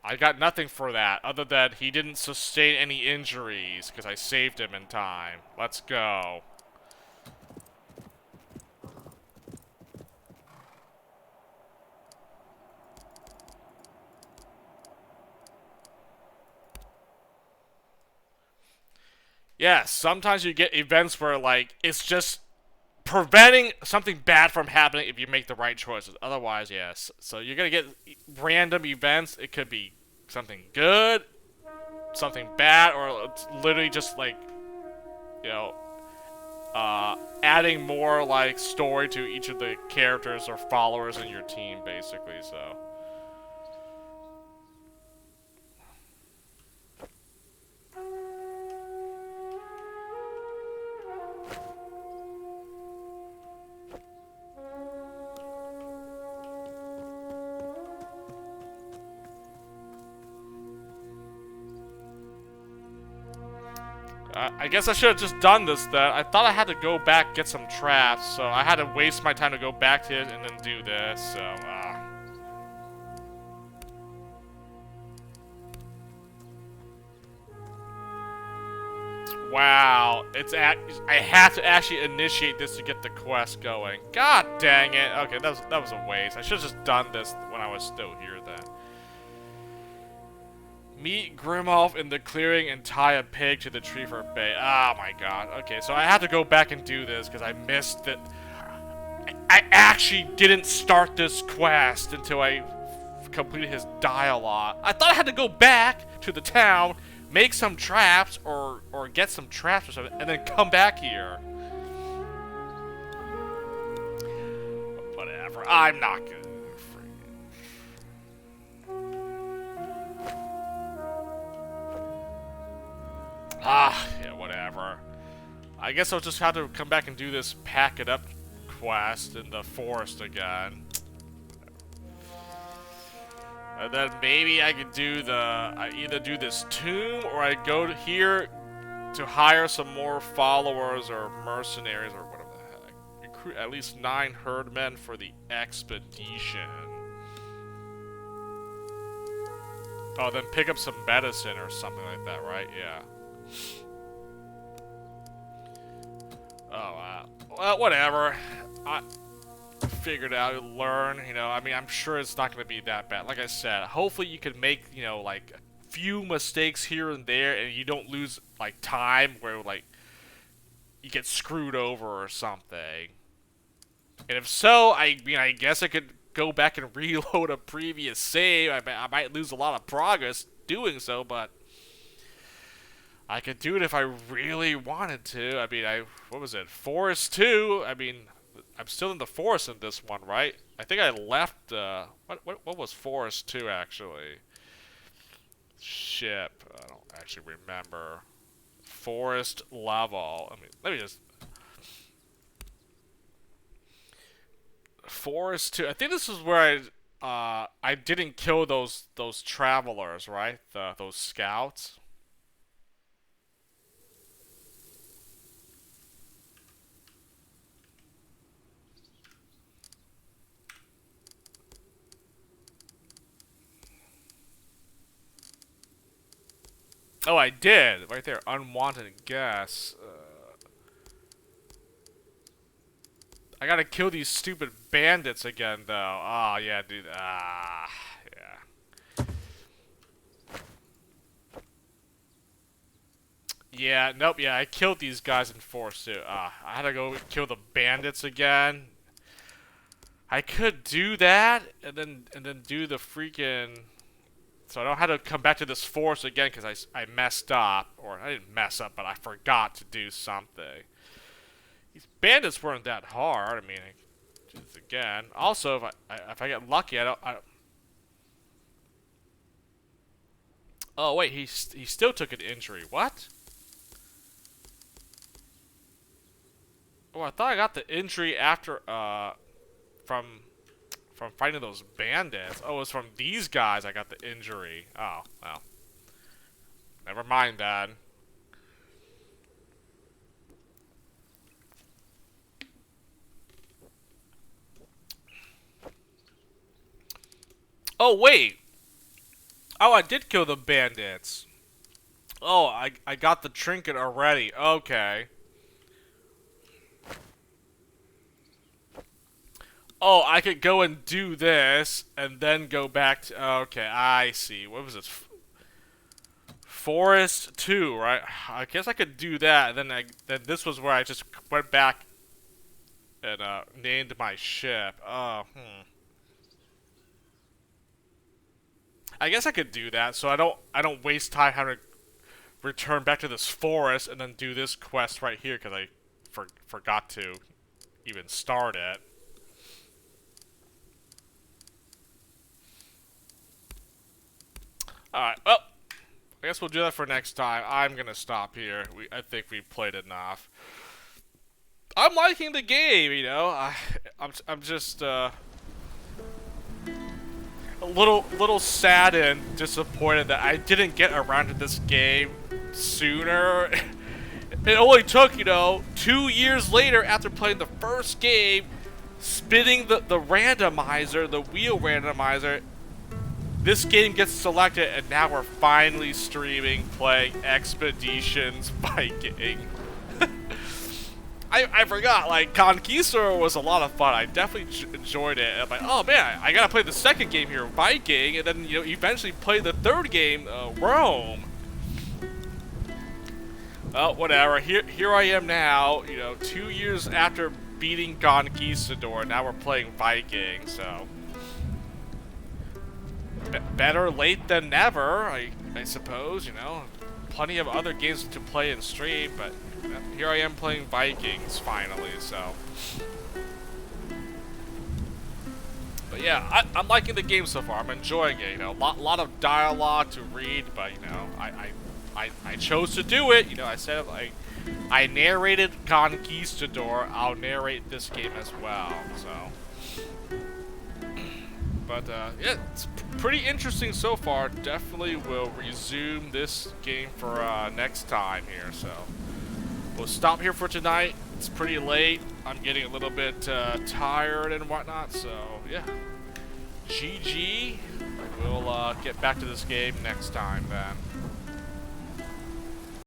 I got nothing for that, other than he didn't sustain any injuries, because I saved him in time. Let's go. Yes, sometimes you get events where, like, it's just preventing something bad from happening if you make the right choices. Otherwise, yes. So you're gonna get random events. It could be something good, something bad, or it's literally just like, you know, adding more like story to each of the characters or followers in your team, basically. So. I guess I should have just done this then. I thought I had to go back get some traps, so I had to waste my time to go back to it and then do this, so, Wow, I have to actually initiate this to get the quest going. God dang it. Okay, that was a waste. I should have just done this when I was still here then. Meet Grimolf in the clearing and tie a pig to the tree for bait. Oh my god. Okay, so I had to go back and do this because I missed it. I actually didn't start this quest until I completed his dialogue. I thought I had to go back to the town, make some traps or get some traps or something, and then come back here. Whatever. I'm not gonna yeah, whatever. I guess I'll just have to come back and do this pack it up quest in the forest again. And then maybe I could do I either do this tomb or I go to here to hire some more followers or mercenaries or whatever the heck. Recruit at least 9 herdmen for the expedition. Oh, then pick up some medicine or something like that, right? Yeah. Oh, well, whatever. I figured out, learn, you know, I mean, I'm sure it's not going to be that bad. Like I said, hopefully you can make, you know, like, a few mistakes here and there, and you don't lose, like, time where, like, you get screwed over or something. And if so, I mean, I guess I could go back and reload a previous save. I might lose a lot of progress doing so, but I could do it if I really wanted to. I mean, what was it? Forest 2? I mean, I'm still in the forest in this one, right? I think I left, what was Forest 2, actually? ship. I don't actually remember. Forest level. Let me just. Forest 2. I think this is where I didn't kill those travelers, right? Those scouts. Oh, I did. Right there. Unwanted guest. I gotta kill these stupid bandits again, though. Oh, yeah, dude. Yeah. Yeah, nope, yeah, I killed these guys in Force 2. I had to go kill the bandits again. I could do that, and then do the freaking... So I don't have to come back to this force again because I messed up. Or I didn't mess up, but I forgot to do something. These bandits weren't that hard. I mean, I do this again. Also, if I get lucky, I don't... Oh, wait, he still took an injury. What? Oh, I thought I got the injury after, from fighting those bandits. Oh, it was from these guys I got the injury. Oh, well. Never mind then. Oh, wait. Oh, I did kill the bandits. Oh, I got the trinket already. Okay. Oh, I could go and do this, and then go back to... Okay, I see. What was this? Forest 2, right? I guess I could do that, and then this was where I just went back and named my ship. Oh, I guess I could do that, so I don't waste time having to return back to this forest and then do this quest right here, because I forgot to even start it. Alright, well, I guess we'll do that for next time. I'm gonna stop here. I think we've played enough. I'm liking the game, you know. I'm just a little sad and disappointed that I didn't get around to this game sooner. It only took, 2 years later after playing the first game, spinning the randomizer, the wheel randomizer. This game gets selected, and now we're finally streaming, playing Expeditions Viking. I forgot, like, Conquistador was a lot of fun. I definitely enjoyed it. I'm like, oh man, I gotta play the second game here, Viking, and then, eventually play the third game, Rome. Well, whatever. Here I am now, 2 years after beating Conquistador, now we're playing Viking, so... Better late than never, I suppose, Plenty of other games to play and stream, but here I am playing Vikings, finally, so... But yeah, I'm liking the game so far. I'm enjoying it, lot of dialogue to read, but, I chose to do it, I said, I narrated Conquistador, I'll narrate this game as well, so... But, yeah, it's pretty interesting so far. Definitely will resume this game for next time here, so... We'll stop here for tonight. It's pretty late. I'm getting a little bit tired and whatnot, so, yeah. GG. We'll get back to this game next time, then.